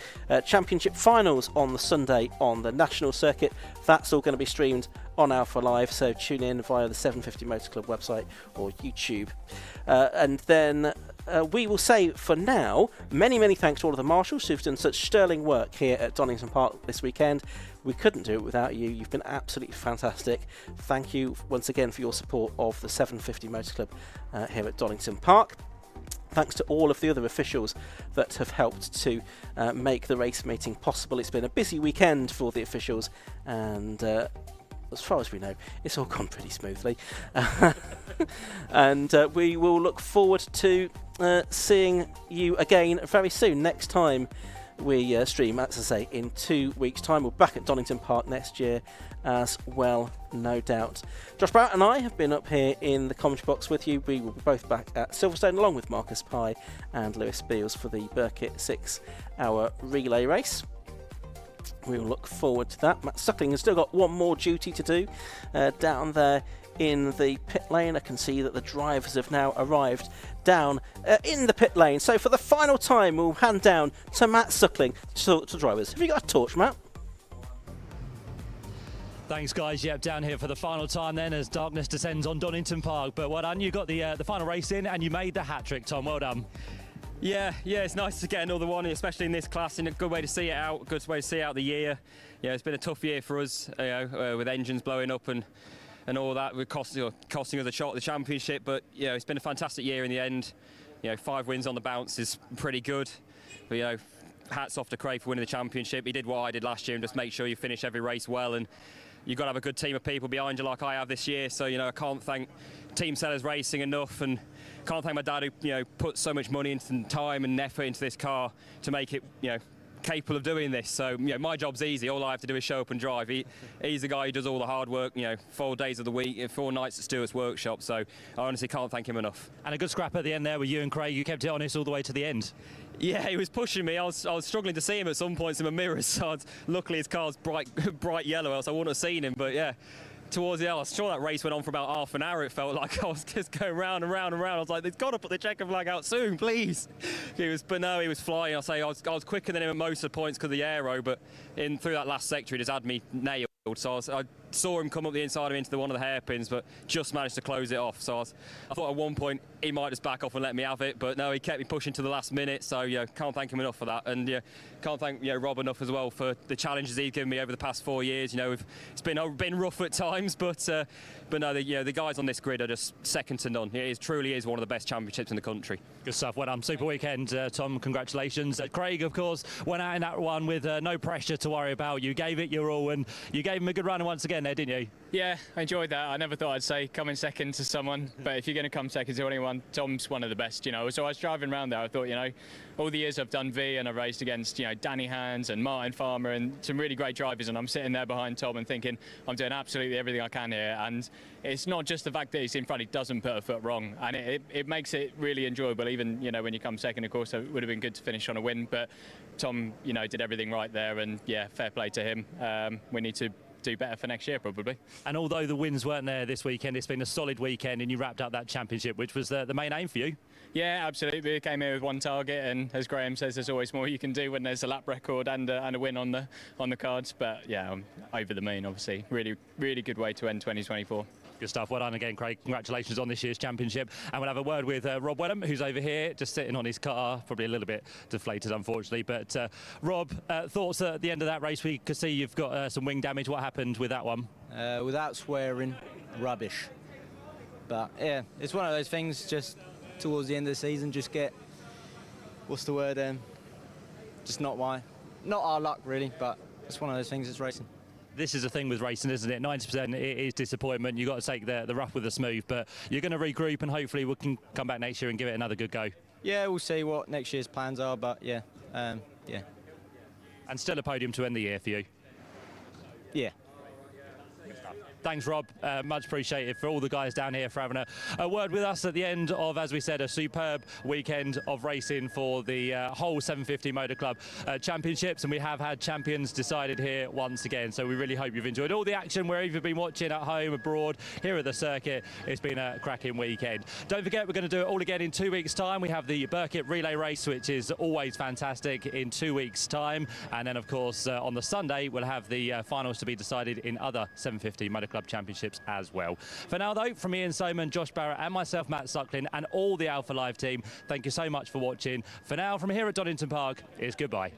Championship finals on the Sunday on the National circuit. That's all going to be streamed on Alpha Live, so tune in via the 750 Motor Club website or YouTube. And then we will say for now, many thanks to all of the marshals who've done such sterling work here at Donington Park this weekend. We couldn't do it without you. You've been absolutely fantastic. Thank you once again for your support of the 750 Motor Club here at Donington Park. Thanks to all of the other officials that have helped to make the race meeting possible. It's been a busy weekend for the officials, and as far as we know, it's all gone pretty smoothly. And we will look forward to seeing you again very soon. Next time we stream, as I say, in 2 weeks' time. We're back at Donington Park next year as well, no doubt. Josh Barrett and I have been up here in the commentary box with you. We will be both back at Silverstone along with Marcus Pye and Lewis Beals for the Burkitt 6-hour relay race. We will look forward to that. Matt Suckling has still got one more duty to do down there in the pit lane. I can see that the drivers have now arrived down in the pit lane. So for the final time, we'll hand down to Matt Suckling to drivers. Have you got a torch, Matt? Thanks, guys. Yep, down here for the final time then as darkness descends on Donington Park. But well done, you got the final race in and you made the hat-trick, Tom. Well done. Yeah, it's nice to get another one, especially in this class, and a good way to see it out, good way to see out the year. Yeah, it's been a tough year for us, with engines blowing up and all that, with costing us a shot at the championship. But it's been a fantastic year in the end. 5 wins on the bounce is pretty good. But hats off to Craig for winning the championship. He did what I did last year and just make sure you finish every race well. And you've got to have a good team of people behind you like I have this year. So I can't thank Team Sellers Racing enough, and can't thank my dad who put so much money and time and effort into this car to make it capable of doing this. So, you know, my job's easy. All I have to do is show up and drive. He's the guy who does all the hard work, you know, 4 days of the week, 4 nights at Stewart's workshop. So I honestly can't thank him enough. And a good scrap at the end there with you and Craig. You kept it honest all the way to the end. Yeah, he was pushing me. I was struggling to see him at some points in my mirrors. So luckily his car's bright yellow, else I wouldn't have seen him. But yeah, towards the end, I was sure that race went on for about half an hour. It felt like I was just going round and round and round. I was like, they've got to put the checker flag out soon, please. But no, he was flying. I was quicker than him at most of the points because of the aero, but through that last sector, he just had me nailed. So I saw him come up the inside of me into one of the hairpins, but just managed to close it off. So I thought at one point he might just back off and let me have it, but no, he kept me pushing to the last minute. So yeah, can't thank him enough for that, and yeah, can't thank Rob enough as well for the challenges he's given me over the past 4 years. You know, it's been rough at times, but no, the guys on this grid are just second to none. It truly is one of the best championships in the country. Good stuff. Well done. Super weekend, Tom. Congratulations. Craig, of course, went out in that one with no pressure to worry about. You gave it your all, and you gave him a good run once again there, didn't you? Yeah, I enjoyed that. I never thought I'd say coming second to someone, but if you're going to come second to anyone, Tom's one of the best, you know. So I was driving around there, I thought, you know, all the years I've done V and I've raced against, you know, Danny Hands and Martin Farmer and some really great drivers, and I'm sitting there behind Tom and thinking I'm doing absolutely everything I can here, and it's not just the fact that he's in front, he doesn't put a foot wrong, and it makes it really enjoyable. Even, you know, when you come second, of course, it would have been good to finish on a win, but Tom, you know, did everything right there, and yeah, fair play to him. We need to do better for next year, probably. And although the wins weren't there this weekend, it's been a solid weekend, and you wrapped up that championship, which was the main aim for you. Yeah, absolutely. We came here with one target, and as Graham says, there's always more you can do when there's a lap record and a win on the cards. But yeah, I'm over the moon, obviously. Really, really good way to end 2024. Good stuff. Well done again, Craig. Congratulations on this year's championship. And we'll have a word with Rob Wedham, who's over here, just sitting on his car, probably a little bit deflated, unfortunately. But Rob, thoughts at the end of that race? We could see you've got some wing damage. What happened with that one? Without swearing, rubbish. But yeah, it's one of those things, just towards the end of the season, just get, what's the word, just not our luck really, but it's one of those things, it's racing. This is the thing with racing, isn't it? 90% it is disappointment. You've got to take the rough with the smooth, but you're going to regroup and hopefully we can come back next year and give it another good go. Yeah, we'll see what next year's plans are, but yeah, yeah. And still a podium to end the year for you? Yeah. Thanks, Rob. Much appreciated for all the guys down here for having a word with us at the end of, as we said, a superb weekend of racing for the whole 750 Motor Club Championships. And we have had champions decided here once again. So we really hope you've enjoyed all the action wherever you've been watching, at home, abroad, here at the circuit. It's been a cracking weekend. Don't forget, we're going to do it all again in 2 weeks' time. We have the Burkitt Relay Race, which is always fantastic, in 2 weeks' time. And then, of course, on the Sunday, we'll have the finals to be decided in other 750 Motor Club Championships as well. For now, though, from Ian Soman, Josh Barrett and myself, Matt Sucklin, and all the Alpha Live team, thank you so much for watching. For now, from here at Donington Park, it's goodbye.